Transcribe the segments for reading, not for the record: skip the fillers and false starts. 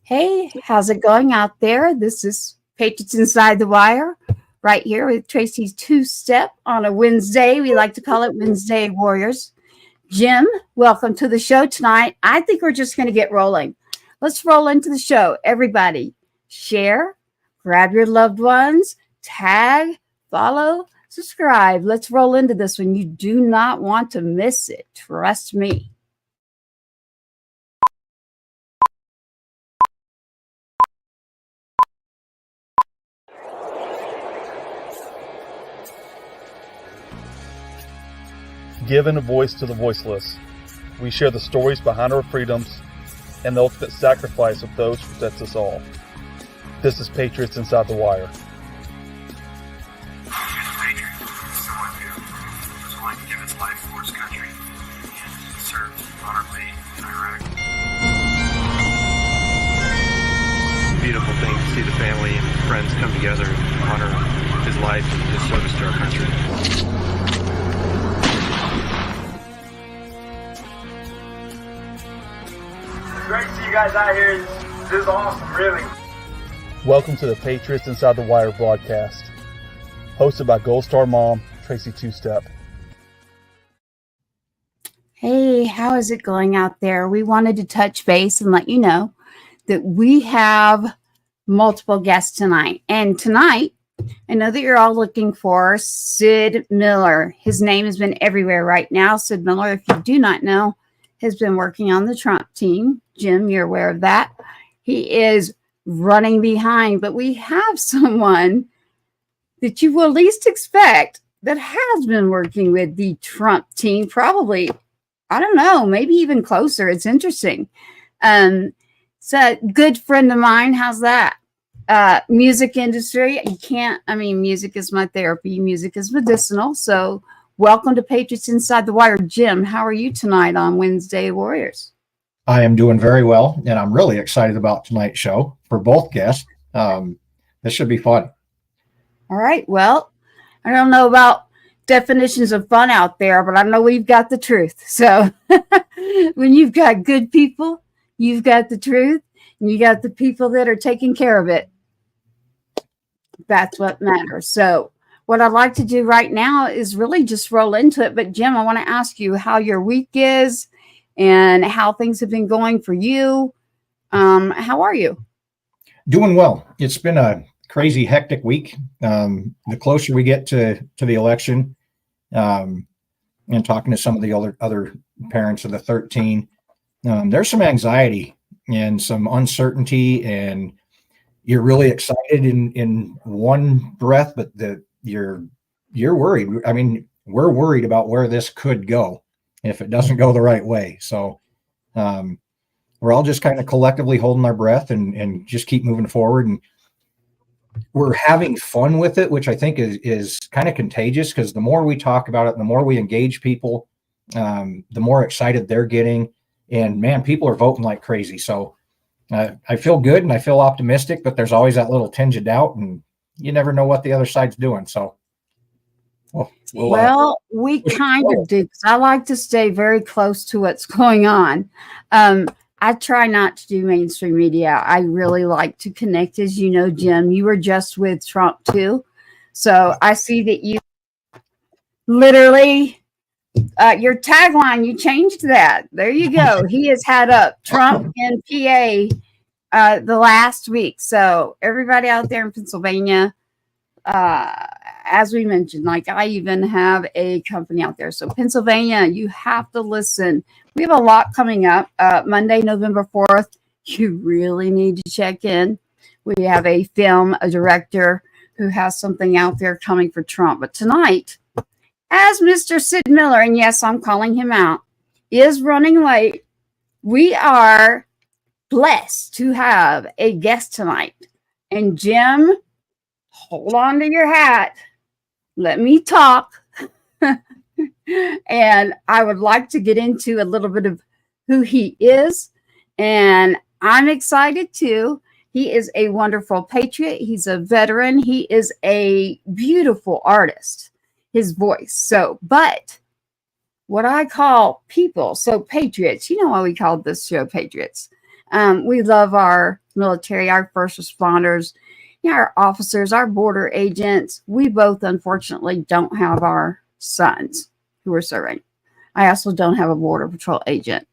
Hey, how's it going out there? This is Patriots Inside the Wire, right here with Tracy Two-Step on a Wednesday. We like to call it Wednesday Warriors. Jim, welcome to the show tonight. I think we're just going to get rolling. Let's roll into the show. Everybody, share, grab your loved ones, tag, follow, subscribe. Let's roll into this one. You do not want to miss it. Trust me. Giving a voice to the voiceless. We share the stories behind our freedoms and the ultimate sacrifice of those who protect us all. This is Patriots Inside the Wire. Patriot is someone who was willing to give his life for his country and served honorably in Iraq. Beautiful thing to see the family and friends come together and honor his life and his service to our country. Great to see you guys out here. This is awesome, really. Welcome to the Patriots Inside the Wire broadcast, hosted by Gold Star mom, Tracy Two-Step. Hey, how is it going out there? We wanted to touch base and let you know that we have multiple guests tonight. And tonight, I know that you're all looking for Sid Miller. His name has been everywhere right now. Sid Miller, if you do not know, has been working on the Trump team. Jim, you're aware of that. He is running behind, but we have someone that you will least expect that has been working with the Trump team, probably, I don't know, maybe even closer. It's interesting. It's a good friend of mine. How's that? Music industry. Music is my therapy. Music is medicinal. So welcome to Patriots Inside the Wire. Jim, how are you tonight on Wednesday Warriors? I am doing very well, and I'm really excited about tonight's show for both guests. This should be fun. All right. Well, I don't know about definitions of fun out there, but I know we've got the truth. So when you've got good people, you've got the truth, and you got the people that are taking care of it. That's what matters. So what I'd like to do right now is really just roll into it. But Jim, I want to ask you how your week is and how things have been going for you. How are you? Doing well. It's been a crazy, hectic week. The closer we get to the election, and talking to some of the other parents of the 13, there's some anxiety and some uncertainty, and you're really excited in one breath, but you're worried. I mean, we're worried about where this could go if it doesn't go the right way. So we're all just kind of collectively holding our breath and just keep moving forward. And we're having fun with it, which I think is kind of contagious, because the more we talk about it, the more we engage people, the more excited they're getting. And man, people are voting like crazy. So I feel good and I feel optimistic, but there's always that little tinge of doubt, and you never know what the other side's doing. So we kind of do, because I like to stay very close to what's going on. I try not to do mainstream media. I really like to connect. As you know, Jim, you were just with Trump too. So I see that you literally, your tagline, you changed that. There you go. He has had up Trump in PA the last week. So everybody out there in Pennsylvania, as we mentioned, like I even have a company out there. So Pennsylvania, you have to listen. We have a lot coming up. Monday, November 4th, you really need to check in. We have a director who has something out there coming for Trump. But tonight, as Mr. Sid Miller, and yes, I'm calling him out, is running late, we are blessed to have a guest tonight. And Jim, hold on to your hat. Let me talk. And I would like to get into a little bit of who he is. And I'm excited too. He is a wonderful patriot. He's a veteran. He is a beautiful artist, his voice. So, but what I call people, so patriots, you know why we called this show Patriots. We love our military, our first responders, our officers, our border agents. We both, unfortunately, don't have our sons who are serving. I also don't have a border patrol agent.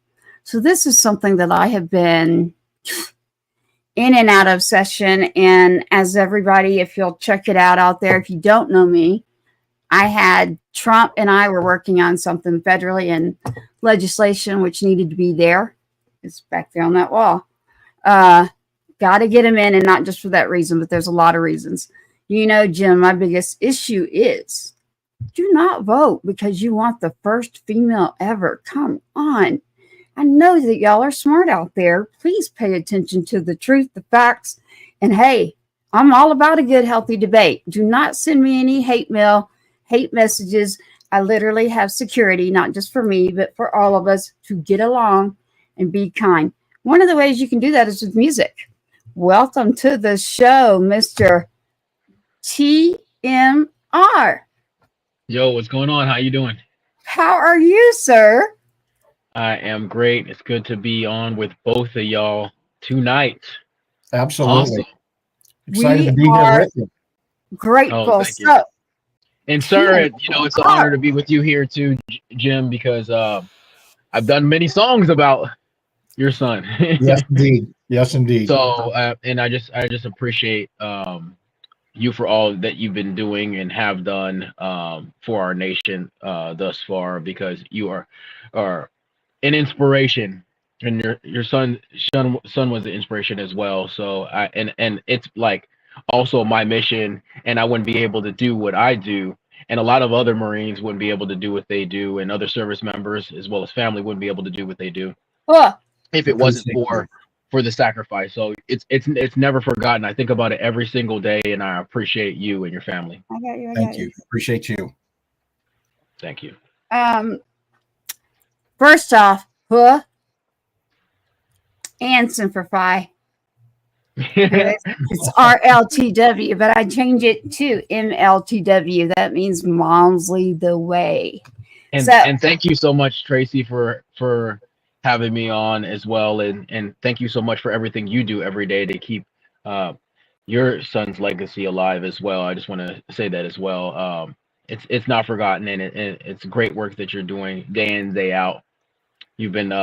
So this is something that I have been in and out of session. And as everybody, if you'll check it out there, if you don't know me, I had Trump and I were working on something federally and legislation which needed to be there. It's back there on that wall. Got to get him in, and not just for that reason, but there's a lot of reasons. You know, Jim, my biggest issue is do not vote because you want the first female ever. Come on. I know that y'all are smart out there. Please pay attention to the truth, the facts. And hey, I'm all about a good, healthy debate. Do not send me any hate mail, hate messages. I literally have security, not just for me, but for all of us to get along and be kind. One of the ways you can do that is with music. Welcome to the show, Mr. TMR. Yo, what's going on? How you doing? How are you, sir? I am great. It's good to be on with both of y'all tonight. Absolutely. Awesome. Excited to be here with you. Grateful. Oh, thank you. So, And sir, you know, it's an honor to be with you here too, Jim, because I've done many songs about your son. Yes, indeed. Yes, indeed. So, and I just appreciate you for all that you've been doing and have done for our nation thus far, because you are an inspiration, and your son was an inspiration as well. So and it's like also my mission, and I wouldn't be able to do what I do, and a lot of other Marines wouldn't be able to do what they do, and other service members as well as family wouldn't be able to do what they do if it wasn't for the sacrifice. So it's never forgotten. I think about it every single day, and I appreciate you and your family. I got you. Thank you. Appreciate you. Thank you. First off, and Simplify. It's RLTW, but I change it to MLTW. That means Moms Lead the Way. And thank you so much, Tracy, for having me on as well, and thank you so much for everything you do every day to keep your son's legacy alive as well. I just want to say that as well. It's not forgotten, and it's great work that you're doing day in, day out. You've been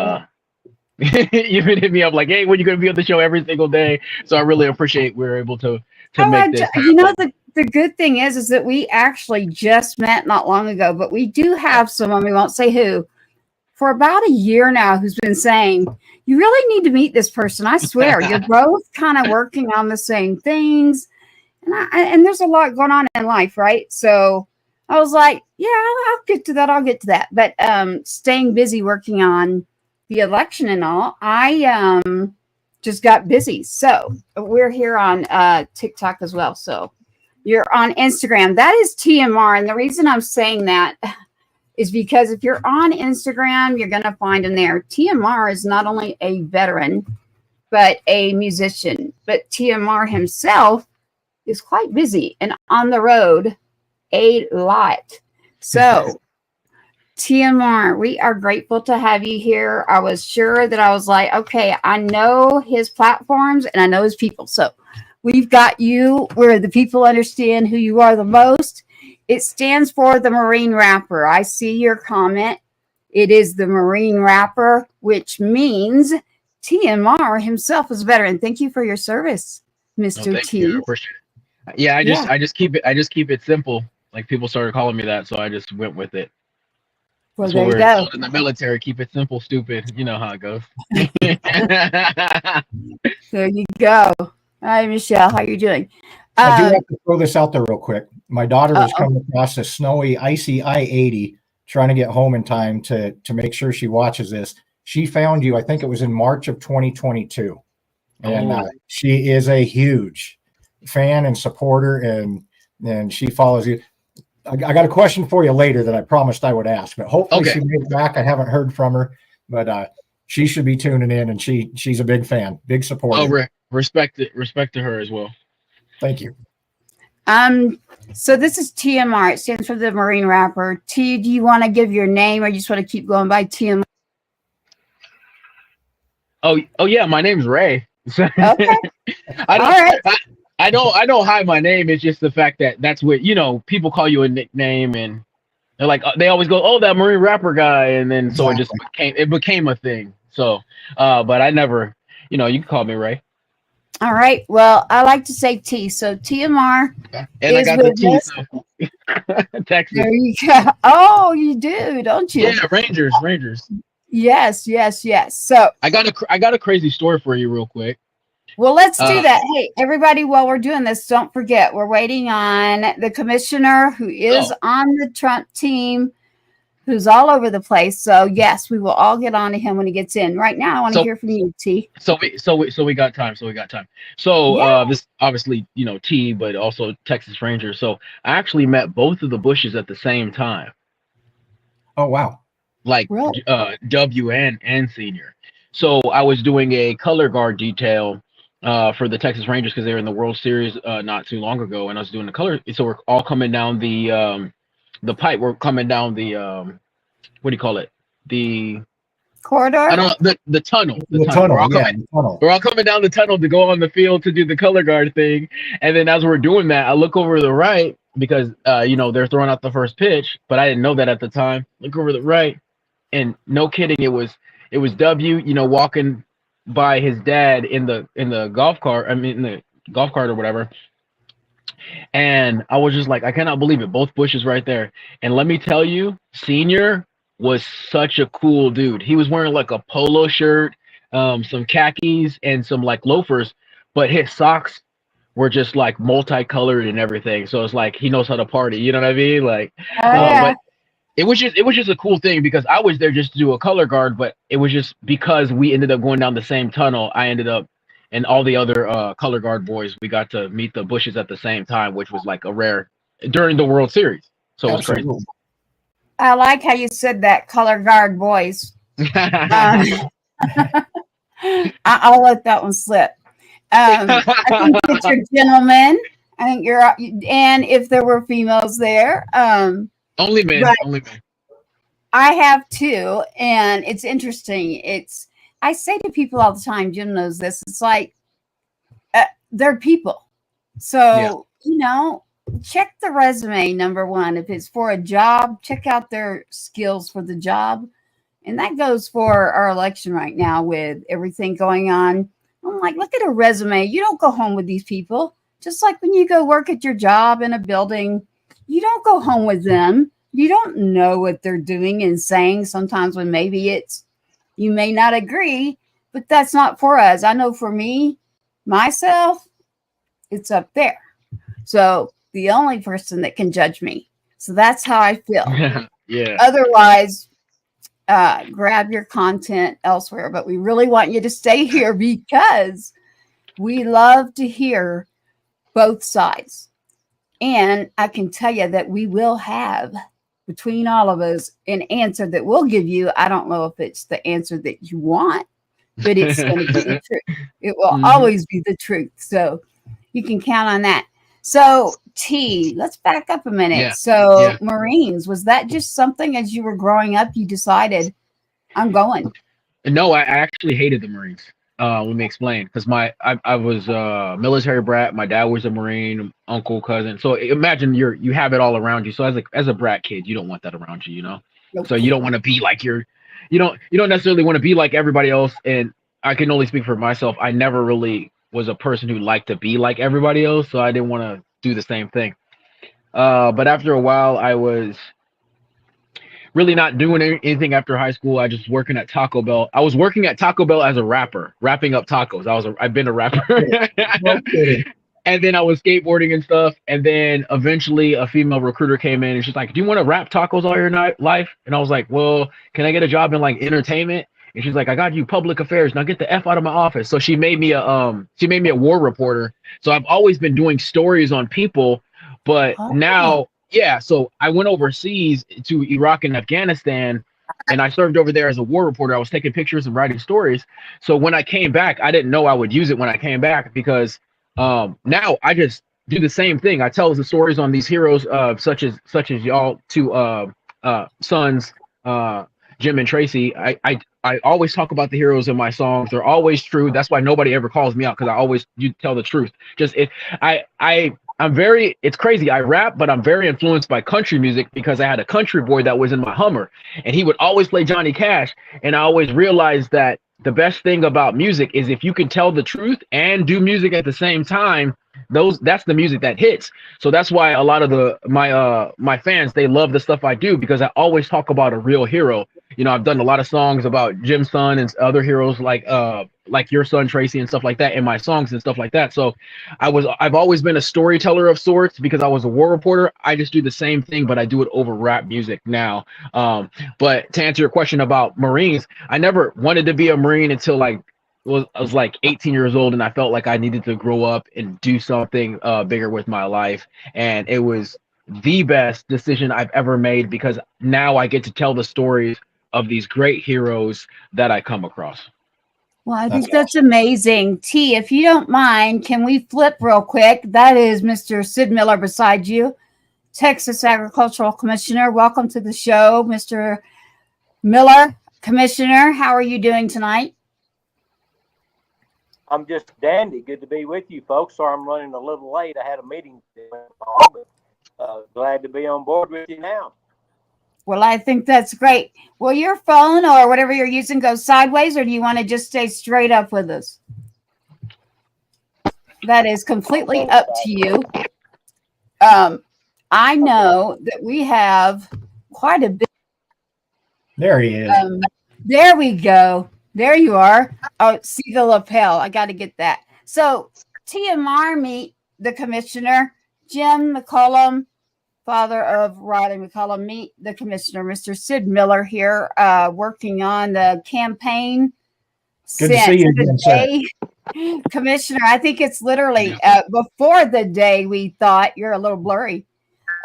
you've been hitting me up like, hey, when are you going to be on the show every single day? So I really appreciate we're able to make this happen. You know, the good thing is that we actually just met not long ago, but we do have someone, we won't say who, for about a year now, who's been saying, you really need to meet this person. I swear, you're both kind of working on the same things. And there's a lot going on in life, right? So I was like, yeah, I'll get to that. But staying busy working on the election and all, I just got busy. So we're here on TikTok as well. So you're on Instagram. That is TMR. And the reason I'm saying that is because if you're on Instagram, you're going to find him there. TMR is not only a veteran, but a musician. But TMR himself is quite busy and on the road a lot. So TMR, we are grateful to have you here. I was sure that I was like, okay, I know his platforms and I know his people. So we've got you where the people understand who you are the most. It stands for the Marine Rapper. I see your comment. It is the Marine Rapper, which means TMR himself is a veteran. Thank you for your service, Mr. Thank T. you. I appreciate it. Yeah, I just keep it simple. Like people started calling me that, so I just went with it. Well, That's there what you we're go. told in the military. Keep it simple, stupid. You know how it goes. There you go. Hi, Michelle. How you doing? I do have to throw this out there real quick. My daughter was coming across a snowy, icy I-80, trying to get home in time to make sure she watches this. She found you, I think it was in March of 2022. And she is a huge fan and supporter, and she follows you. I got a question for you later that I promised I would ask, but hopefully she made it back. I haven't heard from her, but she should be tuning in, and she's a big fan, big supporter. Respect to her as well. Thank you. So this is TMR. It stands for the Marine Rapper. T, do you want to give your name, or you just want to keep going by TMR? Oh yeah, my name's Ray. Okay. I All don't right. I don't hide my name. It's just the fact that that's what, people call you a nickname, and they're like, they always go, "Oh, that Marine rapper guy," and then so Exactly. it became a thing. So, but I never, you can call me Ray, All right. Well, I like to say T. So TMR and I is got the with T, us. so Texas. There you go. Oh, you do, don't you? Yeah, Rangers. Yes, yes, yes. So, I got a crazy story for you, real quick. well, let's do Uh, that. Hey, everybody, while we're doing this, don't forget we're waiting on the commissioner who is oh, on the Trump team, who's all over the place. So, yes, we will all get on to him when he gets in. Right now, I want to so hear from you, T. we got time. So Yeah. this obviously, T, but also Texas Rangers. So I actually met both of the Bushes at the same time, Oh, wow. like Really? W and Senior. So I was doing a color guard detail for the Texas Rangers because they were in the World Series not too long ago, and I was doing the color. So we're all coming down the pipe. We're coming down the what do you call it? The I Corridor? don't know, the tunnel. The tunnel. Yeah, the tunnel. We're all coming down the tunnel to go on the field to do the color guard thing. And then as we're doing that, I look over to the right because they're throwing out the first pitch, but I didn't know that at the time. Look over to the right, and no kidding, it was W, walking by his dad in the golf cart. I mean, in the golf cart or whatever. And I was just like, I cannot believe it. Both Bushes right there. And let me tell you, Senior was such a cool dude. He was wearing like a polo shirt, some khakis, and some like loafers, but his socks were just like multicolored and everything. So it's like he knows how to party. You know what I mean? Like, Oh, yeah. but it was just a cool thing because I was there just to do a color guard, but it was just because we ended up going down the same tunnel. I ended up, and all the other color guard boys, we got to meet the Bushes at the same time, which was like a rare during the World Series. So it was crazy. Absolutely. I like how you said that, color guard boys. I'll let that one slip. I think that you're gentlemen. I think you're, and if there were females there, Only men. Right. Only men. I have too, and it's interesting. I say to people all the time, Jim knows this. It's like they're people, so check the resume. Number one, if it's for a job, check out their skills for the job, and that goes for our election right now with everything going on. I'm like, look at a resume. You don't go home with these people. Just like when you go work at your job in a building, you don't go home with them. You don't know what they're doing and saying sometimes when maybe you may not agree, but that's not for us. I know for me, myself, it's up there. So the only person that can judge me. So that's how I feel. Yeah. Otherwise, grab your content elsewhere, but we really want you to stay here because we love to hear both sides. And I can tell you that we will have between all of us an answer that we'll give you. I don't know if it's the answer that you want, but it's going to be the truth. It will always be the truth. So you can count on that. So T, let's back up a minute. Yeah. So Marines, was that just something as you were growing up, you decided I'm going? No, I actually hated the Marines. Let me explain. Because I was a military brat. My dad was a Marine, uncle, cousin. So imagine you have it all around you. So as a brat kid, you don't want that around you, Nope. So you don't want to be like you don't necessarily want to be like everybody else. And I can only speak for myself. I never really was a person who liked to be like everybody else. So I didn't want to do the same thing. But after a while, I was really not doing anything after high school. I just working at Taco Bell. I was working at Taco Bell as a rapper, wrapping up tacos. I've been a rapper. Okay. And then I was skateboarding and stuff. And then eventually a female recruiter came in and she's like, "Do you want to wrap tacos all your life?" And I was like, "Well, can I get a job in like entertainment?" And she's like, "I got you public affairs. Now get the F out of my office." So she made me a war reporter. So I've always been doing stories on people, but now, yeah. So I went overseas to Iraq and Afghanistan, and I served over there as a war reporter. I was taking pictures and writing stories. So when I came back, I didn't know I would use it when I came back because now I just do the same thing. I tell the stories on these heroes, such as y'all two sons, Jim and Tracy. I always talk about the heroes in my songs. They're always true. That's why nobody ever calls me out, because you tell the truth. Just it I'm very, it's crazy. I rap, but I'm very influenced by country music because I had a country boy that was in my Hummer, and he would always play Johnny Cash. And I always realized that the best thing about music is if you can tell the truth and do music at the same time, that's the music that hits. So that's why a lot of my fans, they love the stuff I do, because I always talk about a real hero. You know, I've done a lot of songs about Jim's son and other heroes like your son Tracy and stuff like that in my songs and stuff like that. So I've always been a storyteller of sorts because I was a war reporter. I just do the same thing, but I do it over rap music now. But to answer your question about Marines, I never wanted to be a Marine until I was like 18 years old, and I felt like I needed to grow up and do something bigger with my life. And it was the best decision I've ever made, because now I get to tell the stories of these great heroes that I come across. Well, I think that's amazing. T, if you don't mind, can we flip real quick? That is Mr. Sid Miller beside you, Texas Agricultural Commissioner. Welcome to the show, Mr. Miller. Commissioner, how are you doing tonight? I'm just dandy. Good to be with you, folks. Sorry I'm running a little late. I had a meeting, but glad to be on board with you now. Well, I think that's great. Will your phone or whatever you're using go sideways, or do you want to just stay straight up with us? That is completely up to you. I know that we have quite a bit. There he is. There we go. There you are. Oh, see the lapel. I got to get that. So TMR, meet the commissioner, Jim McCollum, father of Riley McCollum, meet the commissioner, Mr. Sid Miller here, working on the campaign. Good to see you again, sir. Commissioner, I think it's literally before the day we thought, you're a little blurry,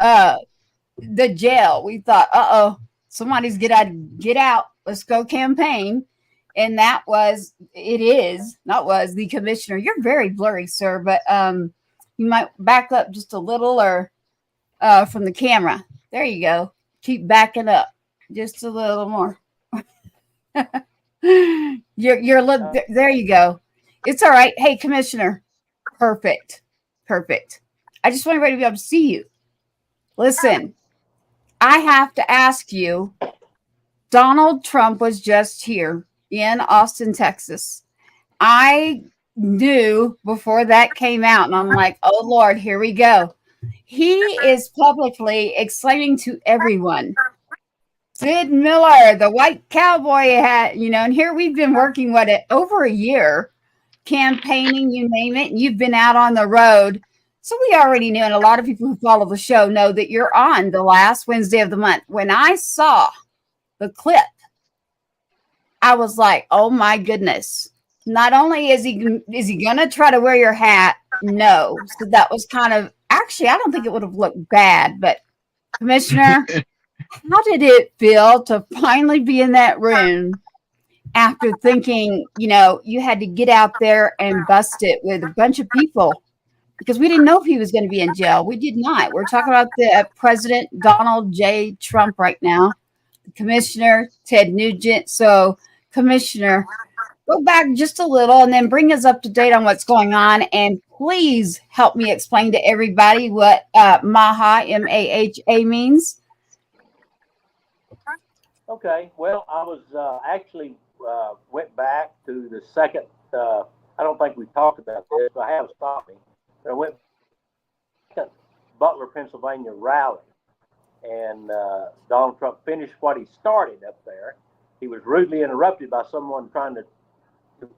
the jail. We thought, somebody's get out. Let's go campaign. And the commissioner. You're very blurry, sir, but you might back up just a little or from the camera. There you go. Keep backing up just a little more. You're there you go. It's all right. Hey, Commissioner. Perfect. I just want everybody to be able to see you. Listen, I have to ask you, Donald Trump was just here in Austin, Texas. I knew before that came out, and I'm like, oh Lord, here we go. He is publicly explaining to everyone, Sid Miller, the white cowboy hat, and here we've been working, over a year, campaigning, you name it, and you've been out on the road. So we already knew, and a lot of people who follow the show know that you're on the last Wednesday of the month. When I saw the clip, I was like, oh my goodness. Not only is he going to try to wear your hat? No. So that was kind of, actually, I don't think it would have looked bad, but Commissioner, how did it feel to finally be in that room after thinking, you had to get out there and bust it with a bunch of people? Because we didn't know if he was going to be in jail. We did not. We're talking about the President Donald J. Trump right now, the Commissioner Ted Nugent. So, Commissioner, go back just a little and then bring us up to date on what's going on. And please help me explain to everybody what MAHA, M-A-H-A, means. Okay. Well, I was actually went back to the second, I don't think we talked about this, but I have stopped me. I went to Butler, Pennsylvania rally, and Donald Trump finished what he started up there. He was rudely interrupted by someone trying to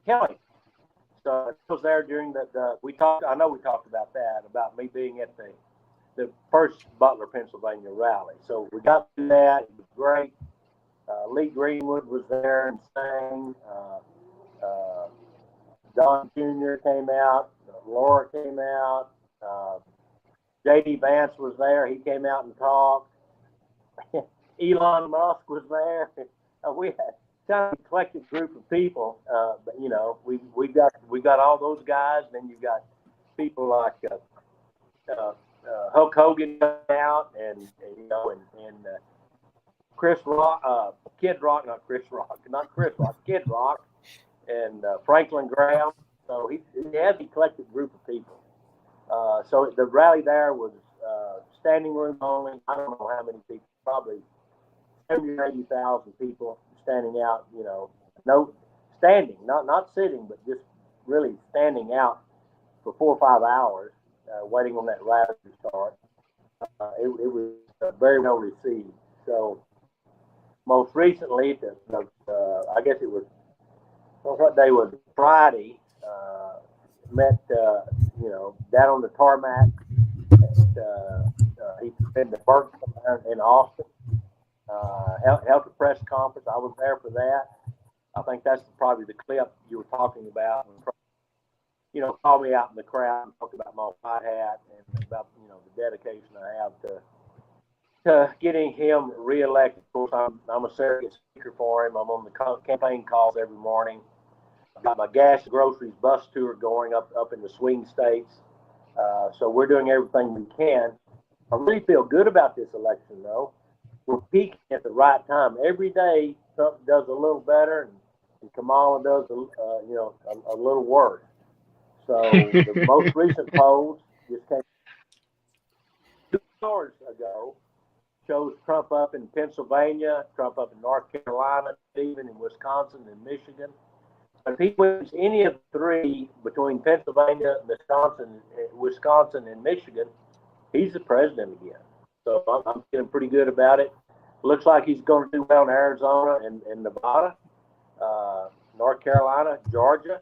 kill him. So I was there during I know we talked about that, about me being at the first Butler, Pennsylvania rally. So we got through that. It was great. Lee Greenwood was there and sang. Don Jr. came out. Laura came out. J.D. Vance was there. He came out and talked. Elon Musk was there. We had kind of a collective group of people. But we got all those guys. And then you got people like Hulk Hogan out, and of Chris Rock, Kid Rock, not Chris Rock, Kid Rock, and Franklin Graham. So he had an eclectic group of people. So the rally there was standing room only. I don't know how many people, probably 70,000 or 80,000 people standing out. No standing, not sitting, but just really standing out for 4 or 5 hours, waiting on that rally to start. It was very well received. So most recently, I guess it was, what day was it? Friday. Met down on the tarmac. He been to Berkeley in Austin. Held a press conference. I was there for that. I think that's probably the clip you were talking about. Called me out in the crowd and talked about my white hat and about the dedication I have to getting him reelected. Of course, I'm a surrogate speaker for him. I'm on the campaign calls every morning. I've got my gas and groceries bus tour going up in the swing states. So we're doing everything we can. I really feel good about this election, though. We're peaking at the right time. Every day, something does a little better, and Kamala does a little worse. So the most recent polls just came 2 hours ago shows Trump up in Pennsylvania, Trump up in North Carolina, even in Wisconsin and Michigan. If he wins any of the 3 between Pennsylvania, Wisconsin, and Michigan, he's the president again. So I'm feeling pretty good about it. Looks like he's going to do well in Arizona and Nevada, North Carolina, Georgia.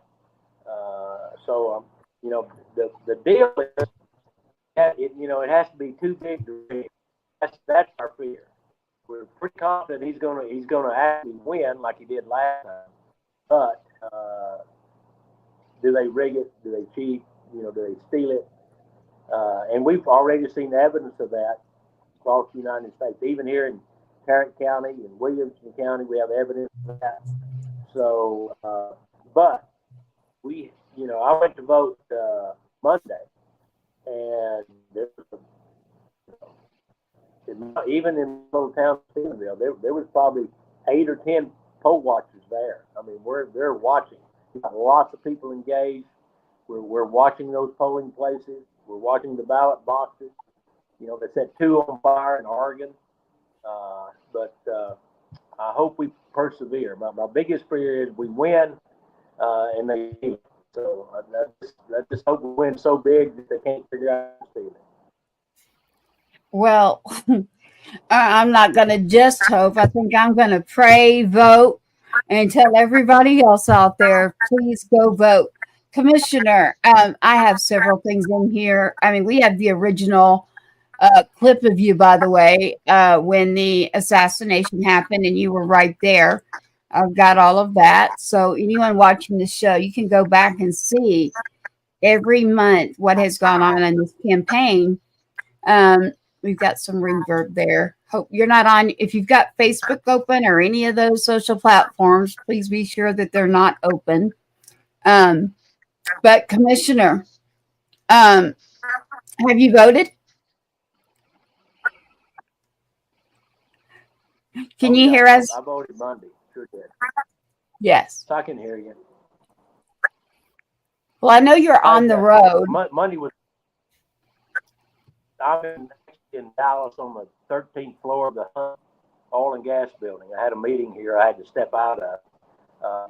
So the deal is that it has to be too big to win. That's our fear. We're pretty confident he's gonna actually win like he did last time. But do they rig it? Do they cheat? Do they steal it? And we've already seen evidence of that across the United States. Even here in Tarrant County and Williamson County, we have evidence of that. So, but I went to vote Monday, and even in little town of Stephenville, there was probably 8 or 10 poll watchers there. I mean, they're watching. We've got lots of people engaged. We're watching those polling places. We're watching the ballot boxes. They set 2 on fire in Oregon. But I hope we persevere. My biggest fear is we win, and they steal it. So I just hope we win so big that they can't figure out how to steal it. Well, I'm not going to just hope. I think I'm going to pray, vote, and tell everybody else out there, please go vote. Commissioner, I have several things in here. I mean, we have the original clip of you, by the way, when the assassination happened, and you were right there. I've got all of that. So anyone watching the show, you can go back and see every month what has gone on in this campaign. We've got some reverb there. Hope you're not on. If you've got Facebook open or any of those social platforms, please be sure that they're not open. But Commissioner, have you voted? Can you hear us? I voted Monday. Sure did. Yes. So I can hear you. Well, I know you're on the road. Monday was. I'm in Dallas on the 13th floor of the Hunt Oil and Gas Building. I had a meeting here. I had to step out of. I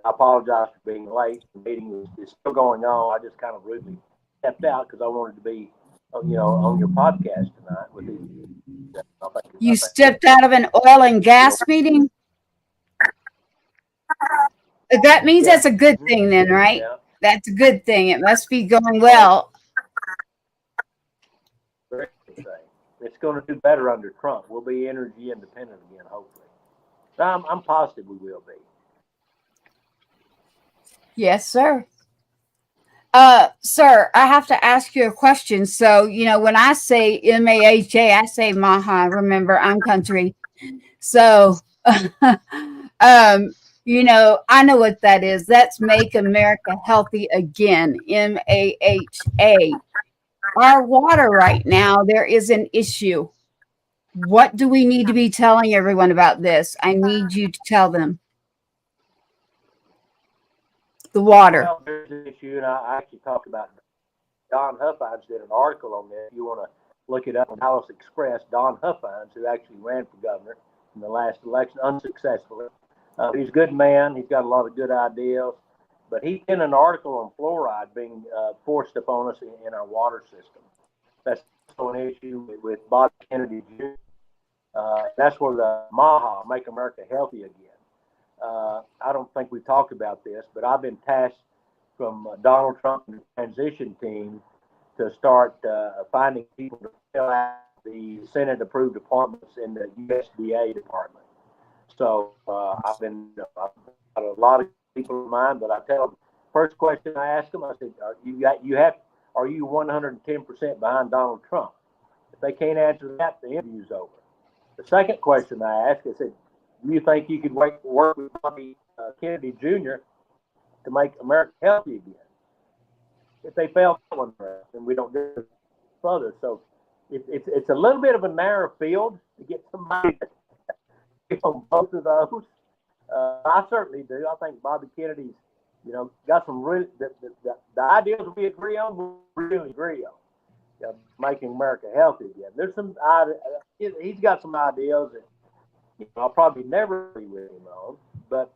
apologize for being late. The meeting is still going on. I just kind of rudely stepped out because I wanted to be, on your podcast tonight with you. You stepped out of an oil and gas meeting? That means that's a good thing then, right? Yeah. That's a good thing. It must be going well. It's going to do better under Trump. We'll be energy independent again, hopefully. I'm positive we will be. Yes, sir. Sir, I have to ask you a question. So, when I say MAHA, I say Maha. Remember, I'm country. So, I know what that is. That's Make America Healthy Again, MAHA. Our water right now, there is an issue. What do we need to be telling everyone about this? I need you to tell them. The water. Well, there's an issue, and I actually talked about Don Huffines did an article on this. If you want to look it up on Dallas Express, Don Huffines, who actually ran for governor in the last election unsuccessfully. He's a good man. He's got a lot of good ideas. But he did an article on fluoride being forced upon us in our water system. That's an issue with Bobby Kennedy Jr. That's where the MAHA, Make America Healthy Again. I don't think we've talked about this, but I've been tasked from Donald Trump and the transition team to start finding people to fill out the Senate-approved appointments in the USDA department. So I've got a lot of people in mind, but I tell them, first question I ask them, I said, are you 110% behind Donald Trump? If they can't answer that, the interview's over. The second question I asked, I said, do you think you could work with Bobby Kennedy Jr. to make America healthy again? If they fail that one, then we don't do it further. So it's a little bit of a narrow field to get somebody on both of those. I certainly do. I think Bobby Kennedy's, got some really the ideas we agree on. We really agree on. Making America healthy again. There's some he's got some ideas that I'll probably never agree with him on, but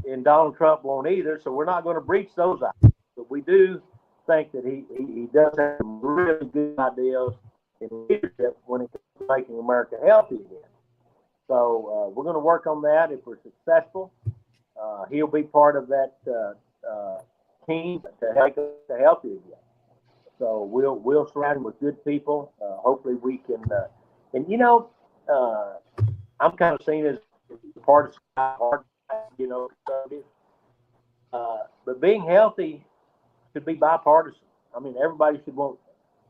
and Donald Trump won't either. So we're not going to breach those ideas. But we do think that he does have some really good ideas in leadership when it comes to making America healthy again. So we're going to work on that. If we're successful, he'll be part of that team to make us healthy again. So we'll surround him with good people. Hopefully we can. I'm kind of seen as partisan, conservative. But being healthy should be bipartisan. I mean, everybody should want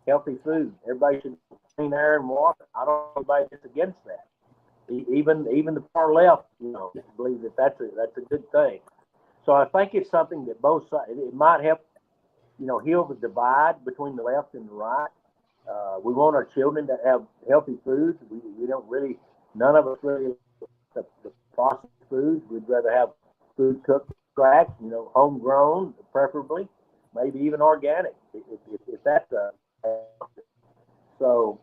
healthy food. Everybody should want clean air and water. I don't know anybody that's against that. Even the far left, believe that that's a good thing. So I think it's something that both sides. It might help, heal the divide between the left and the right. We want our children to have healthy foods. We don't really. None of us really the processed foods. We'd rather have food cooked from scratch, homegrown, preferably, maybe even organic, if that's so.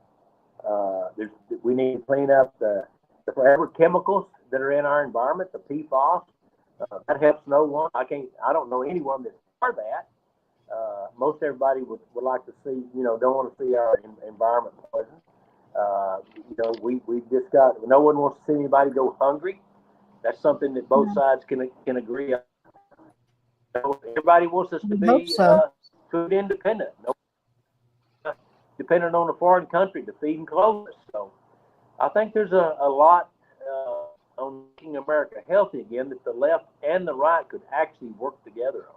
We need to clean up the forever chemicals that are in our environment, the PFAS. That helps no one. I don't know anyone that's for that. Most everybody would like to see, don't want to see our environment poisoned. We just got, no one wants to see anybody go hungry. That's something that both sides can agree on. Everybody wants us to be food independent. Dependent on a foreign country to feed and clothe us. So I think there's a lot on making America healthy again that the left and the right could actually work together on.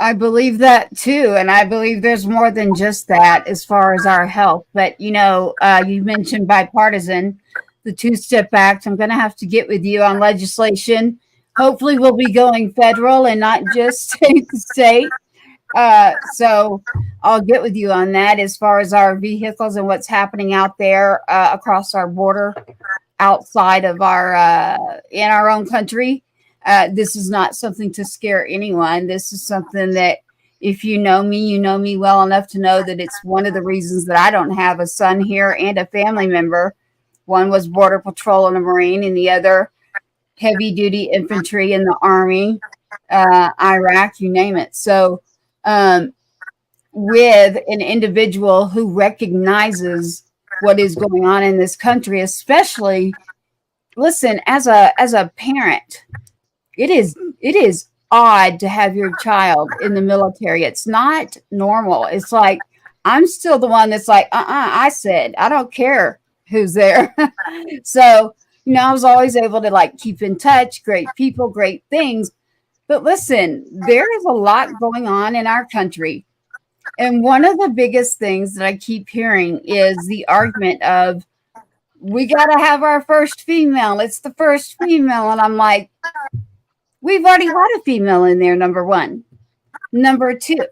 I believe that too. And I believe there's more than just that as far as our health. But, you mentioned bipartisan, the Two-Step Act. I'm going to have to get with you on legislation. Hopefully we'll be going federal and not just state to state. So I'll get with you on that as far as our vehicles and what's happening out there across our border outside of in our own country. This is not something to scare anyone. This is something that if you know me well enough to know that it's one of the reasons that I don't have a son here and a family member. One was Border Patrol and a Marine, and the other heavy duty infantry in the Army, Iraq, you name it. So with an individual who recognizes what is going on in this country, especially, listen, as a parent, it is odd to have your child in the military. It's not normal. It's like, I'm still the one that's like, I said, I don't care who's there. So, I was always able to keep in touch, great people, great things. But listen, there is a lot going on in our country. And one of the biggest things that I keep hearing is the argument of, we got to have our first female. It's the first female. And I'm like, we've already had a female in there, number one. Number two,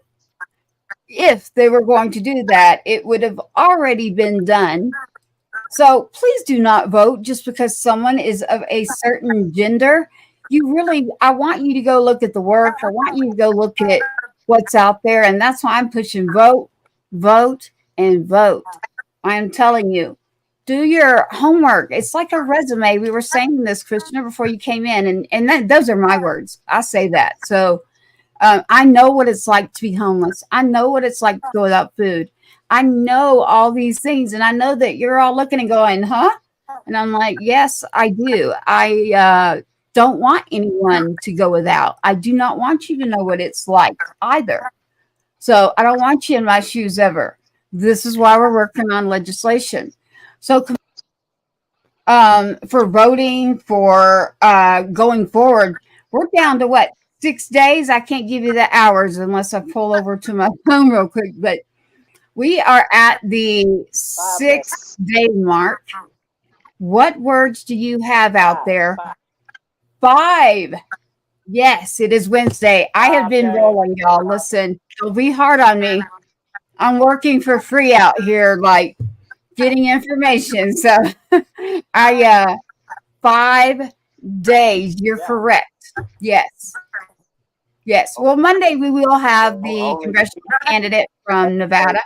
if they were going to do that, it would have already been done. So please do not vote just because someone is of a certain gender. I want you to go look at the work. I want you to go look at what's out there. And that's why I'm pushing vote, vote, and vote. I am telling you, do your homework. It's like a resume. We were saying this, Christian, before you came in, and those are my words. I say that. So I know what it's like to be homeless. I know what it's like to go without food. I know all these things, and I know that you're all looking and going, huh? And I'm like, yes, I do. I don't want anyone to go without. I do not want you to know what it's like either. So I don't want you in my shoes ever. This is why we're working on legislation. So for voting, for going forward, we're down to what, 6 days? I can't give you the hours unless I pull over to my phone real quick, but we are at the 6-day mark. What words do you have out there? 5. Yes, it is Wednesday. I have been rolling, y'all. Listen, don't be hard on me. I'm working for free out here, like getting information. So 5 days. You're correct. Yes. Yes. Well, Monday we will have the congressional candidate from Nevada,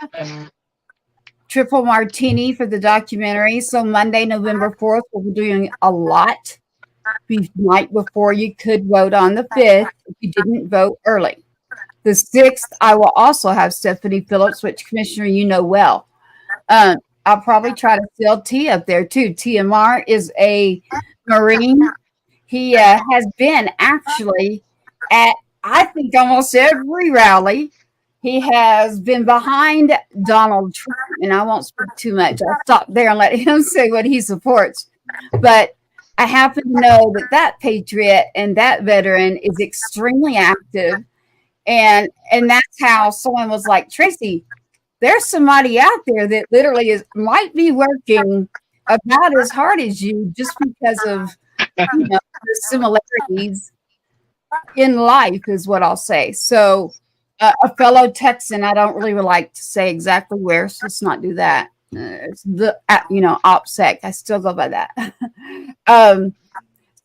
Triple Martini for the documentary. So Monday, November 4th, we'll be doing a lot. The night before, you could vote on the 5th if you didn't vote early. The 6th, I will also have Stephanie Phillips, which Commissioner you know well. I'll probably try to fill T up there too. TMR is a Marine. He has been actually at, I think, almost every rally. He has been behind Donald Trump, and I won't speak too much. I'll stop there and let him say what he supports. But I happen to know that patriot and that veteran is extremely active. And that's how someone was like, Tracy, there's somebody out there that literally might be working about as hard as you just because of the similarities in life is what I'll say. So a fellow Texan, I don't really like to say exactly where, so let's not do that. It's the OPSEC. I still go by that.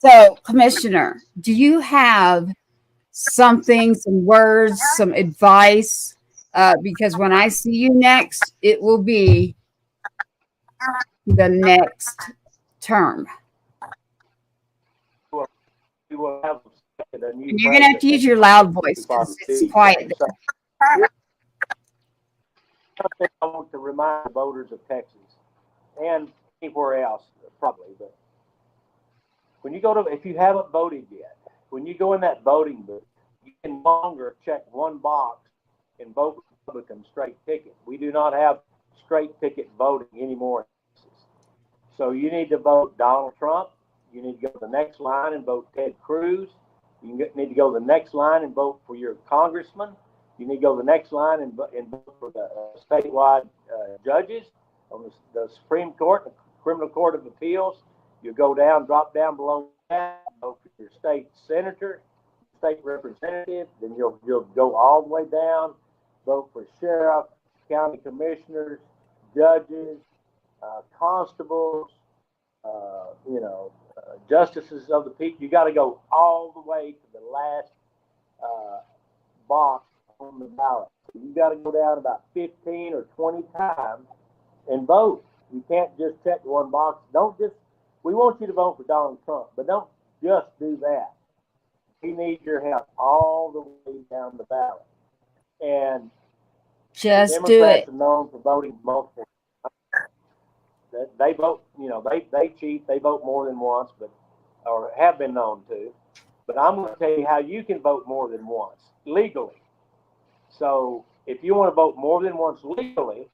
So Commissioner, do you have something, some words, some advice? Because when I see you next, it will be the next term. You will have And you're going to have to use your loud voice because it's quiet there. Something I want to remind the voters of Texas and anywhere else, probably, but when you go to, if you haven't voted yet, when you go in that voting booth, you can no longer check one box and vote Republican straight ticket. We do not have straight ticket voting anymore in Texas. So you need to vote Donald Trump. You need to go to the next line and vote Ted Cruz. You need to go to the next line and vote for your congressman. You need to go to the next line and vote for the statewide judges on the Supreme Court, the Criminal Court of Appeals. You go down, drop down below that, vote for your state senator, state representative. Then you'll go all the way down, vote for sheriff, county commissioners, judges, constables, justices of the peace. You got to go all the way to the last box on the ballot. So you got to go down about 15 or 20 times and vote. You can't just check one box. We want you to vote for Donald Trump, but don't just do that. He needs your help all the way down the ballot. And just do it. Democrats are known for voting multiple. They vote, they cheat. They vote more than once, or have been known to. But I'm going to tell you how you can vote more than once legally. So if you want to vote more than once legally,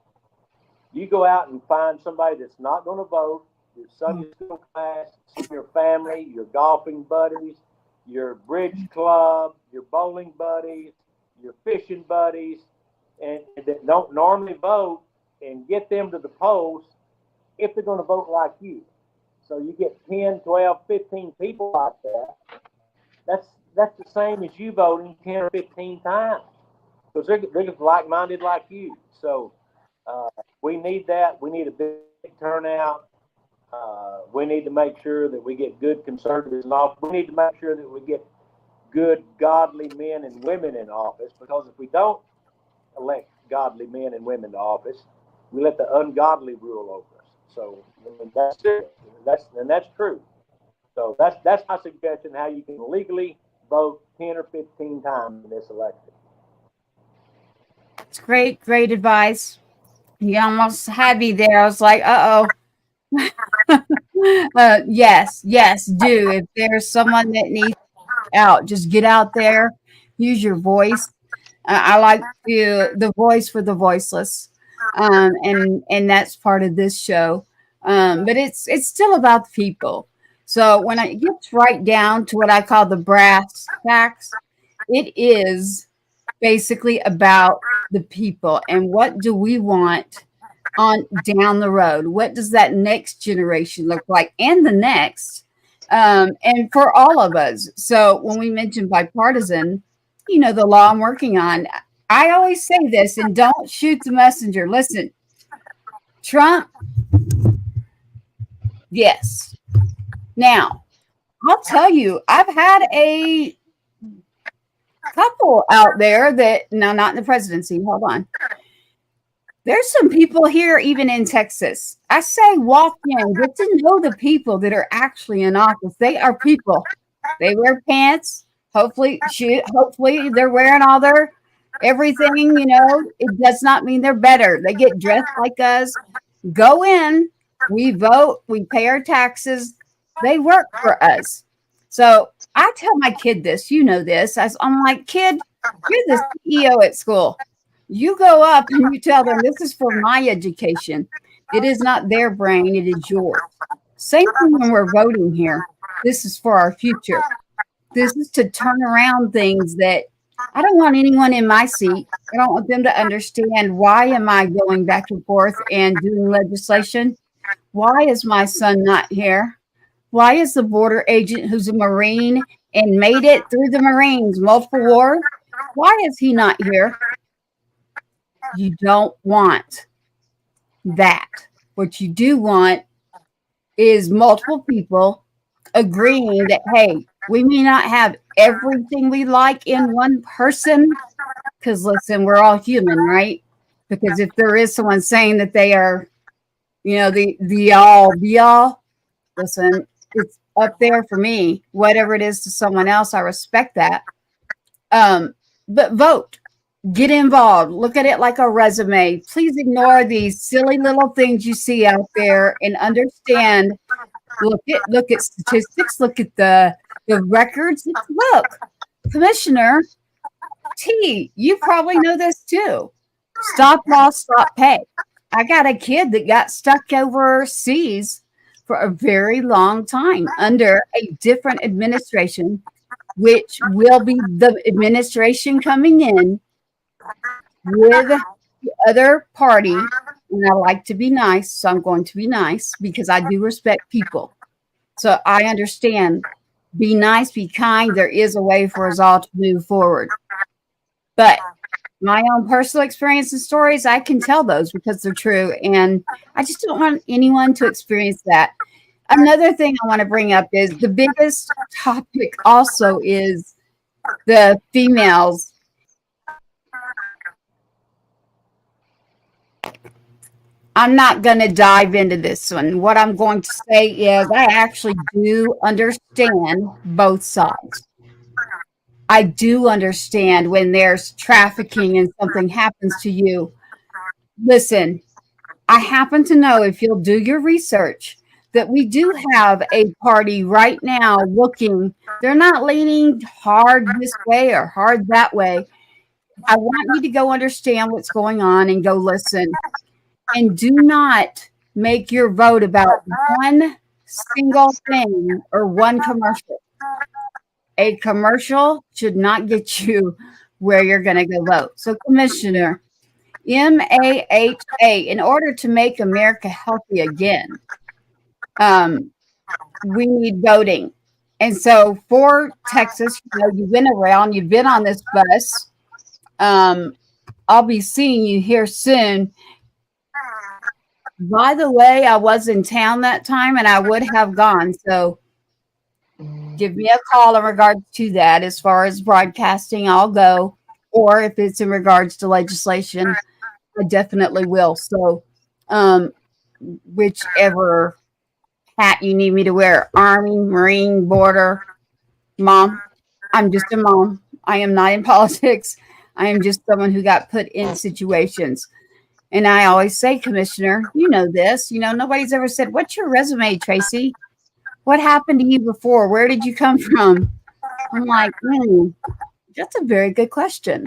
you go out and find somebody that's not going to vote, your Sunday school class, your family, your golfing buddies, your bridge club, your bowling buddies, your fishing buddies, and that don't normally vote, and get them to the polls if they're going to vote like you. So you get 10, 12, 15 people like that. That's the same as you voting 10 or 15 times. because they're like-minded like you. So we need that. We need a big turnout. We need to make sure that we get good conservatives in office. We need to make sure that we get good, godly men and women in office, because if we don't elect godly men and women to office, we let the ungodly rule over us. So that's it. That's true. So that's my suggestion, how you can legally vote 10 or 15 times in this election. It's great advice. You almost had me there. I was like, uh-oh. Yes, do. If there's someone that needs out, just get out there, use your voice. I like the voice for the voiceless, and that's part of this show. But it's still about the people. So when it gets right down to what I call the brass tacks, it is basically about the people and what do we want on down the road. What does that next generation look like, and the next, and for all of us. So when we mention bipartisan, the law I'm working on, I always say this, and don't shoot the messenger. Listen, Trump, yes. Now, I'll tell you, I've had a couple out there that, no, not in the presidency. Hold on. There's some people here, even in Texas. I say walk in, get to know the people that are actually in office. They are people. They wear pants. Hopefully they're wearing all their everything, It does not mean they're better. They get dressed like us. Go in. We vote. We pay our taxes. They work for us. So I tell my kid this, this. I'm like, kid, you're the CEO at school. You go up and you tell them, this is for my education. It is not their brain. It is yours. Same thing when we're voting here. This is for our future. This is to turn around things that I don't want anyone in my seat. I don't want them to understand, why am I going back and forth and doing legislation? Why is my son not here? Why is the border agent who's a Marine and made it through the Marines, multiple wars, why is he not here? You don't want that. What you do want is multiple people agreeing that, hey, we may not have everything we like in one person, because listen, we're all human, right? Because if there is someone saying that they are, the all be all, listen, it's up there for me. Whatever it is to someone else, I respect that. But vote. Get involved. Look at it like a resume. Please ignore these silly little things you see out there and understand. Look at statistics. Look at the records. Look, Commissioner T, you probably know this too. Stop loss, stop pay. I got a kid that got stuck overseas for a very long time under a different administration, which will be the administration coming in with the other party. And I like to be nice, so I'm going to be nice because I do respect people. So I understand. Be nice, be kind. There is a way for us all to move forward. But my own personal experience and stories, I can tell those because they're true. And I just don't want anyone to experience that. Another thing I want to bring up is the biggest topic also is the females. I'm not going to dive into this one. What I'm going to say is I actually do understand both sides. I do understand when there's trafficking and something happens to you. Listen, I happen to know, if you'll do your research, that we do have a party right now looking. They're not leaning hard this way or hard that way. I want you to go understand what's going on and go listen. And do not make your vote about one single thing or one commercial. A commercial should not get you where you're going to go vote. So, Commissioner, MAHA, in order to make America healthy again, we need voting. And so for Texas, you've been around, you've been on this bus. I'll be seeing you here soon. By the way, I was in town that time and I would have gone. So give me a call in regards to that. As far as broadcasting, I'll go. Or if it's in regards to legislation, I definitely will. So whichever hat you need me to wear, Army, Marine, Border, Mom, I'm just a mom. I am not in politics. I am just someone who got put in situations. And I always say, Commissioner, you know this. Nobody's ever said, what's your resume, Tracy? What happened to you before? Where did you come from? I'm like, that's a very good question.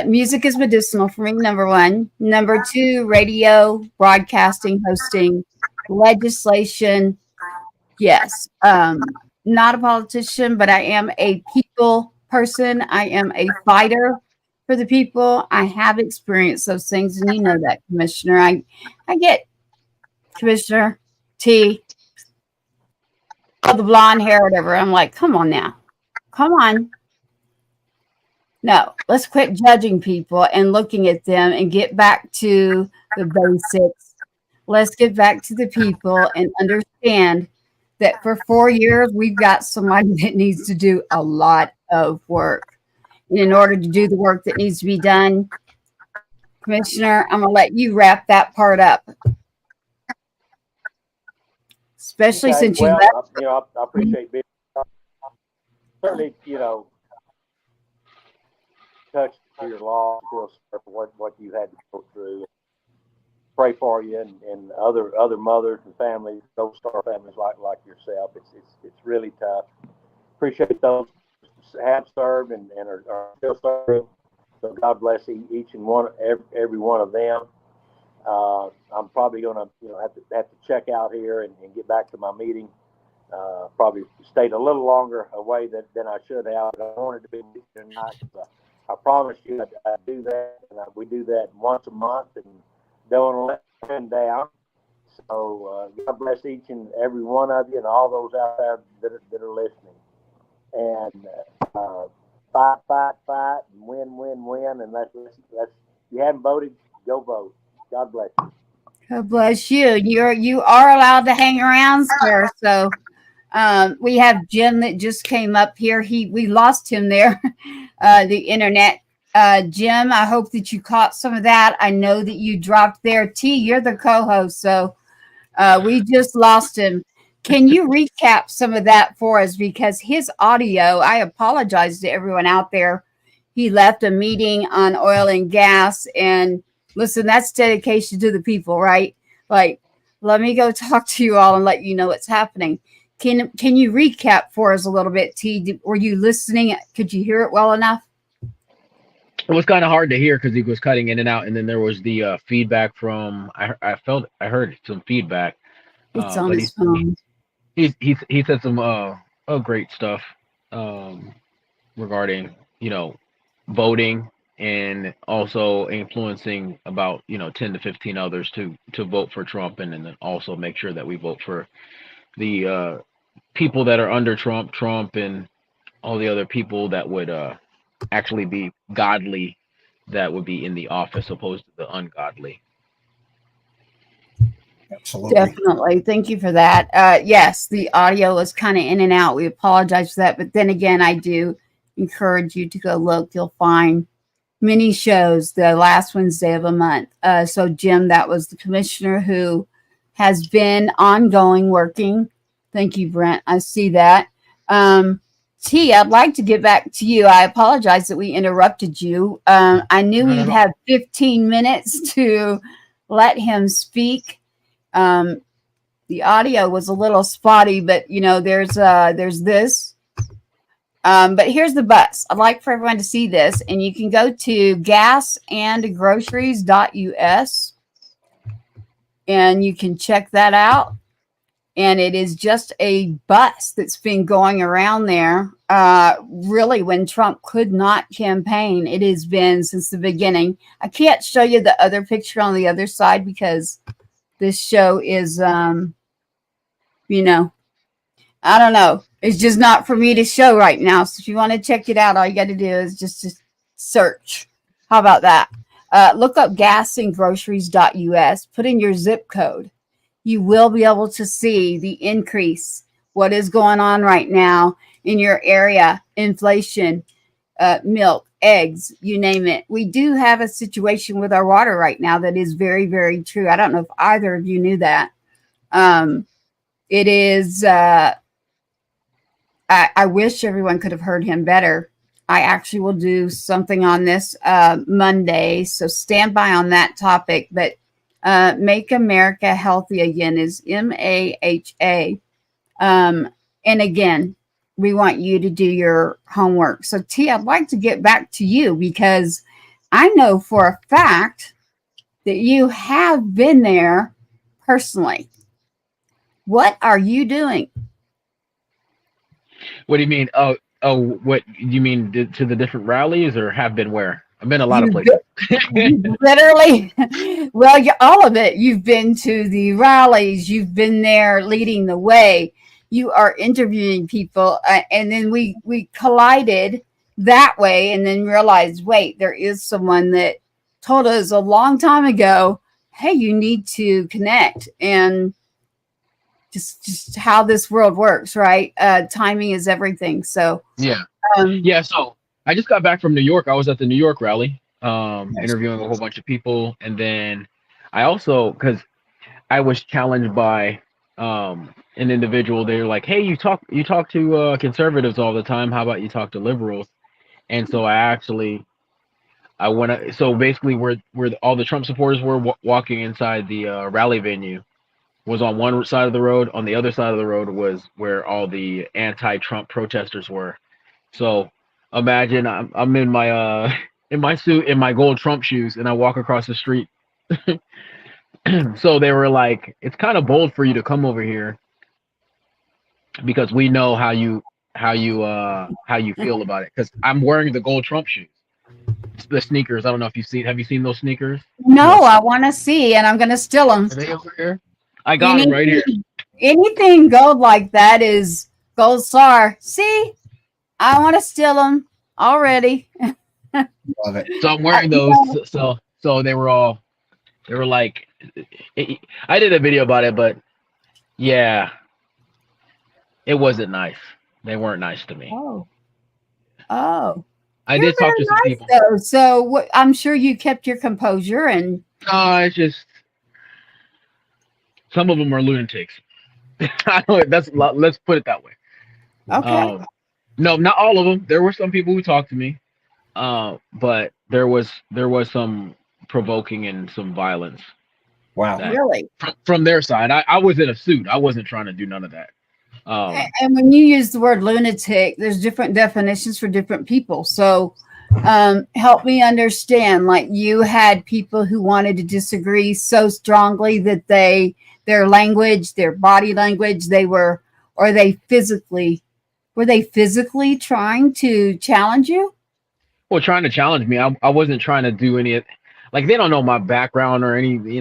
Music is medicinal for me, number one. Number two, radio, broadcasting, hosting, legislation. Yes. Not a politician, but I am a people person. I am a fighter for the people. I have experienced those things, and you know that, Commissioner. I get Commissioner T, the blonde hair, whatever. I'm like, come on now. Come on. No, let's quit judging people and looking at them and get back to the basics. Let's get back to the people and understand that for 4 years, we've got somebody that needs to do a lot of work. And in order to do the work that needs to be done, Commissioner, I'm going to let you wrap that part up. Especially since you left. I appreciate being certainly, touched your law, feel sorry for what you had to go through. Pray for you and other mothers and families, those star families like yourself. It's really tough. Appreciate those who have served and are still serving. So God bless each and every one of them. I'm probably gonna have to check out here and get back to my meeting. Probably stayed a little longer away than I should have. But I wanted to be here tonight. I promise you I do that, and we do that once a month and don't let them down. So God bless each and every one of you and all those out there that are listening. And fight, and win, and let's. You haven't voted, go vote. God bless you. God bless you. You are allowed to hang around, sir. So we have Jim that just came up here. We lost him there. The internet. Jim, I hope that you caught some of that. I know that you dropped there. T, you're the co-host, so we just lost him. Can you recap some of that for us? Because his audio, I apologize to everyone out there. He left a meeting on oil and gas, and listen, that's dedication to the people, right? Like, let me go talk to you all and let you know what's happening. Can you recap for us a little bit, T? Were you listening? Could you hear it well enough? It was kind of hard to hear because he was cutting in and out, and then there was the feedback from. I heard some feedback. It's on his phone. He said some great stuff regarding voting and also influencing about 10 to 15 others to vote for Trump, and then also make sure that we vote for the people that are under Trump and all the other people that would actually be godly, that would be in the office opposed to the ungodly. Absolutely. Definitely. Thank you for that. Yes, the audio was kind of in and out. We apologize for that. But then again, I do encourage you to go look. You'll find many shows the last Wednesday of a month. So, Jim, that was the commissioner who has been ongoing working. Thank you, Brent. I see that. T, I'd like to get back to you. I apologize that we interrupted you. I knew we'd have 15 minutes to let him speak. The audio was a little spotty, but there's this. But here's the bus. I'd like for everyone to see this, and you can go to gasandgroceries.us and you can check that out. And it is just a bus that's been going around there. Really, when Trump could not campaign, it has been since the beginning. I can't show you the other picture on the other side because this show is, I don't know. It's just not for me to show right now. So if you want to check it out, all you got to do is just search. How about that? look up gasandgroceries.us, put in your zip code. You will be able to see the increase, what is going on right now in your area, inflation, milk, eggs, you name it. We do have a situation with our water right now that is very, very true. I don't know if either of you knew that. It is, I wish everyone could have heard him better. I actually will do something on this Monday, so stand by on that topic. But Make America Healthy Again is MAHA. And again, we want you to do your homework. So T, I'd like to get back to you because I know for a fact that you have been there personally. What are you doing? What do you mean? Oh, what you mean to the different rallies, or have been where? I've been a lot of places. Literally, well, all of it. You've been to the rallies. You've been there leading the way. You are interviewing people, and then we collided that way, and then realized, wait, there is someone that told us a long time ago, hey, you need to connect, and just how this world works, right? Timing is everything. So yeah. So I just got back from New York. I was at the New York rally, interviewing a whole bunch of people, and then I also, because I was challenged by an individual. They were like, "Hey, you talk to conservatives all the time. How about you talk to liberals?" And so I went. So basically, where all the Trump supporters were walking inside the rally venue was on one side of the road. On the other side of the road was where all the anti-Trump protesters were. So imagine I'm in my in my suit, in my gold Trump shoes, and I walk across the street. So they were like, "It's kind of bold for you to come over here because we know how you feel about it." Because I'm wearing the gold Trump shoes, the sneakers. I don't know if have you seen those sneakers? No, I want to see, and I'm going to steal them. Are they over here? I got them right here. Anything gold like that is gold star. See, I want to steal them already. Love it. So I'm wearing those. So they were like, I did a video about it, but yeah, it wasn't nice. They weren't nice to me. Oh. I did talk to some people. Though. So I'm sure you kept your composure and. It's just some of them are lunatics. Let's put it that way. Okay. No, not all of them. There were some people who talked to me, but there was some provoking and some violence. Wow. Really? From their side. I was in a suit. I wasn't trying to do none of that. And when you use the word lunatic, there's different definitions for different people. So help me understand, like you had people who wanted to disagree so strongly that their language, their body language, were they physically trying to challenge you? Well, trying to challenge me. I wasn't trying to do any, like, they don't know my background or any,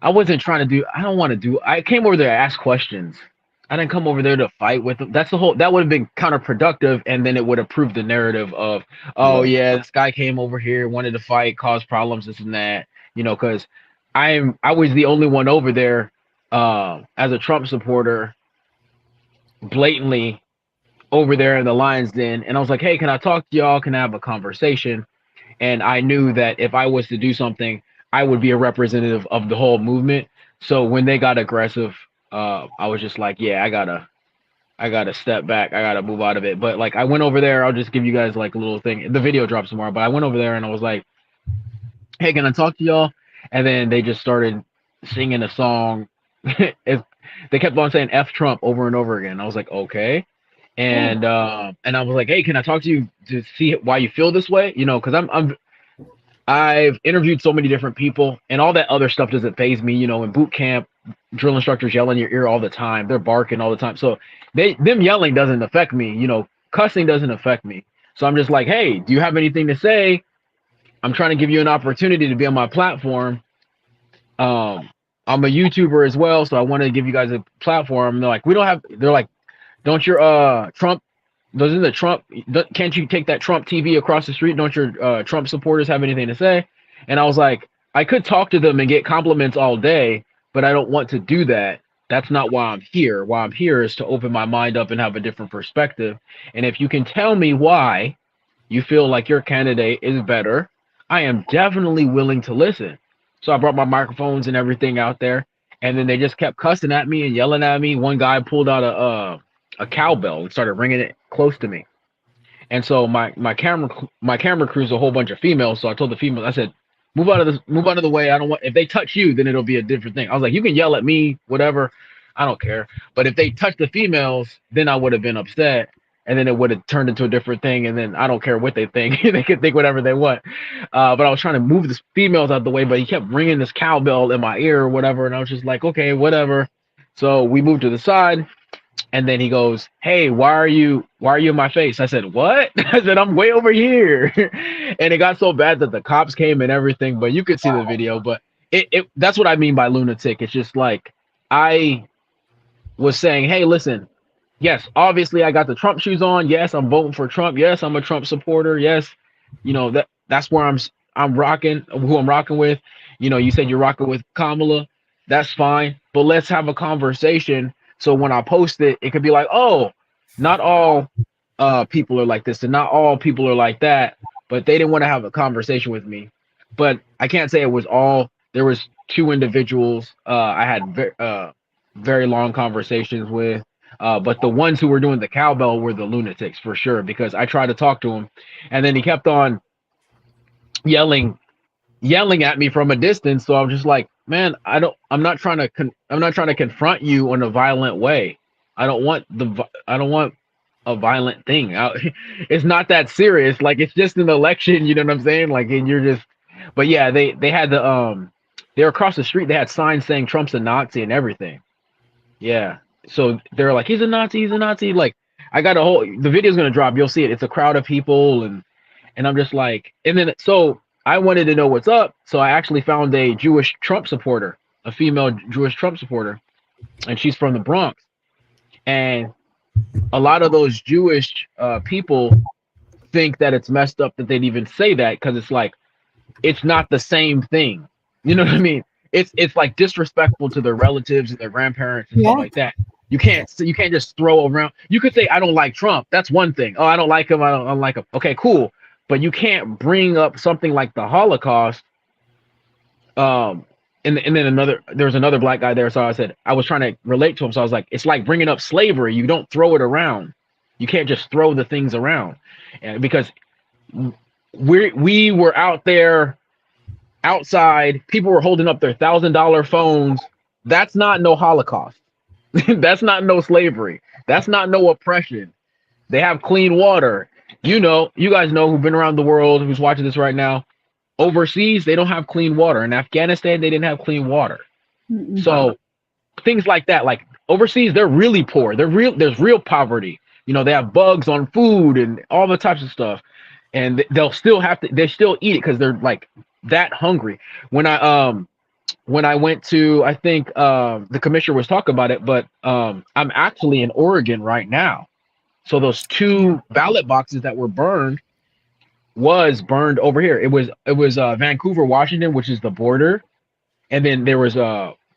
I wasn't trying to do, I came over there to ask questions. I didn't come over there to fight with them. That would have been counterproductive. And then it would have proved the narrative of, oh yeah, this guy came over here, wanted to fight, cause problems, this and that, cause I was the only one over there, as a Trump supporter, blatantly over there in the lion's den. And I was like, hey, can I talk to y'all? Can I have a conversation? And I knew that if I was to do something, I would be a representative of the whole movement. So when they got aggressive, I was just like, yeah, I gotta step back. I gotta move out of it. But like, I went over there. I'll just give you guys like a little thing. The video drops tomorrow, but I went over there and I was like, hey, can I talk to y'all? And then they just started singing a song. They kept on saying F Trump over and over again. I was like, okay. And I was like, hey, can I talk to you to see why you feel this way? Because I've interviewed so many different people, and all that other stuff doesn't faze me. In boot camp, drill instructors yell in your ear all the time. They're barking all the time. So them yelling doesn't affect me. Cussing doesn't affect me. So I'm just like, hey, do you have anything to say? I'm trying to give you an opportunity to be on my platform. I'm a YouTuber as well, so I want to give you guys a platform. They're like, don't your Trump doesn't the Trump, can't you take that Trump TV across the street? Don't your Trump supporters have anything to say? And I was like, I could talk to them and get compliments all day, but I don't want to do that. That's not why I'm here. Why I'm here is to open my mind up and have a different perspective. And if you can tell me why you feel like your candidate is better, I am definitely willing to listen. So I brought my microphones and everything out there, and then they just kept cussing at me and yelling at me. One guy pulled out a cowbell and started ringing it close to me. And so my camera crew's a whole bunch of females. So I told the females, I said, move out of the way. I don't want, if they touch you, then it'll be a different thing. I was like, you can yell at me, whatever, I don't care. But if they touch the females, then I would have been upset, and then it would have turned into a different thing. And then I don't care what they think. They can think whatever they want. But I was trying to move the females out of the way, but he kept ringing this cowbell in my ear or whatever. And I was just like, okay, whatever. So we moved to the side. And then he goes, hey, why are you in my face? I said, what? I said, I'm way over here. And it got so bad that the cops came and everything, but you could see the video. But it that's what I mean by lunatic. It's just like, I was saying, hey, listen, yes, obviously I got the Trump shoes on. Yes, I'm voting for Trump. Yes, I'm a Trump supporter. Yes, you know, that's where I'm rocking, who I'm rocking with. You know, you said you're rocking with Kamala. That's fine. But let's have a conversation. So when I post it, it could be like, oh, not all people are like this and not all people are like that. But they didn't want to have a conversation with me. But I can't say it was all. There was two individuals I had very long conversations with. But the ones who were doing the cowbell were the lunatics for sure, because I tried to talk to him, and then he kept on yelling at me from a distance. So I'm just like, man, I'm not trying to confront you in a violent way. I don't want a violent thing. It's not that serious. Like, it's just an election, you know what I'm saying? Like, and you're just, but yeah, they had they were across the street. They had signs saying Trump's a Nazi and everything. Yeah. So they're like, he's a Nazi. Like, I got the video's going to drop. You'll see it. It's a crowd of people. And I'm just like, and then, so I wanted to know what's up. So I actually found a Jewish Trump supporter, a female Jewish Trump supporter, and she's from the Bronx. And a lot of those Jewish people think that it's messed up that they'd even say that, because it's like, it's not the same thing. You know what I mean? It's like disrespectful to their relatives and their grandparents and stuff like that. You can't just throw around. You could say, I don't like Trump. That's one thing. Oh, I don't like him. I don't like him. Okay, cool. But you can't bring up something like the Holocaust. And then there was another black guy there. So I said, I was trying to relate to him. So I was like, it's like bringing up slavery. You don't throw it around. You can't just throw the things around. And because we were out there outside, people were holding up their $1,000 phones. That's not no Holocaust. That's not no slavery. That's not no oppression. They have clean water. You know, you guys know, who've been around the world, who's watching this right now, overseas, they don't have clean water. In Afghanistan, they didn't have clean water. Mm-hmm. So things like that, like overseas, they're really poor. There's real poverty. You know, they have bugs on food and all the types of stuff. And they still eat it because they're like that hungry. When I went to, I think the commissioner was talking about it, but I'm actually in Oregon right now. So those two ballot boxes that were burned was burned over here. It was Vancouver, Washington, which is the border, and then there was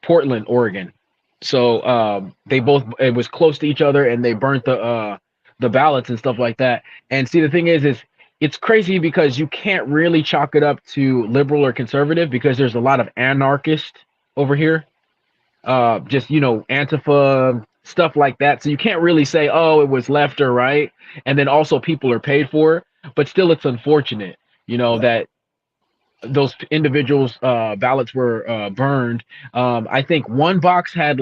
Portland, Oregon. So it was close to each other, and they burnt the ballots and stuff like that. And see, the thing is it's crazy because you can't really chalk it up to liberal or conservative, because there's a lot of anarchists over here, just, you know, Antifa, stuff like that. So you can't really say, oh, it was left or right. And then also people are paid for it, but still it's unfortunate, you know, that those individuals' ballots were burned. I think one box had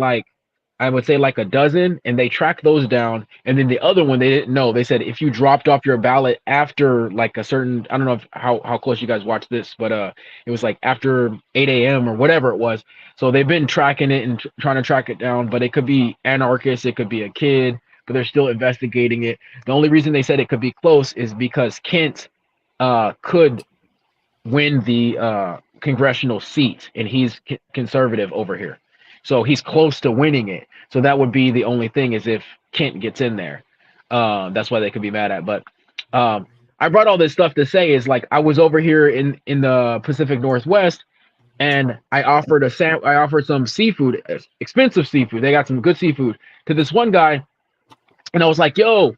I would say a dozen, and they tracked those down. And then the other one, they didn't know. They said if you dropped off your ballot after a certain, I don't know how close you guys watch this, but it was after 8 a.m. or whatever it was. So they've been tracking it and trying to track it down, but it could be anarchists, it could be a kid, but they're still investigating it. The only reason they said it could be close is because Kent could win the congressional seat, and he's conservative over here. So he's close to winning it. So that would be the only thing, is if Kent gets in there. That's why they could be mad at. But I brought all this stuff to say is like I was over here in the Pacific Northwest, and I offered some seafood, expensive seafood. They got some good seafood to this one guy, and I was like, "Yo,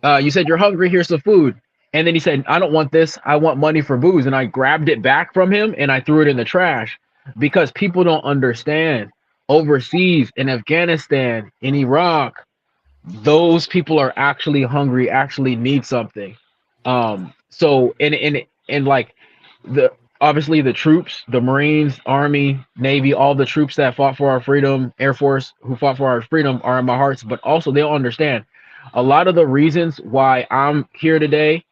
you said you're hungry. Here's some food." And then he said, "I don't want this. I want money for booze." And I grabbed it back from him and I threw it in the trash because people don't understand overseas in Afghanistan, in Iraq, those people are actually hungry, actually need something. So and like the obviously the troops, the Marines, Army, Navy, all the troops that fought for our freedom, Air Force who fought for our freedom are in my hearts, but also they don't understand a lot of the reasons why I'm here today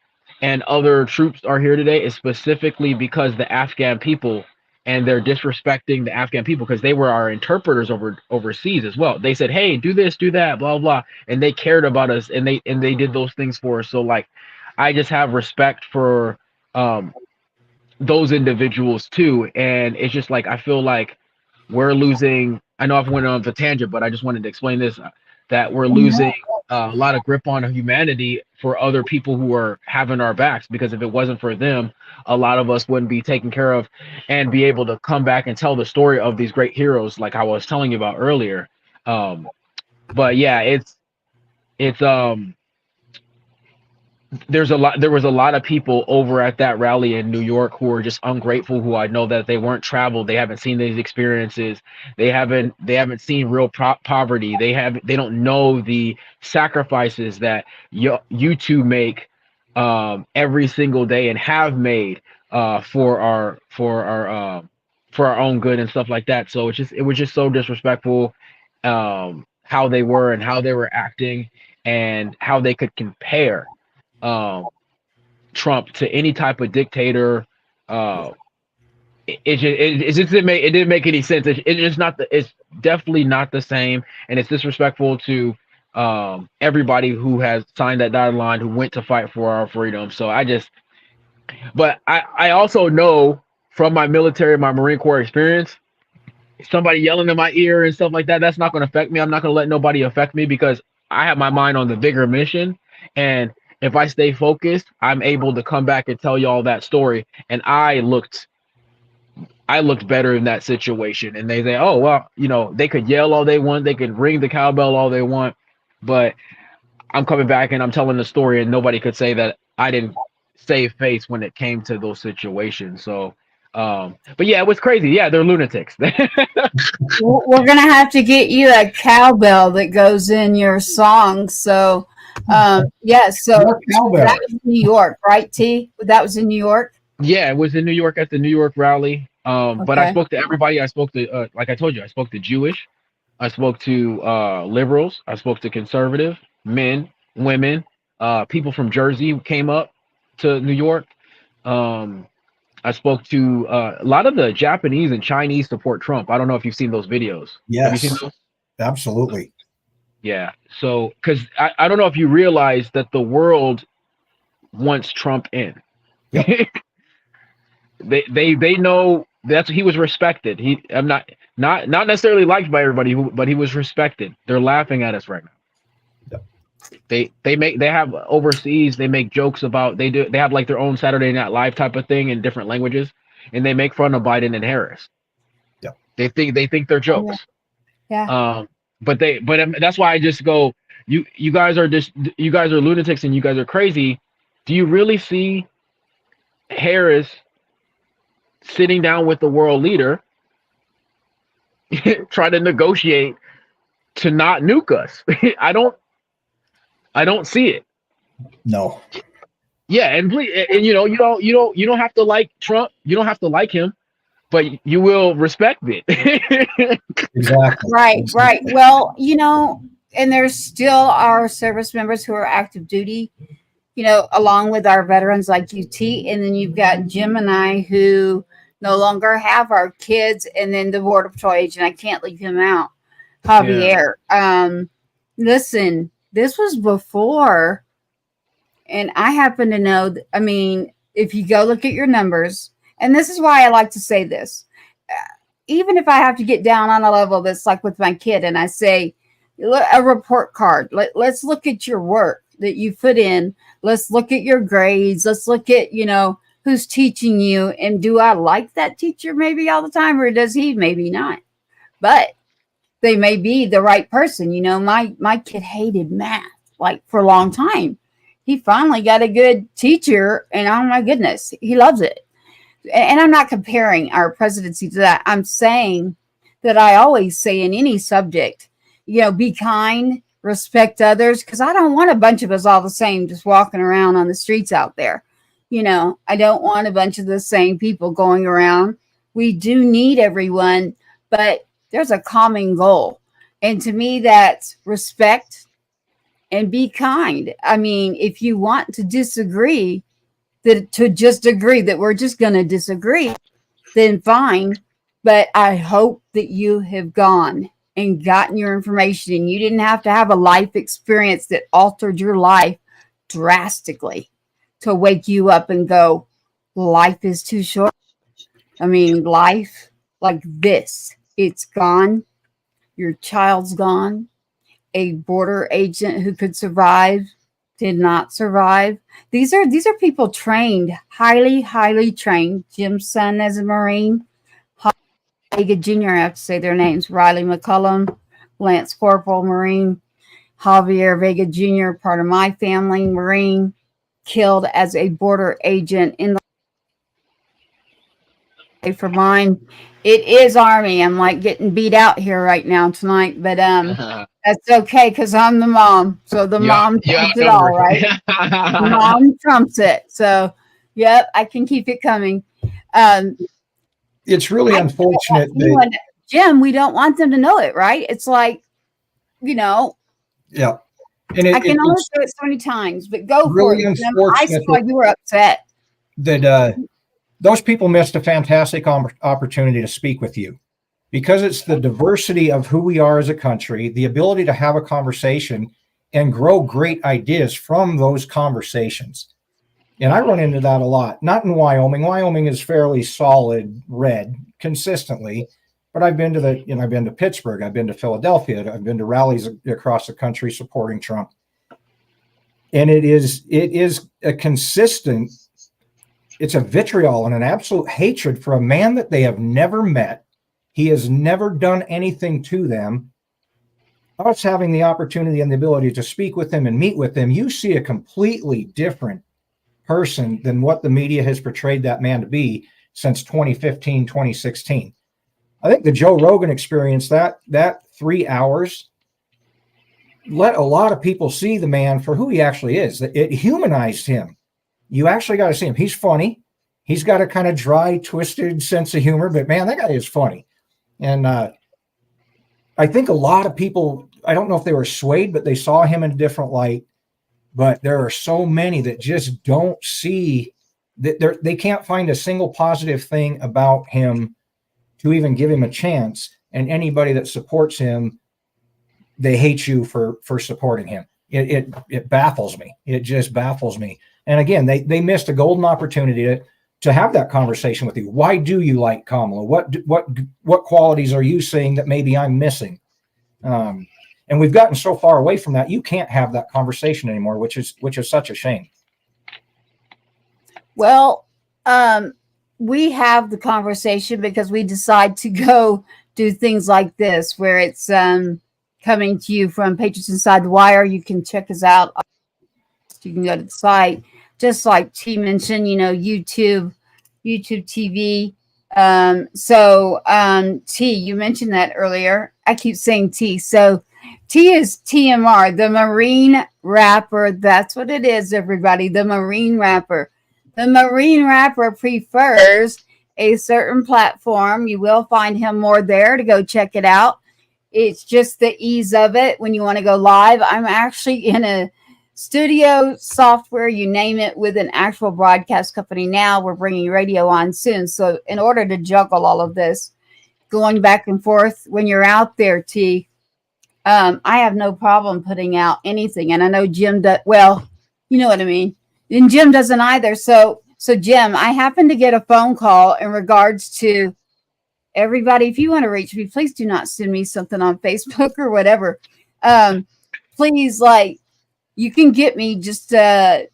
and other troops are here today is specifically because the Afghan people and they're disrespecting the Afghan people because they were our interpreters overseas as well. They said, "Hey, do this, do that, blah blah," and they cared about us and they did those things for us. So like, I just have respect for those individuals too, and it's just like I feel like we're losing. I know I've went on the tangent, but I just wanted to explain this that we're losing a lot of grip on humanity for other people who are having our backs because if it wasn't for them, a lot of us wouldn't be taken care of and be able to come back and tell the story of these great heroes like I was telling you about earlier. But yeah, it's there was a lot of people over at that rally in New York who were just ungrateful, who I know that they weren't traveled, they haven't seen these experiences, they haven't seen real poverty, they don't know the sacrifices that you two make every single day and have made for our own good and stuff like that. So it was just so disrespectful how they were and how they were acting and how they could compare Trump to any type of dictator. It didn't make any sense. It's definitely not the same, and it's disrespectful to everybody who has signed that dotted line, who went to fight for our freedom. So but I also know from my military, my Marine Corps experience, somebody yelling in my ear and stuff like that, that's not going to affect me. I'm not going to let nobody affect me because I have my mind on the bigger mission. And if I stay focused, I'm able to come back and tell y'all that story. And I looked better in that situation. And they say, "Oh, well, they could yell all they want. They could ring the cowbell all they want. But I'm coming back and I'm telling the story and nobody could say that I didn't save face when it came to those situations." So, but yeah, it was crazy. Yeah, they're lunatics. We're gonna have to get you a cowbell that goes in your song. So, yeah. So that was New York, right? T. That was in New York. Yeah, it was in New York at the New York rally. But I spoke to everybody. I spoke to, like I told you, I spoke to Jewish, I spoke to liberals, I spoke to conservative men, women, people from Jersey came up to New York. I spoke to a lot of the Japanese and Chinese support Trump. I don't know if you've seen those videos. Yes, have you seen those? Absolutely. Yeah. So, because I don't know if you realize that the world wants Trump in. Yep. They know he was respected. I'm not necessarily liked by everybody, but he was respected. They're laughing at us right now. Yep. They have overseas, they make jokes about, they have like their own Saturday Night Live type of thing in different languages, and they make fun of Biden and Harris. Yeah. They think they're jokes. Yeah. But that's why I just go, you guys are lunatics and you guys are crazy. Do you really see Harris sitting down with the world leader trying to negotiate to not nuke us? I don't see it. No. Yeah, and you don't have to like Trump. You don't have to like him, but you will respect it. Exactly. Right. Well, and there's still our service members who are active duty, along with our veterans like UT, and then you've got Jim and I who no longer have our kids, and then the Border Patrol agent. I can't leave him out, Javier. Yeah. Listen, this was before, and I happen to know, if you go look at your numbers, and this is why I like to say this, even if I have to get down on a level that's like with my kid, and I say, A report card. Let's look at your work that you put in. Let's look at your grades. Let's look at, who's teaching you. And do I like that teacher maybe all the time, or does he? Maybe not. But they may be the right person. My kid hated math like for a long time. He finally got a good teacher, and oh my goodness, he loves it. And I'm not comparing our presidency to that. I'm saying that I always say in any subject, be kind, respect others, because I don't want a bunch of us all the same just walking around on the streets out there. I don't want a bunch of the same people going around. We do need everyone, but there's a common goal. And to me, that's respect and be kind. I mean, if you want to disagree, to just agree that we're just going to disagree, then fine. But I hope that you have gone and gotten your information, and you didn't have to have a life experience that altered your life drastically to wake you up and go, life is too short. I mean, life like this, it's gone. Your child's gone. A border agent who could survive did not survive. These are people trained, highly trained. Jim's son as a Marine, Vega Jr., I have to say their names, Riley McCullum, Lance Corporal, Marine, Javier Vega Jr., part of my family, Marine, killed as a border agent in the for mine. It is Army. I'm like getting beat out here right now tonight, but that's okay because I'm the mom. So the mom trumps it all, right? The mom trumps it. So, yep, I can keep it coming. It's really unfortunate that, Jim, we don't want them to know it, right? It's like, yeah. And I can only say it so many times, but go really for it, Jim. I saw you were upset. That those people missed a fantastic opportunity to speak with you, because it's the diversity of who we are as a country, the ability to have a conversation and grow great ideas from those conversations. And I run into that a lot, not in Wyoming. Wyoming is fairly solid red consistently, but I've been to I've been to Pittsburgh, I've been to Philadelphia, I've been to rallies across the country supporting Trump. And it is a consistent, it's a vitriol and an absolute hatred for a man that they have never met. He has never done anything to them. Us having the opportunity and the ability to speak with them and meet with them, you see a completely different person than what the media has portrayed that man to be since 2015, 2016. I think the Joe Rogan experience, that 3 hours, let a lot of people see the man for who he actually is. It humanized him. You actually got to see him. He's funny. He's got a kind of dry, twisted sense of humor, but man, that guy is funny. And I think a lot of people, I don't know if they were swayed, but they saw him in a different light. But there are so many that just don't see that they can't find a single positive thing about him to even give him a chance. And anybody that supports him, they hate you for supporting him. It baffles me. It just baffles me. And again, they missed a golden opportunity to have that conversation with you. Why do you like Kamala? What qualities are you seeing that maybe I'm missing? And we've gotten so far away from that, you can't have that conversation anymore, which is such a shame. Well, we have the conversation because we decide to go do things like this, where it's coming to you from Patriots Inside The Wire. You can check us out. You can go to the site, just like T mentioned, YouTube TV. T, you mentioned that earlier. I keep saying T. So T is TMR, the Marine Rapper. That's what it is, everybody. The Marine Rapper. The Marine Rapper prefers a certain platform. You will find him more there to go check it out. It's just the ease of it when you want to go live. I'm actually in a studio software, you name it, with an actual broadcast company now. We're bringing radio on soon. So in order to juggle all of this, going back and forth, when you're out there, T, I have no problem putting out anything. And I know Jim does. Well, you know what I mean. And Jim doesn't either. So Jim, I happened to get a phone call in regards to everybody. If you want to reach me, please do not send me something on Facebook or whatever. Please, like, you can get me just leave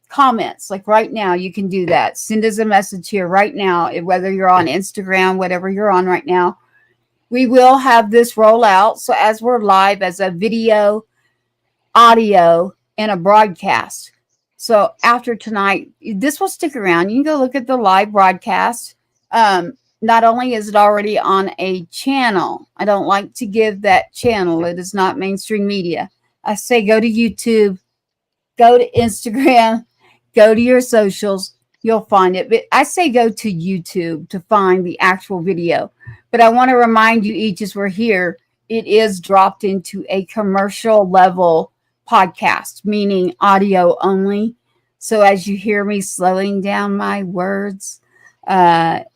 comments like right now. You can do that. Send us a message here right now, whether you're on Instagram, whatever you're on right now. We will have this roll out. So as we're live as a video, audio, and a broadcast. So after tonight, this will stick around. You can go look at the live broadcast. Not only is it already on a channel, I don't like to give that channel. It is not mainstream media. I say go to YouTube, go to Instagram, go to your socials. You'll find it. But I say go to YouTube to find the actual video. But I want to remind you each as we're here, it is dropped into a commercial level podcast, meaning audio only. So as you hear me slowing down my words, I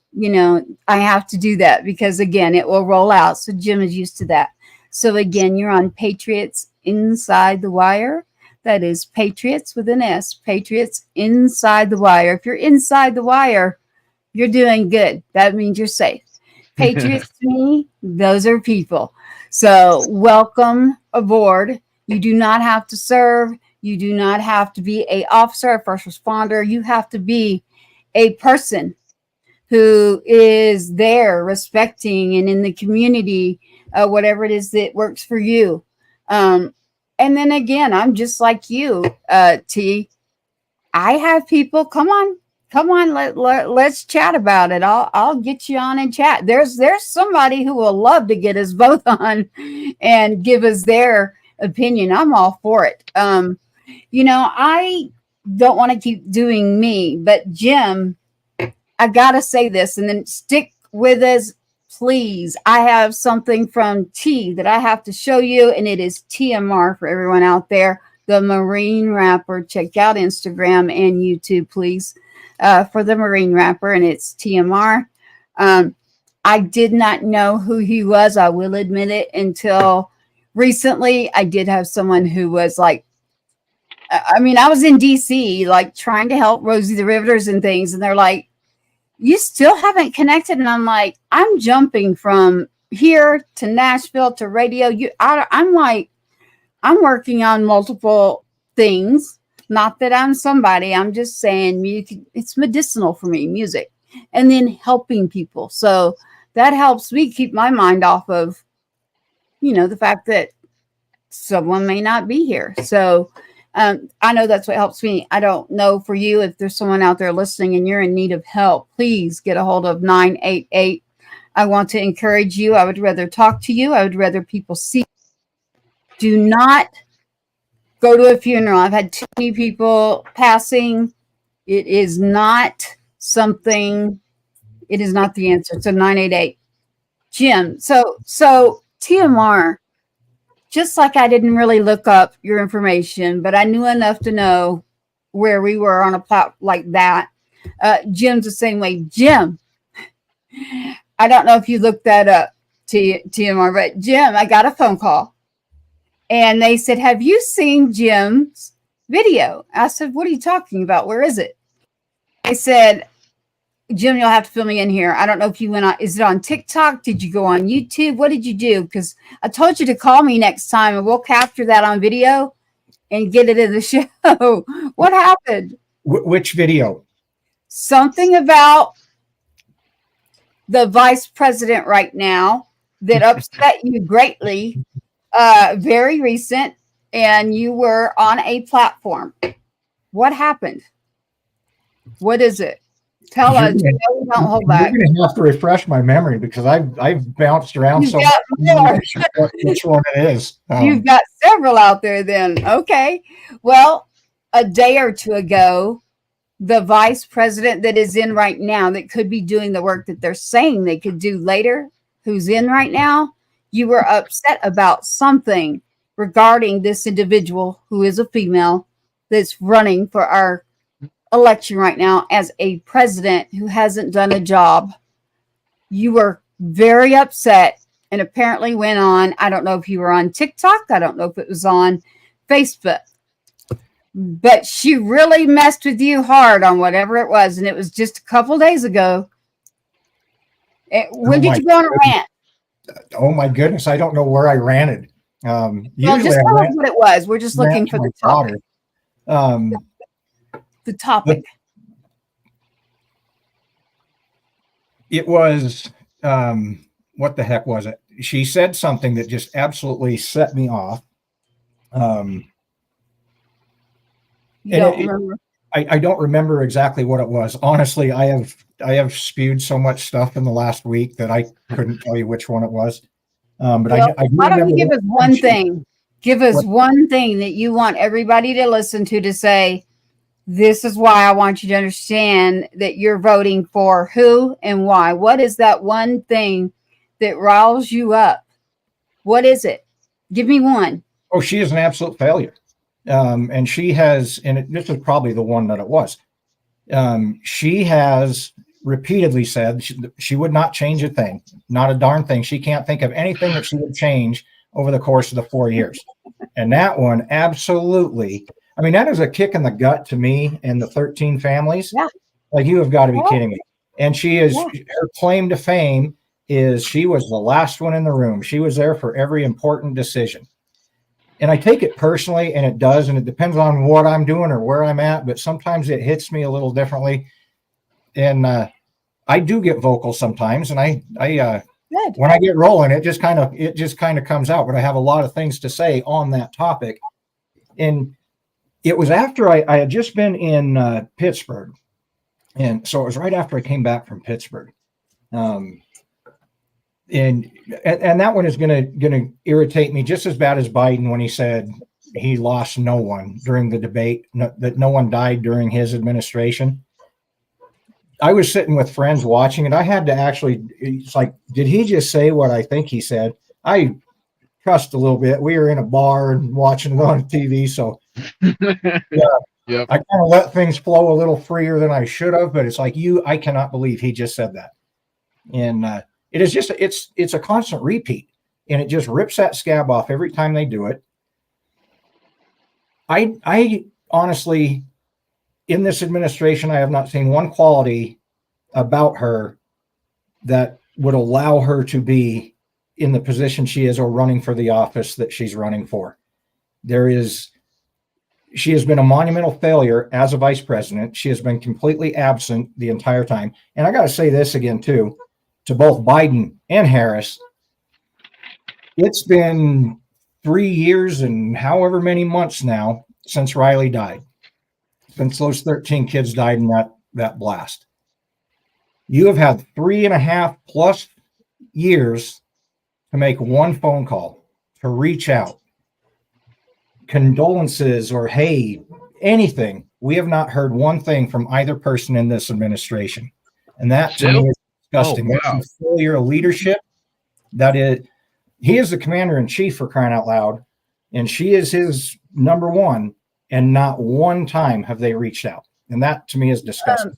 have to do that because, again, it will roll out. So Jim is used to that. So, again, you're on Patriots Inside the Wire. That is Patriots with an S, Patriots Inside the Wire. If you're inside the wire, you're doing good. That means you're safe. Patriots to me, those are people. So welcome aboard. You do not have to serve. You do not have to be an officer, a first responder. You have to be a person who is there respecting and in the community, whatever it is that works for you. And then again, I'm just like you, T. I have people. Come on. Let's chat about it. I'll get you on and chat. There's somebody who will love to get us both on and give us their opinion. I'm all for it. I don't want to keep doing me, but Jim, I gotta say this, and then stick with us. Please, I have something from T that I have to show you, and it is TMR for everyone out there, the Marine Rapper. Check out Instagram and YouTube, please, for the Marine Rapper, and it's TMR. I did not know who he was, I will admit it, until recently. I did have someone who was like, I was in DC, like trying to help Rosie the Riveters and things, and they're like, you still haven't connected. And I'm like, I'm jumping from here to Nashville to radio. I'm working on multiple things. Not that I'm somebody. I'm just saying it's medicinal for me, music, and then helping people. So that helps me keep my mind off of, the fact that someone may not be here. So I know that's what helps me. I don't know for you, if there's someone out there listening and you're in need of help, please get a hold of 988. I want to encourage you. I would rather talk to you. I would rather people see. Do not go to a funeral. I've had too many people passing. It is not something, it is not the answer. So 988. Jim, so TMR, just like I didn't really look up your information, but I knew enough to know where we were on a plot like that. Jim's the same way. Jim, I don't know if you looked that up, TMR, but Jim, I got a phone call and they said, have you seen Jim's video? I said, what are you talking about? Where is it? They said, Jim, you'll have to fill me in here. I don't know if you went on, is it on TikTok? Did you go on YouTube? What did you do? Because I told you to call me next time and we'll capture that on video and get it in the show. What happened? Which video? Something about the vice president right now that upset you greatly, very recent, and you were on a platform. What happened? What is it? Tell us. Don't hold back. You're going to have to refresh my memory because I've bounced around so much. Which one it is? You've got several out there then. Okay. Well, a day or two ago, the vice president that is in right now that could be doing the work that they're saying they could do later, who's in right now, you were upset about something regarding this individual who is a female that's running for our election right now as a president who hasn't done a job. You were very upset and apparently went on, I don't know if you were on TikTok, I don't know if it was on Facebook, but she really messed with you hard on whatever it was, and it was just a couple days ago. When did you go on a rant? Oh my goodness, I don't know where I ranted. Well, Usually just I tell us rant, what it was. We're just looking rant for to my the topic. daughter. The topic. It was, what the heck was it? She said something that just absolutely set me off. You don't remember? I don't remember exactly what it was. Honestly, I have spewed so much stuff in the last week that I couldn't tell you which one it was. But Well, I do why don't you remember give us one thing? Give us What? one thing that you want everybody to listen to say, this is why I want you to understand that you're voting for who and why. What is that one thing that riles you up? What is it? Give me one. Oh, she is an absolute failure. And she has, this is probably the one that it was. She has repeatedly said she would not change a thing, not a darn thing. She can't think of anything that she would change over the course of the 4 years. And that one, absolutely. I mean, that is a kick in the gut to me and the 13 families. Yeah. Like, you have got to be kidding me. And she is, her claim to fame is she was the last one in the room. She was there for every important decision. And I take it personally, and it does, and it depends on what I'm doing or where I'm at, but sometimes it hits me a little differently. And I do get vocal sometimes, and I when I get rolling, it just kind of comes out. But I have a lot of things to say on that topic. And it was after I had just been in Pittsburgh, and so it was right after I came back from Pittsburgh. And that one is going to irritate me just as bad as Biden when he said he lost no one during the debate, that no one died during his administration. I was sitting with friends watching, and I had to actually, it's like, did he just say what I think he said? I trust a little bit. We were in a bar and watching it on TV, so Yep. I kind of let things flow a little freer than I should have. But it's like, I cannot believe he just said that. And it is just, it's a constant repeat, and it just rips that scab off every time they do it. I honestly, in this administration, I have not seen one quality about her that would allow her to be in the position she is or running for the office that she's running for. She has been a monumental failure as a vice president. She has been completely absent the entire time. And I got to say this again, too, to both Biden and Harris. It's been 3 years and however many months now since Riley died, since those 13 kids died in that blast. You have had 3.5+ years to make one phone call, to reach out, condolences, or hey, anything. We have not heard one thing from either person in this administration. And that to me is disgusting. Oh, wow. That's a failure of leadership. He is the commander in chief, for crying out loud, and she is his number one, and not one time have they reached out. And that to me is disgusting.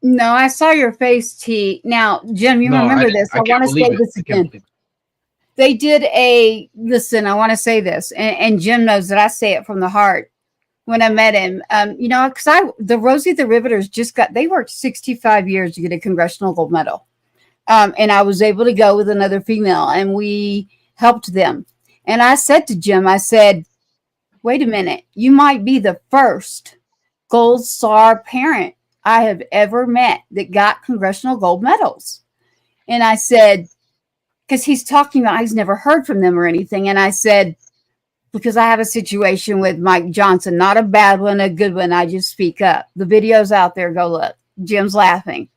No, I saw your face, T. Now, Jim, you remember this. I want to say this again. They did listen, I want to say this, and Jim knows that I say it from the heart when I met him. Because the Rosie the Riveters they worked 65 years to get a Congressional Gold Medal. And I was able to go with another female, and we helped them. And I said to Jim, I said, wait a minute, you might be the first Gold Star parent I have ever met that got Congressional Gold Medals. And I said, because he's talking about he's never heard from them or anything. And I said, because I have a situation with Mike Johnson, not a bad one, a good one. I just speak up. The video's out there. Go look. Jim's laughing.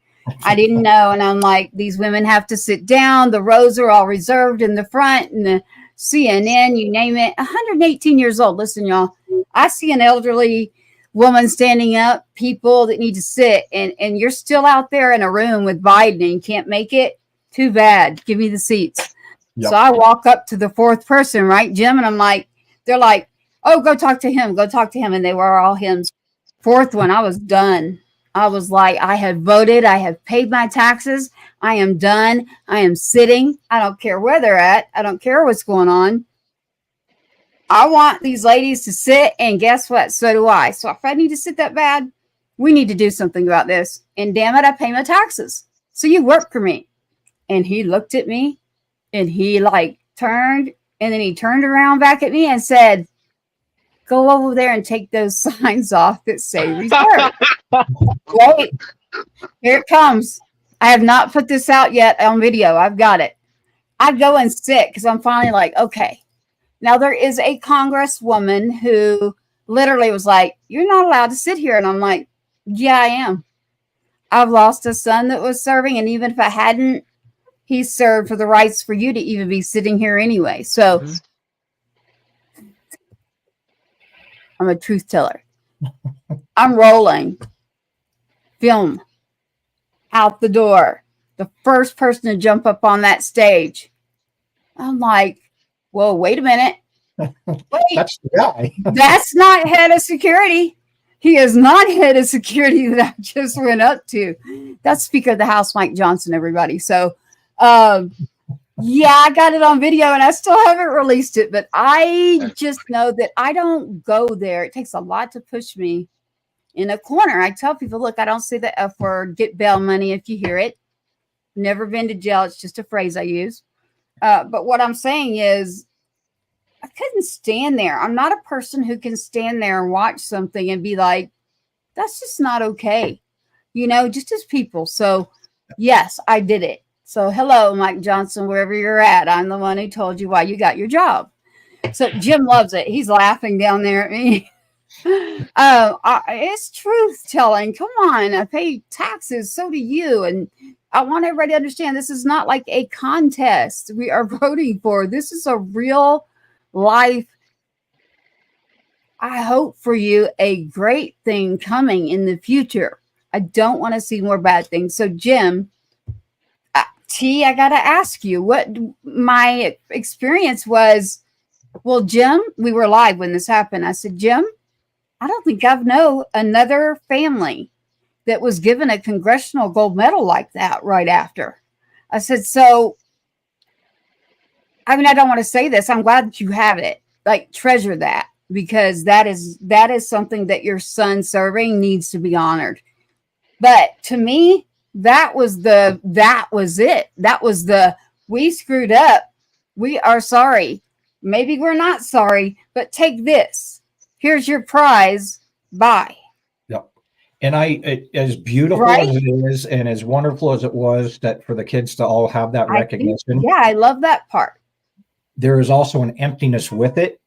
I didn't know. And I'm like, these women have to sit down. The rows are all reserved in the front, and the CNN, you name it. 118 years old. Listen, y'all, I see an elderly woman standing up, people that need to sit, and you're still out there in a room with Biden and you can't make it. Too bad. Give me the seats. Yep. So I walk up to the fourth person, right, Jim? And I'm like, they're like, oh, go talk to him. Go talk to him. And they were all him. Fourth one, I was done. I was like, I have voted. I have paid my taxes. I am done. I am sitting. I don't care where they're at. I don't care what's going on. I want these ladies to sit, and guess what? So do I. So if I need to sit that bad, we need to do something about this. And damn it, I pay my taxes. So you work for me. And he looked at me And he like turned, and then he turned around back at me and said, "Go over there and take those signs off that say reserve." Wait, here it comes. I have not put this out yet on video. I've got it. I go and sit because I'm finally like, okay. Now there is a congresswoman who literally was like, "You're not allowed to sit here." And I'm like, "Yeah, I am. I've lost a son that was serving. And even if I hadn't, he served for the rights for you to even be sitting here anyway." So I'm a truth teller. I'm rolling. Film. Out the door. The first person to jump up on that stage. I'm like, whoa, wait a minute. Wait, That's the guy. that's not head of security. He is not head of security that I just went up to. That's Speaker of the House, Mike Johnson, everybody. So, yeah, I got it on video and I still haven't released it, but I just know that I don't go there. It takes a lot to push me in a corner. I tell people, look, I don't say the F word, get bail money if you hear it. Never been to jail. It's just a phrase I use. But what I'm saying is, I couldn't stand there. I'm not a person who can stand there and watch something and be like, that's just not okay. You know, just as people. So, yes, I did it. So, hello, Mike Johnson, wherever you're at. I'm the one who told you why you got your job. So, Jim loves it. He's laughing down there at me. It's truth telling. Come on. I pay taxes. So do you. And I want everybody to understand this is not like a contest we are voting for. This is a real life. I hope for you a great thing coming in the future. I don't want to see more bad things. So, Jim, T, I got to ask you what my experience was. Well, Jim, we were live when this happened. I said, Jim, I don't think I've known another family that was given a congressional gold medal like that right after. I said, so, I mean, I don't want to say this. I'm glad that you have it. Like, treasure that, because that is something that your son serving needs to be honored. But to me, that was it. That was the, we screwed up. We are sorry. Maybe we're not sorry, but take this. Here's your prize. Bye. Yep. And as beautiful as it is, and as wonderful as it was that for the kids to all have that recognition. I love that part. There is also an emptiness with it.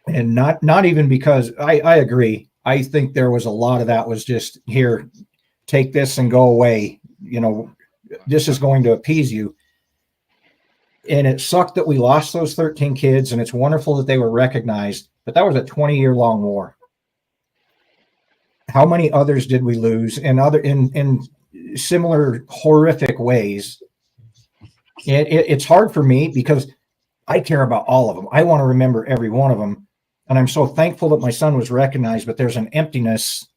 And not even because I agree. I think there was a lot of that was just, here, take this and go away. You know, this is going to appease you. And it sucked that we lost those 13 kids, and it's wonderful that they were recognized, but that was a 20-year-long war. How many others did we lose in similar horrific ways? It's hard for me because I care about all of them. I want to remember every one of them. And I'm so thankful that my son was recognized, but there's an emptiness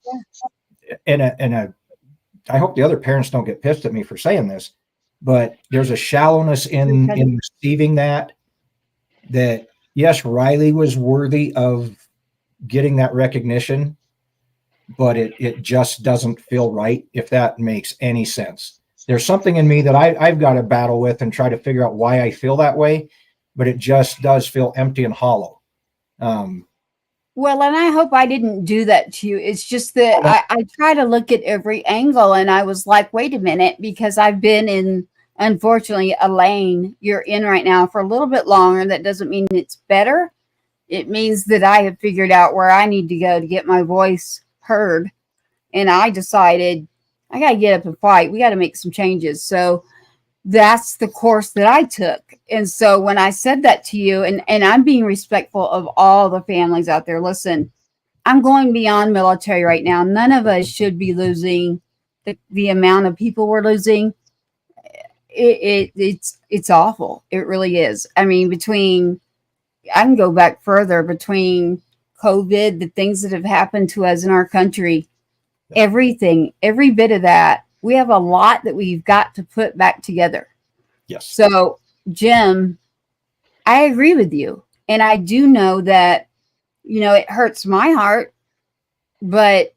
and I hope the other parents don't get pissed at me for saying this, but there's a shallowness in receiving that yes, Riley was worthy of getting that recognition, but it just doesn't feel right, if that makes any sense. There's something in me that I've got to battle with and try to figure out why I feel that way, but it just does feel empty and hollow. Well, and I hope I didn't do that to you. It's just that I try to look at every angle, and I was like, wait a minute, because I've been in, unfortunately, a lane you're in right now for a little bit longer. That doesn't mean it's better. It means that I have figured out where I need to go to get my voice heard. And I decided I got to get up and fight. We got to make some changes. So that's the course that I took. And so when I said that to you, and I'm being respectful of all the families out there, listen, I'm going beyond military right now. None of us should be losing the amount of people we're losing. It's awful. It really is. I mean, I can go back further, between COVID, the things that have happened to us in our country, everything, every bit of that. We have a lot that we've got to put back together. Yes. So, Jim, I agree with you. And I do know that, you know, it hurts my heart, but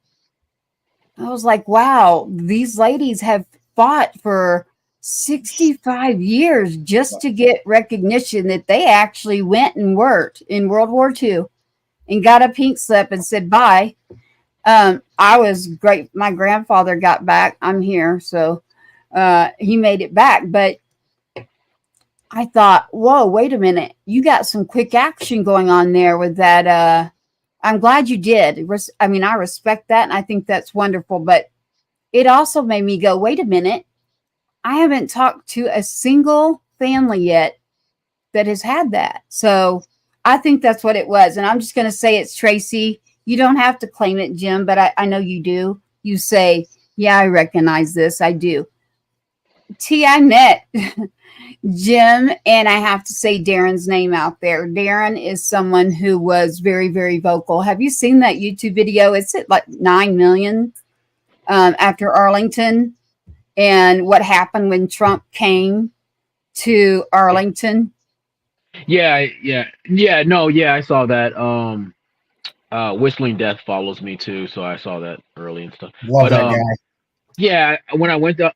I was like, wow, these ladies have fought for 65 years just to get recognition that they actually went and worked in World War II and got a pink slip and said bye. I was great. My grandfather got back. I'm here. So he made it back. But I thought, whoa, wait a minute. You got some quick action going on there with that. I'm glad you did. I mean, I respect that. And I think that's wonderful. But it also made me go, wait a minute. I haven't talked to a single family yet that has had that. So I think that's what it was. And I'm just going to say it's Tracy. You don't have to claim it, Jim, but I know you do. You say, yeah, I recognize this. I do. I met Jim, and I have to say Darren's name out there. Darren is someone who was very, very vocal. Have you seen that YouTube video? It's at like 9 million after Arlington. And what happened when Trump came to Arlington? I saw that. Whistling Death follows me too, so I saw that early and stuff. Love that guy. Yeah, when I went out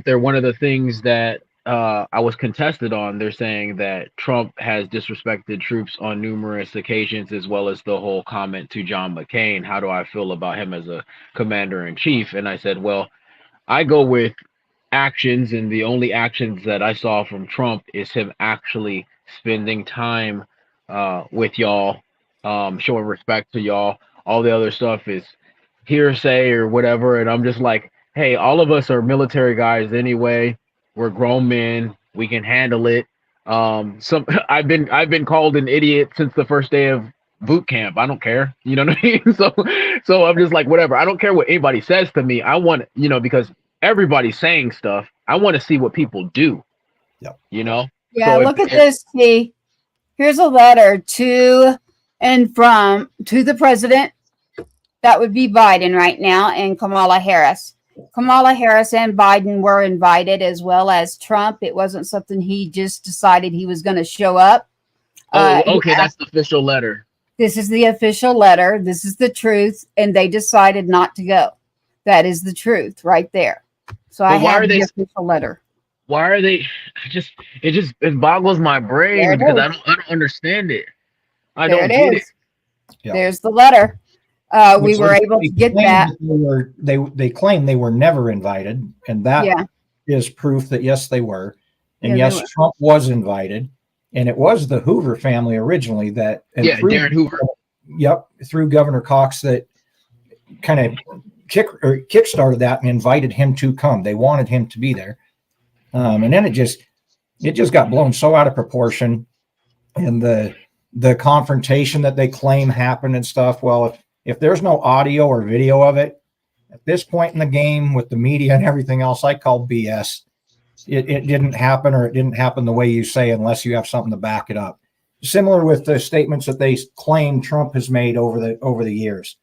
there, one of the things that I was contested on, they're saying that Trump has disrespected troops on numerous occasions, as well as the whole comment to John McCain. How do I feel about him as a commander in chief? And I said, well, I go with actions, and the only actions that I saw from Trump is him actually spending time with y'all, showing respect to y'all. All the other stuff is hearsay or whatever. And I'm just like, hey, all of us are military guys anyway. We're grown men. We can handle it. I've been called an idiot since the first day of boot camp. I don't care. You know what I mean? So I'm just like, whatever. I don't care what anybody says to me. I want, because everybody's saying stuff. I want to see what people do. Yep. Yeah, So look at this, T. Here's a letter to the president. That would be Biden right now, and Kamala Harris. Kamala Harris and Biden were invited, as well as Trump. It wasn't something he just decided he was going to show up. Okay, that's the official letter. This is the official letter. This is the truth, and they decided not to go. That is the truth right there. So I have the official letter. Why are they? It boggles my brain because I don't understand it. I don't get it. Yeah. There's the letter. We were able to get that. They claim they were never invited, and that is proof that yes, they were. And yes, Trump was invited, and it was the Hoover family originally Darren Hoover. Yep, through Governor Cox that kind of kickstarted that and invited him to come. They wanted him to be there, and then it just got blown so out of proportion, and the confrontation that they claim happened and stuff. Well, if there's no audio or video of it at this point in the game with the media and everything else, I call BS. It didn't happen, or it didn't happen the way you say, unless you have something to back it up. Similar with the statements that they claim Trump has made over the years.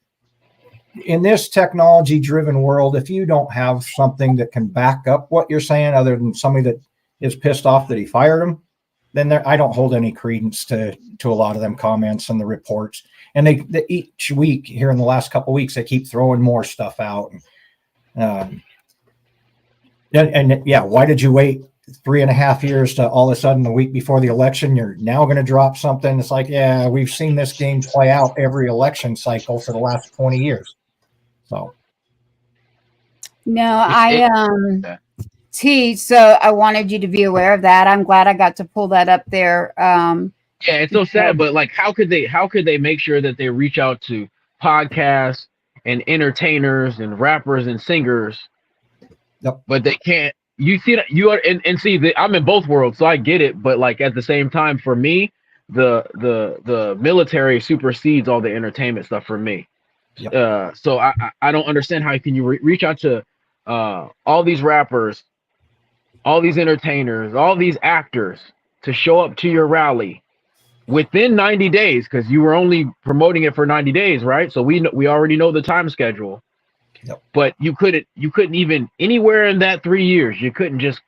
In this technology-driven world, if you don't have something that can back up what you're saying, other than somebody that is pissed off that he fired him, then I don't hold any credence to a lot of them comments and the reports. And they each week here in the last couple of weeks, they keep throwing more stuff out. And why did you wait 3.5 years to all of a sudden the week before the election, you're now going to drop something? It's like, yeah, we've seen this game play out every election cycle for the last 20 years. So. No, so I wanted you to be aware of that. I'm glad I got to pull that up there. Yeah, it's so sad, but like, how could they make sure that they reach out to podcasts and entertainers and rappers and singers? Yep. But they can't. You see that you are and see I'm in both worlds, so I get it. But like at the same time, for me, the military supersedes all the entertainment stuff for me. Yep. So I don't understand how can you reach out to all these rappers, all these entertainers, all these actors to show up to your rally within 90 days, because you were only promoting it for 90 days, right? So we already know the time schedule. Yep. But you couldn't even anywhere in that 3 years, you couldn't just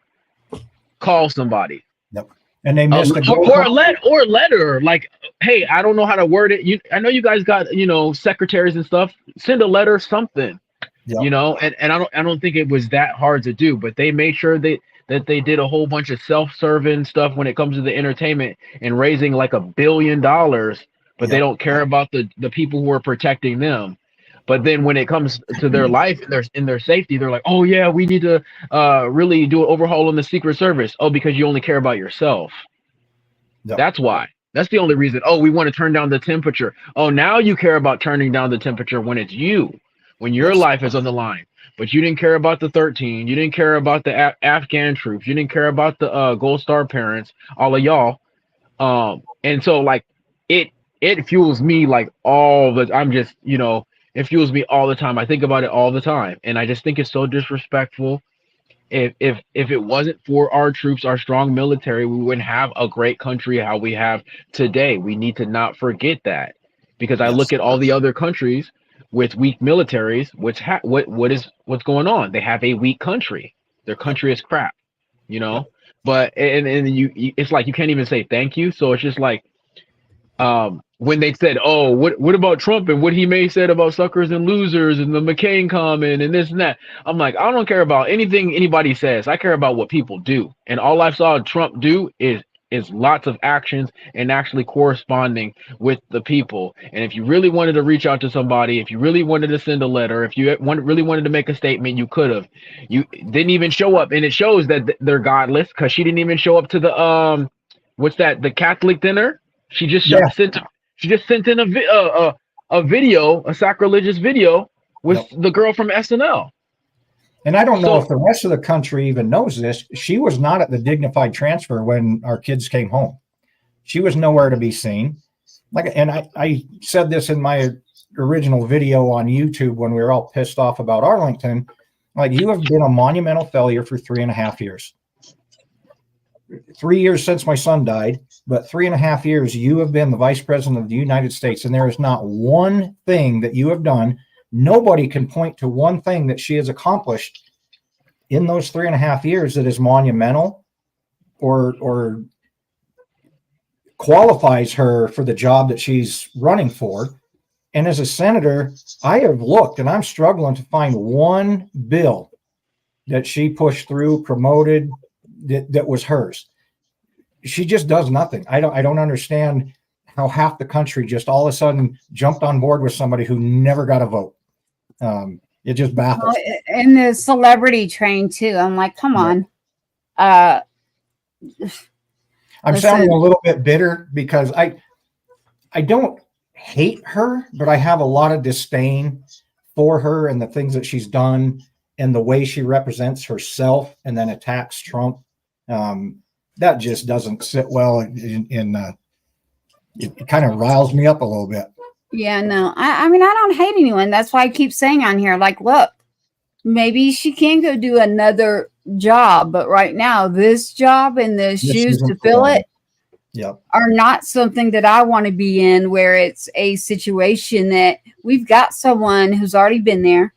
call somebody. Yep. And they missed or a letter like, hey, I don't know how to word it. I know you guys got secretaries and stuff. Send a letter, something. Yep. And I don't think it was that hard to do. But they made sure they that they did a whole bunch of self-serving stuff when it comes to the entertainment and raising like $1 billion, but they don't care about the people who are protecting them. But then when it comes to their life and their safety, they're like, oh yeah, we need to really do an overhaul on the Secret Service. Oh, because you only care about yourself. Yep. That's why. That's the only reason. Oh, we want to turn down the temperature. Oh, now you care about turning down the temperature when it's you, when your life is on the line. But you didn't care about the 13. You didn't care about the Afghan troops. You didn't care about the Gold Star parents, all of y'all. And so like it fuels me like all the. I'm just it fuels me all the time. I think about it all the time, and I just think it's so disrespectful. If it wasn't for our troops, our strong military, we wouldn't have a great country how we have today. We need to not forget that, because I look at all the other countries with weak militaries. What's going on? They have a weak country. Their country is crap, But and you it's like you can't even say thank you. So it's just like when they said, oh, what about Trump and what he may said about suckers and losers and the McCain comment and this and that. I'm like, I don't care about anything anybody says. I care about what people do. And all I saw Trump do is lots of actions and actually corresponding with the people. And if you really wanted to reach out to somebody, if you really wanted to send a letter, if you really wanted to make a statement, you could have. You didn't even show up. And it shows that they're godless, because she didn't even show up to the the Catholic dinner. She just sent in a video, a sacrilegious video with the girl from SNL. And I don't know if the rest of the country even knows this. She was not at the dignified transfer when our kids came home. She was nowhere to be seen. And I said this in my original video on YouTube when we were all pissed off about Arlington. Like, you have been a monumental failure for 3.5 years. 3 years since my son died, but 3.5 years you have been the vice president of the United States, and there is not one thing that you have done. Nobody can point to one thing that she has accomplished in those 3.5 years that is monumental or qualifies her for the job that she's running for. And as a senator, I have looked, and I'm struggling to find one bill that she pushed through, promoted, that was hers. She just does nothing. I don't understand how half the country just all of a sudden jumped on board with somebody who never got a vote. It just baffles. And the celebrity train too. I'm like, come on. I'm sounding a little bit bitter because I don't hate her, but I have a lot of disdain for her and the things that she's done and the way she represents herself and then attacks Trump. That just doesn't sit well. It kind of riles me up a little bit. Yeah, no, I mean, I don't hate anyone. That's why I keep saying on here, like, look, maybe she can go do another job, but right now, this job and the shoes to fill it are not something that I want to be in, where it's a situation that we've got someone who's already been there.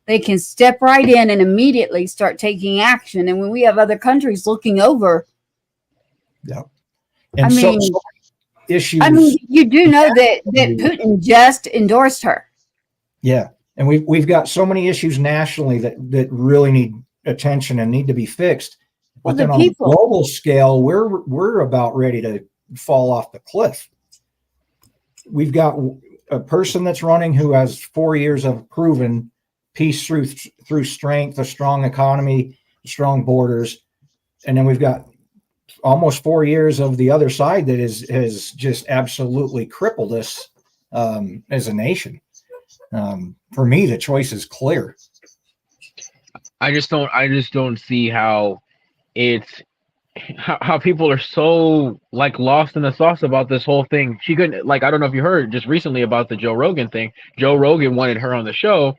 They can step right in and immediately start taking action. And when we have other countries looking over, and so issues. I mean, you do know that Putin just endorsed her. Yeah, and we've got so many issues nationally that really need attention and need to be fixed. But then on a global scale, we're about ready to fall off the cliff. We've got a person that's running who has 4 years of proven peace through strength, a strong economy, strong borders, and then we've got almost 4 years of the other side that has just absolutely crippled us as a nation. For me, the choice is clear. I just don't see how how people are so like lost in the sauce about this whole thing. She couldn't, like, I don't know if you heard just recently about the Joe Rogan thing. Joe Rogan wanted her on the show,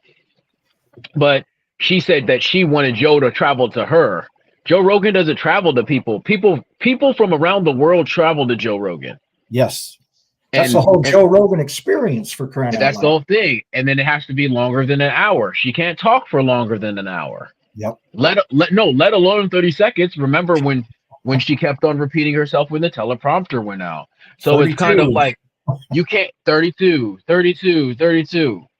but she said that she wanted Joe to travel to her. Joe Rogan doesn't travel to people. People from around the world travel to Joe Rogan. Yes. That's the whole Joe Rogan experience, for crying out loud. That's the whole thing. And then it has to be longer than an hour. She can't talk for longer than an hour. Yep. Let alone 30 seconds. Remember when she kept on repeating herself when the teleprompter went out. So 32. It's kind of like, you can't 32.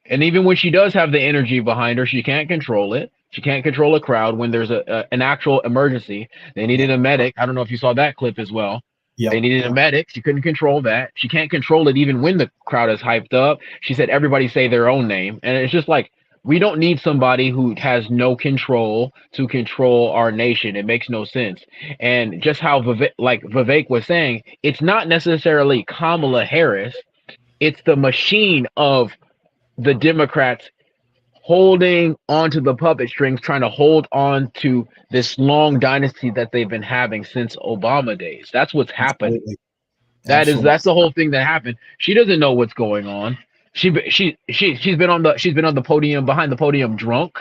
And even when she does have the energy behind her, she can't control it. She can't control a crowd when there's an actual emergency. They needed a medic. I don't know if you saw that clip as well. Yep. They needed a medic. She couldn't control that. She can't control it even when the crowd is hyped up. She said everybody say their own name. And it's just like, we don't need somebody who has no control to control our nation. It makes no sense. And just how Vivek was saying, it's not necessarily Kamala Harris. It's the machine of the Democrats holding onto the puppet strings, trying to hold on to this long dynasty that they've been having since Obama days. That's what's happened. Absolutely. That's the whole thing that happened. She doesn't know what's going on. She's been on the podium, behind the podium, drunk.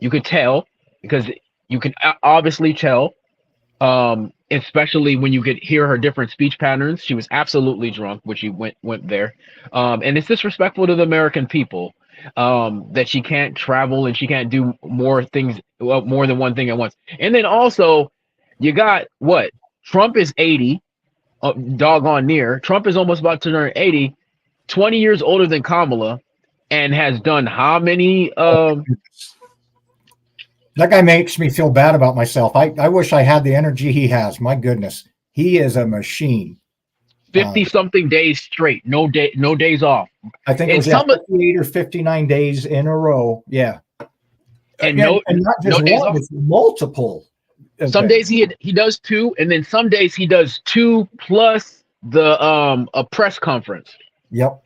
You could tell, because you can obviously tell, especially when you could hear her different speech patterns. She was absolutely drunk when she went there, and it's disrespectful to the American people. That she can't travel and she can't do more things, well, more than one thing at once. And then also, you got what? Trump is 80, doggone near. Trump is almost about to turn 80, 20 years older than Kamala, and has done how many? That guy makes me feel bad about myself. I wish I had the energy he has. My goodness, he is a machine. 50 something days straight, no days off. I think it was 58 or 59 days in a row. Yeah. And not just one, it's multiple. Some days he does 2, and then some days he does 2 plus the a press conference. Yep.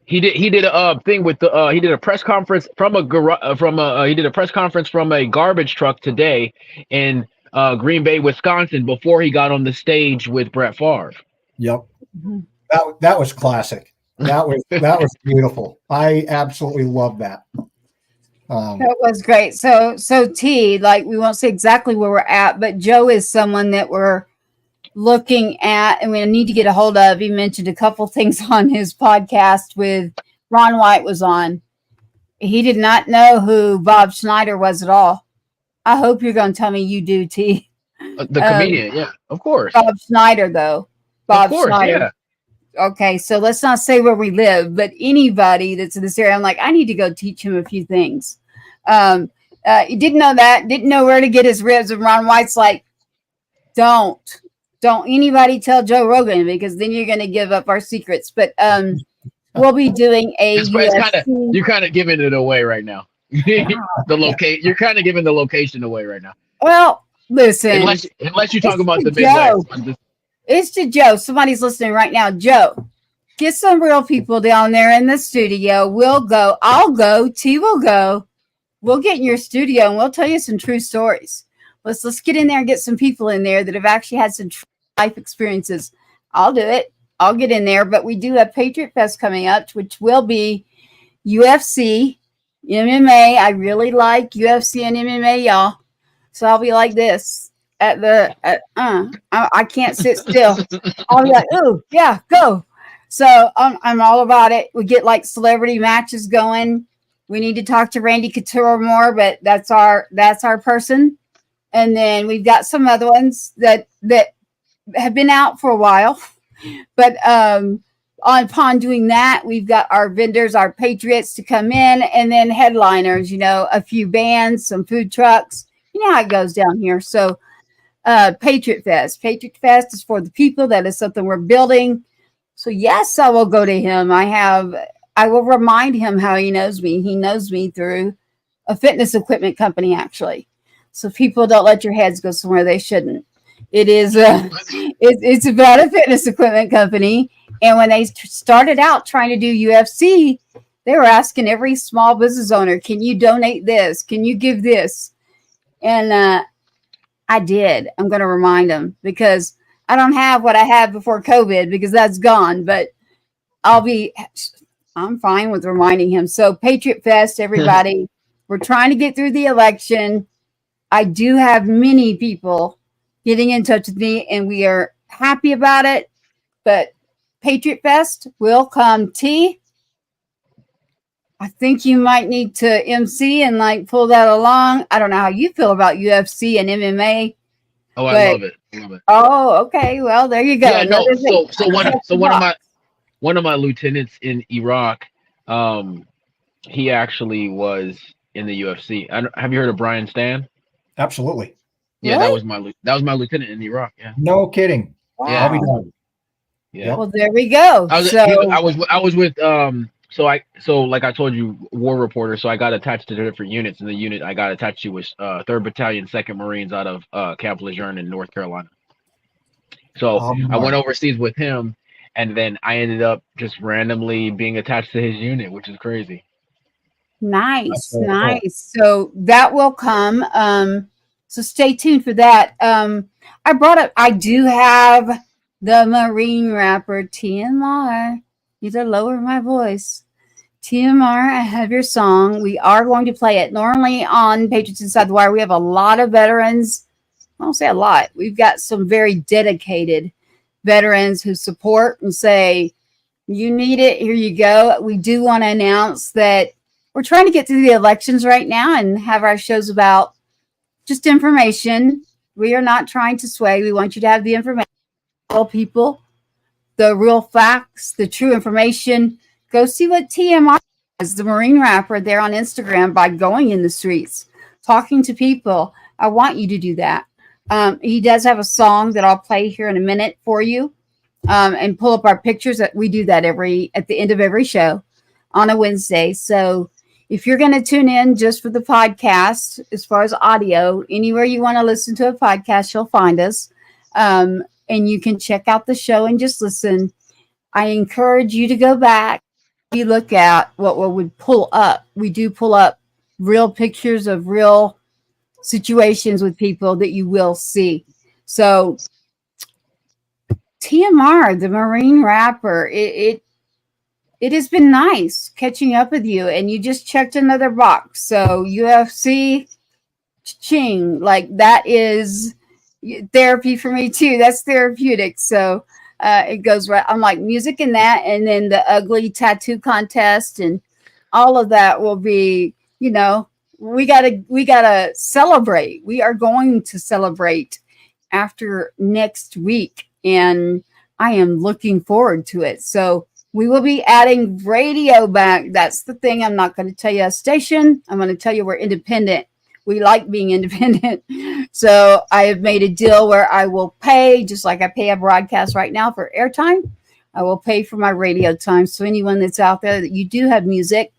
He did a thing with the he did a press conference from a garbage truck today in Green Bay, Wisconsin, before he got on the stage with Brett Favre. Yep. That was classic. That was beautiful. I absolutely love that. That was great. So T, like, we won't say exactly where we're at, but Joe is someone that we're looking at and we need to get a hold of. He mentioned a couple things on his podcast with Ron White was on. He did not know who Bob Schneider was at all. I hope you're going to tell me you do, T. The comedian, yeah, of course. Bob Schneider, though. Bob of course, Schneider. Yeah. Okay, so let's not say where we live, but anybody that's in this area, I'm like, I need to go teach him a few things. He didn't know that, didn't know where to get his ribs, and Ron White's like, don't anybody tell Joe Rogan, because then you're going to give up our secrets. But we'll be doing a you're kind of giving it away right now. You're kind of giving the location away right now. Well, listen, unless you talk about the Midwest. It's to Joe. Somebody's listening right now. Joe, get some real people down there in the studio. We'll go. I'll go. T will go. We'll get in your studio and we'll tell you some true stories. Let's get in there and get some people in there that have actually had some true life experiences. I'll do it. I'll get in there. But we do have Patriot Fest coming up, which will be UFC, MMA. I really like UFC and MMA, y'all. So I'll be like this. I can't sit still. I'll be like, oh yeah, go. So I'm all about it. We get like celebrity matches going. We need to talk to Randy Couture more, but that's our person. And then we've got some other ones that have been out for a while. But upon doing that, we've got our vendors, our Patriots to come in, and then headliners, a few bands, some food trucks. You know how it goes down here. So Patriot Fest. Patriot Fest is for the people. That is something we're building. So yes, I will go to him. I will remind him how he knows me. He knows me through a fitness equipment company, actually. So people, don't let your heads go somewhere they shouldn't. It is it's about a fitness equipment company. And when they started out trying to do UFC, they were asking every small business owner, can you donate this? Can you give this? And I did. I'm going to remind them, because I don't have what I had before COVID, because that's gone. But I'm fine with reminding him. So Patriot Fest, everybody, we're trying to get through the election. I do have many people getting in touch with me, and we are happy about it. But Patriot Fest will come. T, I think you might need to MC and like pull that along. I don't know how you feel about UFC and MMA. Oh, I love it. Oh, okay. Well, there you go. Yeah, no. So one of my lieutenants in Iraq, he actually was in the UFC. Have you heard of Brian Stan? Absolutely. Yeah, Really? that was my lieutenant in Iraq. Yeah, No kidding. Yeah. I'll be Wow. done. yeah. Well, there we go. I was So I was with so like I told you, war reporter. So I got attached to different units, and the unit I got attached to was 3rd Battalion, 2nd Marines out of Camp Lejeune in North Carolina. So I went overseas with him, and then I ended up just randomly being attached to his unit, which is crazy. nice, Cool. nice. So that will come. So stay tuned for that. I brought up. I do have the Marine rapper TMR. Need to lower my voice. TMR, I have your song. We are going to play it. Normally on Patriots Inside the Wire, we have a lot of veterans. I won't say a lot. We've got some very dedicated veterans who support and say, you need it, here you go. We do want to announce that we're trying to get through the elections right now and have our shows about just information. We are not trying to sway. We want you to have the information. Tell people the real facts, the true information. Go see what TMI is, the Marine rapper, there on Instagram by going in the streets, talking to people. I want you to do that. He does have a song that I'll play here in a minute for you, and pull up our pictures. That we do that at the end of every show on a Wednesday. So if you're going to tune in just for the podcast, as far as audio, anywhere you want to listen to a podcast, you'll find us. And you can check out the show and just listen. I encourage you to go back. We look at what we pull up. We do pull up real pictures of real situations with people that you will see. So TMR, the Marine rapper, it has been nice catching up with you, and you just checked another box. So UFC, ching, like that is therapy for me too. That's therapeutic. So it goes right. I'm like music and that, and then the ugly tattoo contest and all of that will be, we gotta celebrate. We are going to celebrate after next week, and I am looking forward to it. So we will be adding radio back. That's the thing. I'm not going to tell you a station. I'm going to tell you we're independent. We like being independent. So I have made a deal where I will pay, just like I pay a broadcast right now for airtime, I will pay for my radio time. So anyone that's out there that you do have music,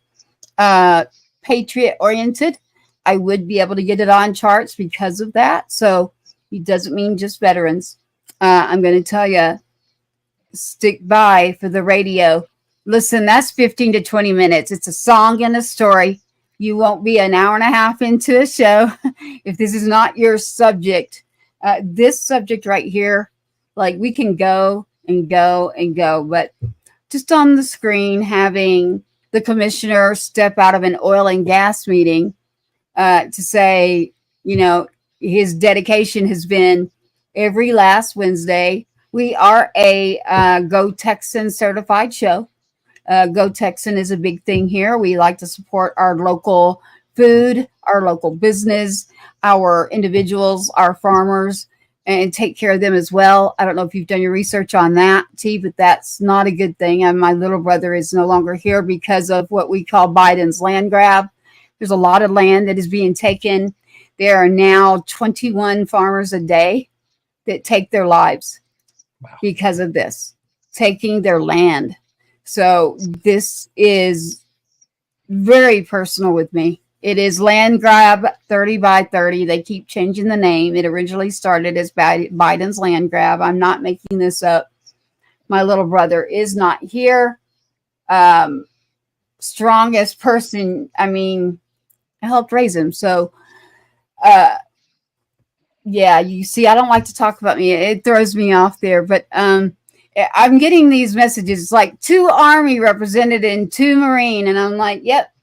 Patriot oriented, I would be able to get it on charts because of that. So it doesn't mean just veterans. I'm going to tell you, stick by for the radio. Listen, that's 15 to 20 minutes. It's a song and a story. You won't be an hour and a half into a show if this is not your subject. This subject right here, like we can go and go and go, but just on the screen, having the commissioner step out of an oil and gas meeting to say, his dedication has been every last Wednesday. We are a Go Texan certified show. Go Texan is a big thing here. We like to support our local food, our local business, our individuals, our farmers, and take care of them as well. I don't know if you've done your research on that, T, but that's not a good thing. And my little brother is no longer here because of what we call Biden's land grab. There's a lot of land that is being taken. There are now 21 farmers a day that take their lives because of this, taking their land. So this is very personal with me. It is land grab 30 by 30. They keep changing the name. It originally started as Biden's land grab. I'm not making this up. My little brother is not here. Strongest person. I mean, I helped raise him. So, yeah, you see, I don't like to talk about me. It throws me off there, but, I'm getting these messages. It's like 2 Army represented and 2 Marine. And I'm like, yep,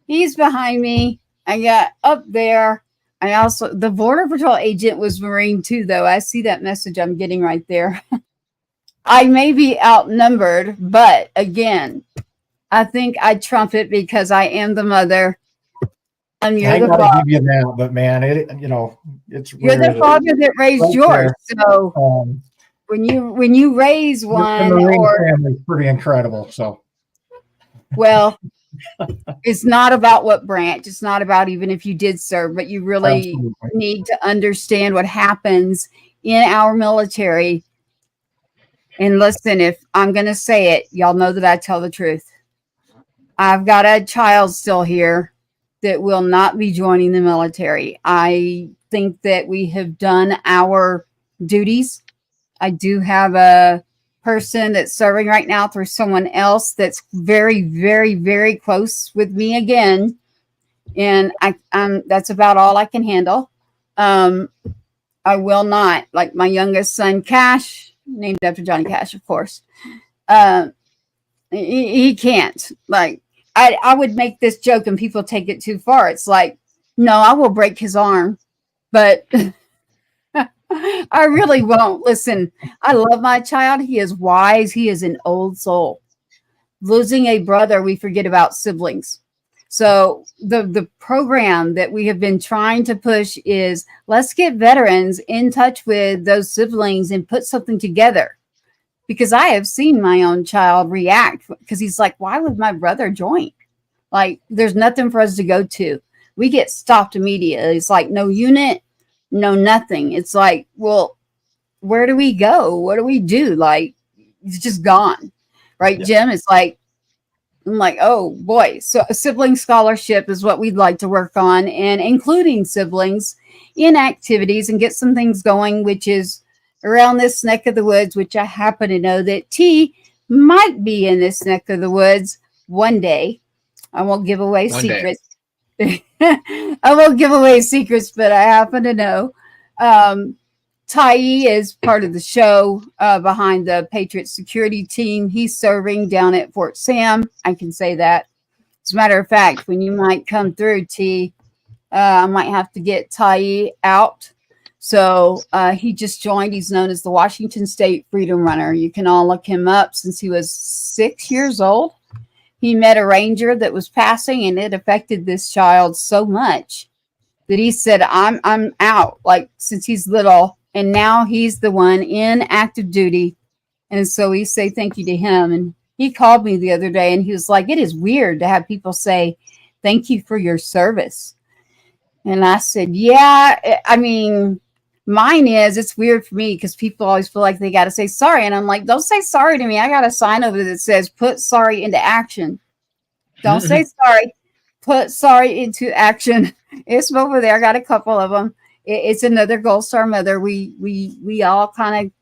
he's behind me. I got up there. I also, the Border Patrol agent was Marine too, though. I see that message I'm getting right there. I may be outnumbered, but again, I think I trump it because I am the mother. And you're the father. Give you that, but man, it's you're the father that raised right yours. There. So when you raise one, the Marine family is pretty incredible. So, well, It's not about what branch. It's not about even if you did serve, but you really Absolutely. need to understand what happens in our military. And listen, if I'm going to say it, y'all know that I tell the truth. I've got a child still here that will not be joining the military. I think that we have done our duties. I do have a person that's serving right now through someone else that's very, very, very close with me again. And that's about all I can handle. I will not, like my youngest son, Cash, named after Johnny Cash, of course. He can't. Like, I would make this joke and people take it too far. It's like, no, I will break his arm, but I really won't. Listen, I love my child. He is wise. He is an old soul. Losing a brother, we forget about siblings. So the program that we have been trying to push is let's get veterans in touch with those siblings and put something together. Because I have seen my own child react because he's like, why would my brother join? Like, there's nothing for us to go to. We get stopped immediately. It's like no unit, no nothing. It's like, well, where do we go? What do we do? Like, it's just gone. Right, Yeah. Jim? It's like, I'm like, oh boy. So a sibling scholarship is what we'd like to work on, and including siblings in activities and get some things going, which is around this neck of the woods, which I happen to know that T might be in this neck of the woods one day. I won't give away One day. secrets. I won't give away secrets, but I happen to know. Tai is part of the show behind the Patriots security team. He's serving down at Fort Sam. I can say that. As a matter of fact, when you might come through, T, I might have to get Tai out. So he just joined. He's known as the Washington State Freedom Runner. You can all look him up since he was 6 years old. He met a ranger that was passing, and it affected this child so much that he said, I'm out, like since he's little. And now he's the one in active duty. And so we say thank you to him. And he called me the other day and he was like, it is weird to have people say thank you for your service. And I said, yeah, I mean, mine is, it's weird for me because people always feel like they got to say sorry. And I'm like, don't say sorry to me. I got a sign over there that says put sorry into action. Don't say sorry. Put sorry into action. It's over there. I got a couple of them. It's another Gold Star mother. We all kind of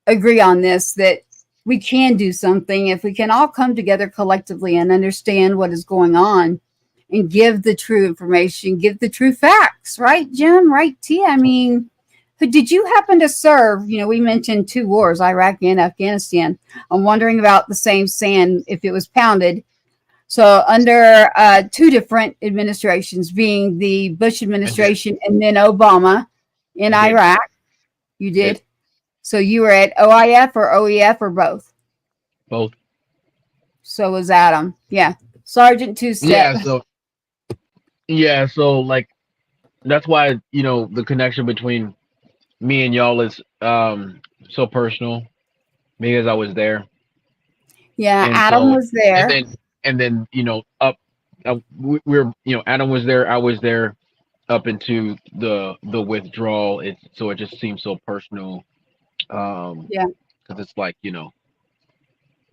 agree on this, that we can do something if we can all come together collectively and understand what is going on and give the true information, give the true facts. Right, Jim? Right, T? I mean, did you happen to serve? You know, we mentioned 2 wars, Iraq and Afghanistan. I'm wondering about the same sand, if it was pounded. So under 2 different administrations, being the Bush administration and then Obama in Iraq. You did? So you were at OIF or OEF or both? Both. So was Adam. Yeah. Sergeant Two-Step. So like that's why, you know, the connection between me and y'all is so personal because I was there. Yeah, And Adam so- was there. And then you know we're you know Adam was there, I was there up into the withdrawal. It just seems so personal. Yeah. Because it's like, you know,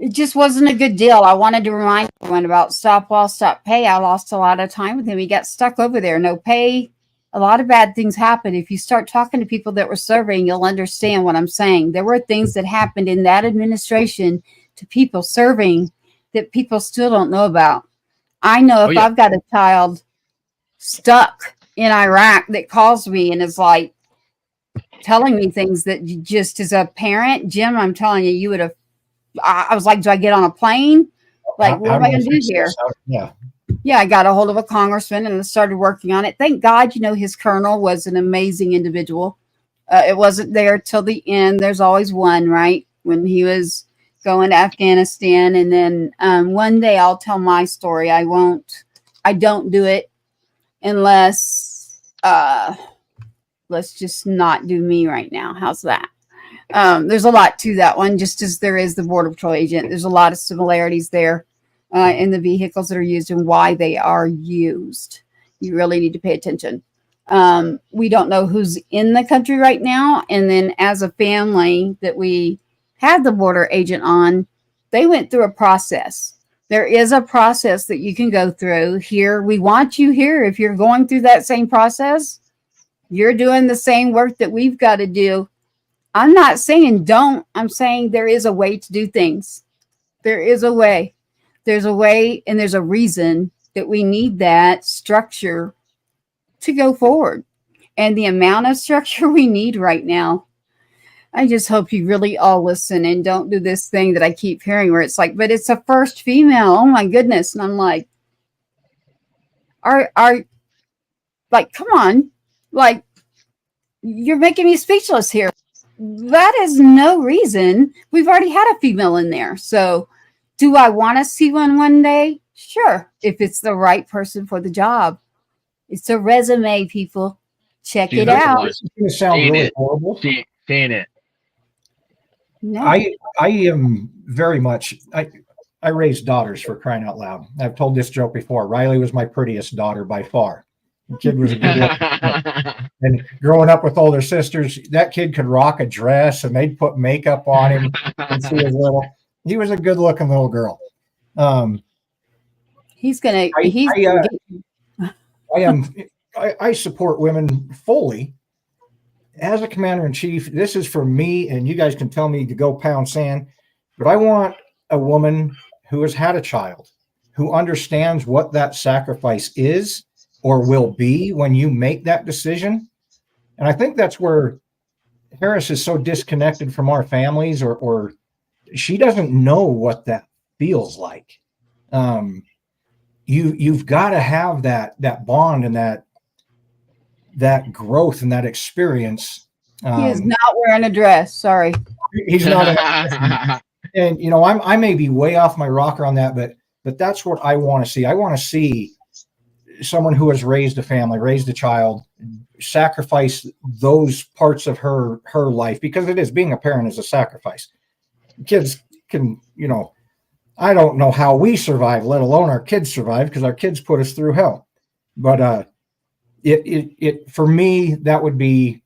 It just wasn't a good deal. I wanted to remind everyone about stop loss, stop pay. I lost a lot of time with him. He got stuck over there. No pay. A lot of bad things happen. If you start talking to people that were serving, you'll understand what I'm saying. There were things that happened in that administration to people serving that people still don't know about. I know if I've got a child stuck in Iraq that calls me and is like telling me things that you just as a parent, Jim, I'm telling you, you would have, I was like, do I get on a plane? Like, what am I going to do here? Yeah. Yeah, I got a hold of a congressman and started working on it. Thank God, you know, his colonel was an amazing individual. It wasn't there till the end. There's always one, right? When he was going to Afghanistan. And then one day I'll tell my story. I don't do it unless, let's just not do me right now. How's that? There's a lot to that one, just as there is the Border Patrol agent. There's a lot of similarities there. in the vehicles that are used and why they are used. You really need to pay attention. We don't know who's in the country right now. And then as a family that we had the border agent on, they went through a process. There is a process that you can go through here. We want you here. If you're going through that same process, you're doing the same work that we've got to do. I'm not saying don't. I'm saying there is a way to do things. There is a way. There's a way, and there's a reason that we need that structure to go forward. And the amount of structure we need right now, I just hope you really all listen and don't do this thing that I keep hearing where it's like, but it's a first female. Oh my goodness. And I'm like, like, come on. Like, you're making me speechless here. That is no reason. We've already had a female in there. So do I want to see one day? Sure. If it's the right person for the job. It's a resume, people. Check it out. It's going to sound really horrible. Seeing it. No. I am very much, I raised daughters, for crying out loud. I've told this joke before. Riley was my prettiest daughter by far. The kid was a good and growing up with older sisters, that kid could rock a dress and they'd put makeup on him and she was little. He was a good looking little girl. I support women fully. As a commander in chief, this is for me, and you guys can tell me to go pound sand, but I want a woman who has had a child, who understands what that sacrifice is or will be when you make that decision. And I think that's where Harris is so disconnected from our families, or she doesn't know what that feels like. You've got to have that bond and that growth and that experience. He is not wearing a dress. Sorry. He's not. And I may be way off my rocker on that, but that's what I want to see. I want to see someone who has raised a family, raised a child, sacrifice those parts of her life, because it is, being a parent is a sacrifice. Kids can, I don't know how we survive, let alone our kids survive, because our kids put us through hell. But it for me, that would be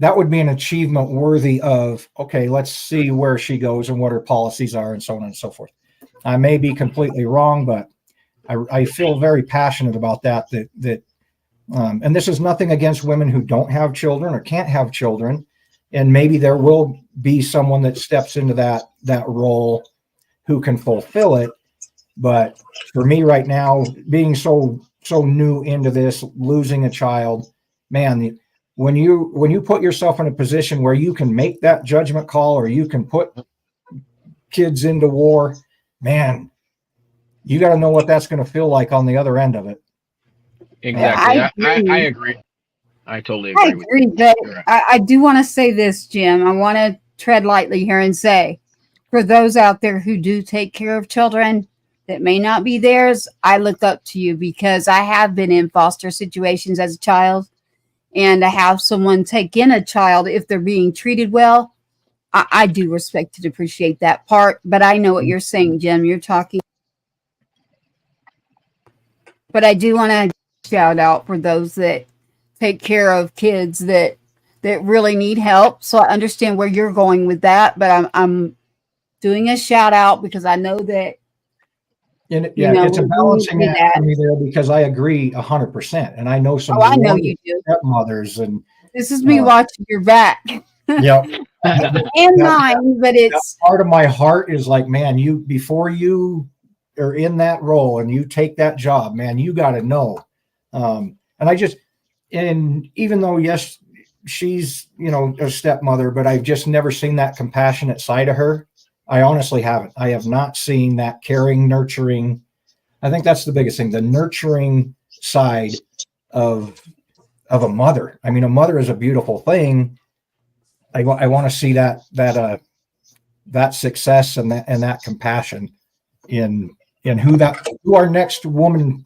an achievement worthy of, okay, let's see where she goes and what her policies are and so on and so forth. I may be completely wrong, but I feel very passionate about that, and this is nothing against women who don't have children or can't have children. And maybe there will be someone that steps into that role who can fulfill it. But for me right now, being so new into this, losing a child, man, when you put yourself in a position where you can make that judgment call, or you can put kids into war, man, you got to know what that's going to feel like on the other end of it. Exactly. I agree. I totally agree. I agree, but I do want to say this, Jim. I want to tread lightly here and say, for those out there who do take care of children that may not be theirs, I look up to you, because I have been in foster situations as a child, and to have someone take in a child if they're being treated well, I do respect and appreciate that part. But I know what you're saying, Jim. You're talking. But I do want to shout out for those that take care of kids that really need help. So I understand where you're going with that, but I'm doing a shout out because I know that. It's a balancing act for me there, because I agree 100%, and I know some. I know you do. Stepmothers, and this is me watching your back. Yep. And mine, but it's part of my heart is like, man, before you are in that role and you take that job, man, you got to know. And even though, yes, she's, a stepmother, but I've just never seen that compassionate side of her. I honestly haven't. I have not seen that caring, nurturing. I think that's the biggest thing, the nurturing side of a mother. I mean, a mother is a beautiful thing. I want to see that success and that compassion in who our next woman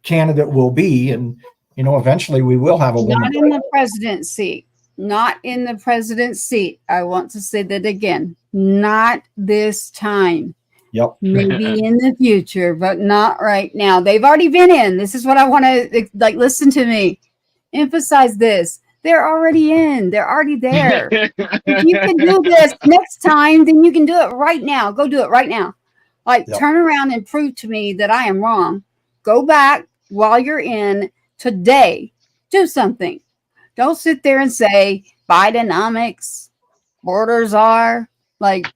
candidate will be. And, eventually we will have a woman. Not in the president's seat. Not in the president's seat. I want to say that again. Not this time. Yep. Maybe in the future, but not right now. They've already been in. This is what I want to like. Listen to me. Emphasize this. They're already in. They're already there. If you can do this next time, then you can do it right now. Go do it right now. Like, Yep. turn around and prove to me that I am wrong. Go back while you're in today. Do something. Don't sit there and say Bidenomics, borders are like,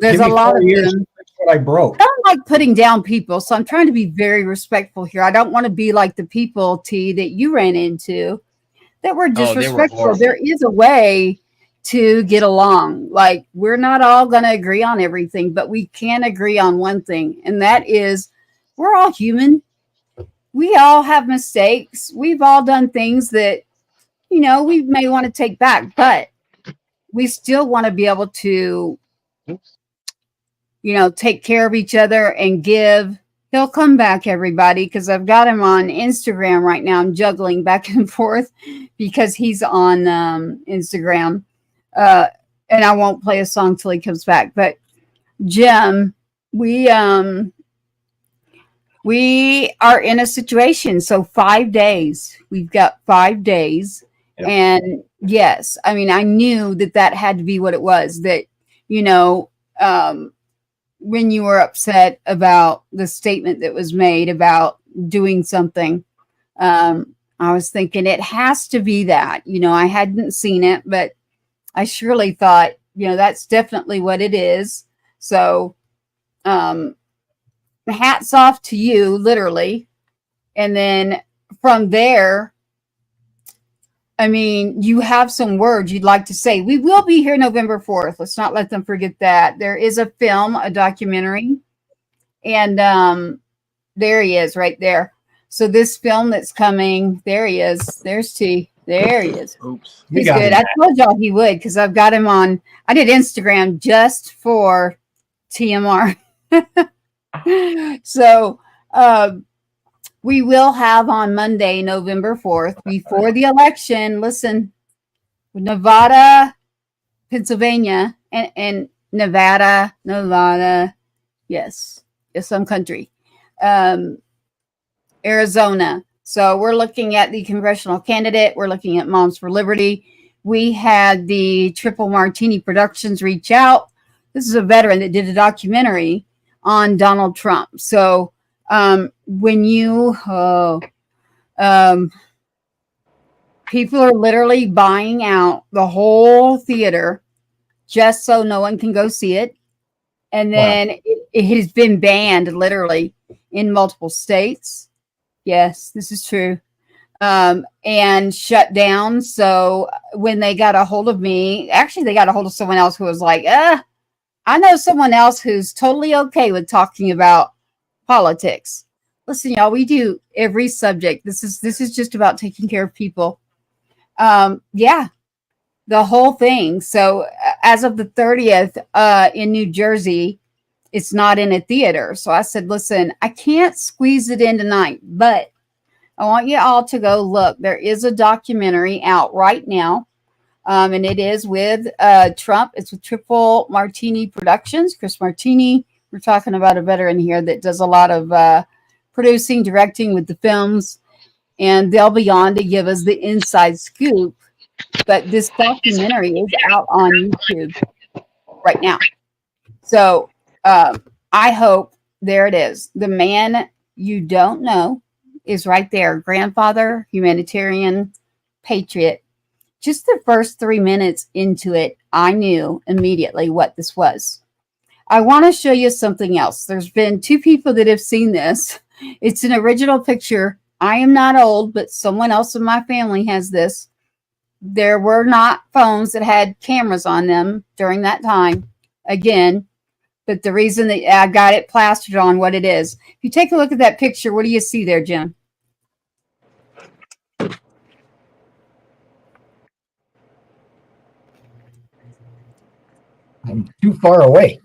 there's Give a me lot 4 of years, them. that's what I broke. I don't like putting down people, so I'm trying to be very respectful here. I don't want to be like the people, T, that you ran into that were Oh, they were disrespectful. horrible. There is a way to get along. Like, we're not all going to agree on everything, but we can agree on one thing, and that is we're all human. We all have mistakes. We've all done things that, we may want to take back, but we still want to be able to, take care of each other and give. He'll come back, everybody, because I've got him on Instagram right now. I'm juggling back and forth because he's on Instagram. And I won't play a song till he comes back. But Jim, we are in a situation. So 5 days. We've got 5 days. Yep. And yes, I mean, I knew that had to be what it was. That, when you were upset about the statement that was made about doing something, I was thinking it has to be that. I hadn't seen it, but I surely thought, that's definitely what it is. So hats off to you, literally. And then from there, I mean, you have some words you'd like to say. We will be here November 4th. Let's not let them forget that. There is a film, a documentary, and there he is right there. So this film that's coming, there he is. There's T. There he is. Oops. He's good. I told y'all he would because I've got him on. I did Instagram just for TMR. So we will have on Monday, November 4th, before the election. Listen, Nevada, Pennsylvania, and Nevada, yes, some country, Arizona. So we're looking at the congressional candidate. We're looking at Moms for Liberty. We had the Triple Martini Productions reach out. This is a veteran that did a documentary on Donald Trump. So when you people are literally buying out the whole theater just so no one can go see it, and then it has been banned literally in multiple states. Yes, this is true. And shut down. So when they got a hold of me, actually they got a hold of someone else who was like, I know someone else who's totally okay with talking about politics. Listen, y'all, we do every subject. This is just about taking care of people. Yeah, the whole thing. So as of the 30th in New Jersey, it's not in a theater. So I said, listen, I can't squeeze it in tonight, but I want you all to go look. There is a documentary out right now. And it is with Trump. It's with Triple Martini Productions. Chris Martini. We're talking about a veteran here that does a lot of producing, directing with the films. And they'll be on to give us the inside scoop. But this documentary is out on YouTube right now. So I hope, there it is. The man you don't know is right there. Grandfather, humanitarian, patriot. Just the first 3 minutes into it, I knew immediately what this was. I want to show you something else. There's been 2 people that have seen this. It's an original picture. I am not old, but someone else in my family has this. There were not phones that had cameras on them during that time. Again, but the reason that I got it plastered on what it is. If you take a look at that picture, what do you see there, Jim? I'm too far away.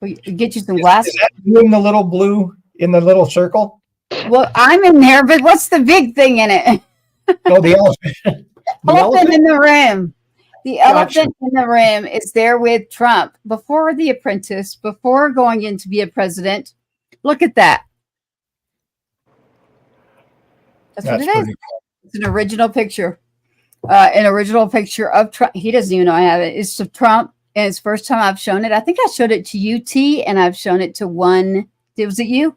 Get you some glasses. Is that you in the little blue, in the little circle? Well, I'm in there, but what's the big thing in it? Oh, the elephant. The Elephant in the room. The elephant in the room is there with Trump before The Apprentice, before going in to be a president. Look at that. That's what it is. It's an original picture. An original picture of Trump. He doesn't even know I have it. It's of Trump, and it's the first time I've shown it. I think I showed it to you, T, and I've shown it to one. Was it you?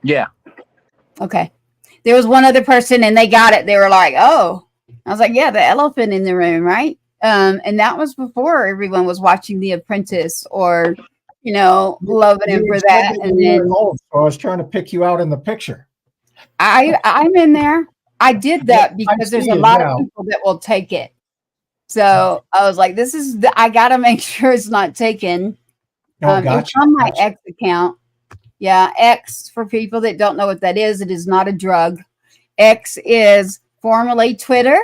Yeah. Okay. There was one other person, and they got it. They were like, "Oh," I was like, "Yeah, the elephant in the room, right?" And that was before everyone was watching The Apprentice or, loving him for that. And then so I was trying to pick you out in the picture. I'm in there. I did that because there's a lot of people that will take it. So I was like, I got to make sure it's not taken. It's on my X account. Yeah, X, for people that don't know what that is, it is not a drug. X is formerly Twitter.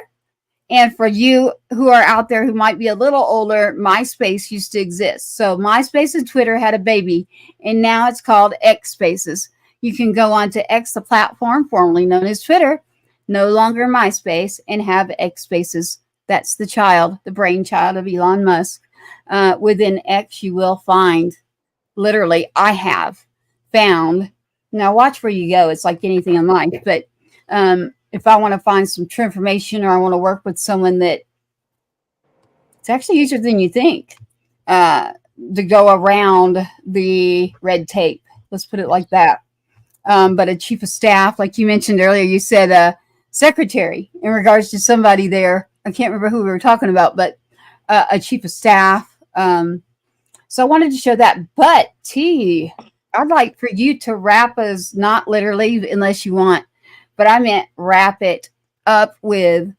And for you who are out there who might be a little older, MySpace used to exist. So MySpace and Twitter had a baby, and now it's called X Spaces. You can go on to X, the platform formerly known as Twitter, no longer MySpace, and have X Spaces. That's the brainchild of Elon Musk. Within X, you will find, literally, I have found. Now, watch where you go. It's like anything in life. But if I want to find some true information, or I want to work with someone that it's actually easier than you think to go around the red tape. Let's put it like that. But a chief of staff, like you mentioned earlier, you said secretary in regards to somebody there. I can't remember who we were talking about, but a chief of staff. So I wanted to show that. But T, I'd like for you to wrap us, not literally unless you want, but I meant wrap it up with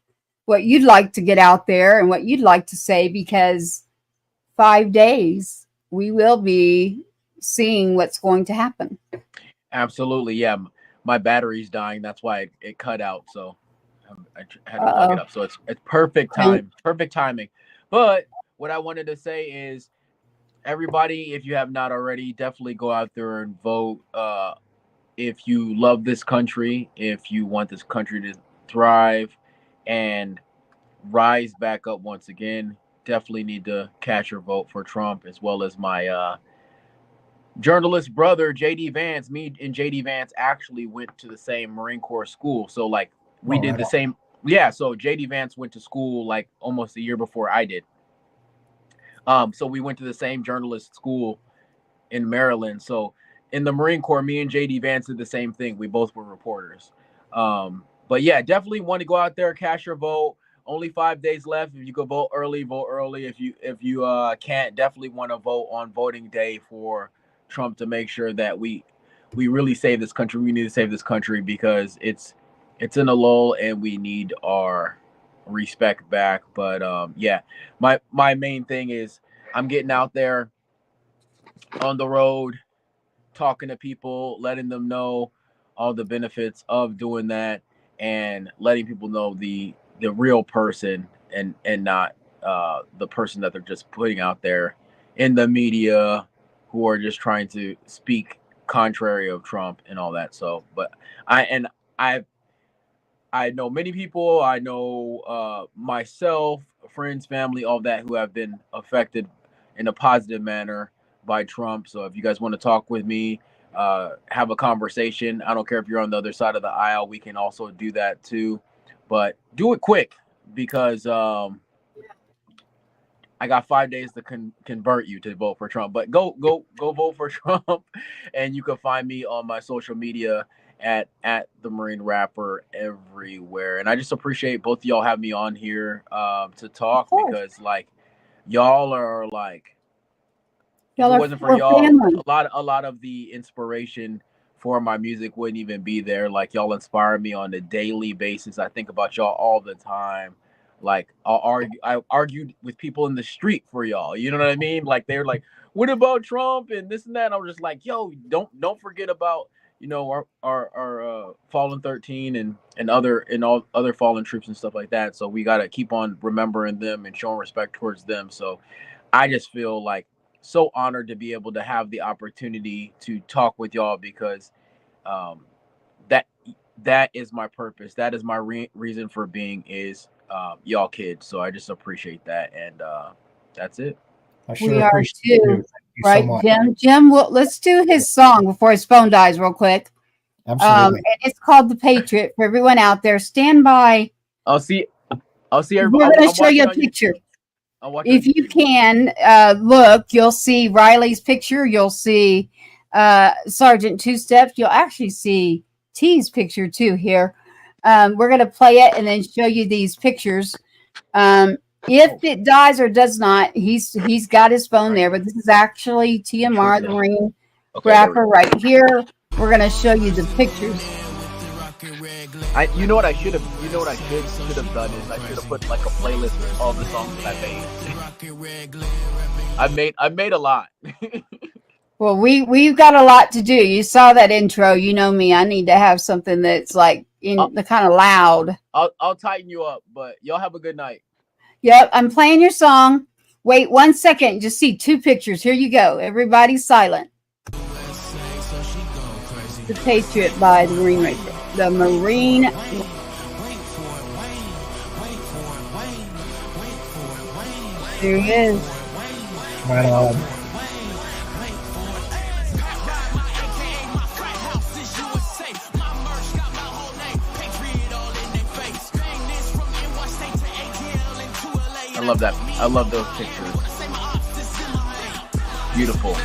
what you'd like to get out there and what you'd like to say, because 5 days we will be seeing what's going to happen. Absolutely. Yeah. My battery's dying. That's why it cut out. So I had to plug it up. So it's perfect time, perfect timing. But what I wanted to say is, everybody, if you have not already, definitely go out there and vote. If you love this country, if you want this country to thrive and rise back up once again, definitely need to cast your vote for Trump, as well as my journalist brother, JD Vance. Me and JD Vance actually went to the same Marine Corps school. So like we did the same. Yeah. So JD Vance went to school like almost a year before I did. So we went to the same journalist school in Maryland. So in the Marine Corps, me and JD Vance did the same thing. We both were reporters. But yeah, definitely want to go out there, cast your vote. Only 5 days left. If you could vote early, vote early. If you can't, definitely want to vote on voting day for Trump to make sure that we really save this country. We need to save this country because it's in a lull and we need our respect back. But yeah, my main thing is I'm getting out there on the road, talking to people, letting them know all the benefits of doing that, and letting people know the real person and not the person that they're just putting out there in the media, who are just trying to speak contrary of Trump and all that. So, but I know many people. I know myself, friends, family, all that, who have been affected in a positive manner by Trump. So if you guys want to talk with me, have a conversation, I don't care if you're on the other side of the aisle, we can also do that too. But do it quick, because I got 5 days to convert you to vote for Trump. But go vote for Trump, and you can find me on my social media at the Marine Rapper everywhere. And I just appreciate both of y'all having me on here to talk, because like y'all are like, if it wasn't for y'all, a lot of the inspiration for my music wouldn't even be there. Like, y'all inspire me on a daily basis. I think about y'all all the time. Like, I argued with people in the street for y'all. You know what I mean? Like, they're like, "What about Trump and this and that?" And I was just like, "Yo, don't forget about, you know, our fallen 13 and all other fallen troops and stuff like that." So we gotta keep on remembering them and showing respect towards them. So I just feel like so honored to be able to have the opportunity to talk with y'all, because that that is my purpose. That is my reason for being is y'all kids. So I just appreciate that, and that's it. I sure We are appreciate too, you. Thank you so right, much. Jim? Jim, well, let's do his song before his phone dies, real quick. Absolutely. And it's called "The Patriot." For everyone out there, stand by. I'll see everybody. We're going to show you a picture. If you can look, you'll see Riley's picture. You'll see Sergeant Two-Step. You'll actually see T's picture too here. We're going to play it and then show you these pictures. If it dies or does not, he's got his phone there, but this is actually TMR, the Marine rapper right here. We're going to show you the pictures. You know what I should have done is I should have put like a playlist with all the songs that I made. I made a lot. Well, we've got a lot to do. You saw that intro. You know me. I need to have something that's like in the kind of loud. I'll tighten you up, but y'all have a good night. Yep, I'm playing your song. Wait 1 second. Just see 2 pictures. Here you go. Everybody's silent. The Patriot by the Marine right there. The Marine. There he is. Right on. I love that. I love those pictures. Beautiful.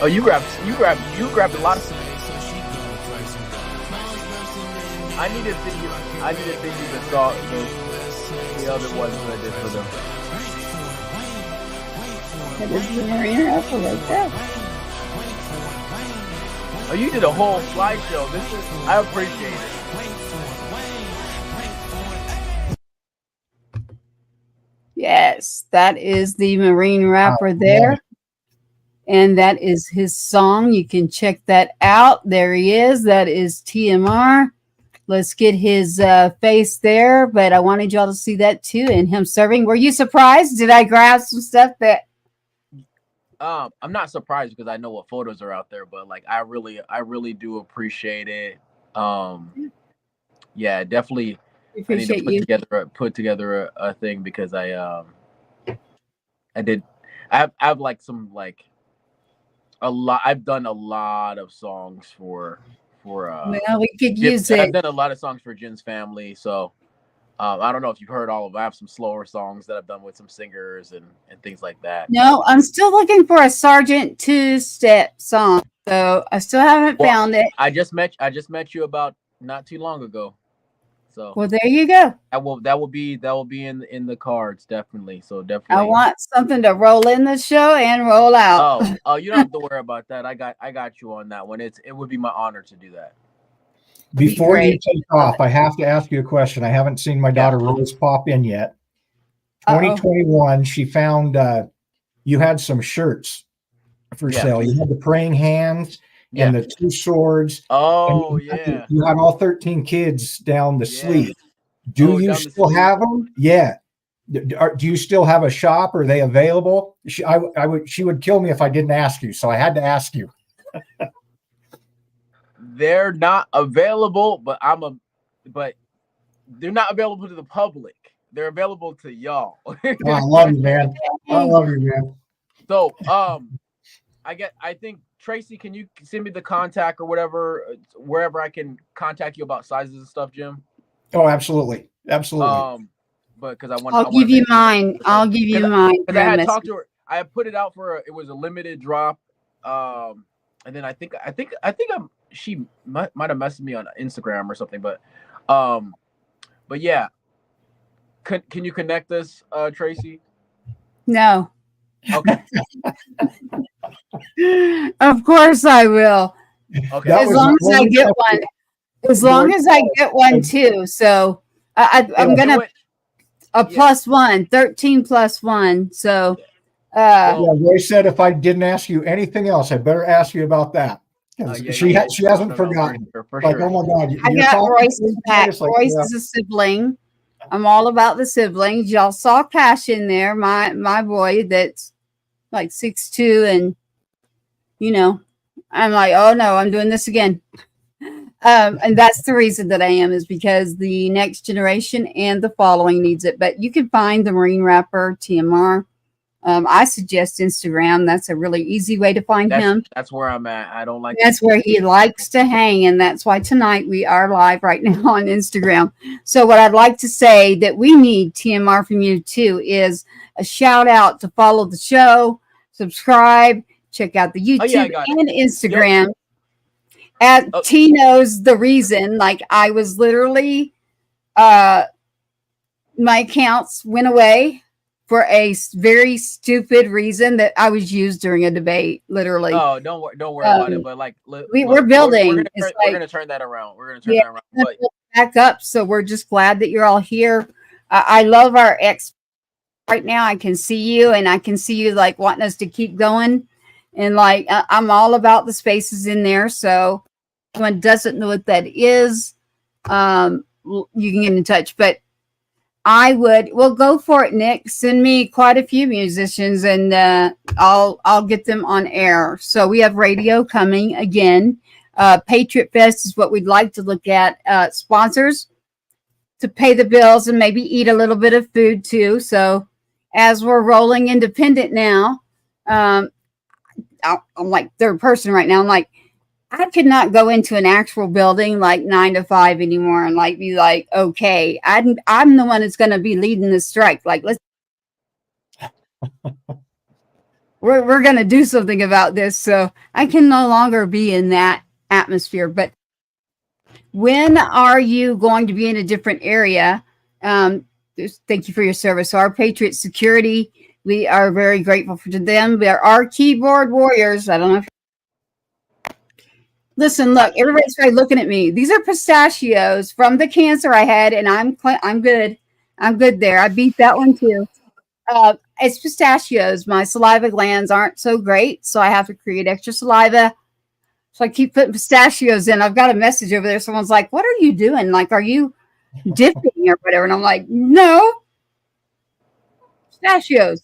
Oh, you grabbed a lot of. I need to send you the song, the other ones that I did for them. That is the Marine rapper right there. Oh, you did a whole slideshow. I appreciate it. Yes, that is the Marine rapper there. And that is his song. You can check that out. There he is. That is TMR. Let's get his face there. But I wanted y'all to see that too, and him serving. Were you surprised? Did I grab some stuff that? I'm not surprised because I know what photos are out there, but like I really do appreciate it. Yeah, definitely. I need to put together a thing because I have like some like a lot. I've done a lot of songs for well, we could use I've it. done a lot of songs for Jen's family, so I don't know if you've heard all of them. I have some slower songs that I've done with some singers and things like that. No, I'm still looking for a Sergeant Two-Step song, so I still haven't found it. I just met you about not too long ago. So well, there you go. That will be in the cards, definitely. So definitely. I want something to roll in the show and roll out. Oh, you don't have to worry about that. I got you on that one. It would be my honor to do that. Before you take off, I have to ask you a question. I haven't seen my daughter Rose pop in yet. 2021, she found you had some shirts for sale. You had the praying hands and the 2 swords. Oh, you had all 13 kids down the sleeve. Do you still have them? Yeah. Do you still have a shop? Are they available? She would kill me if I didn't ask you, so I had to ask you. They're not available, but they're not available to the public. They're available to y'all. I love you, man. I love you, man. So, I think Tracy, can you send me the contact or whatever, wherever I can contact you about sizes and stuff, Jim? Oh, absolutely. But because I want, I'll give you mine. I'll give you mine. Because I had talked to her. I had put it out it was a limited drop. And then I think she might have messaged me on Instagram or something. But yeah, can you connect us, Tracy? No. Okay. Of course I will. Okay. As long as I get one. As long as I get one too. So I'm gonna a plus one, 13 plus one. So Roy said if I didn't ask you anything else, I better ask you about that. She hasn't forgotten. For like, sure. oh my God. I got Royce's back. Royce is a sibling. I'm all about the siblings. Y'all saw Cash in there, my boy that's like 6'2", and I'm like, oh no, I'm doing this again. And that's the reason that I am, is because the next generation and the following needs it. But you can find the Marine Rapper TMR. I suggest Instagram. That's a really easy way to find him. That's where I'm at. I don't like. That's where he likes to hang, and that's why tonight we are live right now on Instagram. So what I'd like to say that we need, TMR, from you too, is a shout out to follow the show, subscribe, check out the YouTube and Instagram. T knows the reason. Like, I was literally, my accounts went away for a very stupid reason that I was used during a debate, literally. Oh, don't worry about it. But like, we're building. We're gonna turn that around. We're gonna turn that around. But back up. So we're just glad that you're all here. I love our right now. I can see you, and I can see you like wanting us to keep going. And like, I'm all about the spaces in there. So if anyone doesn't know what that is, you can get in touch. But we'll go for it, Nick. Send me quite a few musicians, and I'll get them on air. So we have radio coming again. Patriot Fest is what we'd like to look at. Sponsors to pay the bills and maybe eat a little bit of food too. So as we're rolling independent now, I'm like third person right now. I'm like, I could not go into an actual building like 9 to 5 anymore and like be like, okay, I'm the one that's going to be leading the strike. Like, we're going to do something about this. So I can no longer be in that atmosphere. But when are you going to be in a different area? Thank you for your service. So our Patriot Security, we are very grateful to them. They're our keyboard warriors. I don't know if listen, look, everybody's probably looking at me. These are pistachios from the cancer I had, and I'm good. I'm good there. I beat that one too. It's pistachios. My saliva glands aren't so great, so I have to create extra saliva. So I keep putting pistachios in. I've got a message over there. Someone's like, "What are you doing? Like, are you dipping or whatever?" And I'm like, "No, pistachios,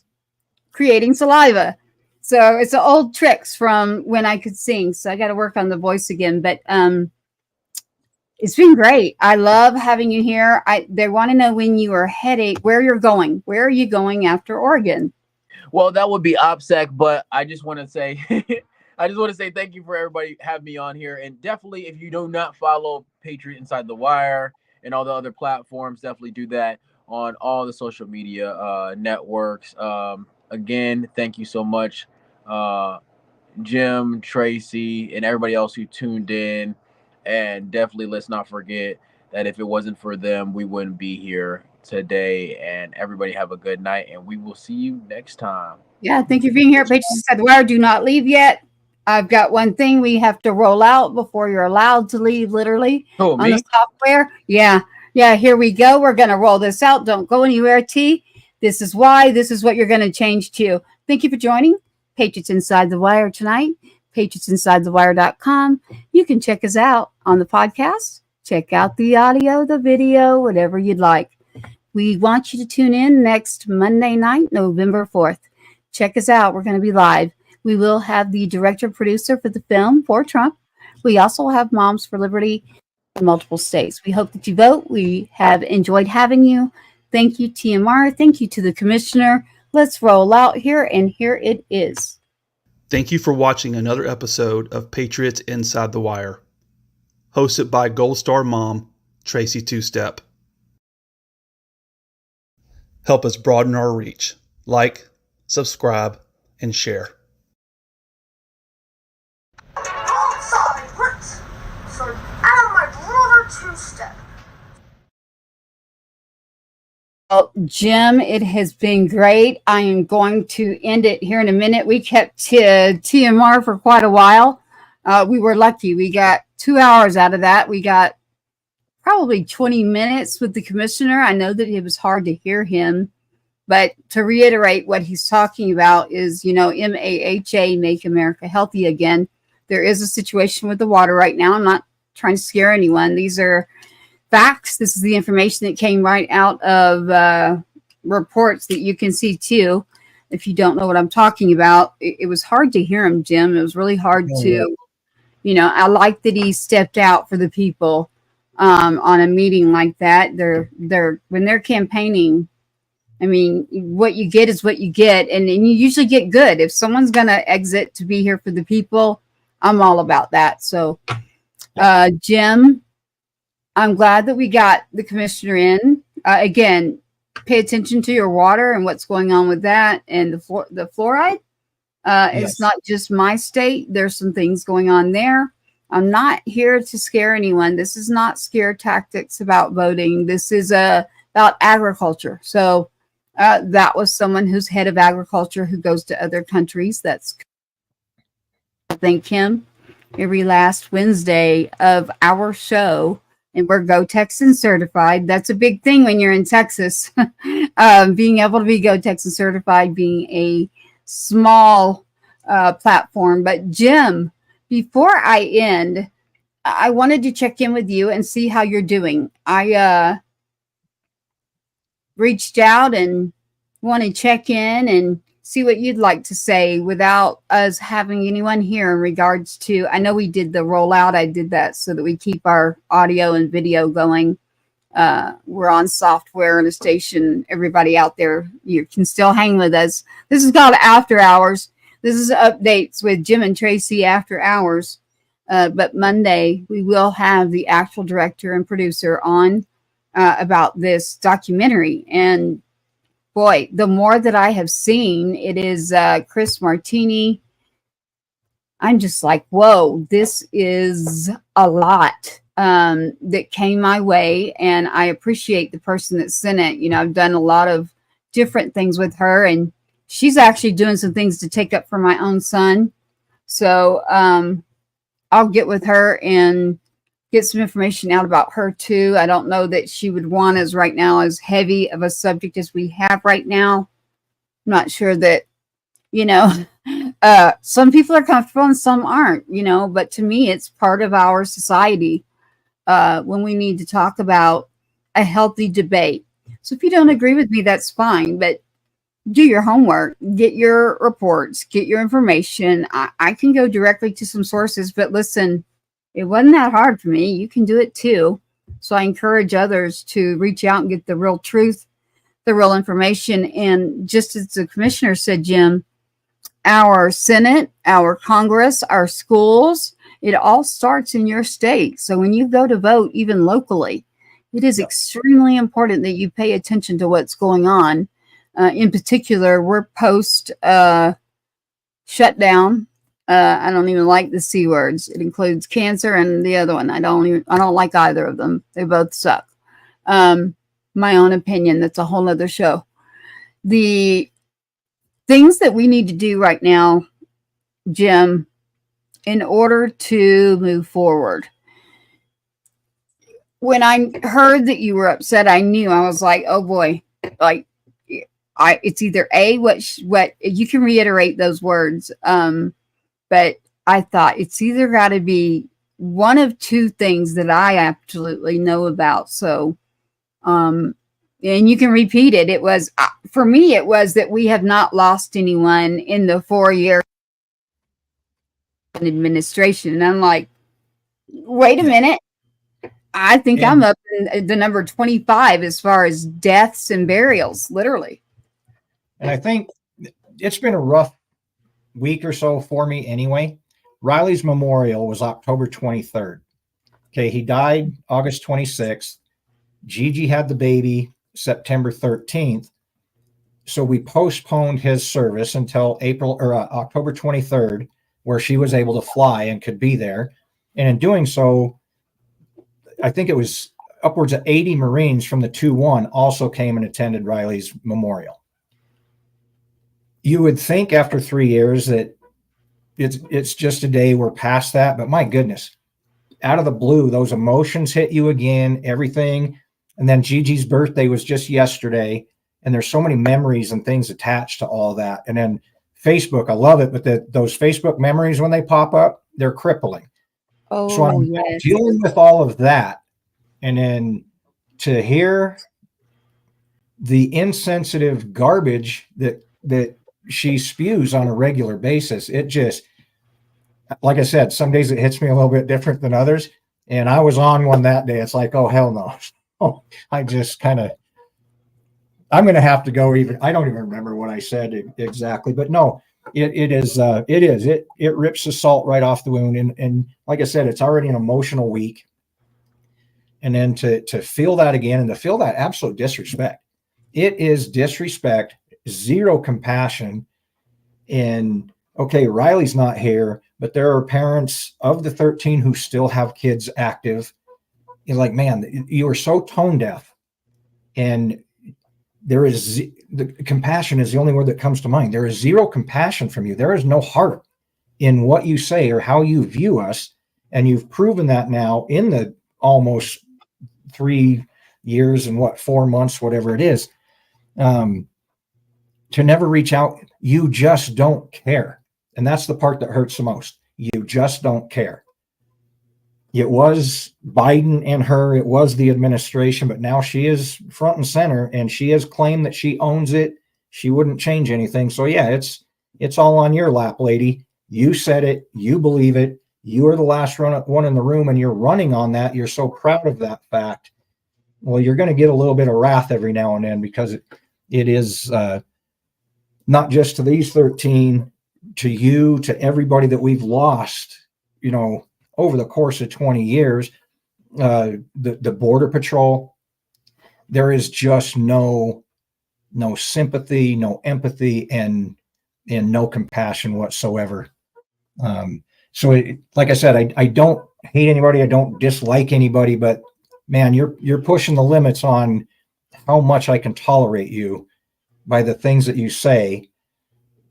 creating saliva." So it's the old tricks from when I could sing. So I got to work on the voice again. But it's been great. I love having you here. They want to know when you are heading, where you're going. Where are you going after Oregon? Well, that would be OPSEC, but I just want to say, thank you for everybody having me on here. And definitely, if you do not follow Patriot Inside the Wire and all the other platforms, definitely do that on all the social media networks. Again, thank you so much, Jim, Tracy, and everybody else who tuned in. And definitely, let's not forget that if it wasn't for them, we wouldn't be here today. And everybody have a good night, and we will see you next time. Yeah, thank you for being here at Patriots Inside the Wire. Do not leave yet. I've got one thing we have to roll out before you're allowed to leave, literally. Oh, on me? the software. Yeah, here we go. We're going to roll this out. Don't go anywhere, T. This is why. This is what you're going to change to. Thank you for joining Patriots Inside the Wire tonight. patriotsinsidethewire.com. You can check us out on the podcast. Check out the audio, the video, whatever you'd like. We want you to tune in next Monday night, November 4th. Check us out. We're going to be live. We will have the director-producer for the film for Trump. We also have Moms for Liberty in multiple states. We hope that you vote. We have enjoyed having you. Thank you, TMR. Thank you to the commissioner. Let's roll out here, and here it is. Thank you for watching another episode of Patriots Inside the Wire, hosted by Gold Star mom, Tracy Two-Step. Help us broaden our reach. Like, subscribe, and share. Problem-solving works. So out of my brother Two-Step. Well, Jim, it has been great. I am going to end it here in a minute. We kept TMR for quite a while. We were lucky. We got 2 hours out of that. We got probably 20 minutes with the commissioner. I know that it was hard to hear him, but to reiterate what he's talking about is, MAHA, Make America Healthy Again. There is a situation with the water right now. I'm not trying to scare anyone. These are facts. This is the information that came right out of reports that you can see too. If you don't know what I'm talking about, it was hard to hear him, Jim. It was really hard to, I like that he stepped out for the people on a meeting like that. When they're campaigning, I mean, what you get is what you get, and you usually get good. If someone's going to exit to be here for the people, I'm all about that. So, Jim, I'm glad that we got the commissioner in. Again, pay attention to your water and what's going on with that and the fluoride. Yes. It's not just my state. There's some things going on there. I'm not here to scare anyone. This is not scare tactics about voting. This is about agriculture. So that was someone who's head of agriculture who goes to other countries. I thank him every last Wednesday of our show. And we're Go Texan certified. That's a big thing when you're in Texas. Being able to be Go Texan certified, being a small platform. But Jim, before I end, I wanted to check in with you and see how you're doing. I reached out and want to check in and see what you'd like to say without us having anyone here in regards to, I know we did the rollout. I did that so that we keep our audio and video going. We're on software and a station. Everybody out there, you can still hang with us. This is called After Hours. This is updates with Jim and Tracy after hours. But Monday, we will have the actual director and producer on about this documentary. And boy, the more that I have seen, it is Chris Martini. I'm just like, whoa, this is a lot that came my way. And I appreciate the person that sent it. I've done a lot of different things with her, and she's actually doing some things to take up for my own son. So I'll get with her and get some information out about her too. I don't know that she would want us right now as heavy of a subject as we have right now. I'm not sure that, some people are comfortable and some aren't, but to me, it's part of our society when we need to talk about a healthy debate. So if you don't agree with me, that's fine, but do your homework, get your reports, get your information. I can go directly to some sources, but listen, it wasn't that hard for me. You can do it too. So I encourage others to reach out and get the real truth, the real information. And just as the commissioner said, Jim, our Senate, our Congress, our schools, it all starts in your state. So when you go to vote, even locally, it is extremely important that you pay attention to what's going on. In particular, we're post shutdown. I don't even like the C words. It includes cancer and the other one. I don't like either of them. They both suck. My own opinion. That's a whole other show. The things that we need to do right now, Jim, in order to move forward. When I heard that you were upset, I knew. I was like, oh boy, like it's either what you can reiterate those words. But I thought it's either got to be one of two things that I absolutely know about. So, and you can repeat it. It was, for me, it was that we have not lost anyone in the 4 year administration. And I'm like, wait a minute. I think I'm up in the number 25 as far as deaths and burials, literally. And I think it's been a rough week or so for me anyway. Riley's memorial was October 23rd. Okay, he died August 26th. Gigi had the baby September 13th. So we postponed his service until October 23rd, where she was able to fly and could be there. And in doing so, I think it was upwards of 80 Marines from the 2-1 also came and attended Riley's memorial. You would think after 3 years that it's just a day, we're past that, but my goodness, out of the blue, those emotions hit you again, everything. And then Gigi's birthday was just yesterday, and there's so many memories and things attached to all that. And then Facebook, I love it, but those Facebook memories, when they pop up, they're crippling. So I'm dealing with all of that. And then to hear the insensitive garbage that she spews on a regular basis, it just, like I said, some days it hits me a little bit different than others. And I was on one that day. It's like, oh, hell no. Oh, I just kind of, I'm going to have to go I don't even remember what I said exactly, but no, it rips the salt right off the wound. And like I said, it's already an emotional week. And then to feel that again, and to feel that absolute disrespect, it is disrespect, zero compassion. And okay, Riley's not here, but there are parents of the 13 who still have kids active. It's like, man, you are so tone deaf. And there is the compassion is the only word that comes to mind. There is zero compassion from you. There is no heart in what you say or how you view us. And you've proven that now in the almost 3 years and 4 months, whatever it is, to never reach out. You just don't care. And that's the part that hurts the most. You just don't care. It was Biden and her, it was the administration, but now she is front and center, and she has claimed that she owns it. She wouldn't change anything. So yeah, it's all on your lap, lady. You said it, you believe it. You are the last one in the room, and you're running on that. You're so proud of that fact. Well, you're going to get a little bit of wrath every now and then, because it is not just to these 13, to you, to everybody that we've lost, over the course of 20 years, the Border Patrol. There is just no sympathy, no empathy, and no compassion whatsoever. So like I said, I don't hate anybody. I don't dislike anybody, but man, you're pushing the limits on how much I can tolerate you by the things that you say.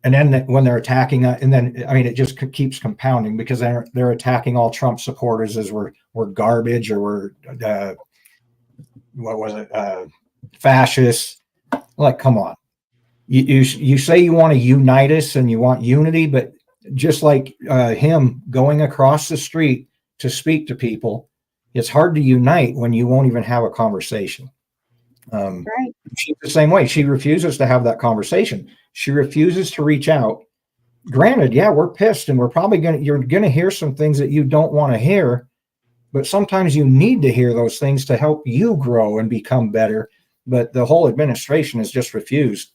And then when they're attacking, and then, I mean, it just keeps compounding, because they're attacking all Trump supporters as we're garbage, or we're, fascists. Like, come on. You say you want to unite us and you want unity, but just like him going across the street to speak to people, it's hard to unite when you won't even have a conversation. Right. She's the same way. She refuses to have that conversation. She refuses to reach out. Granted, yeah, we're pissed, and you're going to hear some things that you don't want to hear, but sometimes you need to hear those things to help you grow and become better. But the whole administration has just refused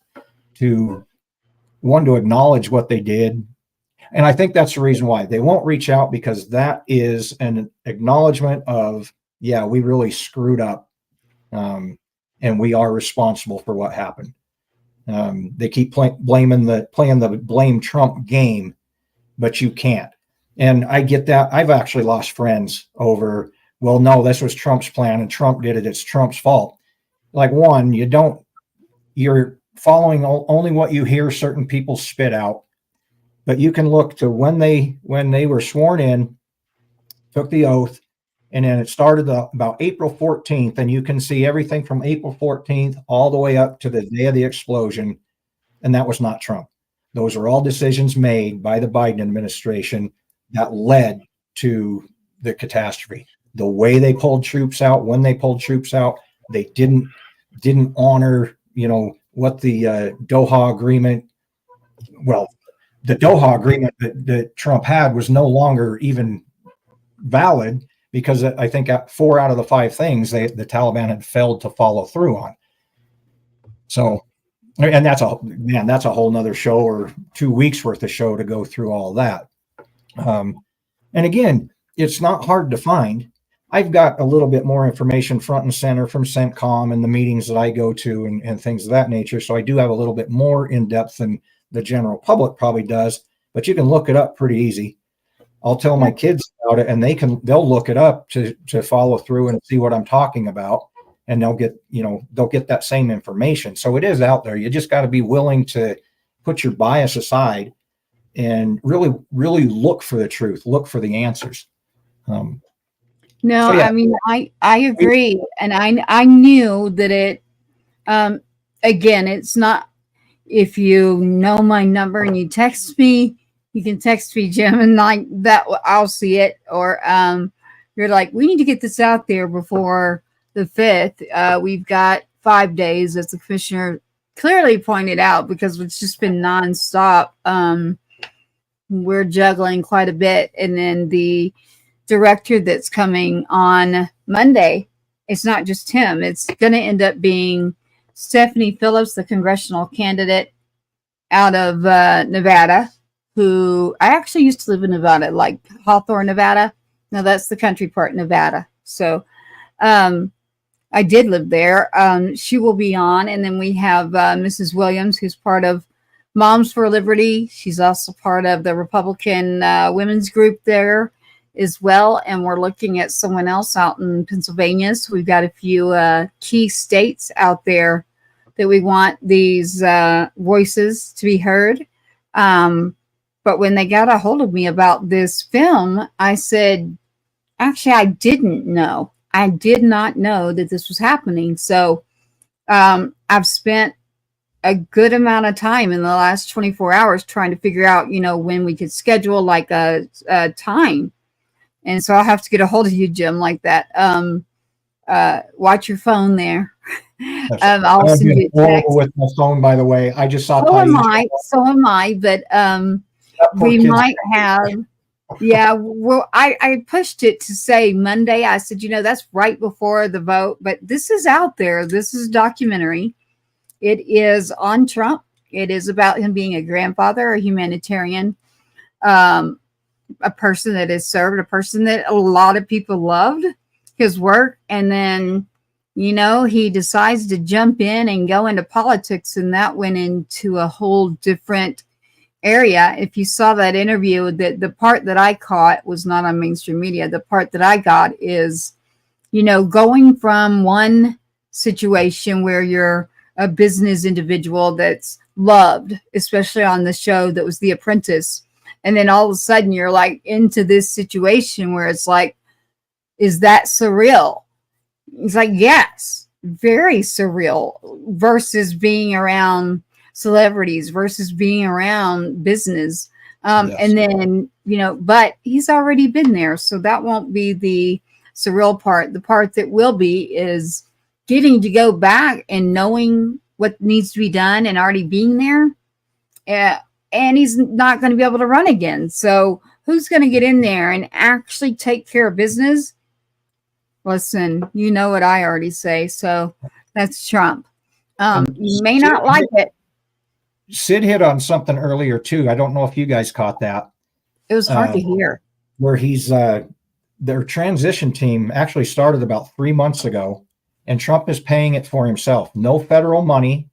to acknowledge what they did. And I think that's the reason why they won't reach out, because that is an acknowledgement of, yeah, we really screwed up. And we are responsible for what happened. They keep playing the blame Trump game, but you can't. And I get that. I've actually lost friends over, well, no, this was Trump's plan and Trump did it. It's Trump's fault. Like, one, you're following only what you hear certain people spit out, but you can look to when they were sworn in, took the oath, and then it started about April 14th, and you can see everything from April 14th all the way up to the day of the explosion, and that was not Trump. Those are all decisions made by the Biden administration that led to the catastrophe. The way they pulled troops out, when they pulled troops out, they didn't honor, what the Doha agreement. Well, the Doha agreement that Trump had was no longer even valid, because I think 4 out of the 5 things the Taliban had failed to follow through on. So And that's a whole nother show or 2 weeks worth of show to go through all that. And again, it's not hard to find. I've got a little bit more information front and center from CENTCOM and the meetings that I go to and things of that nature. So I do have a little bit more in depth than the general public probably does, but you can look it up pretty easy. I'll tell my kids about it and they'll look it up to follow through and see what I'm talking about. And they'll get that same information. So it is out there. You just got to be willing to put your bias aside and really, really look for the truth, look for the answers. No, so yeah. I mean, I agree. And I knew that it, again, it's not, if you know my number and you text me, you can text me, Jim, and like that, I'll see it. Or you're like, we need to get this out there before the 5th. We've got 5 days, as the commissioner clearly pointed out, because it's just been nonstop. We're juggling quite a bit. And then the director that's coming on Monday, it's not just him. It's going to end up being Stephanie Phillips, the congressional candidate out of Nevada, who I actually used to live in Nevada, like Hawthorne, Nevada. No, that's the country part, Nevada. So I did live there. She will be on. And then we have Mrs. Williams, who's part of Moms for Liberty. She's also part of the Republican women's group there as well. And we're looking at someone else out in Pennsylvania. So we've got a few key states out there that we want these voices to be heard. But when they got a hold of me about this film, I said, actually, I didn't know. I did not know that this was happening. So I've spent a good amount of time in the last 24 hours trying to figure out, when we could schedule like a time. And so I'll have to get a hold of you, Jim, like that. Watch your phone there. I'll send you a text. With my phone, by the way. I just saw. So am I. But we might have. Yeah, well, I pushed it to say Monday. I said, that's right before the vote, but this is out there. This is a documentary. It is on Trump. It is about him being a grandfather, a humanitarian, a person that has served, a person that a lot of people loved his work. And then, he decides to jump in and go into politics, and that went into a whole different area. If you saw that interview, the part that I caught was not on mainstream media. The part that I got is, going from one situation where you're a business individual that's loved, especially on the show that was The Apprentice, and then all of a sudden you're like into this situation where it's like, is that surreal? It's like, yes, very surreal, versus being around celebrities, versus being around business. Yes. And then, but he's already been there. So that won't be the surreal part. The part that will be is getting to go back and knowing what needs to be done and already being there. And he's not going to be able to run again. So who's going to get in there and actually take care of business? Listen, you know what I already say. So that's Trump. You may not like it. Sid hit on something earlier too. I don't know if you guys caught that. It was hard to hear. Where he's their transition team actually started about 3 months ago, and Trump is paying it for himself. No federal money.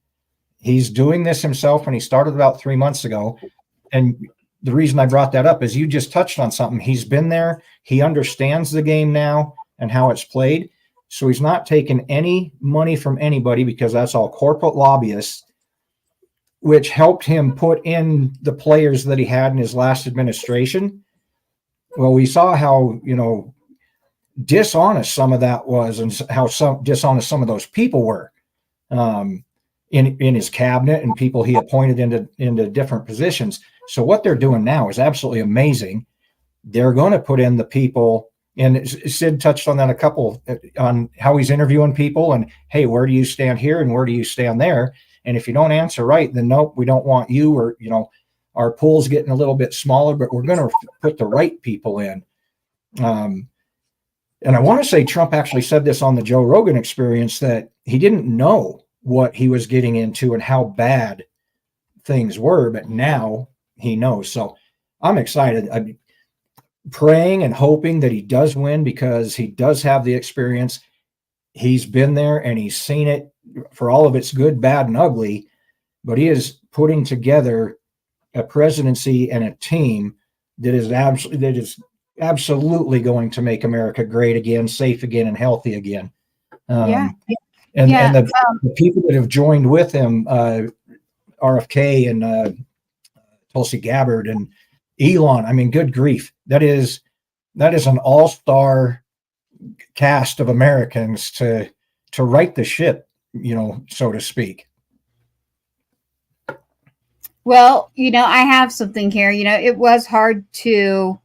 He's doing this himself, and he started about 3 months ago. And the reason I brought that up is you just touched on something. He's been there. He understands the game now and how it's played. So he's not taking any money from anybody, because that's all corporate lobbyists, which helped him put in the players that he had in his last administration. Well, we saw how, dishonest some of that was, and how dishonest some of those people were in his cabinet and people he appointed into different positions. So what they're doing now is absolutely amazing. They're going to put in the people, and Sid touched on that a couple, on how he's interviewing people and, hey, where do you stand here and where do you stand there? And if you don't answer right, then nope, we don't want you, or, our pool's getting a little bit smaller, but we're going to put the right people in. And I want to say Trump actually said this on the Joe Rogan Experience, that he didn't know what he was getting into and how bad things were, but now he knows. So I'm excited. I'm praying and hoping that he does win, because he does have the experience. He's been there and he's seen it for all of its good, bad, and ugly, but he is putting together a presidency and a team that is absolutely going to make America great again, safe again, and healthy again. And the people that have joined with him, RFK and Tulsi Gabbard and Elon, I mean, good grief. That is an all-star cast of Americans to right the ship, so to speak. Well, I have something here. It was hard to,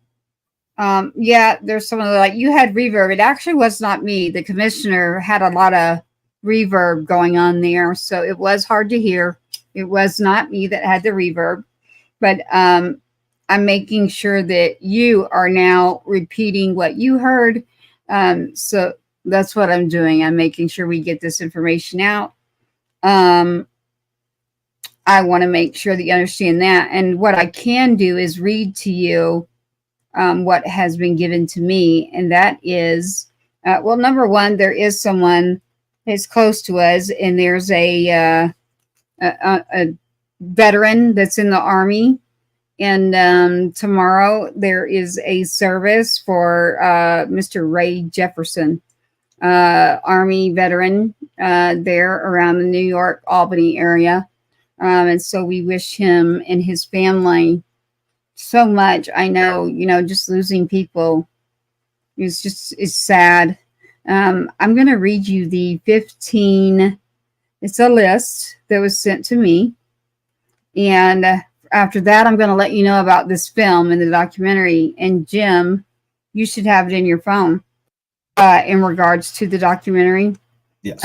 there's some of the, like, you had reverb. It actually was not me. The commissioner had a lot of reverb going on there, so it was hard to hear. It was not me that had the reverb, but I'm making sure that you are now repeating what you heard. So that's what I'm doing. I'm making sure we get this information out. I want to make sure that you understand that. And what I can do is read to you what has been given to me. And that is, well, number one, there is someone that's close to us, and there's a veteran that's in the Army. And tomorrow there is a service for Mr. Ray Jefferson, Army veteran there around the New York, Albany area. And so we wish him and his family so much. I know, just losing people is sad. I'm going to read you the 15. It's a list that was sent to me. And after that, I'm going to let you know about this film and the documentary. And Jim, you should have it in your phone in regards to the documentary. Yes.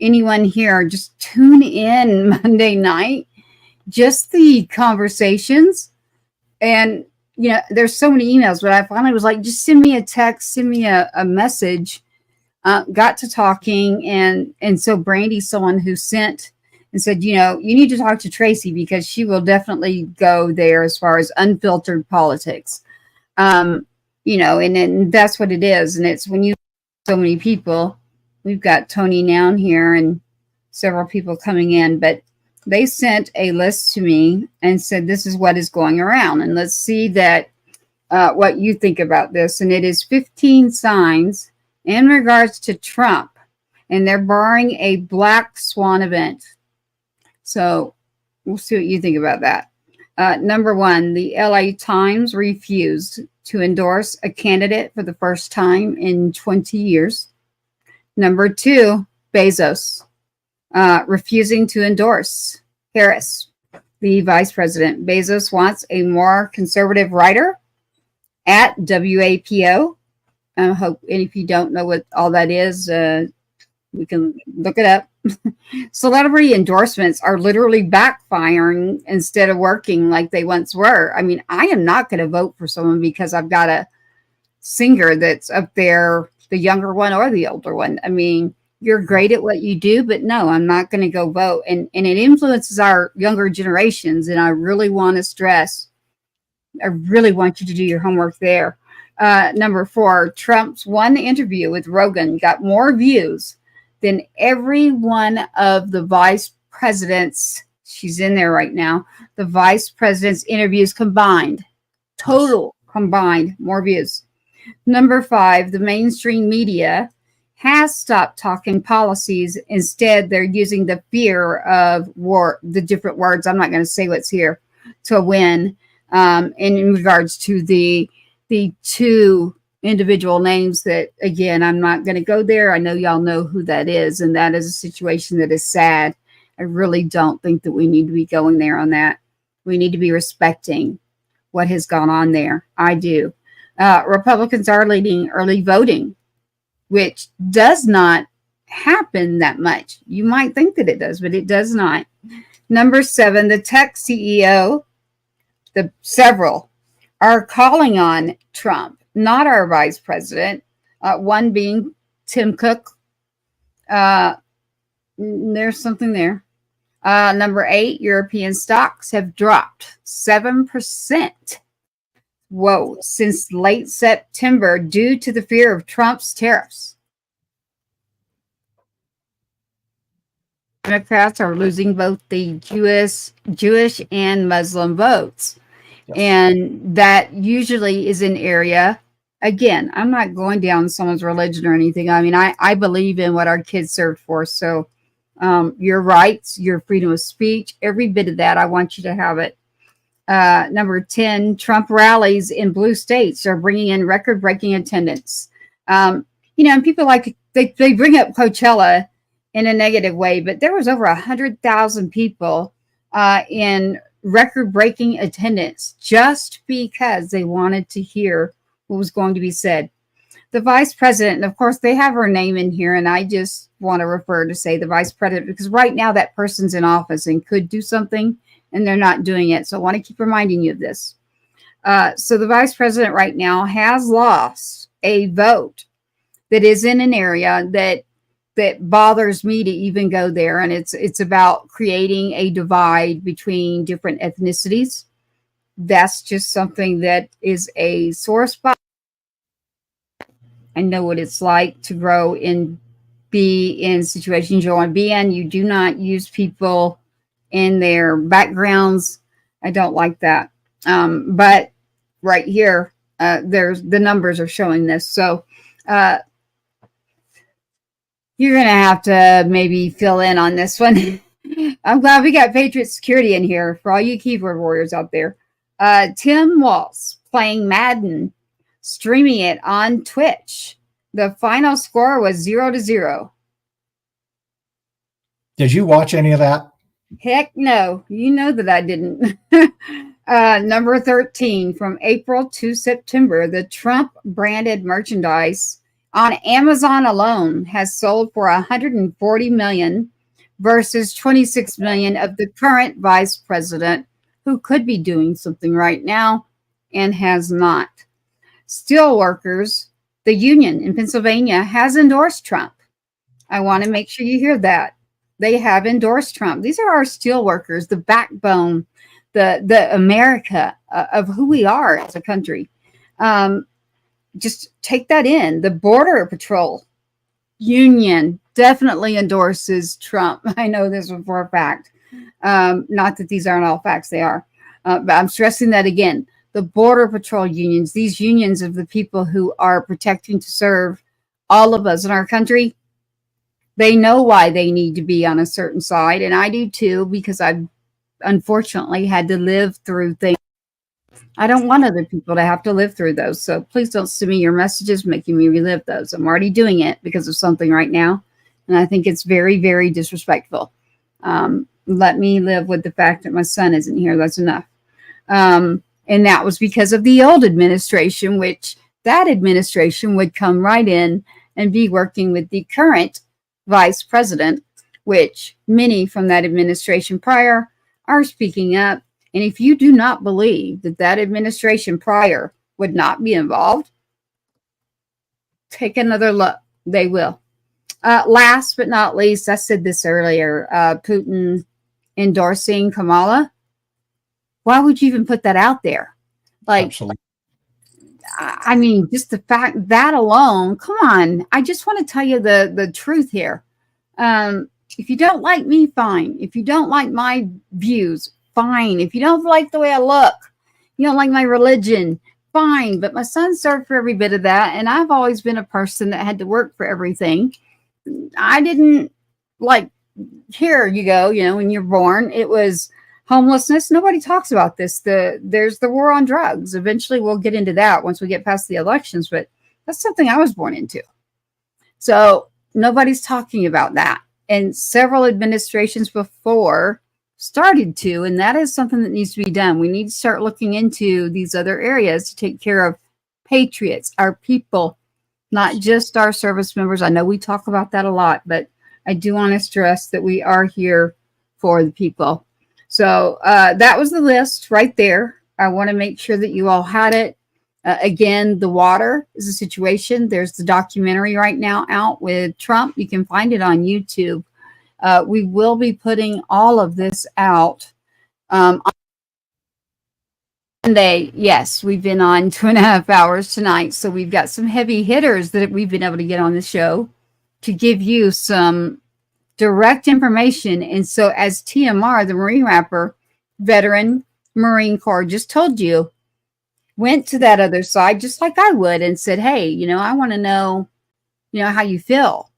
Anyone here, just tune in Monday night, just the conversations. And, there's so many emails, but I finally was like, just send me a text, send me a message. Got to talking. And so Brandy's someone who sent and said, you need to talk to Tracy, because she will definitely go there as far as unfiltered politics. And that's what it is. And it's when you so many people. We've got Tony Noun here and several people coming in, but they sent a list to me and said, this is what is going around. And let's see that what you think about this. And it is 15 signs in regards to Trump, and they're barring a black swan event. So we'll see what you think about that. Number one, the LA Times refused to endorse a candidate for the first time in 20 years. Number two, Bezos refusing to endorse Harris, the vice president. Bezos wants a more conservative writer at WAPO. I hope, and if you don't know what all that is, we can look it up. Celebrity endorsements are literally backfiring instead of working like they once were. I mean, I am not going to vote for someone because I've got a singer that's up there, the younger one or the older one. I mean, you're great at what you do, but no, I'm not going to go vote. And it influences our younger generations. And I really want to stress, I really want you to do your homework there. Number four, Trump's one interview with Rogan got more views than every one of the vice presidents. She's in there right now. The vice president's interviews combined, total combined, more views. Number five, the mainstream media has stopped talking policies. Instead, they're using the fear of war, the different words. I'm not going to say what's here, to win. And in regards to the two individual names that, again, I'm not going to go there. I know y'all know who that is, and that is a situation that is sad. I really don't think that we need to be going there on that. We need to be respecting what has gone on there. I do. Republicans are leading early voting, which does not happen that much. You might think that it does, but it does not. Number seven, the tech CEO, several are calling on Trump, not our vice president, one being Tim Cook, There's something there. Number 8, European stocks have dropped 7%. Whoa, since late September due to the fear of Trump's tariffs. Democrats are losing both the Jewish and Muslim votes. Yep. And that usually is an area, again, I'm not going down someone's religion or anything. I mean, I believe in what our kids served for. So your rights, your freedom of speech, every bit of that, I want you to have it. Number 10, Trump rallies in blue states are bringing in record-breaking attendance. And people they bring up Coachella in a negative way, but there was over 100,000 people in record-breaking attendance just because they wanted to hear what was going to be said. The vice president, and of course they have her name in here, and I just want to refer to say the vice president because right now that person's in office and could do something, and they're not doing it. So I want to keep reminding you of this. So the vice president right now has lost a vote that is in an area that bothers me to even go there. And it's about creating a divide between different ethnicities. That's just something that is a sore spot. I know what it's like to grow and be in situations you don't want to be in. You do not use people in their backgrounds. I don't like that. But right here, there's the numbers are showing this. So you're going to have to maybe fill in on this one. I'm glad we got Patriot Security in here for all you keyboard warriors out there. Tim Walz playing Madden, streaming it on Twitch. The final score was 0-0. Did you watch any of that? Heck no. You know that I didn't. Number 13, from April to September, the Trump branded merchandise on Amazon alone has sold for $140 million versus $26 million of the current vice president, who could be doing something right now and has not. Steelworkers, the union in Pennsylvania, has endorsed Trump. I want to make sure you hear that. They have endorsed Trump. These are our steelworkers, the backbone, the America of who we are as a country. Just take that in. The Border Patrol union definitely endorses Trump. I know this one for a fact. Not that these aren't all facts, they are. But I'm stressing that again. The Border Patrol unions, these unions of the people who are protecting to serve all of us in our country, they know why they need to be on a certain side. And I do too, because I've unfortunately had to live through things. I don't want other people to have to live through those. So please don't send me your messages making me relive those. I'm already doing it because of something right now. And I think it's very, very disrespectful. Let me live with the fact that my son isn't here. That's enough. And that was because of the old administration, which that administration would come right in and be working with the current vice president, which many from that administration prior are speaking up. And if you do not believe that that administration prior would not be involved, take another look. They will. Last but not least, I said this earlier, Putin endorsing Kamala. Why would you even put that out there? Like, absolutely. I mean, just the fact that alone, come on. I just want to tell you the truth here. If you don't like me, fine. If you don't like my views, fine. If you don't like the way I look, you don't like my religion, fine. But my son served for every bit of that. And I've always been a person that had to work for everything. I didn't like, here you go, when you're born, it was homelessness. Nobody talks about this. There's the war on drugs. Eventually we'll get into that once we get past the elections, but that's something I was born into. So nobody's talking about that. And several administrations before started to, and that is something that needs to be done. We need to start looking into these other areas to take care of patriots, our people, not just our service members. I know we talk about that a lot, but I do want to stress that we are here for the people. So that was the list right there. I want to make sure that you all had it. Again, the water is a situation. There's the documentary right now out with Trump. You can find it on YouTube. We will be putting all of this out on Monday. Yes, we've been on 2.5 hours tonight, so we've got some heavy hitters that we've been able to get on the show to give you some direct information. And so, as TMR, the Marine Rapper, veteran Marine Corps, just told you, went to that other side just like I would and said, hey, I want to know, how you feel.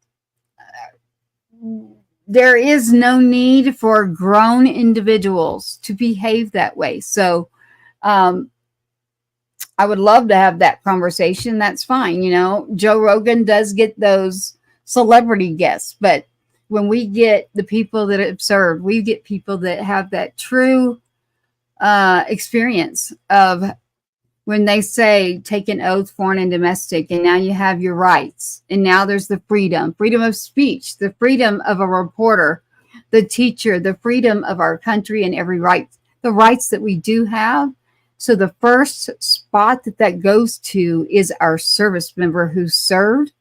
There is no need for grown individuals to behave that way. So I would love to have that conversation. That's fine. Joe Rogan does get those celebrity guests, but when we get the people that observe, we get people that have that true experience of when they say take an oath, foreign and domestic, and now you have your rights. And now there's the freedom of speech, the freedom of a reporter, the teacher, the freedom of our country and every right, the rights that we do have. So the first spot that goes to is our service member who served.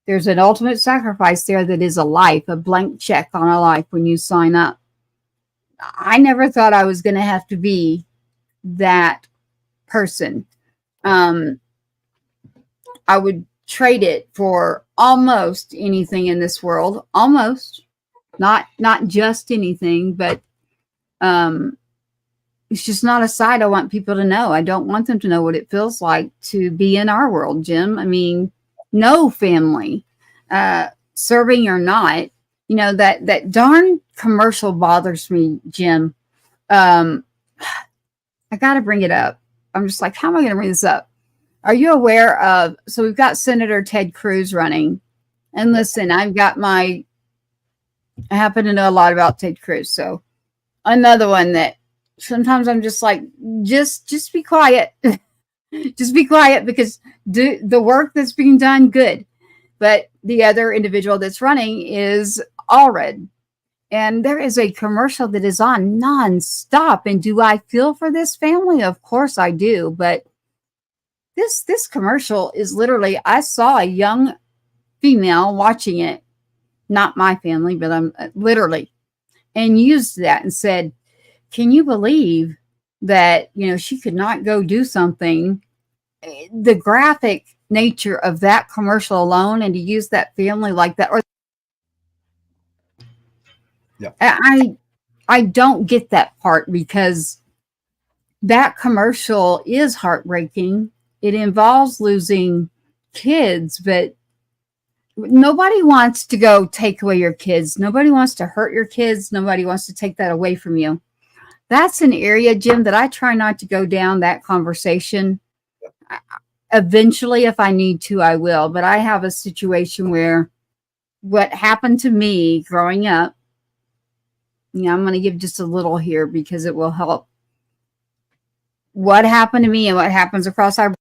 There's an ultimate sacrifice there that is a life, a blank check on a life when you sign up. I never thought I was going to have to be that person. I would trade it for almost anything in this world. Almost, not just anything, but it's just not a side I want people to know. I don't want them to know what it feels like to be in our world, Jim. I mean, no family, serving or not, that darn commercial bothers me, Jim. I got to bring it up. I'm just like, how am I going to bring this up? Are you aware of, so we've got Senator Ted Cruz running, and listen, I happen to know a lot about Ted Cruz. So another one that sometimes I'm just like, just be quiet. Just be quiet, because do the work that's being done, good. But the other individual that's running is Allred. And there is a commercial that is on nonstop. And do I feel for this family? Of course I do. But this commercial is literally, I saw a young female watching it, not my family, but I'm literally, and used that and said, can you believe that, she could not go do something? The graphic nature of that commercial alone, and to use that family like that, or yeah, I don't get that part, because that commercial is heartbreaking. It involves losing kids, but nobody wants to go take away your kids. Nobody wants to hurt your kids. Nobody wants to take that away from you. That's an area, Jim, that I try not to go down that conversation. Eventually, if I need to, I will. But I have a situation where what happened to me growing up, I'm going to give just a little here because it will help. What happened to me and what happens across our...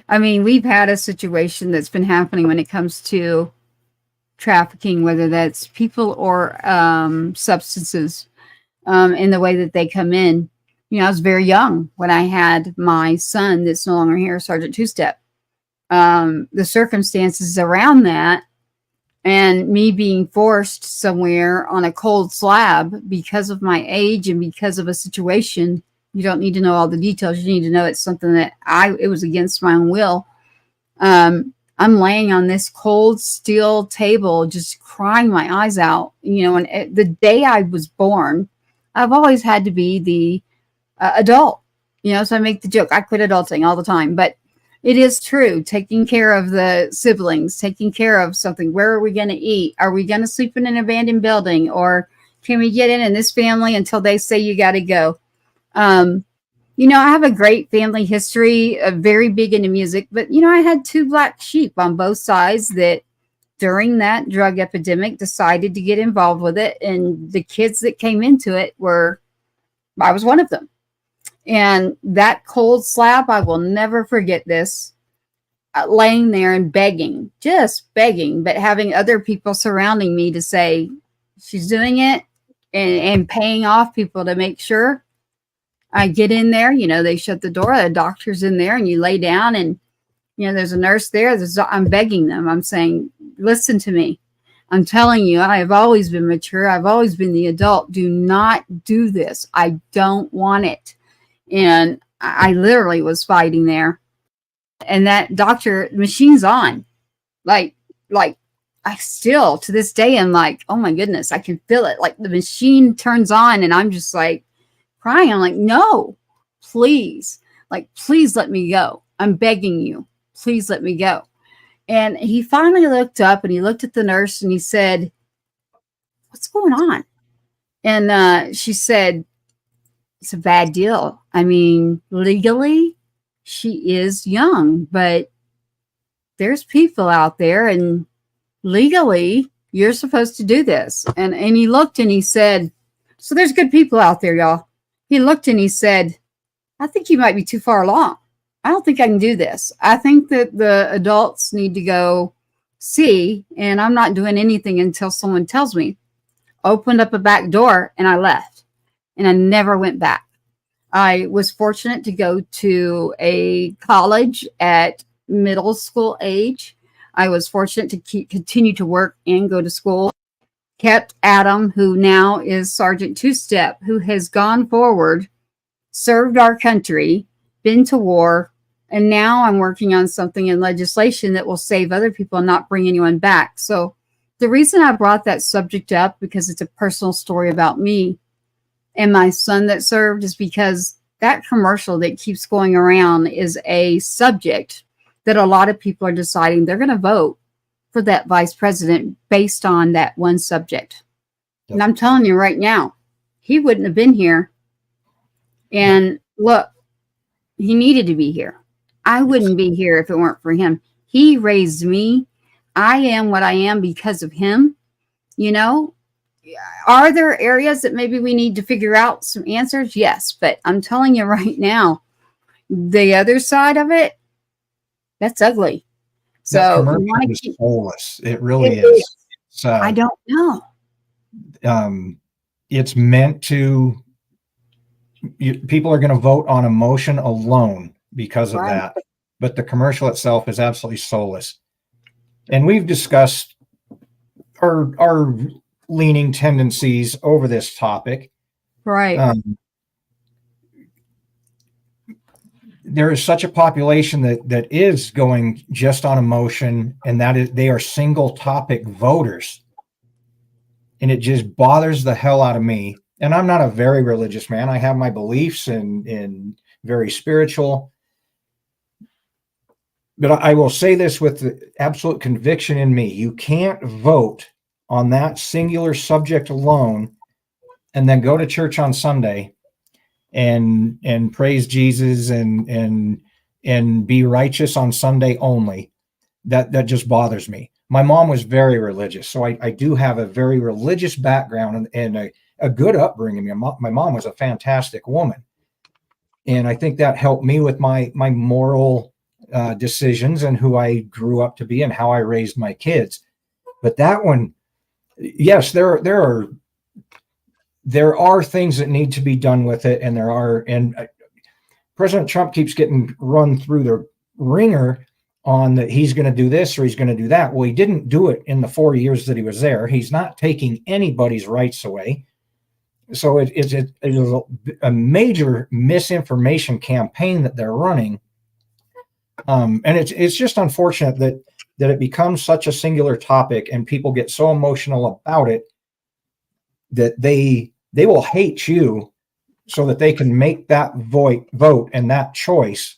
I mean, we've had a situation that's been happening when it comes to trafficking, whether that's people or substances, in the way that they come in. I was very young when I had my son that's no longer here, Sergeant Two-Step. The circumstances around that, and me being forced somewhere on a cold slab because of my age and because of a situation. You don't need to know all the details. You need to know it's something that it was against my own will. I'm laying on this cold steel table, just crying my eyes out. And the day I was born, I've always had to be the adult, so I make the joke, I quit adulting all the time, but it is true. Taking care of the siblings, taking care of something. Where are we going to eat? Are we going to sleep in an abandoned building, or can we get in this family until they say you got to go? I have a great family history, very big into music, but I had 2 black sheep on both sides that during that drug epidemic decided to get involved with it. And the kids that came into it I was one of them. And that cold slab, I will never forget this, laying there and begging, just begging, but having other people surrounding me to say, she's doing it, and paying off people to make sure I get in there. They shut the door, the doctor's in there, and you lay down, and, there's a nurse there. I'm begging them. I'm saying, listen to me. I'm telling you, I have always been mature. I've always been the adult. Do not do this. I don't want it. And I literally was fighting there. And that doctor, machine's on. Like I still, to this day, am like, oh my goodness, I can feel it. Like the machine turns on and I'm just like crying. I'm like, no, please. Like, please let me go. I'm begging you. Please let me go. And he finally looked up and he looked at the nurse and he said, what's going on? And she said, it's a bad deal. I mean, legally, she is young, but there's people out there and legally you're supposed to do this. And he looked and he said, so there's good people out there, y'all. He looked and he said, I think you might be too far along. I don't think I can do this. I think that the adults need to go see, and I'm not doing anything until someone tells me. Opened up a back door and I left, and I never went back. I was fortunate to go to a college at middle school age. I was fortunate to continue to work and go to school. Kept Adam, who now is Sergeant Two-Step, who has gone forward, served our country, been to war, and now I'm working on something in legislation that will save other people and not bring anyone back. So the reason I brought that subject up, because it's a personal story about me and my son that served, is because that commercial that keeps going around is a subject that a lot of people are deciding they're going to vote for that vice president based on that one subject. Yep. And I'm telling you right now, he wouldn't have been here. And look, he needed to be here. I wouldn't be here if it weren't for him. He raised me. I am what I am because of him. You know, are there areas that maybe we need to figure out some answers? Yes. But I'm telling you right now, the other side of it, that's ugly. So you want to keep soulless. It really is. I don't know. It's meant to, people are going to vote on emotion alone because of that. But the commercial itself is absolutely soulless. And we've discussed our leaning tendencies over this topic. Right. There is such a population that is going just on emotion, and that is, they are single topic voters. And it just bothers the hell out of me. And I'm not a very religious man. I have my beliefs and very spiritual. But I will say this with the absolute conviction in me. You can't vote on that singular subject alone and then go to church on Sunday and praise Jesus and be righteous on Sunday only. That just bothers me. My mom was very religious, so I do have a very religious background and a good upbringing. My mom was a fantastic woman, and I think that helped me with my moral decisions and who I grew up to be and how I raised my kids. But that one, yes, there are things that need to be done with it, and President Trump keeps getting run through the ringer on that he's going to do this or he's going to do that. Well, he didn't do it in the 4 years that he was there. He's not taking anybody's rights away. So it is a major misinformation campaign that they're running. And it's just unfortunate that it becomes such a singular topic and people get so emotional about it that they will hate you so that they can make that vote and that choice.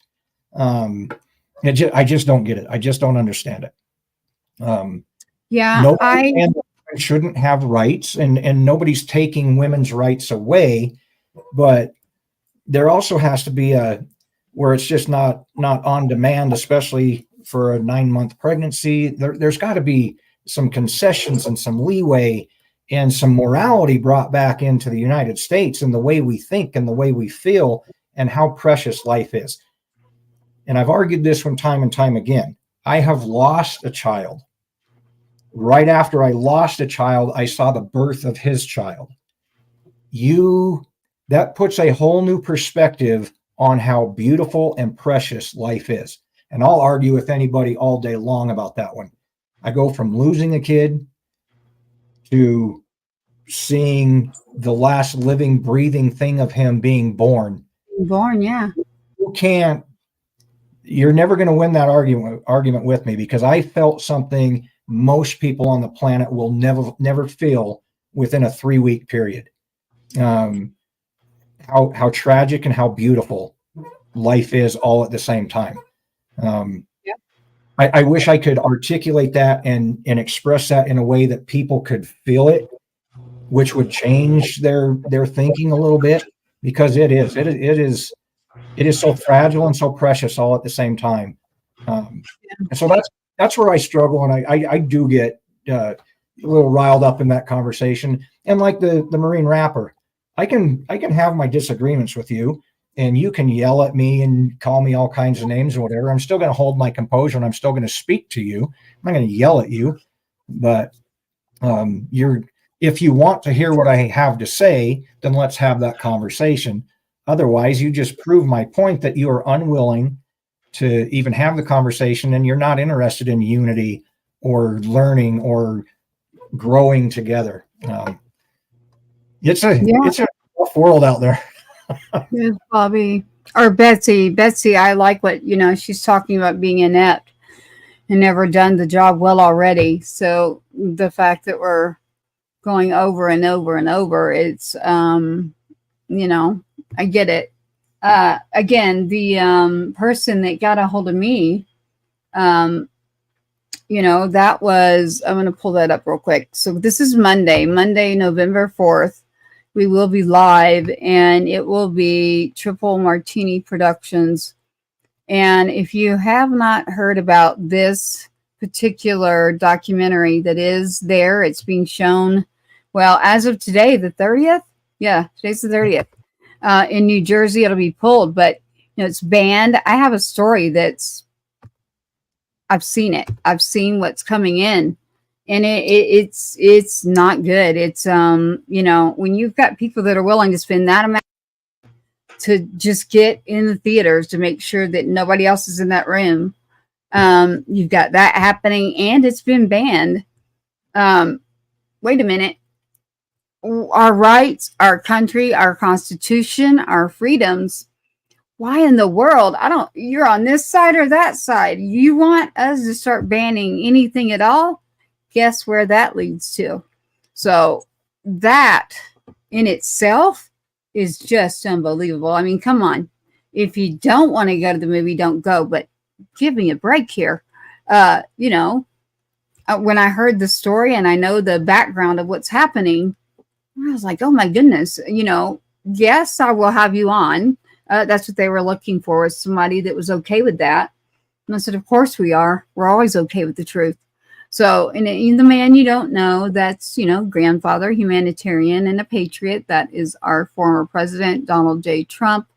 I just don't get it. I just don't understand it. Nobody shouldn't have rights, and nobody's taking women's rights away, but there also has to be where it's just not on demand, especially for a 9-month pregnancy. There's got to be some concessions and some leeway and some morality brought back into the United States and the way we think and the way we feel and how precious life is. And I've argued this from time and time again. I have lost a child. Right after I lost a child, I saw the birth of his child. That puts a whole new perspective on how beautiful and precious life is. And I'll argue with anybody all day long about that one. I go from losing a kid to seeing the last living, breathing thing of him being born. Born, yeah. You're never going to win that argument with me, because I felt something most people on the planet will never feel within a 3-week period. How tragic and how beautiful life is all at the same time. I wish I could articulate that and express that in a way that people could feel it, which would change their thinking a little bit, because it is so fragile and so precious all at the same time. And so that's where I struggle, and I do get a little riled up in that conversation. And like the Marine rapper, I can have my disagreements with you, and you can yell at me and call me all kinds of names or whatever. I'm still going to hold my composure, and I'm still going to speak to you. I'm not going to yell at you, but if you want to hear what I have to say, then let's have that conversation. Otherwise, you just prove my point that you are unwilling to even have the conversation, and you're not interested in unity or learning or growing together. It's a tough world out there. Yes, Bobby or Betsy. I like what she's talking about, being inept and never done the job well already. So the fact that we're going over and over and over, it's I get it. Again, the person that got a hold of me, that was, I'm going to pull that up real quick. So this is Monday, November 4th. We will be live, and it will be Triple Martini Productions. And if you have not heard about this particular documentary that is there, it's being shown, well, as of today, the 30th. Yeah, today's the 30th. In New Jersey, it'll be pulled, but it's banned. I have a story I've seen it. I've seen what's coming in, and it's not good. It's when you've got people that are willing to spend that amount to just get in the theaters to make sure that nobody else is in that room, you've got that happening, and it's been banned. Wait a minute. Our rights, our country, our Constitution, our freedoms. Why in the world? You're on this side or that side. You want us to start banning anything at all? Guess where that leads to? So that in itself is just unbelievable. I mean, come on. If you don't want to go to the movie, don't go, but give me a break here. When I heard the story and I know the background of what's happening, I was like, oh my goodness, yes, I will have you on. That's what they were looking for, was somebody that was okay with that. And I said, of course we are. We're always okay with the truth. So, and the man you don't know, that's, grandfather, humanitarian, and a patriot. That is our former president, Donald J. Trump.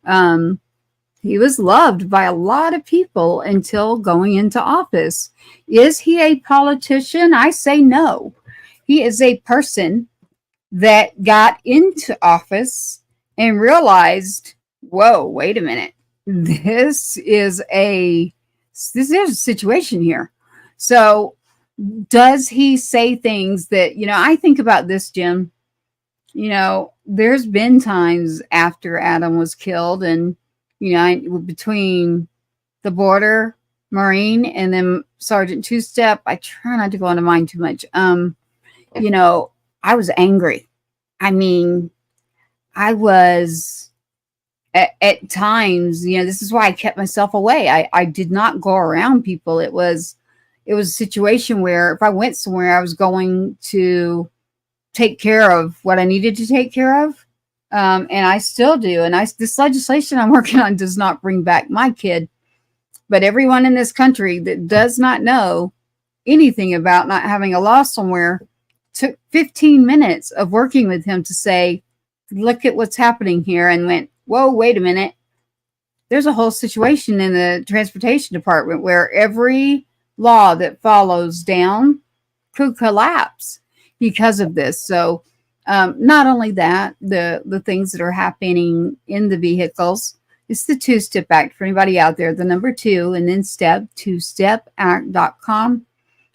He was loved by a lot of people until going into office. Is he a politician? I say no. He is a person that got into office and realized, whoa, wait a minute. This is a situation here. So does he say things that, I think about this, Jim, there's been times after Adam was killed, and, between the border Marine and then Sergeant Two-Step, I try not to go into mine too much. I was angry. I mean, I was at times, this is why I kept myself away. I did not go around people. It was a situation where if I went somewhere, I was going to take care of what I needed to take care of. And I still do. And this legislation I'm working on does not bring back my kid, but everyone in this country that does not know anything about not having a law somewhere took 15 minutes of working with him to say, look at what's happening here, and went, whoa, wait a minute. There's a whole situation in the transportation department where every law that follows down could collapse because of this. So not only that, the things that are happening in the vehicles, it's the Two-Step Act for anybody out there, the number 2, and then step, twostep-act.com.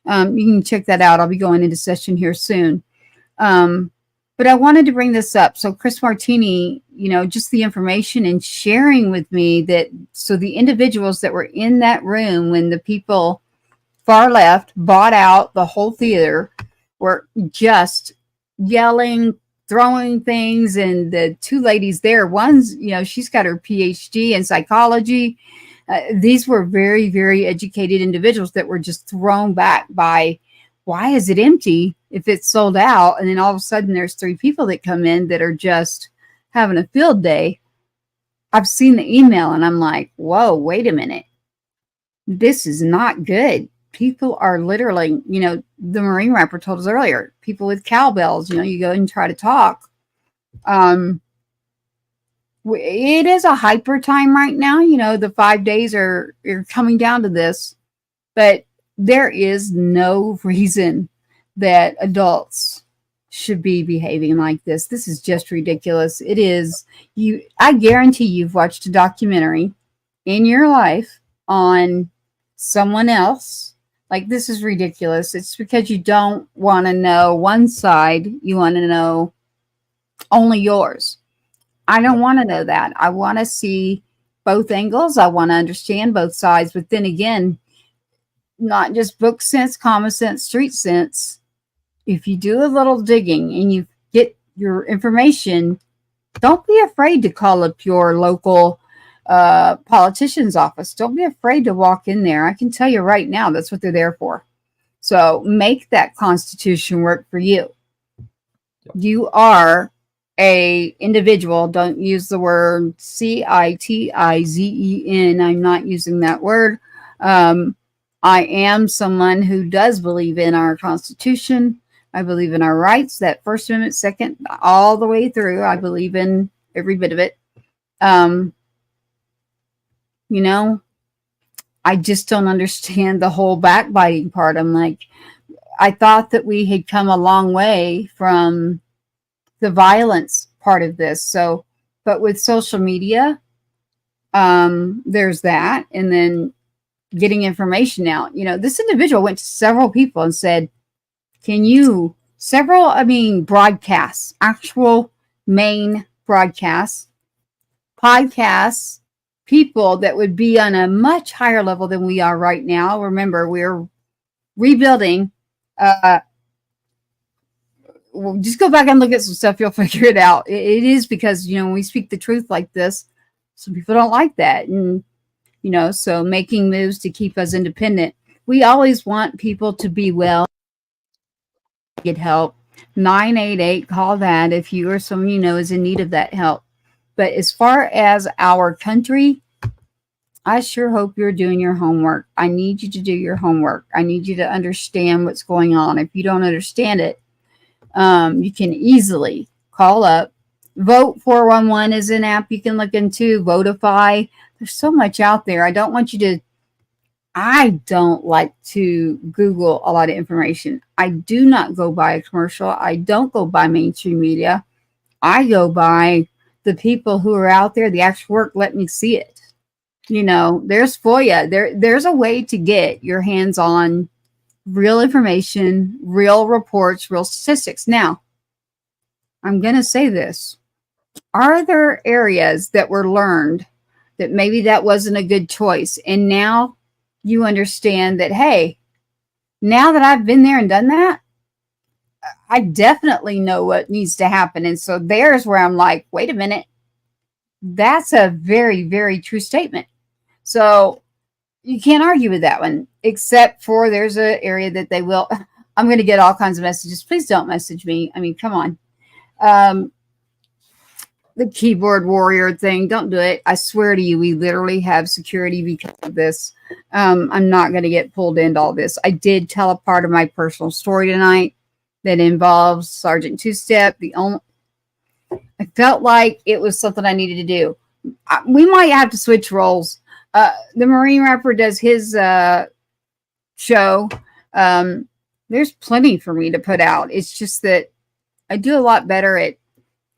You can check that out. I'll be going into session here soon. But I wanted to bring this up. So Chris Martini, just the information and sharing with me that, so the individuals that were in that room when the people far left bought out the whole theater were just yelling, throwing things. And the two ladies there, one's, she's got her PhD in psychology. These were very, very educated individuals that were just thrown back by, why is it empty if it's sold out? And then all of a sudden there's 3 people that come in that are just having a field day. I've seen the email and I'm like, whoa, wait a minute. This is not good. People are literally, the Marine Rapper told us earlier, people with cowbells, you go and try to talk. It is a hyper time right now. The 5 days are coming down to this, but there is no reason that adults should be behaving like this. This is just ridiculous. It is. I guarantee you've watched a documentary in your life on someone else. Like, this is ridiculous. It's because you don't want to know one side. You want to know only yours. I don't want to know that. I want to see both angles. I want to understand both sides. But then again, not just book sense, common sense, street sense. If you do a little digging and you get your information, don't be afraid to call up your local politician's office. Don't be afraid to walk in there. I can tell you right now, that's what they're there for. So make that Constitution work for you. You are a individual. Don't use the word CITIZEN. I'm not using that word. I am someone who does believe in our Constitution. I believe in our rights, that First Amendment, Second, all the way through. I believe in every bit of it. I just don't understand the whole backbiting part. I'm like, I thought that we had come a long way from the violence part of this. So, but with social media, there's that. And then getting information out. This individual went to several people and said, broadcasts, actual main broadcasts, podcasts, people that would be on a much higher level than we are right now. Remember, we're rebuilding. Just go back and look at some stuff. You'll figure it out. It is because, when we speak the truth like this, some people don't like that. And, so making moves to keep us independent. We always want people to be well, get help. 988, call that if you or someone is in need of that help. But as far as our country, I sure hope you're doing your homework. I need you to do your homework. I need you to understand what's going on. If you don't understand it, you can easily call up. Vote 411 is an app you can look into. Votify. There's so much out there. I don't like to Google a lot of information. I do not go by a commercial. I don't go by mainstream media. I go by the people who are out there, the actual work. Let me see it. There's FOIA. There's a way to get your hands on real information, real reports, real statistics. Now, I'm going to say this. Are there areas that were learned that maybe that wasn't a good choice? And now you understand that, hey, now that I've been there and done that, I definitely know what needs to happen. And so there's where I'm like, wait a minute. That's a very, very true statement. So you can't argue with that one, except for there's an area that they will. I'm going to get all kinds of messages. Please don't message me. I mean, come on. The keyboard warrior thing, don't do it. I swear to you, we literally have security because of this. I'm not going to get pulled into all this. I did tell a part of my personal story tonight that involves Sergeant Two-Step. I felt like it was something I needed to do. We might have to switch roles. The Marine Rapper does his show. There's plenty for me to put out. It's just that I do a lot better at,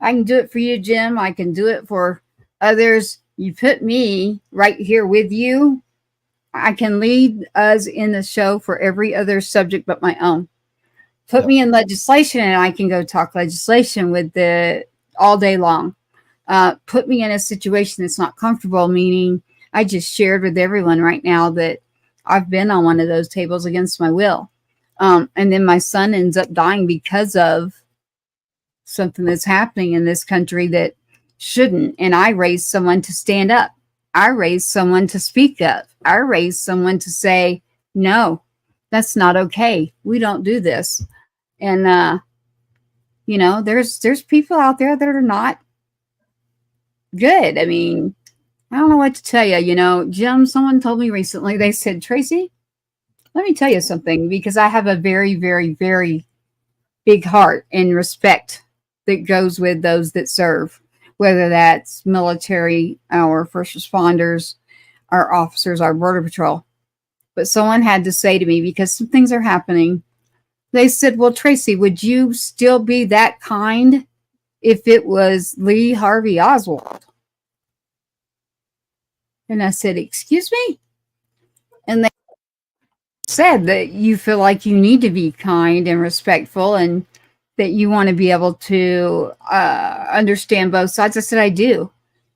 I can do it for you, Jim. I can do it for others. You put me right here with you. I can lead us in the show for every other subject but my own. Put me in legislation and I can go talk legislation with the all day long. Put me in a situation that's not comfortable, meaning I just shared with everyone right now that I've been on one of those tables against my will. And then my son ends up dying because of something that's happening in this country that shouldn't. And I raised someone to stand up. I raised someone to speak up. I raised someone to say, no, that's not okay. We don't do this. And, you know, there's people out there that are not good. I mean, I don't know what to tell you. You know, Jim, someone told me recently, they said, Tracy, let me tell you something, because I have a very, very, very big heart and respect that goes with those that serve, whether that's military, our first responders, our officers, our border patrol. But someone had to say to me, because some things are happening, they said, well, Tracy, would you still be that kind if it was Lee Harvey Oswald? And I said, excuse me? And they said that you feel like you need to be kind and respectful and that you want to be able to understand both sides. I said, I do,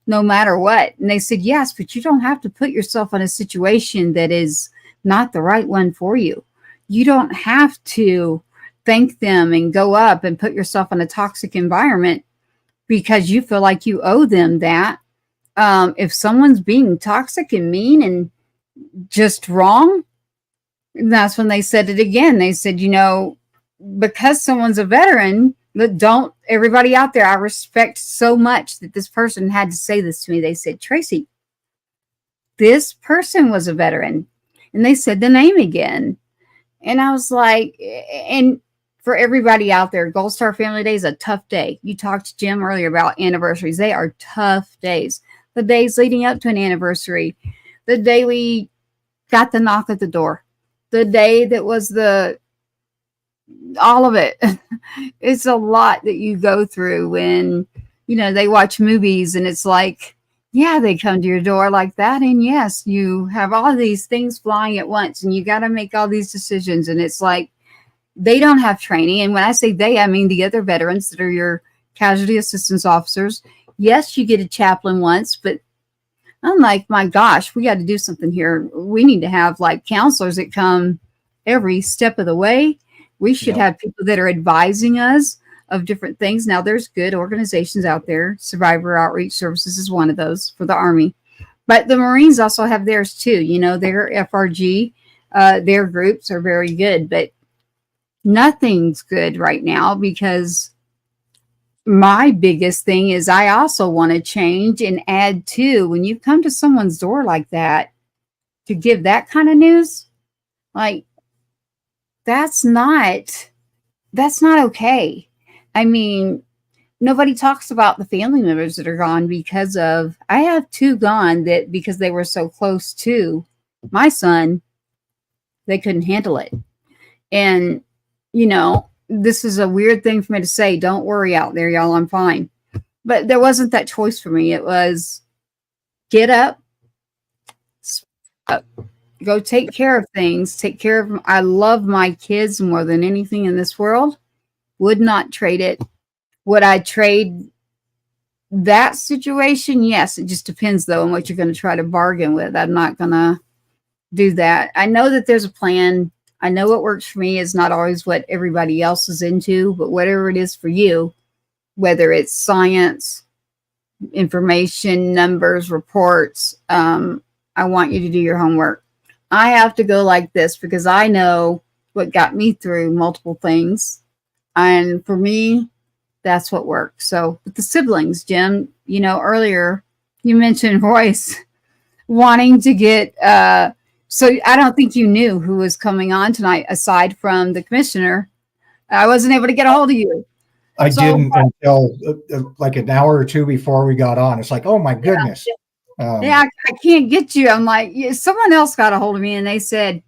no matter what. And they said, yes, but you don't have to put yourself in a situation that is not the right one for you. You don't have to thank them and go up and put yourself in a toxic environment because you feel like you owe them that. If someone's being toxic and mean and just wrong, that's when they said it again. They said, you know, because someone's a veteran, don't everybody out there, I respect so much that this person had to say this to me. They said, Tracy, this person was a veteran. And they said the name again. And I was like, and for everybody out there, Gold Star Family Day is a tough day. You talked to Jim earlier about anniversaries. They are tough days. The days leading up to an anniversary, the day we got the knock at the door, the day that was all of it. It's a lot that you go through when, you know, they watch movies and it's like, yeah, they come to your door like that. And yes, you have all of these things flying at once and you got to make all these decisions. And it's like, they don't have training. And when I say they, I mean the other veterans that are your casualty assistance officers. Yes, you get a chaplain once, but I'm like, my gosh, we got to do something here. We need to have like counselors that come every step of the way. We should have people that are advising us of different things. Now, there's good organizations out there. Survivor Outreach Services is one of those for the Army. But the Marines also have theirs too. You know, their FRG, their groups are very good. But nothing's good right now because my biggest thing is I also want to change and add to when you come to someone's door like that to give that kind of news, like that's not okay. I mean, nobody talks about the family members that are gone because of, I have two gone that because they were so close to my son, they couldn't handle it. And, you know, this is a weird thing for me to say. Don't worry out there, y'all. I'm fine. But there wasn't that choice for me. It was get up, go take care of things, take care of them. I love my kids more than anything in this world. Would not trade it. Would I trade that situation? Yes. It just depends, though, on what you're going to try to bargain with. I'm not going to do that. I know that there's a plan. I know what works for me is not always what everybody else is into, but whatever it is for you, whether it's science, information, numbers, reports, I want you to do your homework. I have to go like this because I know what got me through multiple things. And for me, that's what works. So with the siblings, Jim, you know, earlier you mentioned Royce wanting to get, so I don't think you knew who was coming on tonight, aside from the commissioner. I wasn't able to get a hold of you. I didn't until like an hour or two before we got on. It's like, oh my goodness. I can't get you. I'm like, someone else got a hold of me and they said,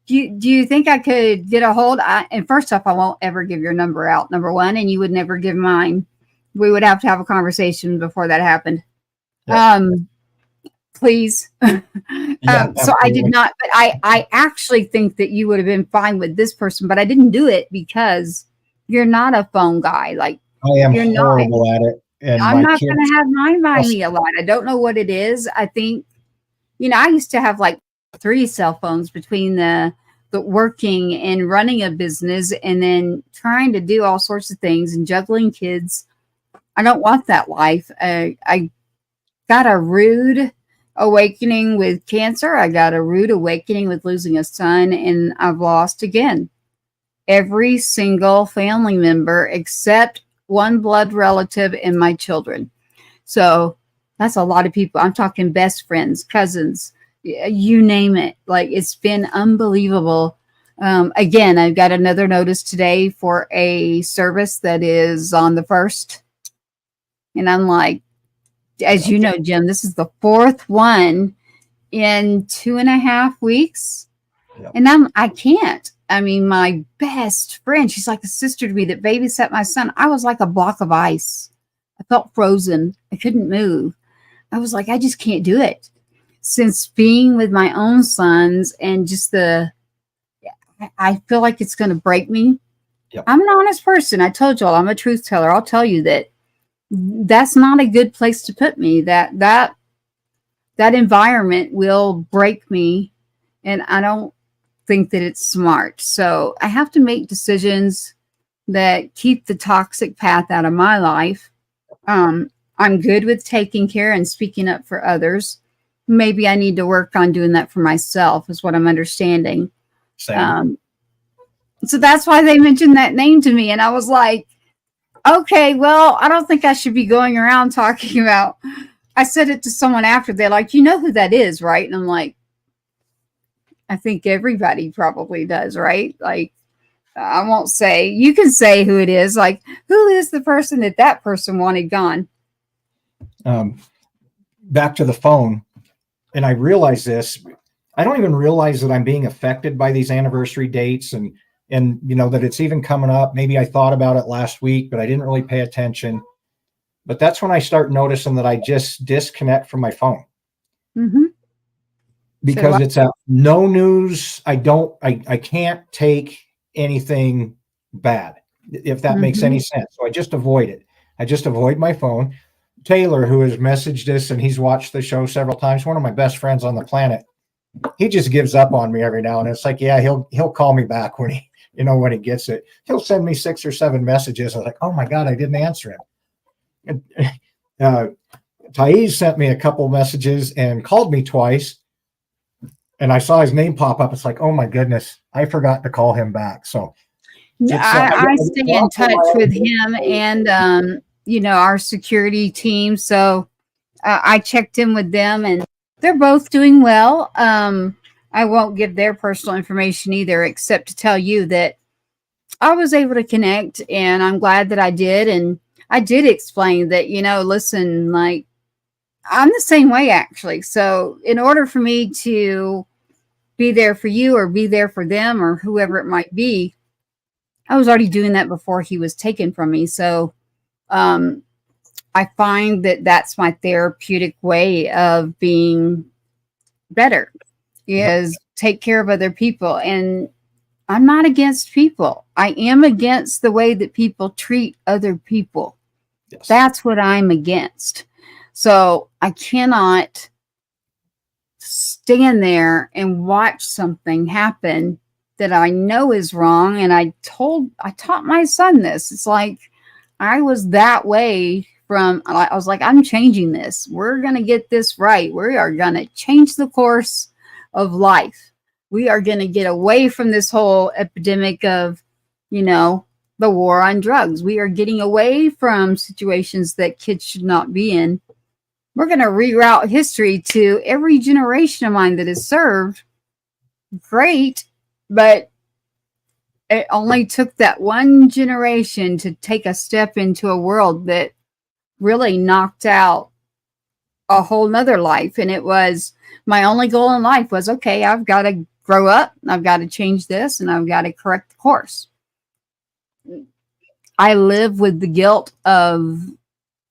do you think I could get a hold? And first off, I won't ever give your number out, number one, and you would never give mine. We would have to have a conversation before that happened. please. Yeah, So I did absolutely. not, but I actually think that you would have been fine with this person, but I didn't do it because you're not a phone guy. Like, I am you're not. horrible at it, and I'm my not going kids. to have mine by me a lot. I don't know what it is. I think, I used to have like 3 cell phones between the working and running a business and then trying to do all sorts of things and juggling kids. I don't want that life. I got a rude awakening with cancer. I got a rude awakening with losing a son, and I've lost again every single family member except one blood relative and my children. So that's a lot of people. I'm talking best friends, cousins, you name it. Like, it's been unbelievable. Again, I've got another notice today for a service that is on the 1st. And I'm like, as you know, Jim, this is the 4th one in 2.5 weeks. Yep. And I can't. I mean, my best friend, she's like a sister to me that babysat my son. I was like a block of ice. I felt frozen. I couldn't move. I was like, I just can't do it. Since being with my own sons and just I feel like it's going to break me. Yep. I'm an honest person. I told y'all I'm a truth teller. I'll tell you that that's not a good place to put me. That environment will break me, and I don't think that it's smart. So I have to make decisions that keep the toxic path out of my life. I'm good with taking care and speaking up for others. Maybe I need to work on doing that for myself, is what I'm understanding. Same. So that's why they mentioned that name to me. And I was like, okay, well, I don't think I should be going around talking about. I said it to someone after. They're like, you know who that is, right? And I'm like, I think everybody probably does, right? Like, I won't say. You can say who it is. Like, who is the person that person wanted gone? Back to the phone, and I realize this. I don't even realize that I'm being affected by these anniversary dates, and that it's even coming up. Maybe I thought about it last week, but I didn't really pay attention. But that's when I start noticing that I just disconnect from my phone. Mm-hmm. Because it's no news. I can't take anything bad, if that makes any sense. So I just avoid it. I just avoid my phone. Taylor, who has messaged us and he's watched the show several times, one of my best friends on the planet, he just gives up on me every now and then. It's like, yeah, he'll call me back when he gets it. He'll send me 6 or 7 messages. I'm like, oh my God, I didn't answer him. Thais sent me a couple messages and called me twice. And I saw his name pop up. It's like, oh my goodness, I forgot to call him back. So I stay in touch with him and, our security team. So I checked in with them and they're both doing well. I won't give their personal information either, except to tell you that I was able to connect and I'm glad that I did. And I did explain that, listen, like, I'm the same way actually. So in order for me to be there for you or be there for them or whoever it might be, I was already doing that before he was taken from me. So I find that that's my therapeutic way of being better, is take care of other people. And I'm not against people. I am against the way that people treat other people. Yes. That's what I'm against. So I cannot stand there and watch something happen that I know is wrong. And I taught my son this. It's like, I was that way I was like, I'm changing this. We're going to get this right. We are going to change the course of life. We are going to get away from this whole epidemic of, the war on drugs. We are getting away from situations that kids should not be in. We're going to reroute history to every generation of mine that is served. Great. But it only took that one generation to take a step into a world that really knocked out a whole nother life. And it was my only goal in life was, okay, I've got to grow up. I've got to change this and I've got to correct the course. I live with the guilt of,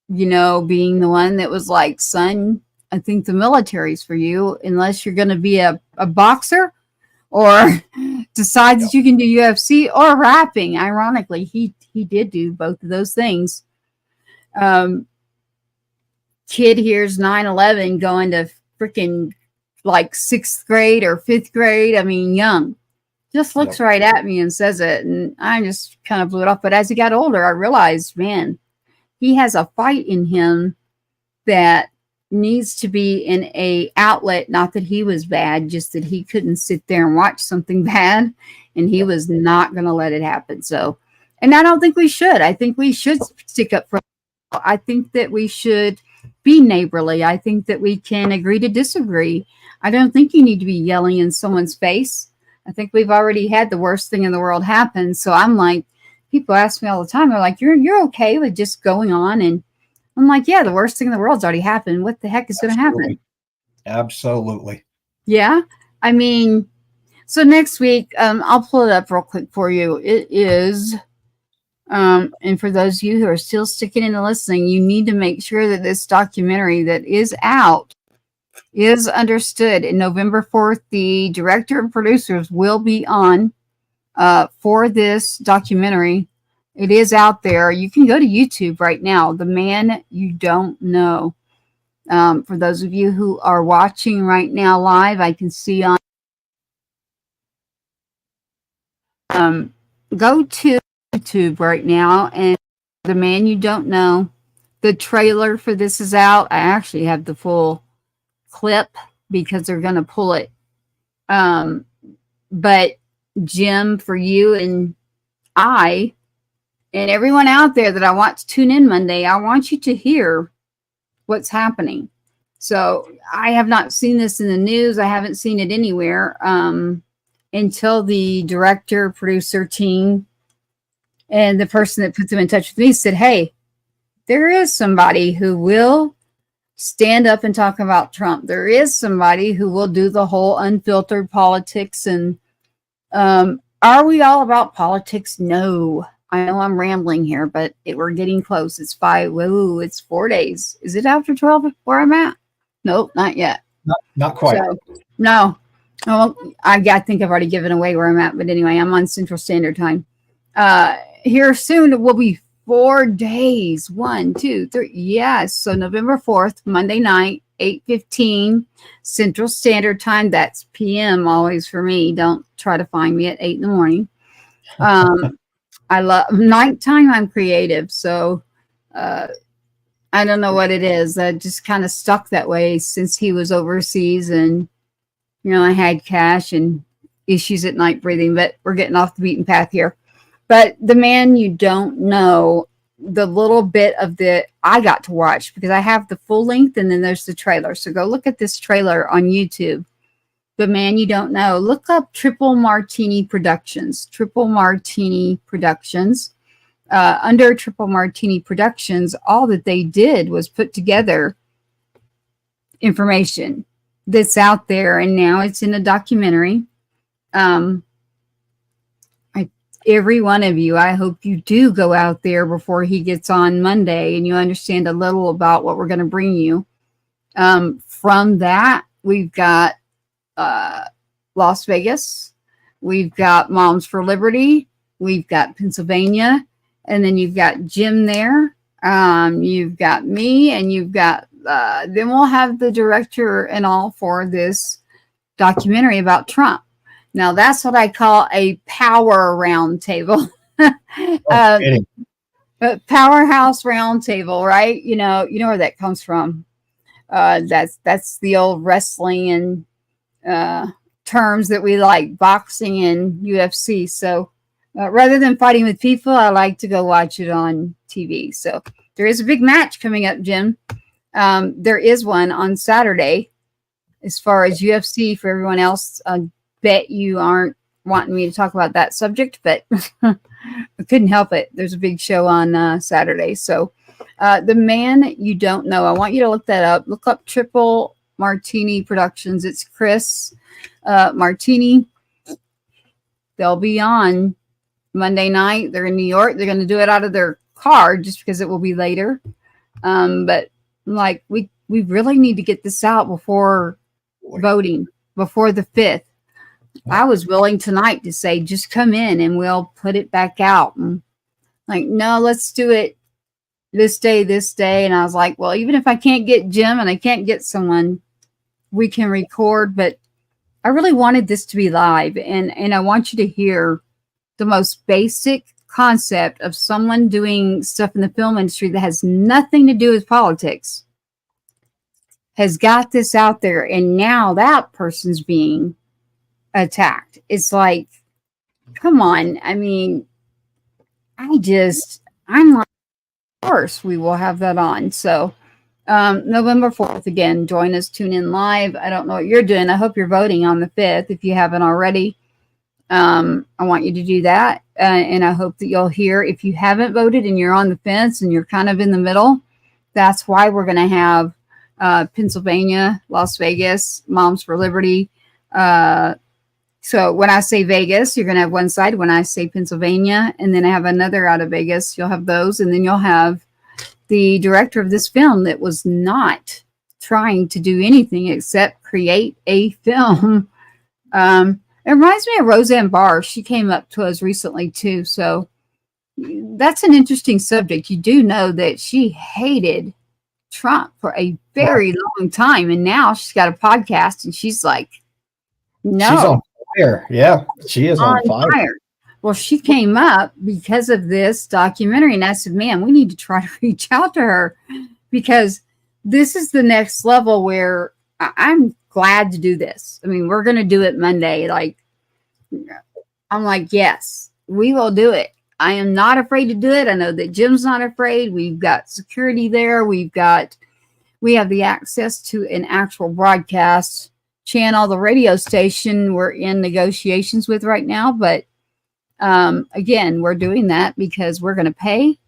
being the one that was like, son, I think the military's for you, unless you're going to be a boxer or decide that you can do UFC or rapping. Ironically, he did do both of those things. Kid here's 9/11 going to freaking like 6th grade or 5th grade. I mean, young. Just looks right at me and says it. And I just kind of blew it off. But as he got older, I realized, man, he has a fight in him that needs to be in a outlet. Not that he was bad, just that he couldn't sit there and watch something bad. And he was not going to let it happen. So, and I don't think we should. I think we should stick up for, I think that we should be neighborly. I think that we can agree to disagree. I don't think you need to be yelling in someone's face. I think we've already had the worst thing in the world happen. So I'm like, people ask me all the time, they're like, you're okay with just going on? And I'm like, yeah, the worst thing in the world's already happened. What the heck is going to happen? Absolutely. Yeah. I mean, so next week, I'll pull it up real quick for you. It is, and for those of you who are still sticking in and listening, you need to make sure that this documentary that is out is understood. In November 4th, the director and producers will be on for this documentary. It is out there. You can go to YouTube right now. The Man You Don't Know. For those of you who are watching right now live, I can see on. Go to YouTube right now, and The Man You Don't Know. The trailer for this is out. I actually have the full clip because they're going to pull it. But Jim, for you and I and everyone out there that I want to tune in Monday, I want you to hear what's happening. So I have not seen this in the news. I haven't seen it anywhere until the director, producer team, and the person that put them in touch with me said, hey, there is somebody who will stand up and talk about Trump. There is somebody who will do the whole unfiltered politics. And are we all about politics? No. I know I'm rambling here, but we're getting close. It's 5. Whoa, it's 4 days. Is it after 12 where I'm at? Nope, not yet. Not quite. So, no. Oh, I think I've already given away where I'm at. But anyway, I'm on Central Standard Time. Here soon it will be 4 days. 1, 2, 3. Yes. So November 4th, Monday night, 8:15 Central Standard Time. That's PM always for me. Don't try to find me at 8 in the morning. I love nighttime. I'm creative. So I don't know what it is. I just kind of stuck that way since he was overseas, and I had cash and issues at night breathing, but we're getting off the beaten path here. But The Man You Don't Know, the little bit of I got to watch because I have the full length and then there's the trailer. So go look at this trailer on YouTube. The Man You Don't Know. Look up Triple Martini Productions. Triple Martini Productions. Under Triple Martini Productions, all that they did was put together information that's out there, and now it's in a documentary. Every one of you, I hope you do go out there before he gets on Monday and you understand a little about what we're going to bring you. From that, we've got Las Vegas, we've got Moms for Liberty, we've got Pennsylvania, and then you've got Jim there. You've got me, and you've got then we'll have the director and all for this documentary about Trump. Now that's what I call a power roundtable. Powerhouse roundtable, right? You know where that comes from. That's the old wrestling and terms that we like, boxing and UFC. So rather than fighting with people, I like to go watch it on TV. So there is a big match coming up, Jim. There is one on Saturday. As far as UFC, for everyone else, I bet you aren't wanting me to talk about that subject, but I couldn't help it. There's a big show on Saturday. So The Man You Don't Know, I want you to look that up. Look up Triple Martini Productions. It's Chris Martini. They'll be on Monday night. They're in New York. They're going to do it out of their car just because it will be later. But like we we really need to get this out before voting, before the 5th. I was willing tonight to say, just come in and we'll put it back out. And like, no, let's do it this day. And I was like, well, even if I can't get Jim and I can't get someone, we can record. But I really wanted this to be live. And I want you to hear the most basic concept of someone doing stuff in the film industry that has nothing to do with politics has got this out there. And now that person's being attacked. It's like, come on. I mean, I'm like, of course we will have that on. So November 4th, again, join us, tune in live. I don't know what you're doing. I hope you're voting on the 5th if you haven't already. I want you to do that. And I hope that you'll hear, if you haven't voted and you're on the fence and you're kind of in the middle, that's why we're going to have Pennsylvania, Las Vegas, Moms for Liberty. So when I say Vegas, you're going to have one side. When I say Pennsylvania, and then I have another out of Vegas, you'll have those. And then you'll have the director of this film that was not trying to do anything except create a film. It reminds me of Roseanne Barr. She came up to us recently too. So that's an interesting subject. You do know that she hated Trump for a very long time. And now she's got a podcast and she's like, no. She's on fire. Yeah, she is on fire. Well, she came up because of this documentary. And I said, man, we need to try to reach out to her because this is the next level where I'm glad to do this. I mean, we're going to do it Monday. Like, I'm like, yes, we will do it. I am not afraid to do it. I know that Jim's not afraid. We've got security there. We have the access to an actual broadcast channel. The radio station we're in negotiations with right now, but again, we're doing that because we're going to pay.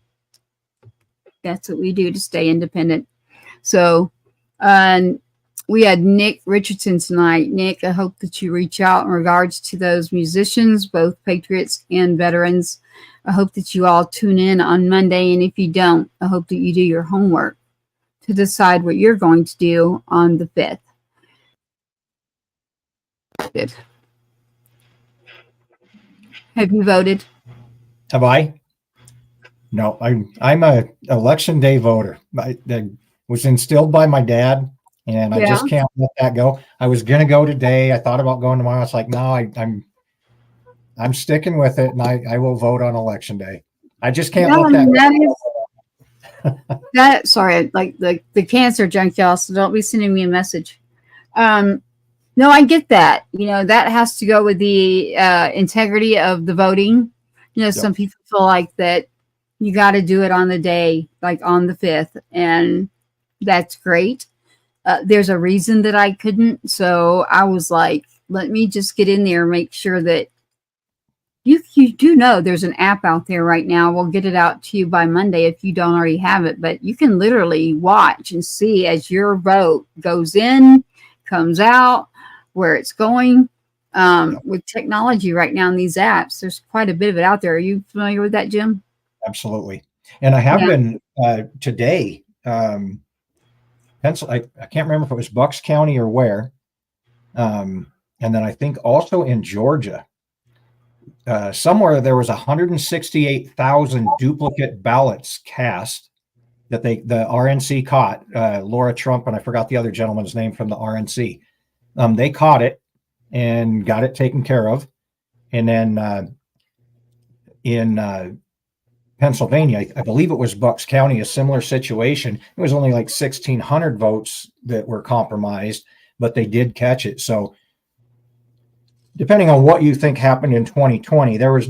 That's what we do to stay independent. So we had Nick Richardson tonight. Nick, I hope that you reach out in regards to those musicians, both patriots and veterans. I hope that you all tune in on Monday. And if you don't, I hope that you do your homework to decide what you're going to do on the 5th. Have you voted? Have I? No, I'm a election day voter. I was instilled by my dad, and I just can't let that go. I was gonna go today. I thought about going tomorrow. It's like, no, I'm sticking with it, and I will vote on election day. I just can't let that go. That sorry, like the cancer junk, y'all. So don't be sending me a message. No, I get that. You know, that has to go with the integrity of the voting. You know, some people feel like that you got to do it on the day, like on the 5th. And that's great. There's a reason that I couldn't. So I was like, let me just get in there and make sure that you do know there's an app out there right now. We'll get it out to you by Monday if you don't already have it. But you can literally watch and see as your vote goes in, comes out, where it's going. With technology right now in these apps, there's quite a bit of it out there. Are you familiar with that, Jim? Absolutely. And I have been today, I can't remember if it was Bucks County or where. And then I think also in Georgia, somewhere there was 168,000 duplicate ballots cast that the RNC caught. Laura Trump, and I forgot the other gentleman's name from the RNC. They caught it and got it taken care of. And then in Pennsylvania, I believe it was Bucks County, a similar situation. It was only like 1,600 votes that were compromised, but they did catch it. So depending on what you think happened in 2020, there were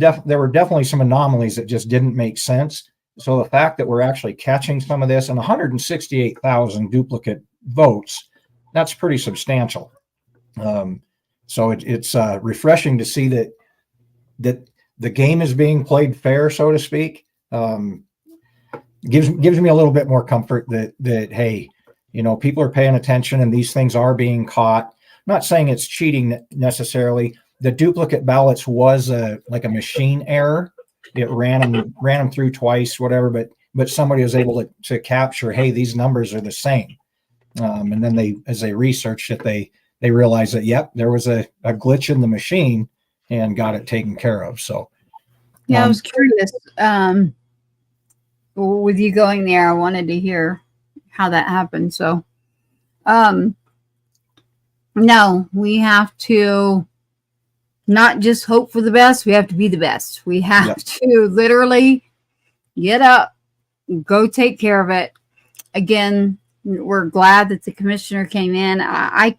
definitely some anomalies that just didn't make sense. So the fact that we're actually catching some of this and 168,000 duplicate votes, that's pretty substantial. So it's refreshing to see that the game is being played fair, so to speak. Gives me a little bit more comfort that hey, you know, people are paying attention and these things are being caught. I'm not saying it's cheating necessarily. The duplicate ballots was like a machine error. It ran them through twice, whatever, but somebody was able to capture, hey, these numbers are the same. And then as they researched it, they realized that, yep, there was a glitch in the machine and got it taken care of. So, yeah, I was curious. With you going there, I wanted to hear how that happened. So, no, we have to not just hope for the best. We have to be the best. We have to literally get up, go take care of it. Again, we're glad that the commissioner came in. I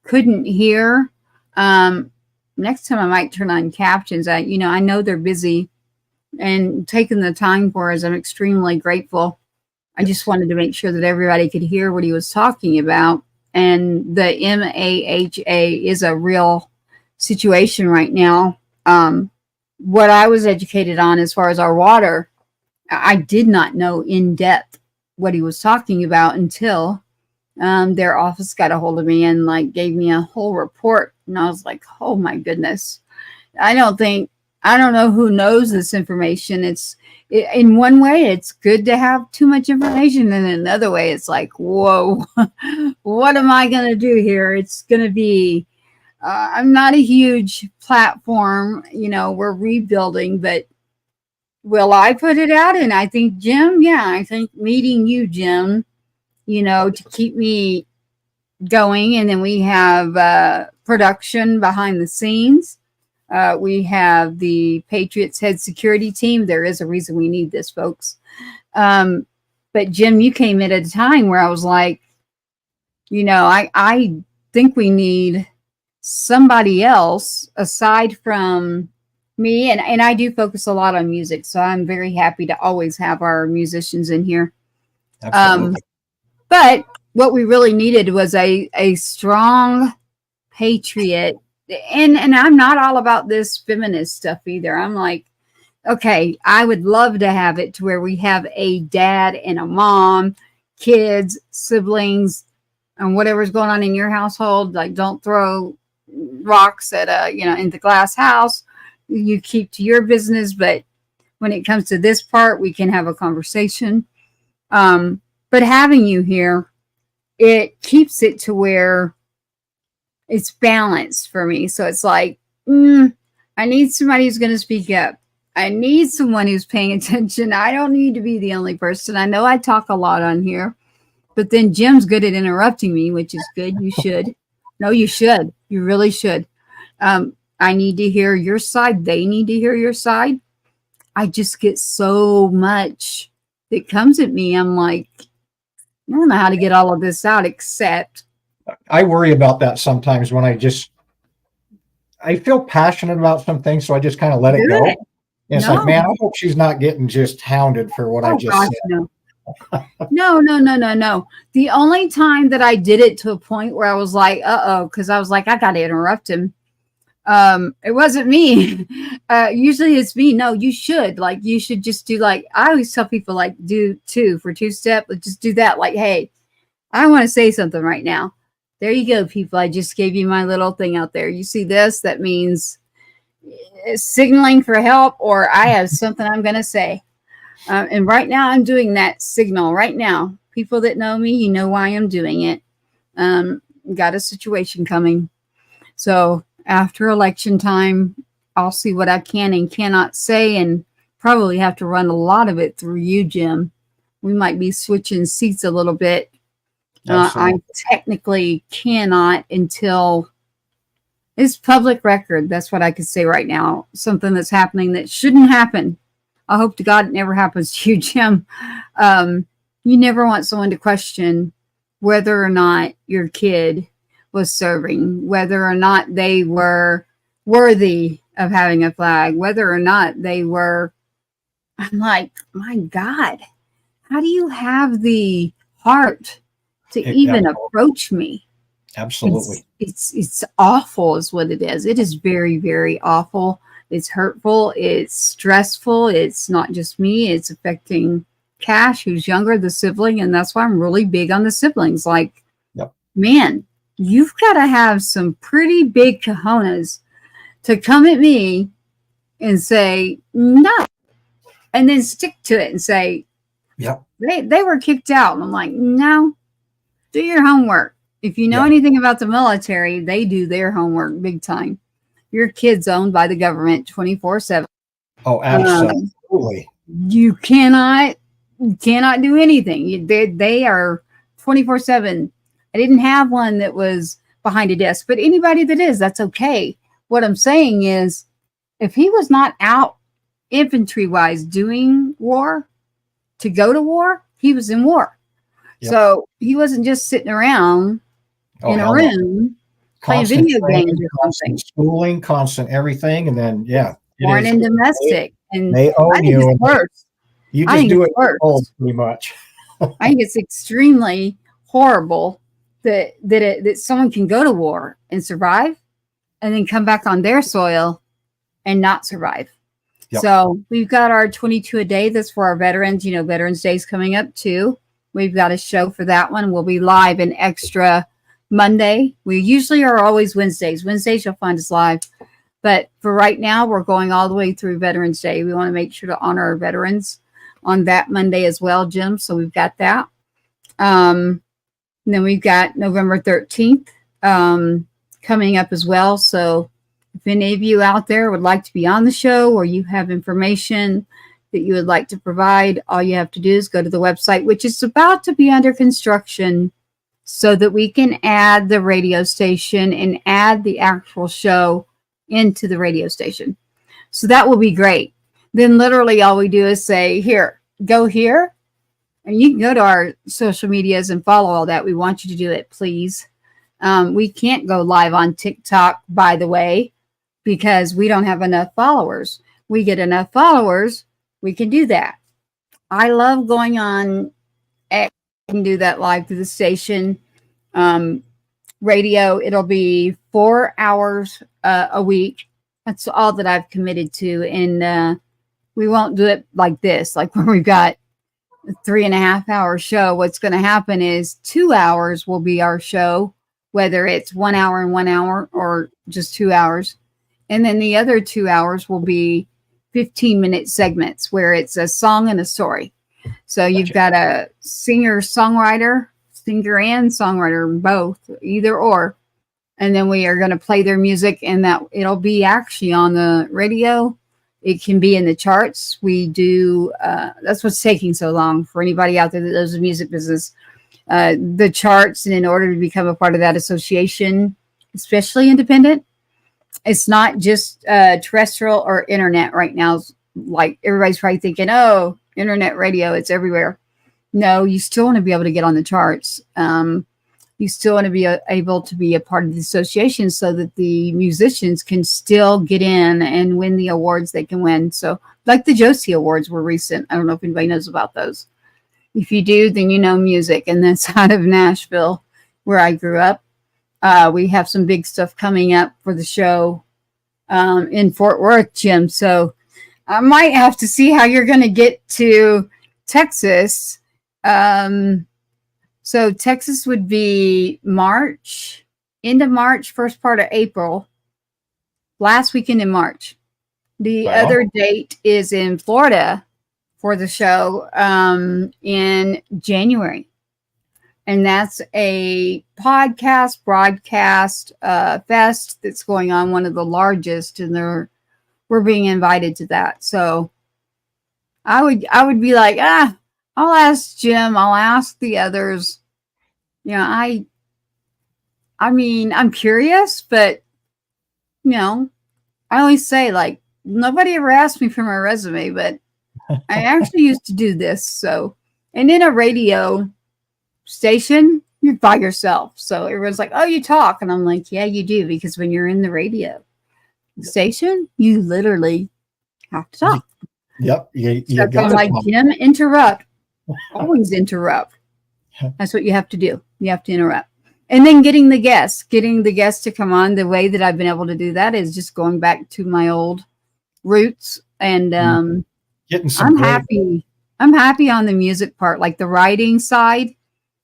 couldn't hear. Next time I might turn on captions. I know they're busy and taking the time for us. I'm extremely grateful. I just wanted to make sure that everybody could hear what he was talking about. And the MAHA is a real situation right now. What I was educated on as far as our water, I did not know in depth what he was talking about until their office got a hold of me and like gave me a whole report. And I was like, oh my goodness. I don't know who knows this information. In one way, it's good to have too much information. And in another way, it's like, whoa, what am I going to do here? It's going to be, I'm not a huge platform, we're rebuilding, but will I put it out? And I think Jim, I think meeting you, Jim, to keep me going. And then we have production behind the scenes. We have the Patriots head security team. There is a reason we need this, folks. But Jim, you came in at a time where I was like, I think we need somebody else aside from me. And I do focus a lot on music. So I'm very happy to always have our musicians in here. Absolutely. But what we really needed was a strong patriot. And I'm not all about this feminist stuff either. I'm like, okay, I would love to have it to where we have a dad and a mom, kids, siblings, and whatever's going on in your household. Like, don't throw rocks at in the glass house. You keep to your business. But when it comes to this part, we can have a conversation. But having you here, it keeps it to where it's balanced for me. So it's like, I need somebody who's going to speak up. I need someone who's paying attention. I don't need to be the only person. I know I talk a lot on here, but then Jim's good at interrupting me, which is good. You should. No, you should. You really should. I need to hear your side. They need to hear your side. I just get so much that comes at me. I'm like, I don't know how to get all of this out, except I worry about that sometimes when I feel passionate about some things, so I just kind of let it go. And it's like, man, I hope she's not getting just hounded for what I just said. No. The only time that I did it to a point where I was like, because I was like, I got to interrupt him. It wasn't me. Usually it's me. No, you should just do I always tell people do 2 for Two-Step. Just do that. Like, hey, I want to say something right now. There you go, people. I just gave you my little thing out there. You see this? That means signaling for help, or I have something I'm going to say. And right now I'm doing that signal right now. People that know me, you know why I'm doing it. Got a situation coming. So after election time, I'll see what I can and cannot say, and probably have to run a lot of it through you, Jim. We might be switching seats a little bit. I technically cannot until it's public record. That's what I can say right now. Something that's happening that shouldn't happen. I hope to God it never happens to you, Jim. You never want someone to question whether or not your kid was serving, whether or not they were worthy of having a flag, whether or not they were. I'm like, my God, how do you have the heart to even approach me? Absolutely. It's awful is what it is. It is very, very awful. It's hurtful. It's stressful. It's not just me. It's affecting Cash, who's younger, the sibling. And that's why I'm really big on the siblings. Like, man, you've got to have some pretty big cojones to come at me and say, no, and then stick to it and say, they were kicked out. And I'm like, no, Do your homework. If you know Yeah. anything about the military, they do their homework big time. Your kid's owned by the government 24/7. Oh, absolutely. You cannot do anything. They are 24/7. I didn't have one that was behind a desk, but anybody that is, that's okay. What I'm saying is, if he was not out infantry wise doing war to go to war, he was in war. Yep. So he wasn't just sitting around Oh, in a hell no. room playing Constant video training, games or something. constant schooling, constant everything, and then Foreign and domestic. And They I own think you, it's and worse. you I just think do it's it for worse. old, pretty much. I think it's extremely horrible that someone can go to war and survive and then come back on their soil and not survive. Yep. So we've got our 22 a day. That's for our veterans. You know, Veterans Day is coming up too. We've got a show for that one. We'll be live an extra Monday. We usually are always Wednesdays. Wednesdays you'll find us live. But for right now, we're going all the way through Veterans Day. We want to make sure to honor our veterans on that Monday as well, Jim. So we've got that. And then we've got November 13th coming up as well. So if any of you out there would like to be on the show, or you have information that you would like to provide, all you have to do is go to the website, which is about to be under construction, so that we can add the radio station and add the actual show into the radio station. So that will be great. Then literally all we do is say, here, go here. And you can go to our social medias and follow all that. We want you to do it, please. We can't go live on TikTok, by the way, because we don't have enough followers. We get enough followers, we can do that. I love going on X and do that live through the station. Radio, it'll be 4 hours a week. That's all that I've committed to. And we won't do it like this, like when we've got a 3.5 hour show. What's going to happen is 2 hours will be our show, whether it's 1 hour and 1 hour or just 2 hours. And then the other 2 hours will be 15-minute segments where it's a song and a story. So you've got a singer and songwriter, both, either or. And then we are going to play their music, and that it'll be actually on the radio. It can be in the charts. We do, that's what's taking so long for anybody out there that does the music business. The charts, and in order to become a part of that association, especially independent, it's not just terrestrial or internet right now. Like everybody's probably thinking, oh, internet radio, it's everywhere. No, you still want to be able to get on the charts. You still want to be able to be a part of the association so that the musicians can still get in and win the awards they can win. So like the Josie Awards were recent. I don't know if anybody knows about those. If you do, then you know music. And that's out of Nashville, where I grew up. We have some big stuff coming up for the show in Fort Worth, Jim. So I might have to see how you're going to get to Texas. So Texas would be March, end of March, first part of April, last weekend in March. The other date is in Florida for the show in January. And that's a broadcast fest that's going on, one of the largest, and we're being invited to that. So I would be like, I'll ask Jim, I'll ask the others. You know, I mean, I'm curious, but you know, I always say, like, nobody ever asked me for my resume, but I actually used to do this. So, and in a radio station, you're by yourself. So everyone's like, oh, you talk. And I'm like, yeah, you do. Because when you're in the radio station, you literally have to talk. Yep. So I'm like, Jim, interrupt. Always interrupt. That's what you have to do. You have to interrupt. And then getting the guests to come on. The way that I've been able to do that is just going back to my old roots. And getting some I'm happy on the music part, like the writing side.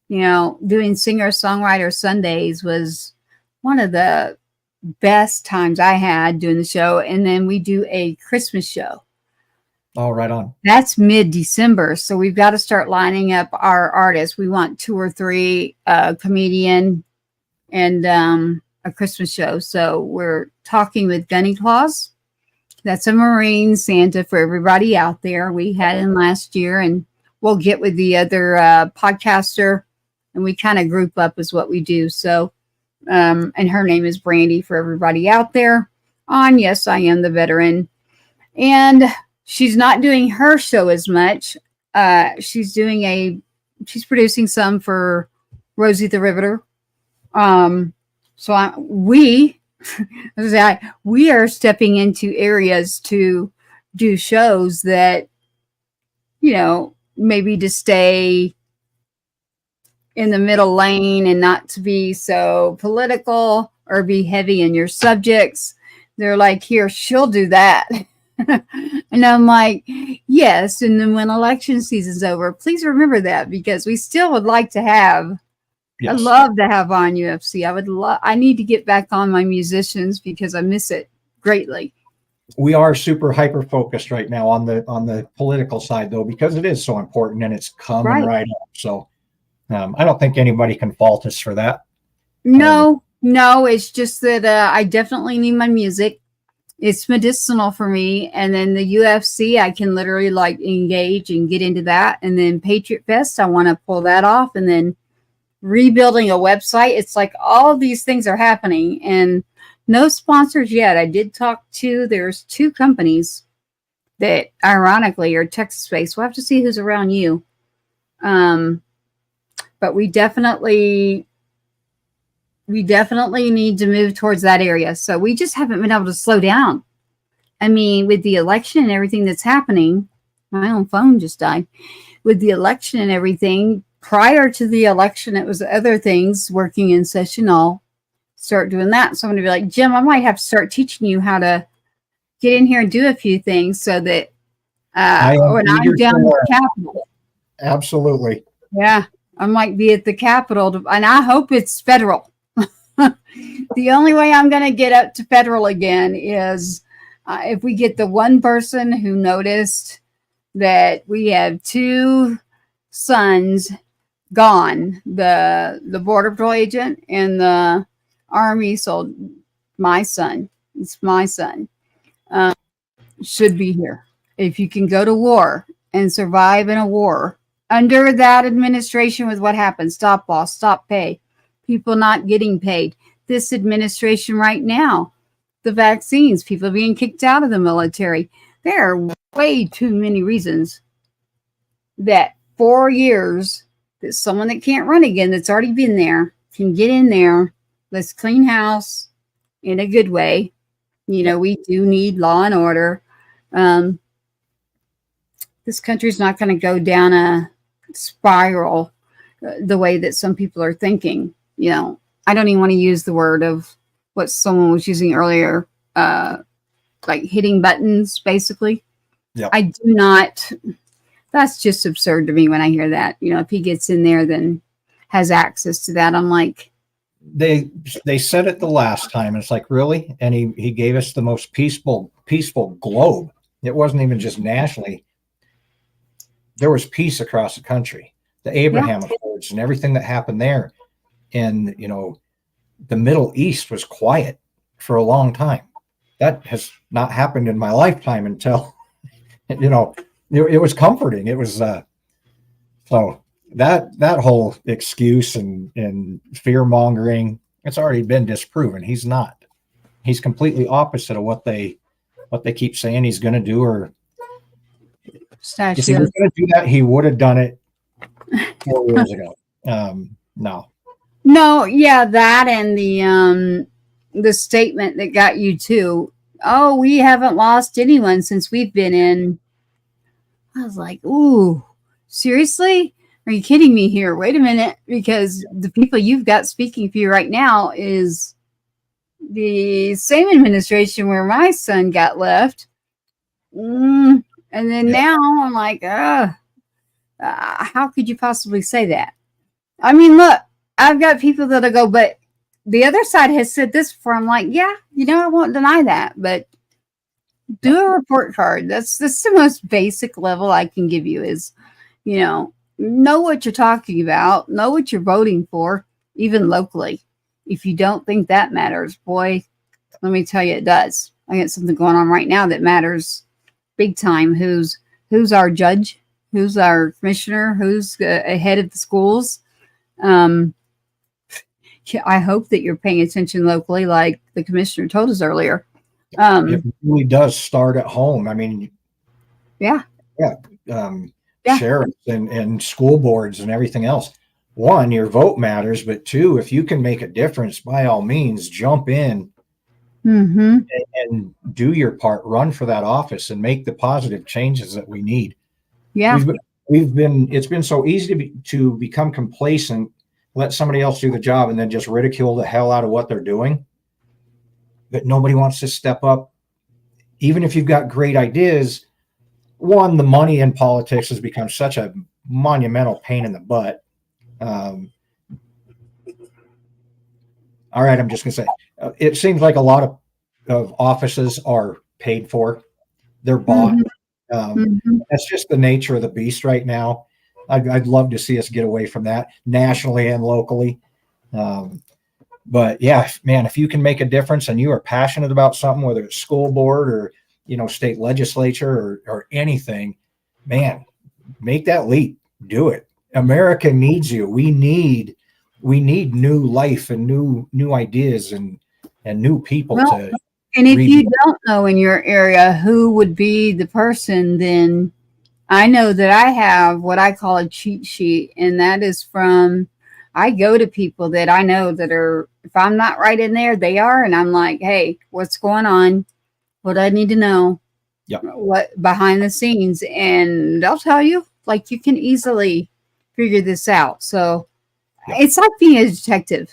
You know, doing singer-songwriter Sundays was one of the best times I had doing the show. And then we do a Christmas show. Oh, right on. That's mid-December. So we've got to start lining up our artists. We want 2 or 3 comedian and a Christmas show. So we're talking with Gunny Claus. That's a Marine Santa for everybody out there. We had him last year, and we'll get with the other podcaster, and we kind of group up is what we do. So, and her name is Brandy for everybody out there on Yes, I Am the Veteran. And she's not doing her show as much. She's producing some for Rosie the Riveter. We are stepping into areas to do shows that, maybe to stay in the middle lane and not to be so political or be heavy in your subjects. They're like, here, she'll do that. And I'm like, yes. And then when election season's over, please remember that, because we still would like to have, yes. I'd love to have on UFC. I need to get back on my musicians because I miss it greatly. We are super hyper focused right now on the political side, though, because it is so important and it's coming right up. So I don't think anybody can fault us for that. No, it's just that I definitely need my music. It's medicinal for me. And then the UFC, I can literally like engage and get into that. And then Patriot Fest, I want to pull that off. And then rebuilding a website. It's like all of these things are happening and no sponsors yet. I did talk to, there's 2 companies that ironically are Texas based. We'll have to see who's around you. But we definitely need to move towards that area. So we just haven't been able to slow down. I mean, with the election and everything that's happening, my own phone just died. With the election and everything, prior to the election, it was other things working in session. I'll start doing that. So I'm going to be like, Jim, I might have to start teaching you how to get in here and do a few things so that when I'm down at the Capitol. Absolutely. Yeah, I might be at the Capitol, and I hope it's federal. The only way I'm going to get up to federal again is if we get the one person who noticed that we have 2 sons gone, the Border Patrol agent and the Army. So my son, it's my son, should be here. If you can go to war and survive in a war under that administration with what happened, stop loss, stop pay, people not getting paid. This administration right now, the vaccines, people being kicked out of the military. There are way too many reasons that 4 years that someone that can't run again, that's already been there, can get in there. Let's clean house in a good way. We do need law and order. This country's not going to go down a spiral the way that some people are thinking. I don't even want to use the word of what someone was using earlier, like hitting buttons, basically. Yep. I do not. That's just absurd to me when I hear that. If he gets in there, then has access to that. I'm like, they said it the last time. It's like, really? And he gave us the most peaceful globe. It wasn't even just nationally. There was peace across the country. The Abraham Accords and everything that happened there. And, the Middle East was quiet for a long time. That has not happened in my lifetime until, it was comforting. It was, so that whole excuse and fear mongering, it's already been disproven. He's not. He's completely opposite of what they keep saying he's going to do. Or if he was going to do that, he would have done it 4 years ago. No, yeah, that and the statement that got you too. Oh, we haven't lost anyone since we've been in. I was like, ooh, seriously? Are you kidding me here? Wait a minute, because the people you've got speaking for you right now is the same administration where my son got left. And then now I'm like, how could you possibly say that? I mean, look, I've got people that'll go, but the other side has said this before. I'm like, yeah, I won't deny that. But Do a report card. That's the most basic level I can give you is, know what you're talking about, know what you're voting for, even locally. If you don't think that matters, boy, let me tell you, it does. I got something going on right now that matters big time. Who's our judge? Who's our commissioner? Who's ahead of the schools? I hope that you're paying attention locally, like the commissioner told us earlier. It really does start at home. I mean, yeah. Sheriffs and school boards and everything else. One, your vote matters, but two, if you can make a difference, by all means, jump in and do your part. Run for that office and make the positive changes that we need. Yeah, it's been so easy to become complacent, let somebody else do the job, and then just ridicule the hell out of what they're doing. But nobody wants to step up, even if you've got great ideas. One, the money in politics has become such a monumental pain in the butt. All right, I'm just going to say, it seems like a lot of offices are paid for. They're bought. That's just the nature of the beast right now. I'd love to see us get away from that nationally and locally. But yeah, man, if you can make a difference and you are passionate about something, whether it's school board or, state legislature or anything, man, make that leap. Do it. America needs you. We need new life and new ideas and new people to. And if you don't know in your area who would be the person, then I know that I have what I call a cheat sheet, and that is I go to people that I know that are, if I'm not right in there, they are, and I'm like, hey, what's going on? What do I need to know? Yep. What behind the scenes, and they'll tell you, like, you can easily figure this out. So it's like being a detective.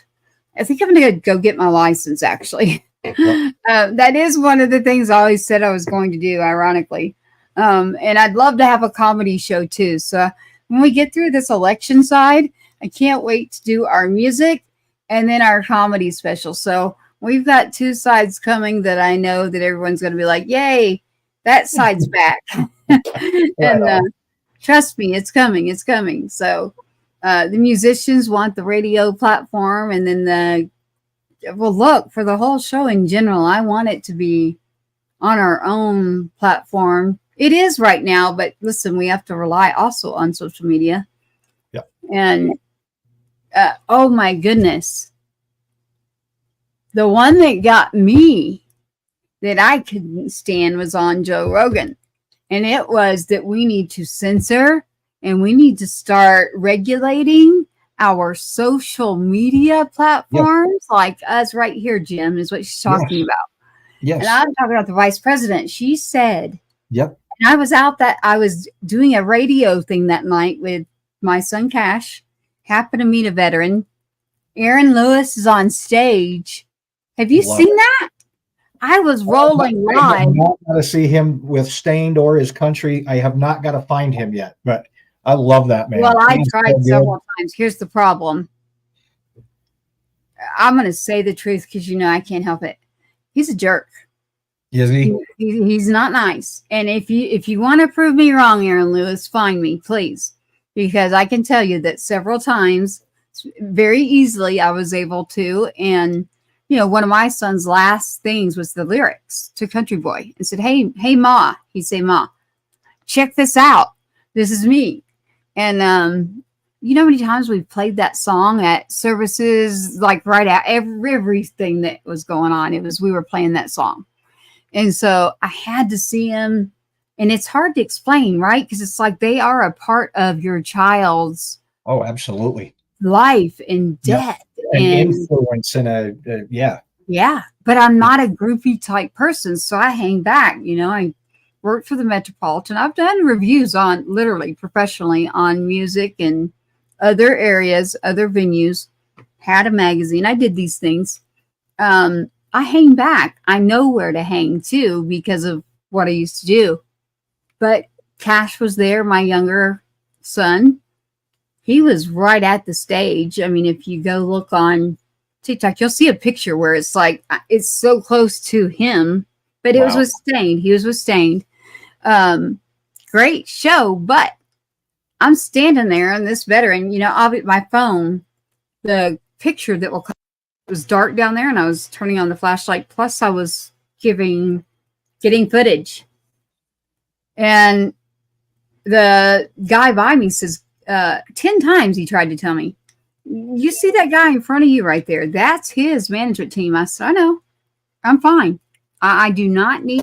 I think I'm going to go get my license, actually. That is one of the things I always said I was going to do, ironically. And I'd love to have a comedy show too. So when we get through this election side, I can't wait to do our music and then our comedy special. So we've got two sides coming that I know that everyone's going to be like, yay, that side's back. And trust me, it's coming. It's coming. So the musicians want the radio platform, and then look, for the whole show in general, I want it to be on our own platform. It is right now, but listen, we have to rely also on social media. Yeah. And oh my goodness, the one that got me that I couldn't stand was on Joe Rogan. And it was that we need to censor and we need to start regulating our social media platforms, like us right here, Jim, is what she's talking about. Yes. And I'm talking about the vice president. She said, yep. And I was doing a radio thing that night with my son Cash, happened to meet a veteran. Aaron Lewis is on stage. Have you seen that? I was rolling live. I have not got to see him with Stained or His Country. I have not got to find him yet, but I love that man. Well, I tried several times. Here's the problem. I'm going to say the truth because I can't help it. He's a jerk. Is he? He's not nice. And if you want to prove me wrong, Aaron Lewis, find me, please, because I can tell you that several times, very easily, I was able to. And one of my son's last things was the lyrics to Country Boy, and said, "Hey, Ma," he'd say, "Ma, check this out. This is me." And you know how many times we've played that song at services, like right at everything that was going on. We were playing that song. And so I had to see him, and it's hard to explain, right? Because it's like they are a part of your child's life and death. An influence and Yeah. But I'm not a groupie type person, so I hang back. I worked for the Metropolitan. I've done reviews on, literally professionally, on music and other areas, other venues, had a magazine. I did these things. I hang back. I know where to hang too because of what I used to do. But Cash was there, my younger son. He was right at the stage. I mean, if you go look on TikTok, you'll see a picture where it's like, it's so close to him But it was Wow. with Stained. He was with Stained. Great show, but I'm standing there and this veteran, my phone, the picture that will come was dark down there, and I was turning on the flashlight. Plus, I was getting footage. And the guy by me says, 10 times he tried to tell me, you see that guy in front of you right there? That's his management team. I said, I know. I'm fine. I do not need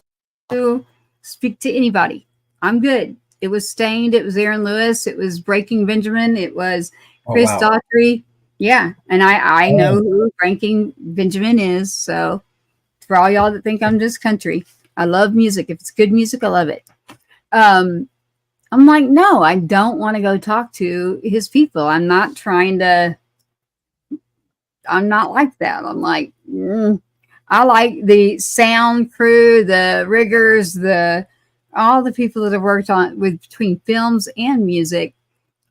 to speak to anybody. I'm good. It was Stained. It was Aaron Lewis. It was Breaking Benjamin. It was Chris Daughtry. Yeah. And I know who Breaking Benjamin is. So for all y'all that think I'm just country, I love music. If it's good music, I love it. I'm like, no, I don't want to go talk to his people. I'm not like that. I'm like, I like the sound crew, the riggers, all the people that have worked between films and music.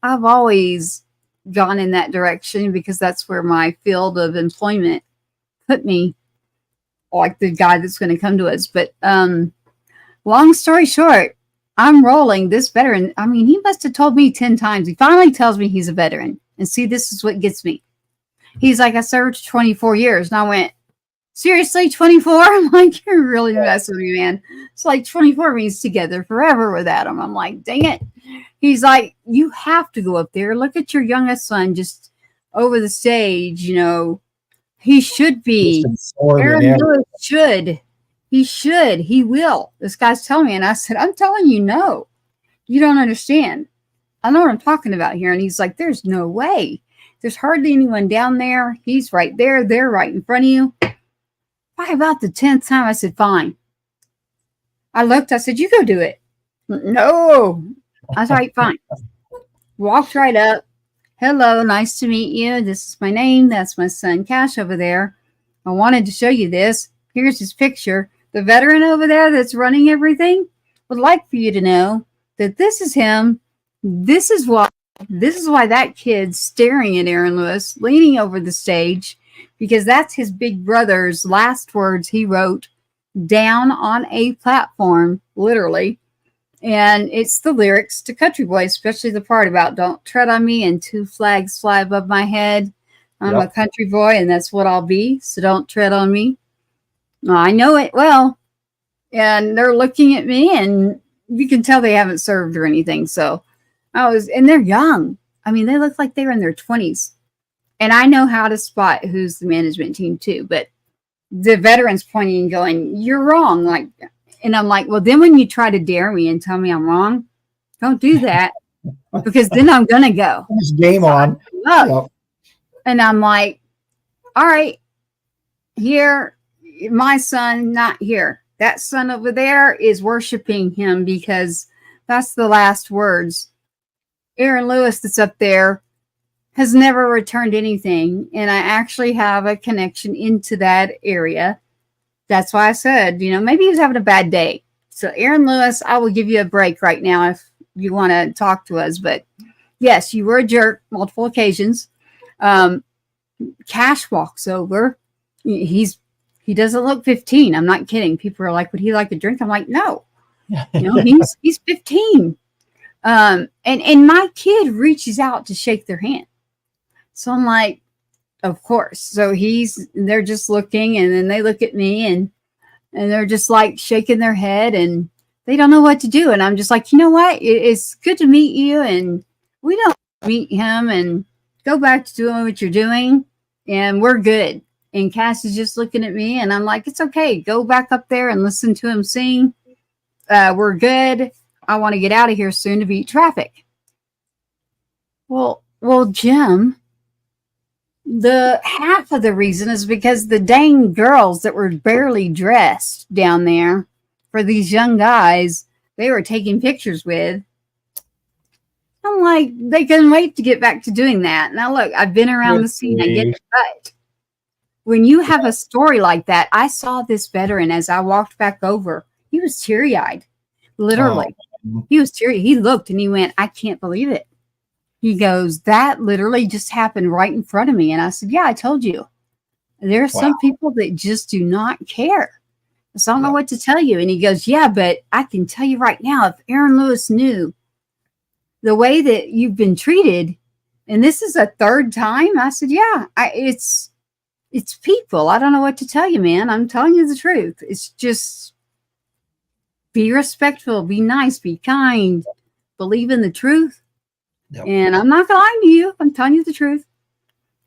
I've always gone in that direction because that's where my field of employment put me, like the guy that's going to come to us. But long story short, I'm rolling this veteran. I mean, he must have told me 10 times. He finally tells me he's a veteran. And see, this is what gets me. He's like, I served 24 years. And I went, seriously, 24? I'm like, you're really messing with me, man. It's like 24 means together forever with Adam. I'm like, dang it. He's like, you have to go up there. Look at your youngest son just over the stage. He should be. Aaron Lewis should. He should. He will. This guy's telling me. And I said, I'm telling you, no. You don't understand. I know what I'm talking about here. And he's like, there's no way. There's hardly anyone down there. He's right there. They're right in front of you. By about the 10th time, I said, fine. I looked. I said, you go do it. No. I was like, fine. Walked right up. Hello. Nice to meet you. This is my name. That's my son, Cash, over there. I wanted to show you this. Here's his picture. The veteran over there that's running everything would like for you to know that this is him. This is why that kid's staring at Aaron Lewis, leaning over the stage, because that's his big brother's last words he wrote down on a platform, literally. And it's the lyrics to Country Boy, especially the part about don't tread on me and two flags fly above my head. I'm a country boy and that's what I'll be. So don't tread on me. I know it well. And they're looking at me and you can tell they haven't served or anything. So and they're young. I mean, they look like they were in their 20s. And I know how to spot who's the management team too. But the veterans pointing and going, you're wrong. And I'm like, well, then when you try to dare me and tell me I'm wrong, don't do that. Because then I'm going to go. It's game on. And I'm like, all right, here, my son, not here. That son over there is worshiping him because that's the last words. Aaron Lewis that's up there has never returned anything. And I actually have a connection into that area. That's why I said, maybe he was having a bad day. So Aaron Lewis, I will give you a break right now if you want to talk to us. But yes, you were a jerk multiple occasions. Cash walks over. He doesn't look 15. I'm not kidding. People are like, would he like a drink? I'm like, no. He's 15. And my kid reaches out to shake their hand. So I'm like, of course. So they're just looking and then they look at me and they're just like shaking their head and they don't know what to do. And I'm just like, you know what? It's good to meet you. And we don't meet him and go back to doing what you're doing. And we're good. And Cass is just looking at me and I'm like, it's okay. Go back up there and listen to him sing. We're good. I want to get out of here soon to beat traffic. Well, Jim, the half of the reason is because the dang girls that were barely dressed down there for these young guys, they were taking pictures with. I'm like, they couldn't wait to get back to doing that. Now, look, I've been around the scene. I get it. But when you have a story like that, I saw this veteran as I walked back over. He was teary-eyed, literally. He was teary. He looked and he went, I can't believe it. He goes, that literally just happened right in front of me. And I said, yeah, I told you. There are some people that just do not care. So I don't know what to tell you. And he goes, yeah, but I can tell you right now, if Aaron Lewis knew the way that you've been treated, and this is a third time, I said, yeah, it's people. I don't know what to tell you, man. I'm telling you the truth. It's just be respectful, be nice, be kind, believe in the truth. Yep. And I'm not lying to you. I'm telling you the truth.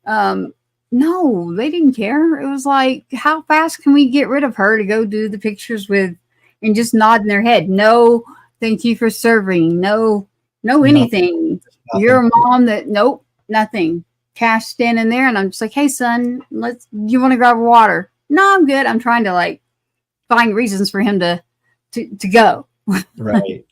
No, they didn't care. It was like, how fast can we get rid of her to go do the pictures with and just nodding their head? No, thank you for serving. No, anything. Nothing. You're a mom that, nope, nothing. Cash standing there. And I'm just like, hey, son, you want to grab water? No, I'm good. I'm trying to like find reasons for him to go. Right.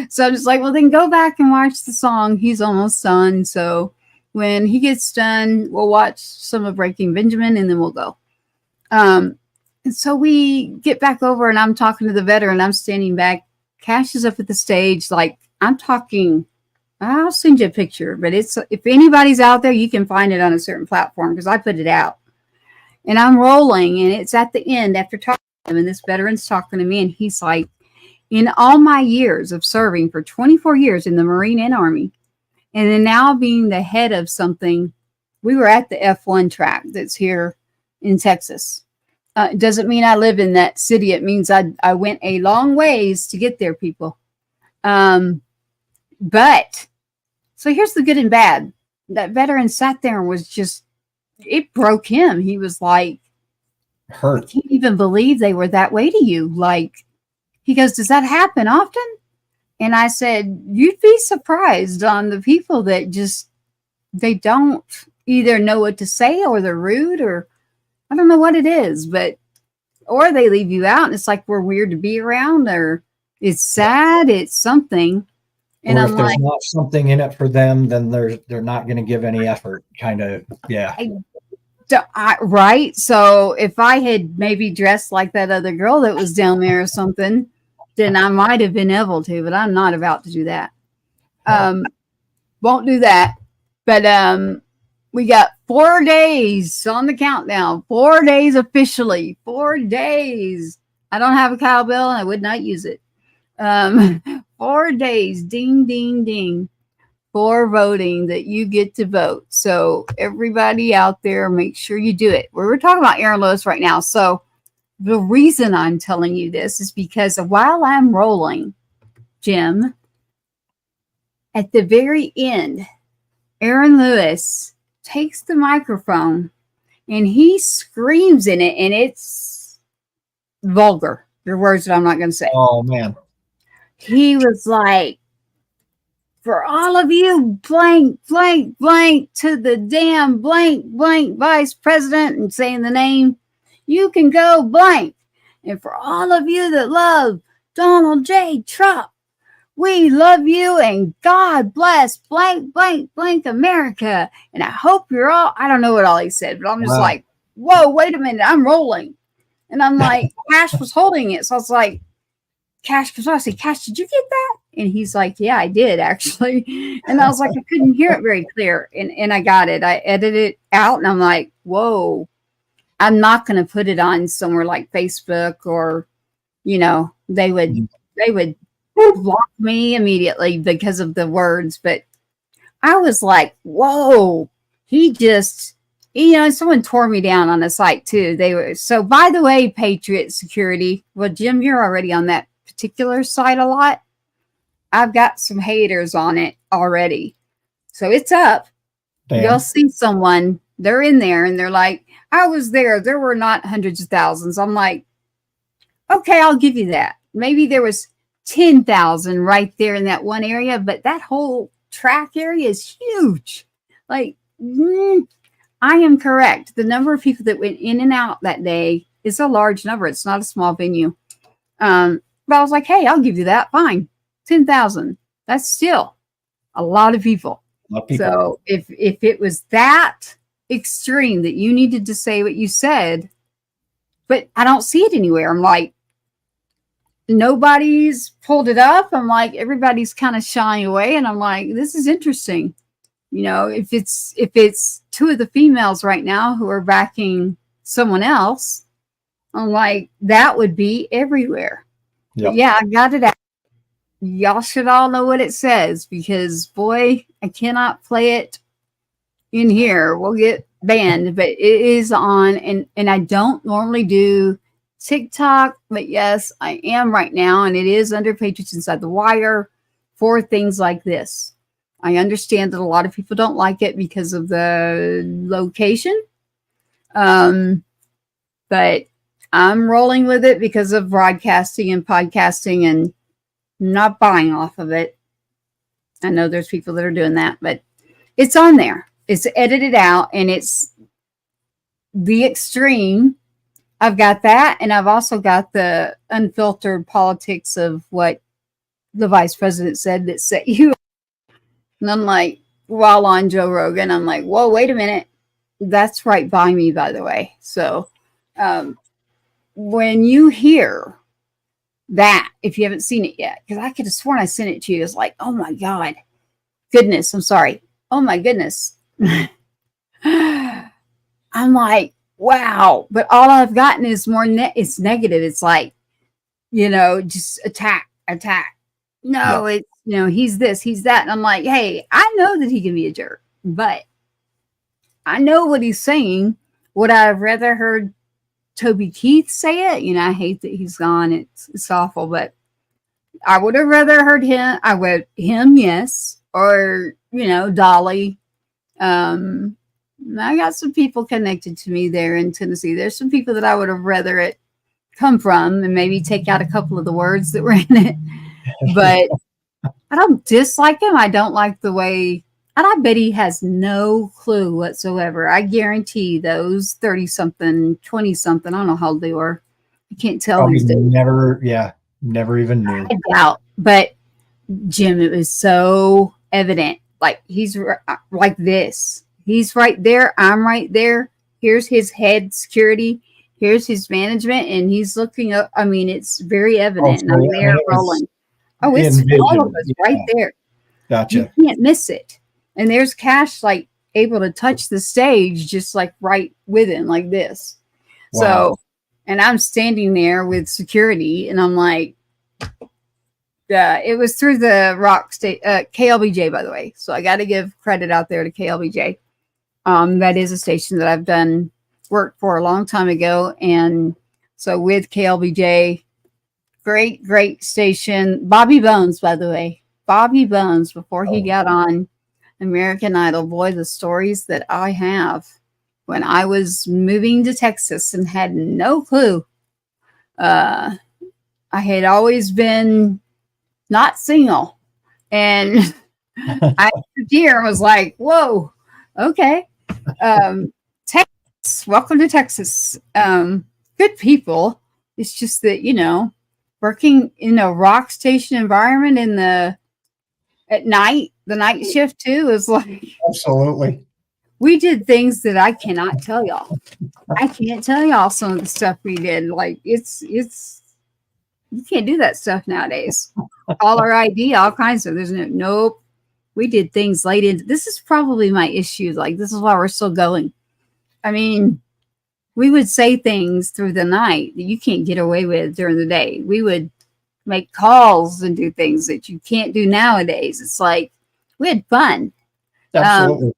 So I'm just like, well, then go back and watch the song. He's almost done. So when he gets done, we'll watch some of Breaking Benjamin and then we'll go. And so we get back over and I'm talking to the veteran. I'm standing back. Cash is up at the stage. Like I'm talking, I'll send you a picture, but it's, if anybody's out there, you can find it on a certain platform because I put it out. And I'm rolling and it's at the end after talking to him and this veteran's talking to me and he's like, in all my years of serving for 24 years in the Marine and Army, and then now being the head of something, we were at the F1 track that's here in Texas. It doesn't mean I live in that city. It means I went a long ways to get there, people. But so here's the good and bad. That veteran sat there and was just, it broke him. He was like, Hurt. I can't even believe they were that way to you. Like, he goes, does that happen often? And I said, you'd be surprised on the people that just, they don't either know what to say or they're rude or I don't know what it is, but, or they leave you out and it's like, we're weird to be around or it's sad. It's something. And Or I'm if there's like, not something in it for them, then they're not going to give any effort. Kind of, yeah. Right. So if I had maybe dressed like that other girl that was down there or something, then I might have been able to, but I'm not about to do that. Won't do that. But we got 4 days on the countdown. 4 days officially. 4 days. I don't have a cowbell and I would not use it. 4 days. Ding, ding, ding. For voting that you get to vote. So everybody out there, make sure you do it. We're talking about Aaron Lewis right now. So the reason I'm telling you this is because while I'm rolling, Jim, at the very end, Aaron Lewis takes the microphone and he screams in it, and it's vulgar. There are words that I'm not going to say. Oh, man. He was like, for all of you blank, blank, blank to the damn blank, blank vice president and saying the name, you can go blank. And for all of you that love Donald J. Trump, we love you and God bless blank, blank, blank America. And I hope you're all, I don't know what all he said, but I'm just like, whoa, wait a minute, I'm rolling. And I'm like, Cash was holding it. So I was like, Cash, because I said, Cash, did you get that? And he's like, yeah, I did actually. And I was like, I couldn't hear it very clear. And I got it. I edited it out and I'm like, whoa, I'm not going to put it on somewhere like Facebook or, you know, they would block me immediately because of the words. But I was like, whoa, he just, you know, someone tore me down on the site too. They were, so by the way, Patriot Security, well, Jim, you're already on that particular site a lot. I've got some haters on it already. So it's up. Damn. You'll see someone, they're in there and they're like, I was there. There were not hundreds of thousands. I'm like, okay, I'll give you that. Maybe there was 10,000 right there in that one area, but that whole track area is huge. Like, I am correct. The number of people that went in and out that day is a large number. It's not a small venue. But I was like, hey, I'll give you that. Fine. 10,000. That's still a lot of people. So if it was that extreme that you needed to say what you said, but I don't see it anywhere. I'm like, nobody's pulled it up. I'm like, everybody's kind of shying away. And I'm like, this is interesting. You know, if it's two of the females right now who are backing someone else, I'm like, that would be everywhere. Yep. But yeah, I got it out. Y'all should all know what it says because, boy, I cannot play it in here. We'll get banned, but it is on. And I don't normally do TikTok, but yes, I am right now. And it is under Patriots Inside the Wire for things like this. I understand that a lot of people don't like it because of the location. But I'm rolling with it because of broadcasting and podcasting and not buying off of it. I know there's people that are doing that, but it's on there. It's edited out and it's the extreme. I've got that. And I've also got the unfiltered politics of what the vice president said that set you. And I'm like, while on Joe Rogan, I'm like, whoa, wait a minute. That's right by me, by the way. So when you hear that, if you haven't seen it yet, because I could have sworn I sent it to you, it's like, oh my God, goodness, I'm sorry. Oh my goodness. I'm like, wow. But all I've gotten is more, it's negative. It's like, just attack. No, it's, he's this, he's that. And I'm like, hey, I know that he can be a jerk, but I know what he's saying. Would I have rather heard Toby Keith say it? I hate that he's gone. It's awful, but I would have rather heard him. Yes. Or, Dolly. I got some people connected to me there in Tennessee. There's some people that I would have rather it come from and maybe take out a couple of the words that were in it. But I don't dislike him. I don't like the way, and I bet he has no clue whatsoever. I guarantee those 30-something, 20-something, I don't know how old they were. I can't tell. Never even knew. I doubt. But Jim, it was so evident. Like he's like this. He's right there. I'm right there. Here's his head security. Here's his management. And he's looking up. I mean, it's very evident. And I'm there rolling. Oh, it's all of us right there. Gotcha. You can't miss it. And there's Cash like able to touch the stage just like right with him like this. Wow. So, and I'm standing there with security and I'm like, it was through the Rock State, KLBJ, by the way. So I got to give credit out there to KLBJ. That is a station that I've done work for a long time ago. And so with KLBJ, great station. Bobby Bones, by the way. Bobby Bones, before he got on American Idol, boy, the stories that I have when I was moving to Texas and had no clue. I had always been not single. And I here was like, whoa, okay. Texas, welcome to Texas. Good people. It's just that, working in a rock station environment at night, the night shift too is like absolutely. We did things that I cannot tell y'all. I can't tell y'all some of the stuff we did. Like it's you can't do that stuff nowadays. Caller ID, all kinds of. There's nope. We did things late into. This is probably my issue. Like this is why we're still going. I mean, we would say things through the night that you can't get away with during the day. We would make calls and do things that you can't do nowadays. It's like we had fun. Absolutely.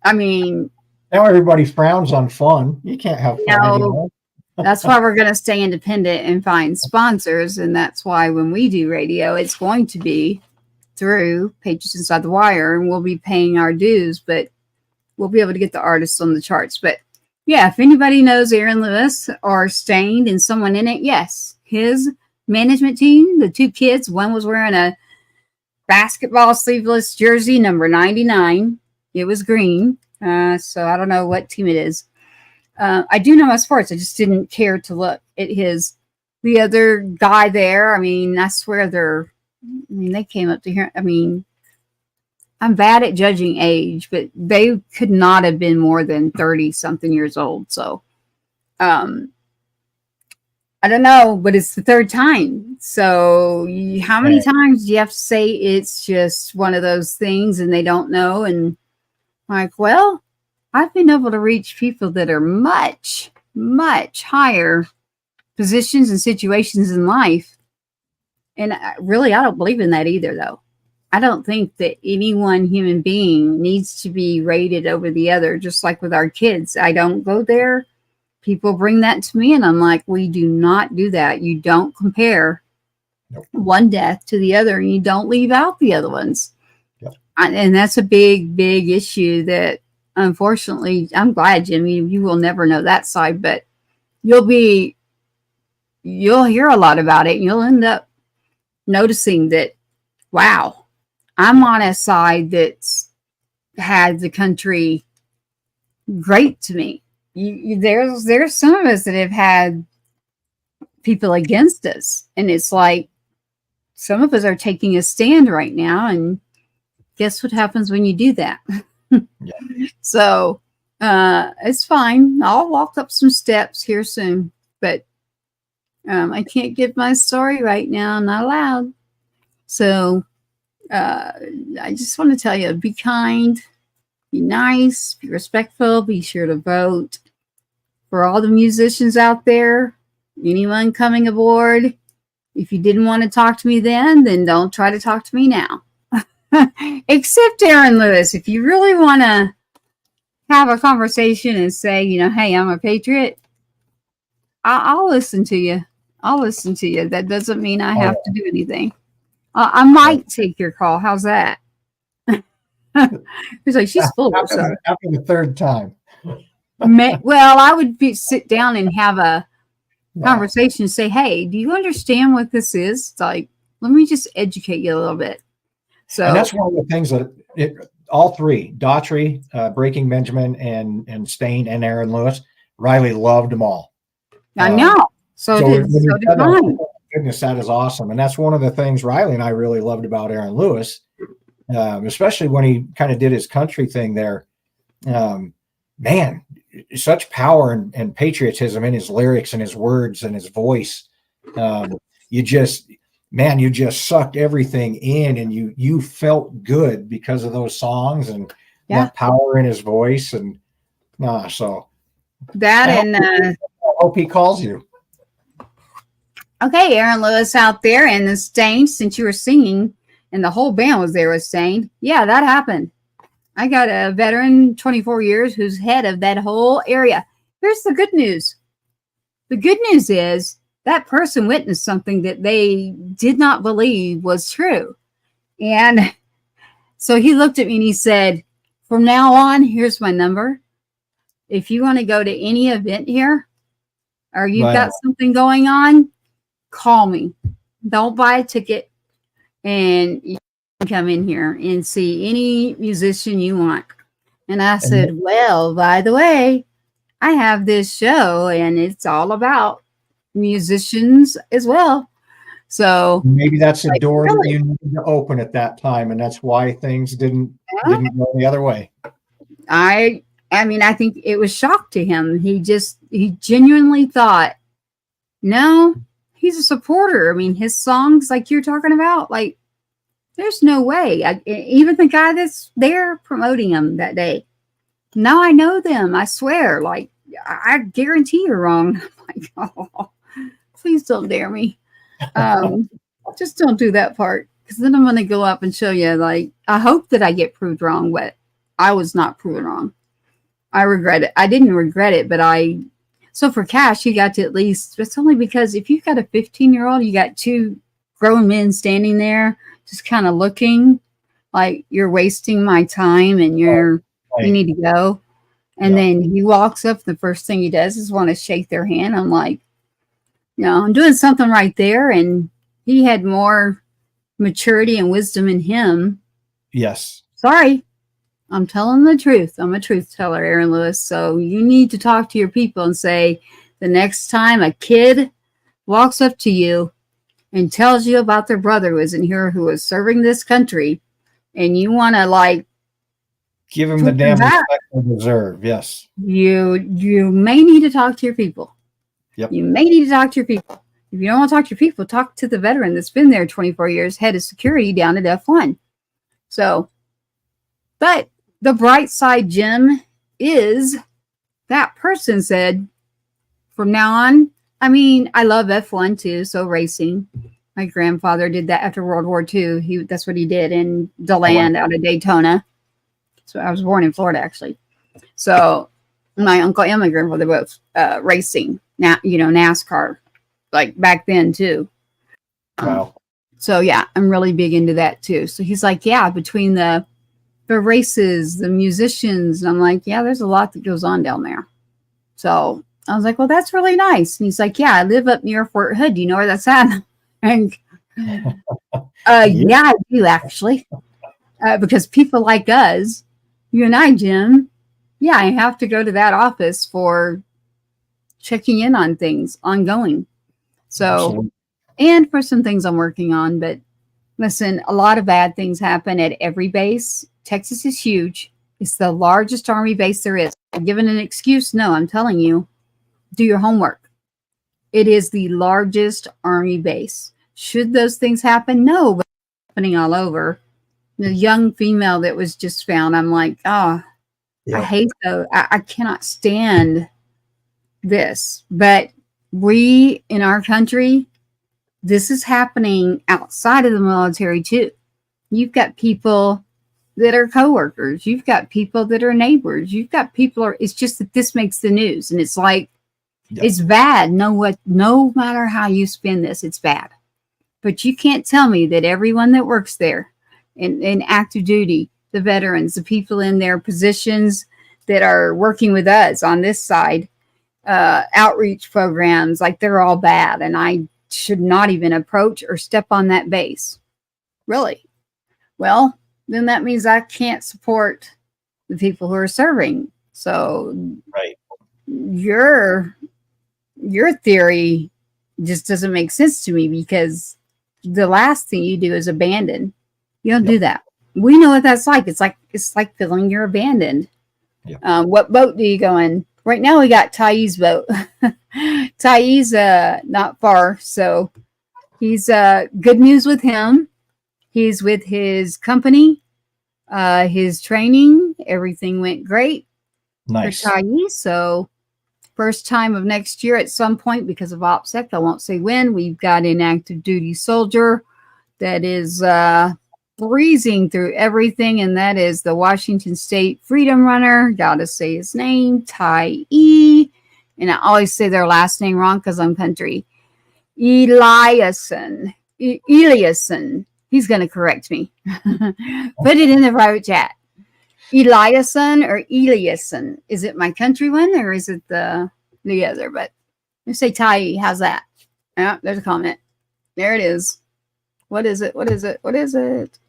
I mean, now everybody frowns on fun. You can't have fun anymore. That's why we're going to stay independent and find sponsors. And that's why when we do radio, it's going to be through Patriots Inside the Wire, and we'll be paying our dues, but we'll be able to get the artists on the charts. But yeah, if anybody knows Aaron Lewis or Stained and someone in it, yes, his management team, the two kids, one was wearing a basketball sleeveless jersey, number 99. It was green. So I don't know what team it is. I do know my sports. I just didn't care to look at the other guy there. I mean, I swear they came up to here. I mean, I'm bad at judging age, but they could not have been more than 30 something years old. So, I don't know, but it's the third time. So how many times do you have to say it's just one of those things and they don't know? And like, well, I've been able to reach people that are much, much higher positions and situations in life. And really, I don't believe in that either, though. I don't think that any one human being needs to be rated over the other, just like with our kids. I don't go there. People bring that to me, and I'm like, we do not do that. You don't compare one death to the other, and you don't leave out the other ones. Yep. And that's a big, big issue that, unfortunately, I'm glad, Jimmy, you will never know that side, but you'll hear a lot about it, and you'll end up noticing that, wow, I'm on a side that's had the country great to me. There's some of us that have had people against us, and it's like some of us are taking a stand right now, and guess what happens when you do that? Yeah. So it's fine. I'll walk up some steps here soon, but I can't give my story right now. I'm not allowed. So I just want to tell you, be kind, be nice, be respectful, be sure to vote. For all the musicians out there, anyone coming aboard, if you didn't want to talk to me then don't try to talk to me now. Except Aaron Lewis, if you really want to have a conversation and say, hey, I'm a patriot, I'll listen to you. I'll listen to you. That doesn't mean I have to do anything. I might take your call. How's that? He's like, she's full of herself. After the third time. Well, I would sit down and have a conversation and say, hey, do you understand what this is? It's like, let me just educate you a little bit. So, and that's one of the things that all three, Daughtry, Breaking Benjamin, and Stain, and Aaron Lewis, Riley loved them all. I know. So did mine. Goodness, that is awesome. And that's one of the things Riley and I really loved about Aaron Lewis, especially when he kind of did his country thing there. Man, such power and patriotism in his lyrics and his words and his voice. You just sucked everything in, and you felt good because of those songs and that power in his voice. And so that I hope he calls you. Okay, Aaron Lewis out there, and the Stain, since you were singing and the whole band was there with Stain. Yeah, that happened. I got a veteran, 24 years, who's head of that whole area. Here's the good news. The good news is that person witnessed something that they did not believe was true. And so he looked at me and he said, from now on, here's my number. If you want to go to any event here, or you've got something going on, call me. Don't buy a ticket, and you can come in here and see any musician you want. And I said, well, by the way, I have this show, and it's all about musicians as well. So maybe that's a door that you need to open at that time, and that's why things didn't go the other way. I mean, I think it was shock to him. He genuinely thought, no, he's a supporter. I mean, his songs, like you're talking about, like, there's no way. Even the guy that's there promoting them that day, now I know them. I swear, like, I guarantee you're wrong. I'm like, oh, please don't dare me. Just don't do that part, because then I'm going to go up and show you, like, I hope that I get proved wrong, but I was not proven wrong. I regret it. I didn't regret it, but so for cash, you got to at least, it's only because if you've got a 15-year-old, you got two grown men standing there just kind of looking like you're wasting my time and you need to go. And then he walks up, the first thing he does is want to shake their hand. I'm like, no, I'm doing something right there. And he had more maturity and wisdom in him. Yes. Sorry. I'm telling the truth. I'm a truth teller, Aaron Lewis. So you need to talk to your people and say, the next time a kid walks up to you and tells you about their brother who isn't here, who is serving this country, and you want to, like, give them the damn respect they deserve. Yes. You may need to talk to your people. Yep. You may need to talk to your people. If you don't want to talk to your people, talk to the veteran that's been there 24 years, head of security down at F1. So, but the bright side, Jim, is that person said, from now on, I mean, I love F1 too. So racing. My grandfather did that after World War II. That's what he did in DeLand out of Daytona. So I was born in Florida, actually. So my uncle and my grandfather both racing now, NASCAR, like back then too. Wow. So yeah, I'm really big into that too. So he's like, yeah, between the races, the musicians, and I'm like, yeah, there's a lot that goes on down there. So I was like, well, that's really nice. And he's like, yeah, I live up near Fort Hood. Do you know where that's at? And yeah, I do actually. Because people like us, you and I, Jim, yeah, I have to go to that office for checking in on things ongoing. So, absolutely. And for some things I'm working on, but listen, a lot of bad things happen at every base. Texas is huge. It's the largest Army base there is. I'm giving an excuse? No, I'm telling you, do your homework. It is the largest Army base. Should those things happen? No, but it's happening all over. The young female that was just found, I'm like, oh, yeah. I hate those. I cannot stand this. But we, in our country, this is happening outside of the military too. You've got people that are coworkers. You've got people that are neighbors. You've got people. It's just that this makes the news, and it's like, it's bad. No matter how you spin this, it's bad. But you can't tell me that everyone that works there in active duty, the veterans, the people in their positions that are working with us on this side, outreach programs, like they're all bad, and I should not even approach or step on that base. Really? Well, then that means I can't support the people who are serving. So right. Your theory just doesn't make sense to me, because the last thing you do is abandon. You don't do that. We know what that's like. It's like feeling you're abandoned. Yep. What boat do you go in? Right now we got Ty's boat. Ty's not far, so he's good news with him. He's with his company, his training, everything went great. Nice. For Ty. So first time of next year at some point, because of OPSEC, I won't say when, we've got an active duty soldier that is breezing through everything, and that is the Washington State Freedom Runner. Gotta say his name, Ty E. And I always say their last name wrong because I'm country. Eliason. He's going to correct me. Put it in the private chat. Eliason or Eliason. Is it my country one, or is it the other? But let's say Ty E. How's that? Oh, there's a comment. There it is. What is it? What is it? What is it?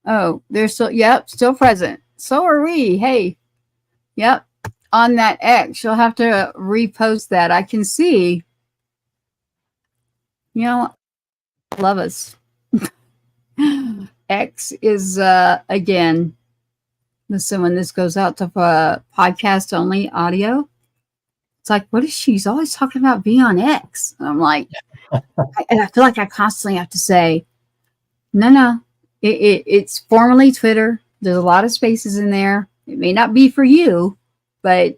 Oh, they're still, yep, still present. So are we. Hey, yep, on that X. You'll have to repost that. I can see. You know, love us. X is, again, listen, when this goes out to podcast only audio, it's like, what is she? She's always talking about being on X. And I'm like, and I feel like I constantly have to say, no. It's formerly Twitter. There's a lot of spaces in there. It may not be for you, but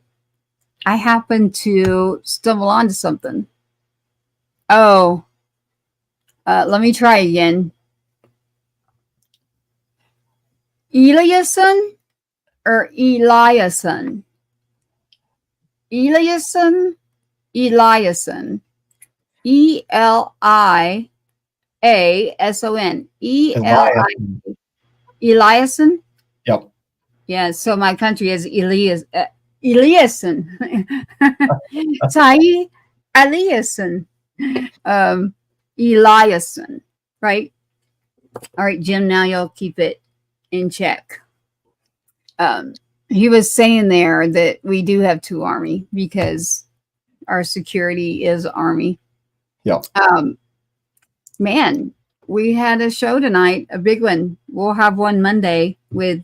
I happen to stumble onto something. Oh, let me try again. Eliason or Eliason? Eliason? Eliason. E-L-I-A-S-O-N. E-L-I. Eliason? Yep. Yeah, so my country is Eliason. Ty Eliason. Eliason, right? All right, Jim, now you'll keep it in check. He was saying there that we do have two Army because our security is Army. Yeah. Man, we had a show tonight, a big one. We'll have one Monday with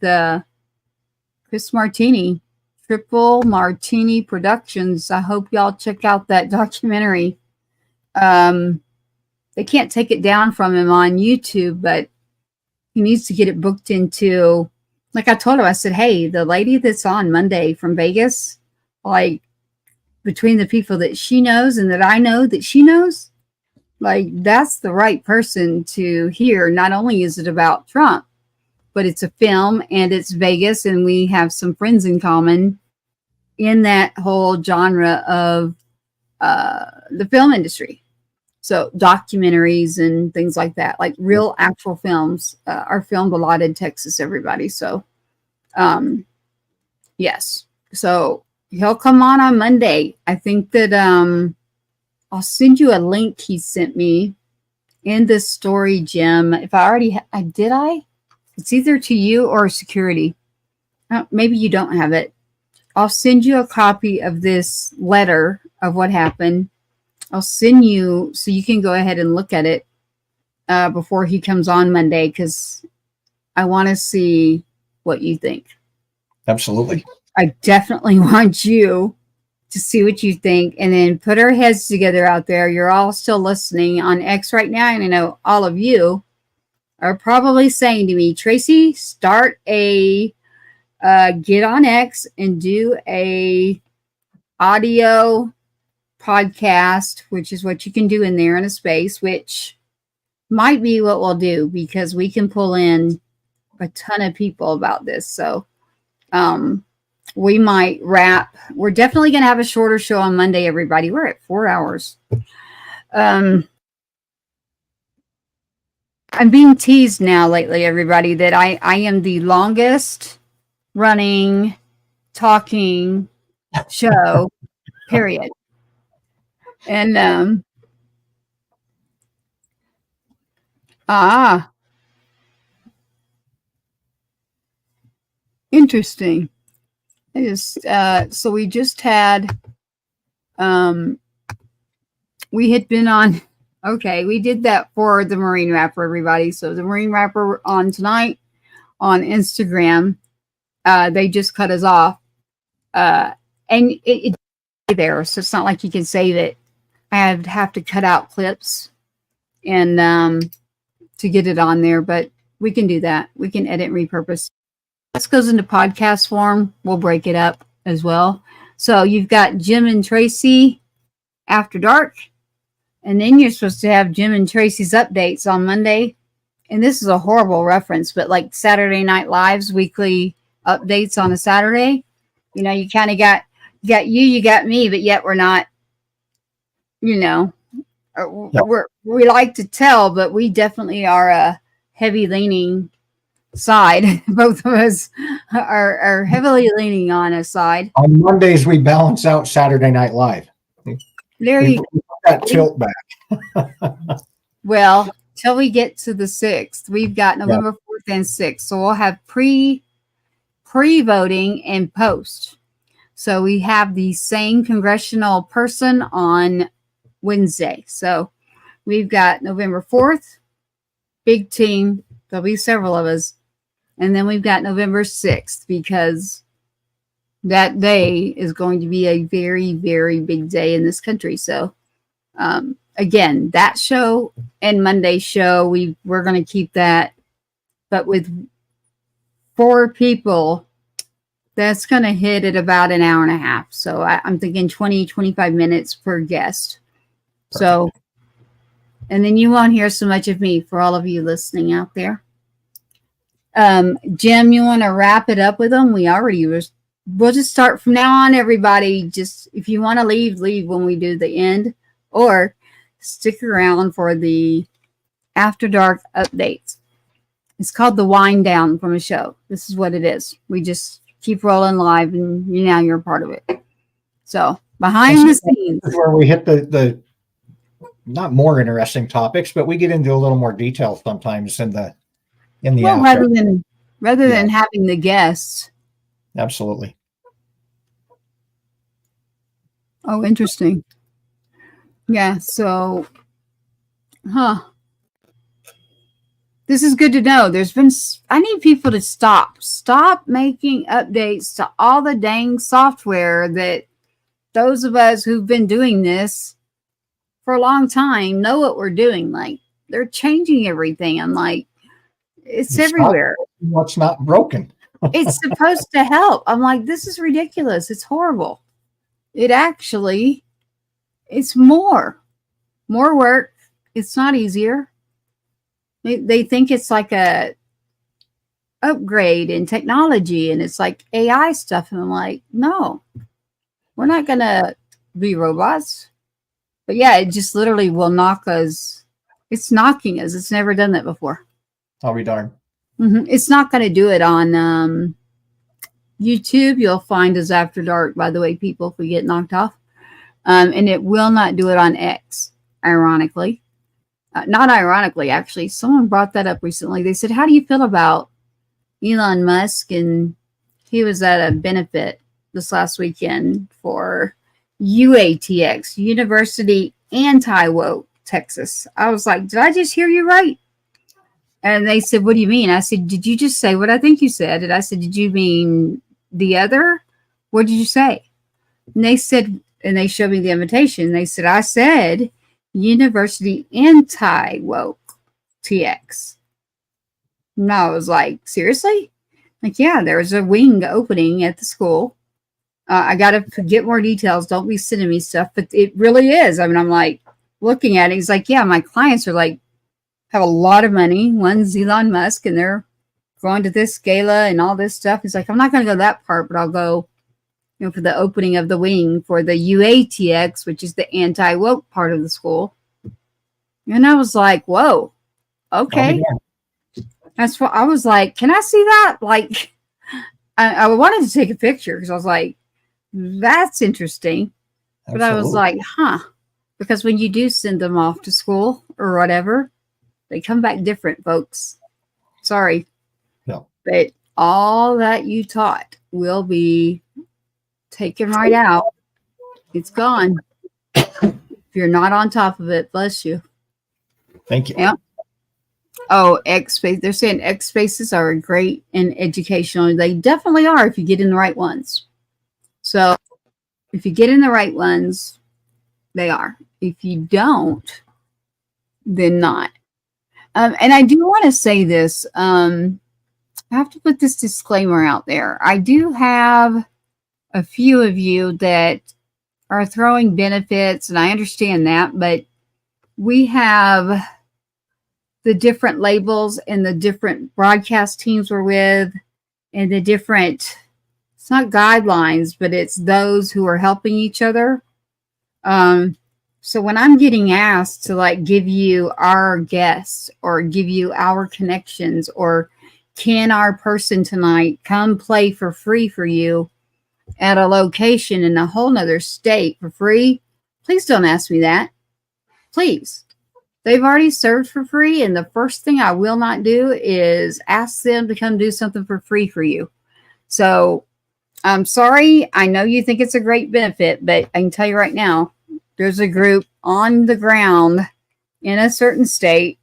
Chris Martini, Triple Martini Productions. I hope y'all check out that documentary. They can't take it down from him on YouTube, but he needs to get it booked into, like I told him, I said, hey, the lady that's on Monday from Vegas, like, between the people that she knows and that I know that she knows, like that's the right person to hear. Not only is it about Trump, but it's a film and it's Vegas, and we have some friends in common in that whole genre of the film industry. So documentaries and things like that, like real actual films are filmed a lot in Texas, everybody. So, yes. So he'll come on Monday. I think that I'll send you a link he sent me in this story, Jim. If I already, did I? It's either to you or security. Maybe you don't have it. I'll send you a copy of this letter of what happened. I'll send you so you can go ahead and look at it before he comes on Monday, because I want to see what you think. Absolutely. I definitely want you to see what you think, and then put our heads together out there. You're all still listening on X right now, and I know all of you are probably saying to me, Tracy, start a get on X and do a audio podcast, which is what you can do in there in a space, which might be what we'll do, because we can pull in a ton of people about this. So we might wrap. We're definitely going to have a shorter show on Monday, everybody. We're at 4 hours. I'm being teased now lately, everybody, that I am the longest running talking show, period. And interesting. So we just had we had been on, okay, we did that for the Marine Rapper, everybody. So the Marine Rapper on tonight on Instagram, they just cut us off, and it's there, so it's not like you can save it. I have to cut out clips and to get it on there, but we can do that. We can edit and repurpose. This goes into podcast form. We'll break it up as well. So you've got Jim and Tracy After Dark, and then you're supposed to have Jim and Tracy's updates on Monday. And this is a horrible reference, but like Saturday Night Live's weekly updates on a Saturday. You know, you kind of got you got me, but yet we're not, you know, we like to tell, but we definitely are a heavy leaning side. Both of us are heavily leaning on a side. On Mondays, we balance out Saturday Night Live. There you go. That tilt back. Well, till we get to the 6th, we've got November 4th and 6th. So we'll have pre-voting and post. So we have the same congressional person on Wednesday. So we've got November 4th, big team. There'll be several of us. And then we've got November 6th, because that day is going to be a very, very big day in this country. So again, that show and Monday's show, we're going to keep that. But with 4 people, that's going to hit at about an hour and a half. So I'm thinking 20, 25 minutes per guest. Perfect. So, and then you won't hear so much of me for all of you listening out there. Jim, you want to wrap it up with them? We'll just start from now on, everybody. Just if you want to leave when we do the end, or stick around for the After Dark updates. It's called the wind down from a show. This is what it is. We just keep rolling live, and you're a part of it. So behind the scenes, where we hit the not more interesting topics, but we get into a little more detail sometimes in the rather than having the guests. Absolutely. Oh, interesting. Yeah. So, this is good to know. I need people to stop making updates to all the dang software that those of us who've been doing this for a long time know what we're doing. Like, they're changing everything. I'm like, it's everywhere. What's not broken? It's supposed to help. I'm like, this is ridiculous. It's horrible. it actually, it's more work. It's not easier. They think it's like a upgrade in technology and it's like AI stuff. And I'm like, no, we're not going to be robots. But yeah, it just literally will knock us. It's knocking us. It's never done that before. I'll be darned. It's not going to do it on YouTube. You'll find us after dark, by the way, people, if we get knocked off. And it will not do it on X, ironically. Not ironically, actually. Someone brought that up recently. They said, how do you feel about Elon Musk? And he was at a benefit this last weekend for UATX, University Anti-Woke, Texas. I was like, did I just hear you right? And they said, what do you mean? I said, did you just say what I think you said? And I said, did you mean the other? What did you say? And they said, and they showed me the invitation. They said, I said University Anti-Woke TX. And I was like, seriously? Like, yeah, there's a wing opening at the school. I got to get more details. Don't be sending me stuff, but it really is. I mean, I'm like looking at it. He's like, yeah, my clients are like, have a lot of money. One's Elon Musk and they're going to this gala and all this stuff. He's like, I'm not going to go that part, but I'll go, for the opening of the wing for the UATX, which is the anti-woke part of the school. And I was like, whoa, okay. That's what I was like. Can I see that? Like, I wanted to take a picture because I was like, that's interesting. But I was like, because when you do send them off to school or whatever, they come back different, folks. Sorry. No. But all that you taught will be taken right out. It's gone. If you're not on top of it, bless you. Thank you. Yeah. Oh, X space. They're saying X spaces are great and educational. They definitely are if you get in the right ones. So if you get in the right ones, they are. If you don't, then not. And I do want to say this. I have to put this disclaimer out there. I do have a few of you that are throwing benefits, and I understand that, but we have the different labels and the different broadcast teams we're with and the different, it's not guidelines, but it's those who are helping each other. So when I'm getting asked to like give you our guests or give you our connections, or can our person tonight come play for free for you at a location in a whole nother state for free, please don't ask me that. Please. They've already served for free, and the first thing I will not do is ask them to come do something for free for you. So I'm sorry. I know you think it's a great benefit, but I can tell you right now, there's a group on the ground in a certain state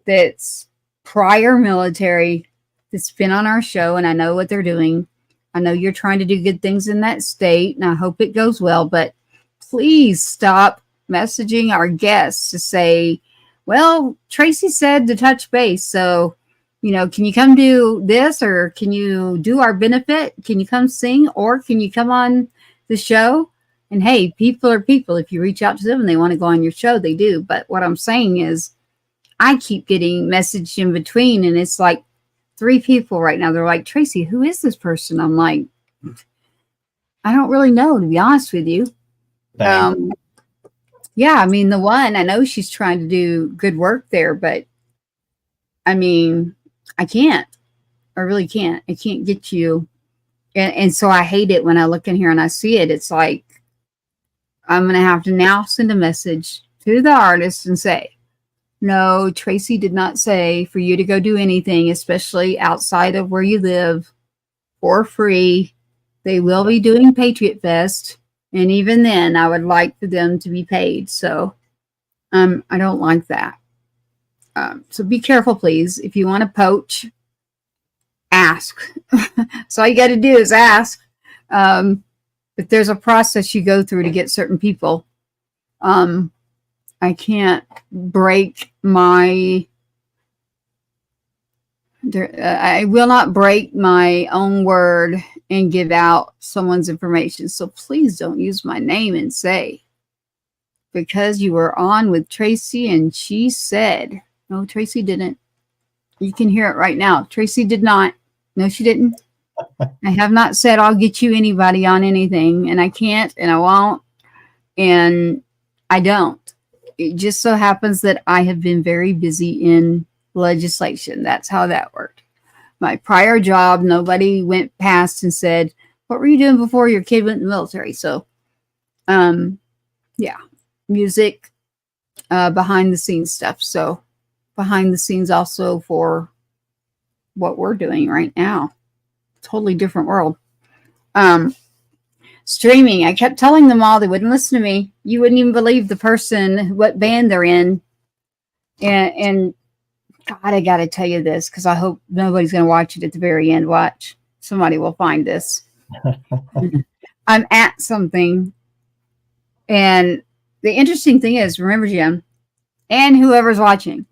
that's prior military that's been on our show, and I know what they're doing. I know you're trying to do good things in that state, and I hope it goes well, but please stop messaging our guests to say, well, Tracy said to touch base. So, can you come do this, or can you do our benefit? Can you come sing, or can you come on the show? And hey, people are people. If you reach out to them and they want to go on your show, they do. But what I'm saying is I keep getting messaged in between, and it's like 3 people right now. They're like, Tracy, who is this person? I'm like, I don't really know, to be honest with you. Yeah, I mean, the one, I know she's trying to do good work there, but I mean, I can't. I really can't. I can't get you. And so I hate it when I look in here and I see it. It's like, I'm going to have to now send a message to the artist and say, no, Tracy did not say for you to go do anything, especially outside of where you live, for free. They will be doing Patriot Fest. And even then, I would like for them to be paid. So I don't like that. So be careful, please. If you want to poach, ask. So all you got to do is ask. But there's a process you go through to get certain people. I can't break my... I will not break my own word and give out someone's information. So please don't use my name and say, because you were on with Tracy and she said, no, Tracy didn't. You can hear it right now. Tracy did not. No, she didn't. I have not said I'll get you anybody on anything, and I can't, and I won't, and I don't. It just so happens that I have been very busy in legislation. That's how that worked. My prior job, nobody went past and said, what were you doing before your kid went in the military? So, yeah, music, behind the scenes stuff. So behind the scenes also for what we're doing right now. Totally different world. Streaming. I kept telling them all, they wouldn't listen to me. You wouldn't even believe the person, what band they're in. And God, I got to tell you this, because I hope nobody's going to watch it at the very end. Watch. Somebody will find this. I'm at something. And the interesting thing is, remember, Jim, and whoever's watching,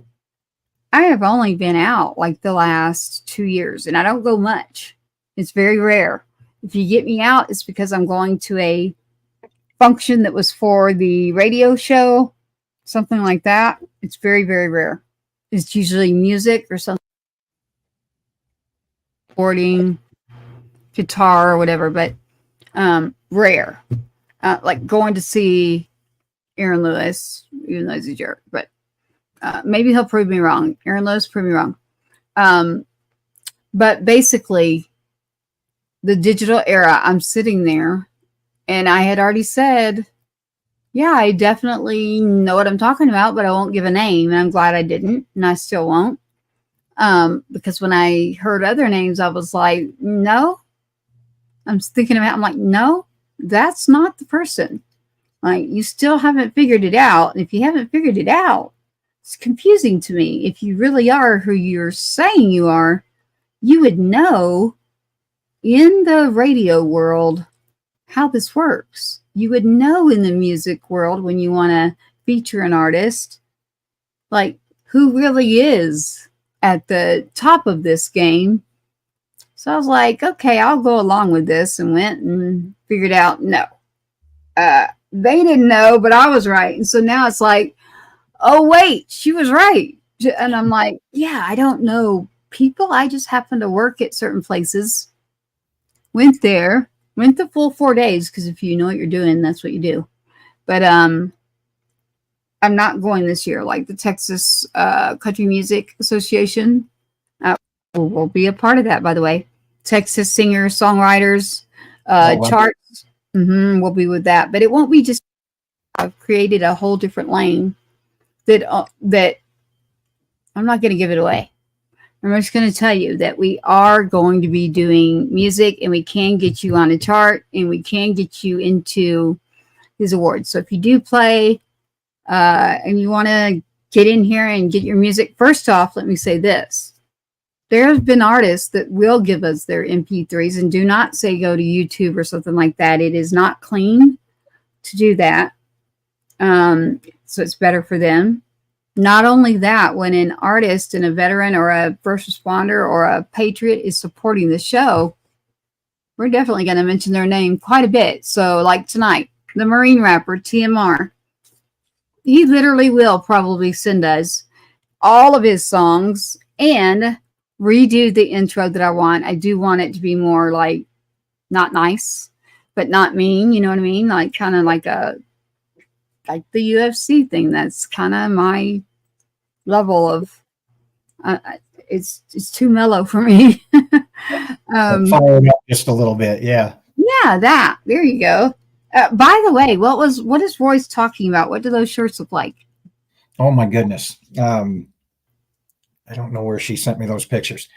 I have only been out like the last 2 years, and I don't go much. It's very rare. If you get me out, it's because I'm going to a function that was for the radio show, something like that. It's very, very rare. It's usually music or something, recording, guitar or whatever, but rare. Like going to see Aaron Lewis, even though he's a jerk, but maybe he'll prove me wrong. Aaron Lewis proved me wrong. But basically, the digital era, I'm sitting there, and I had already said, yeah, I definitely know what I'm talking about, but I won't give a name, and I'm glad I didn't, and I still won't. Because when I heard other names, I was like, no. I'm like, no, that's not the person. Like, you still haven't figured it out. And if you haven't figured it out, it's confusing to me. If you really are who you're saying you are, you would know in the radio world how this works. You would know in the music world when you want to feature an artist, like who really is at the top of this game. So I was like, okay, I'll go along with this, and went and figured out, no. They didn't know, but I was right. And so now it's like, oh, wait, she was right. And I'm like, yeah, I don't know people. I just happen to work at certain places. Went there, went the full 4 days, because if you know what you're doing, that's what you do. But I'm not going this year. Like the Texas Country Music Association will be a part of that, by the way. Texas singers, songwriters, charts. We'll be with that. But it won't be just, I've created a whole different lane that I'm not going to give it away. I'm just going to tell you that we are going to be doing music, and we can get you on a chart, and we can get you into these awards. So if you do play and you want to get in here and get your music, first off, let me say this. There have been artists that will give us their MP3s, and do not say go to YouTube or something like that. It is not clean to do that. So it's better for them. Not only that, when an artist and a veteran or a first responder or a patriot is supporting the show, we're definitely going to mention their name quite a bit. So like tonight, the Marine rapper TMR, he literally will probably send us all of his songs and redo the intro that I want. I do want it to be more like, not nice, but not mean. You know what I mean? Like kind of like the UFC thing. That's kind of my level of, it's too mellow for me. Fire it up just a little bit. Yeah. Yeah, that. There you go. By the way, what is Royce talking about? What do those shirts look like? Oh my goodness. I don't know where she sent me those pictures.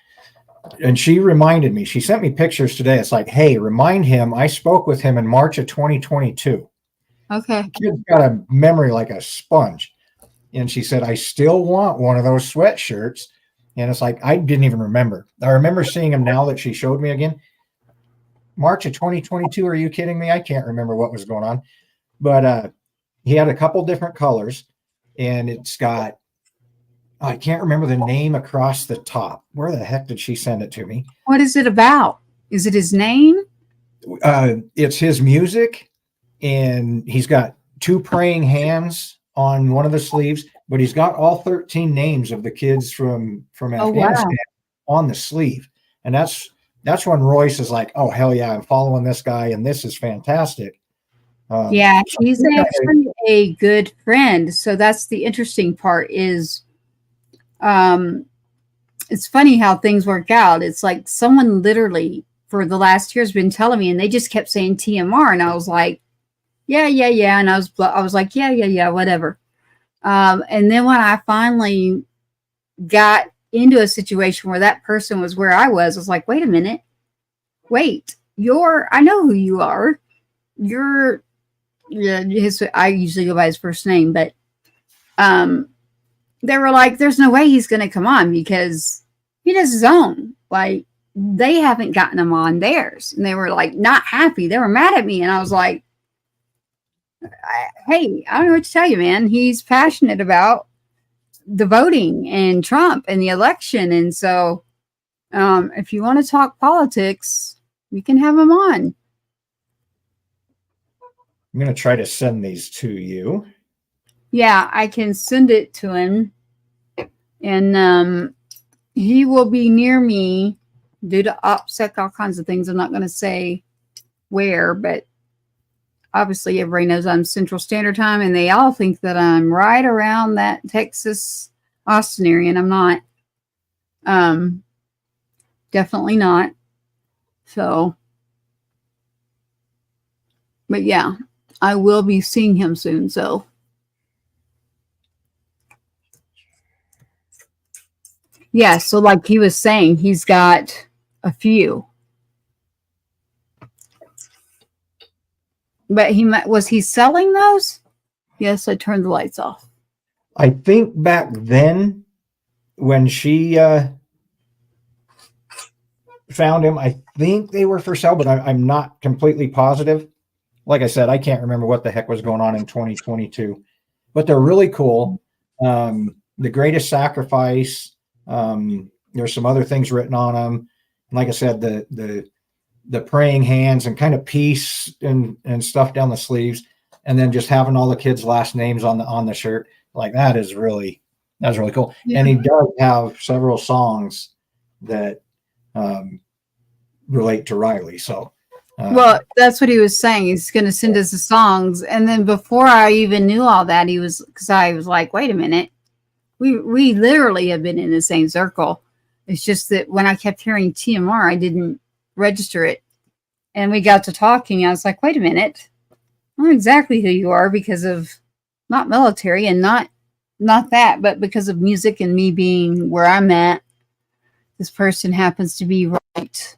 And she reminded me, she sent me pictures today. It's like, hey, remind him, I spoke with him in March of 2022. Okay. Kid's got a memory like a sponge. And she said, I still want one of those sweatshirts. And it's like, I didn't even remember. I remember seeing him now that she showed me again. March of 2022. Are you kidding me? I can't remember what was going on. But he had a couple different colors. And it's got, I can't remember the name across the top. Where the heck did she send it to me? What is it about? Is it his name? It's his music, and he's got 2 praying hands on one of the sleeves, but he's got all 13 names of the kids from Oh, wow. Afghanistan on the sleeve. And that's when Royce is like, oh, hell yeah, I'm following this guy, and this is fantastic. Yeah, he's actually a good friend. So that's the interesting part is it's funny how things work out. It's like someone literally for the last year has been telling me, and they just kept saying TMR, and I was like, yeah. And I was like, yeah, whatever. And then when I finally got into a situation where that person was where I was like, wait a minute, I know who you are. I usually go by his first name, but they were like, there's no way he's going to come on because he does his own. Like, they haven't gotten him on theirs. And they were like, not happy. They were mad at me. And I was like, hey, I don't know what to tell you, man. He's passionate about the voting and Trump and the election. And so if you want to talk politics, we can have him on. I'm going to try to send these to you. Yeah, I can send it to him. And he will be near me due to OPSEC, all kinds of things. I'm not going to say where, but obviously everybody knows I'm Central Standard Time, and they all think that I'm right around that Texas Austin area, and I'm not. Definitely not. So, but yeah, I will be seeing him soon. So, yeah. So, like he was saying, he's got a few. But was he selling those? Yes, I turned the lights off. I think back then when she found him, I think they were for sale, but I'm not completely positive. Like I said, I can't remember what the heck was going on in 2022, but they're really cool. The Greatest Sacrifice. There's some other things written on them. Like I said, the praying hands and kind of peace and stuff down the sleeves, and then just having all the kids' last names on the shirt. Like that's really cool. Yeah. And he does have several songs that relate to Riley. So well, that's what he was saying. He's going to send us the songs. And then before I even knew all that, because I was like, wait a minute, we literally have been in the same circle. It's just that when I kept hearing TMR, I didn't register it. And we got to talking. I was like, wait a minute, I know exactly who you are because of not military and not that, but because of music and me being where I'm at. This person happens to be right.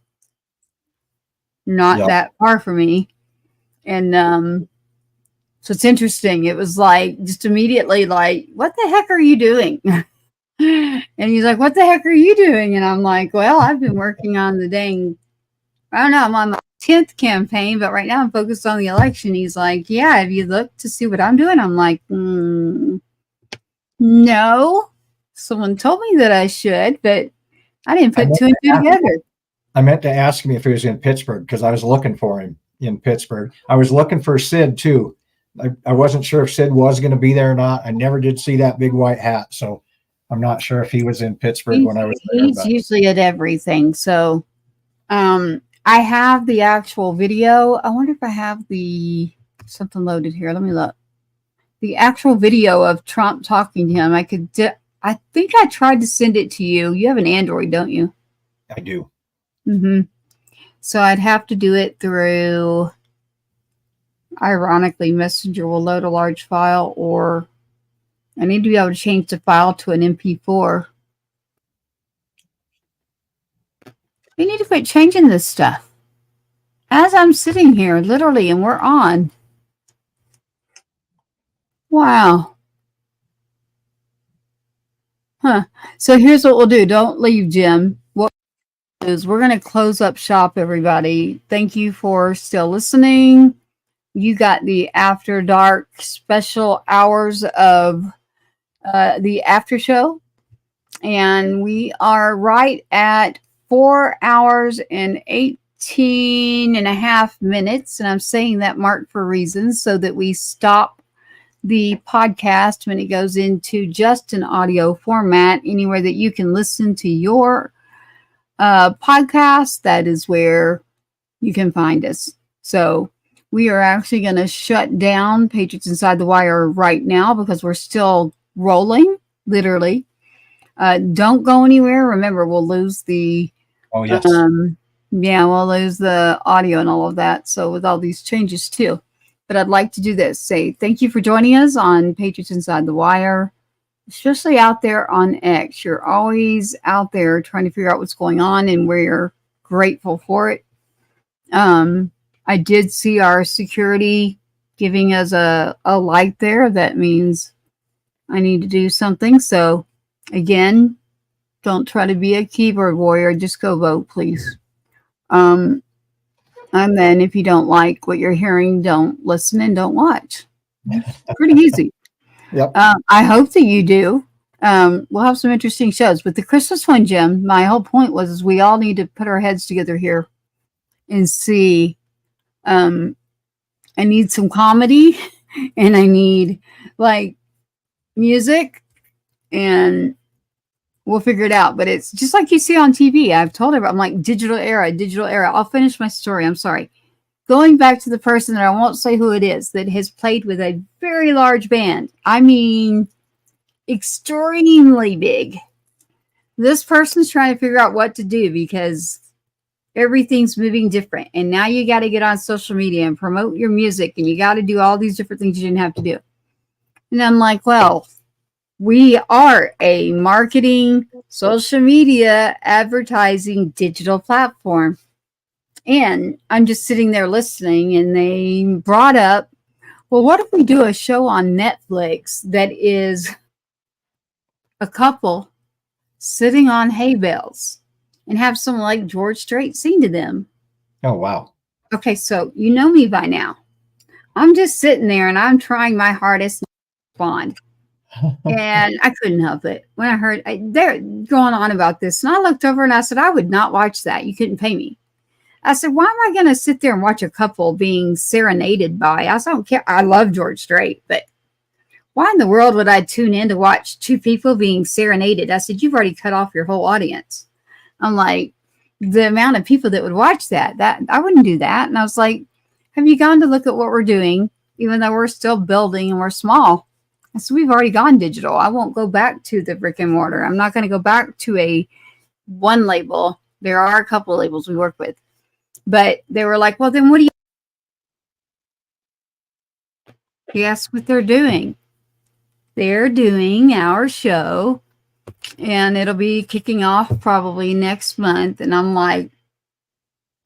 Not that far from me. And so it's interesting. It was like just immediately like, what the heck are you doing? And he's like, what the heck are you doing? And I'm like, well, I've been working on the dang, I don't know, I'm on my 10th campaign, but right now I'm focused on the election. He's like, yeah, have you looked to see what I'm doing? I'm like, no. Someone told me that I should, but I didn't put two and two together. I meant to ask him if he was in Pittsburgh because I was looking for him in Pittsburgh. I was looking for Sid too. I wasn't sure if Sid was going to be there or not. I never did see that big white hat, so I'm not sure if he was in Pittsburgh when I was there. He's usually at everything. So I have the actual video. I wonder if I have something loaded here. Let me look. The actual video of Trump talking to him. I think I tried to send it to you. You have an Android, don't you? I do. Mm-hmm. So I'd have to do it through, ironically, Messenger will load a large file, or I need to be able to change the file to an MP4. You need to quit changing this stuff. As I'm sitting here, literally, and we're on. Wow. Huh. So here's what we'll do. Don't leave, Jim. What is we're going to close up shop, everybody. Thank you for still listening. You got the After Dark special hours of the after show. And we are right at 4 hours and 8 19 and a half minutes. And I'm saying that mark for reasons so that we stop the podcast when it goes into just an audio format. Anywhere that you can listen to your podcast, that is where you can find us. So we are actually going to shut down Patriots Inside the Wire right now because we're still rolling, literally. Don't go anywhere. Remember, we'll lose the Oh, yes. we'll lose the audio and all of that. So with all these changes too. But I'd like to do this. Say thank you for joining us on Patriots Inside the Wire, especially out there on X. You're always out there trying to figure out what's going on, and we're grateful for it. I did see our security giving us a light there. That means I need to do something. So again, don't try to be a keyboard warrior. Just go vote, please. And then if you don't like what you're hearing, don't listen and don't watch. Pretty easy. Yep. I hope that you do. We'll have some interesting shows. But the Christmas one, Jim, my whole point was we all need to put our heads together here and see. I need some comedy and I need like music, and we'll figure it out. But it's just like you see on TV. I've told everyone, I'm like, digital era. I'll finish my story. I'm sorry. Going back to the person that I won't say who it is that has played with a very large band. I mean, extremely big. This person's trying to figure out what to do because everything's moving different. And now you got to get on social media and promote your music, and you got to do all these different things you didn't have to do. And I'm like, well, we are a marketing, social media, advertising, digital platform. And I'm just sitting there listening, and they brought up, well, what if we do a show on Netflix that is a couple sitting on hay bales and have someone like George Strait sing to them? Oh, wow. Okay, so you know me by now. I'm just sitting there and I'm trying my hardest to respond. And I couldn't help it when I heard they're going on about this. And I looked over and I said, I would not watch that. You couldn't pay me. I said, why am I going to sit there and watch a couple being serenaded by? I said, I don't care. I love George Strait, but why in the world would I tune in to watch two people being serenaded? I said, you've already cut off your whole audience. I'm like, the amount of people that would watch that I wouldn't do that. And I was like, have you gone to look at what we're doing, even though we're still building and we're small? I said, we've already gone digital. I won't go back to the brick and mortar. I'm not going to go back to one label. There are a couple of labels we work with. But they were like, well, then what do you? Guess what they're doing? They're doing our show, and it'll be kicking off probably next month. And I'm like,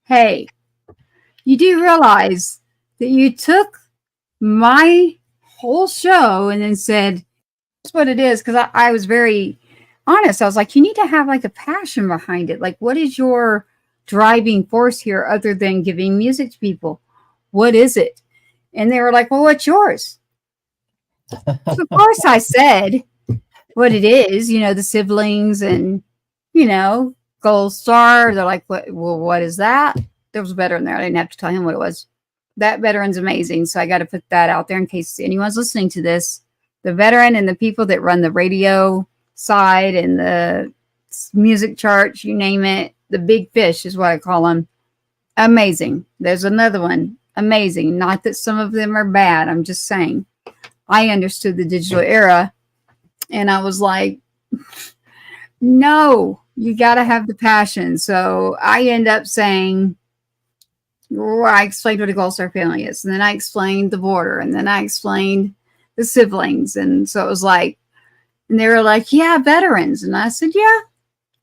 hey, you do realize that you took my whole show and then said, that's what it is. Because I was very honest. I was like, you need to have like a passion behind it. Like, what is your driving force here other than giving music to people? What is it? And they were like, well, what's yours? So of course I said what it is, the siblings and, Gold Star. They're like, what is that? There was a veteran there. I didn't have to tell him what it was. That veteran's amazing. So I got to put that out there in case anyone's listening to this. The veteran and the people that run the radio side and the music charts, you name it. The big fish is what I call them. Amazing. There's another one. Amazing. Not that some of them are bad. I'm just saying. I understood the digital era. And I was like, no, you got to have the passion. So I end up saying, I explained what a Gold Star family is. And then I explained the border. And then I explained the siblings. And so it was like, and they were like, yeah, veterans. And I said, yeah,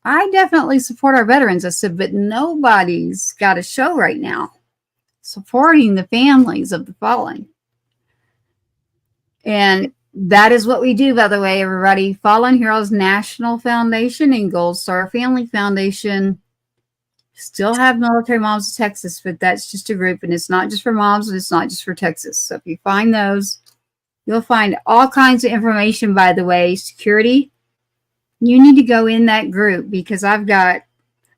I definitely support our veterans. I said, but nobody's got a show right now supporting the families of the fallen. And that is what we do, by the way, everybody. Fallen Heroes National Foundation and Gold Star Family Foundation still have Military Moms of Texas, but that's just a group, and it's not just for moms, and it's not just for Texas. So if you find those, you'll find all kinds of information, by the way. Security, you need to go in that group because I've got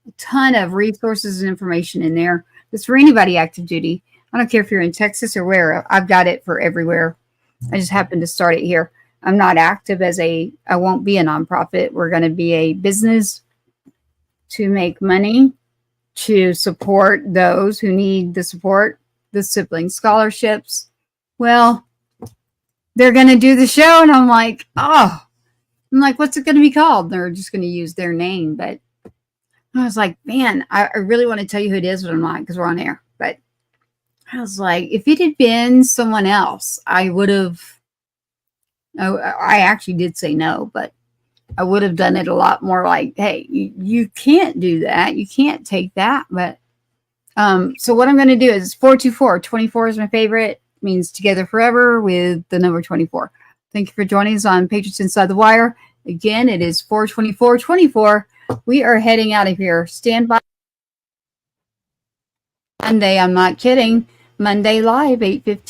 a ton of resources and information in there. It's for anybody active duty. I don't care if you're in Texas or where. I've got it for everywhere. I just happened to start it here. I'm not active I won't be a nonprofit. We're going to be a business to make money, to support those who need the support, the sibling scholarships. Well, they're going to do the show. And I'm like, what's it going to be called? They're just going to use their name. But I was like, man, I really want to tell you who it is, but I'm not because we're on air. But I was like, if it had been someone else, I would have. I actually did say no, but I would have done it a lot more like, hey, you can't do that. You can't take that. But so what I'm going to do is 424. 24 is my favorite. It means together forever with the number 24. Thank you for joining us on Patriots Inside the Wire. Again, it is 424-24. We are heading out of here. Stand by. Monday, I'm not kidding. Monday live, 8:15.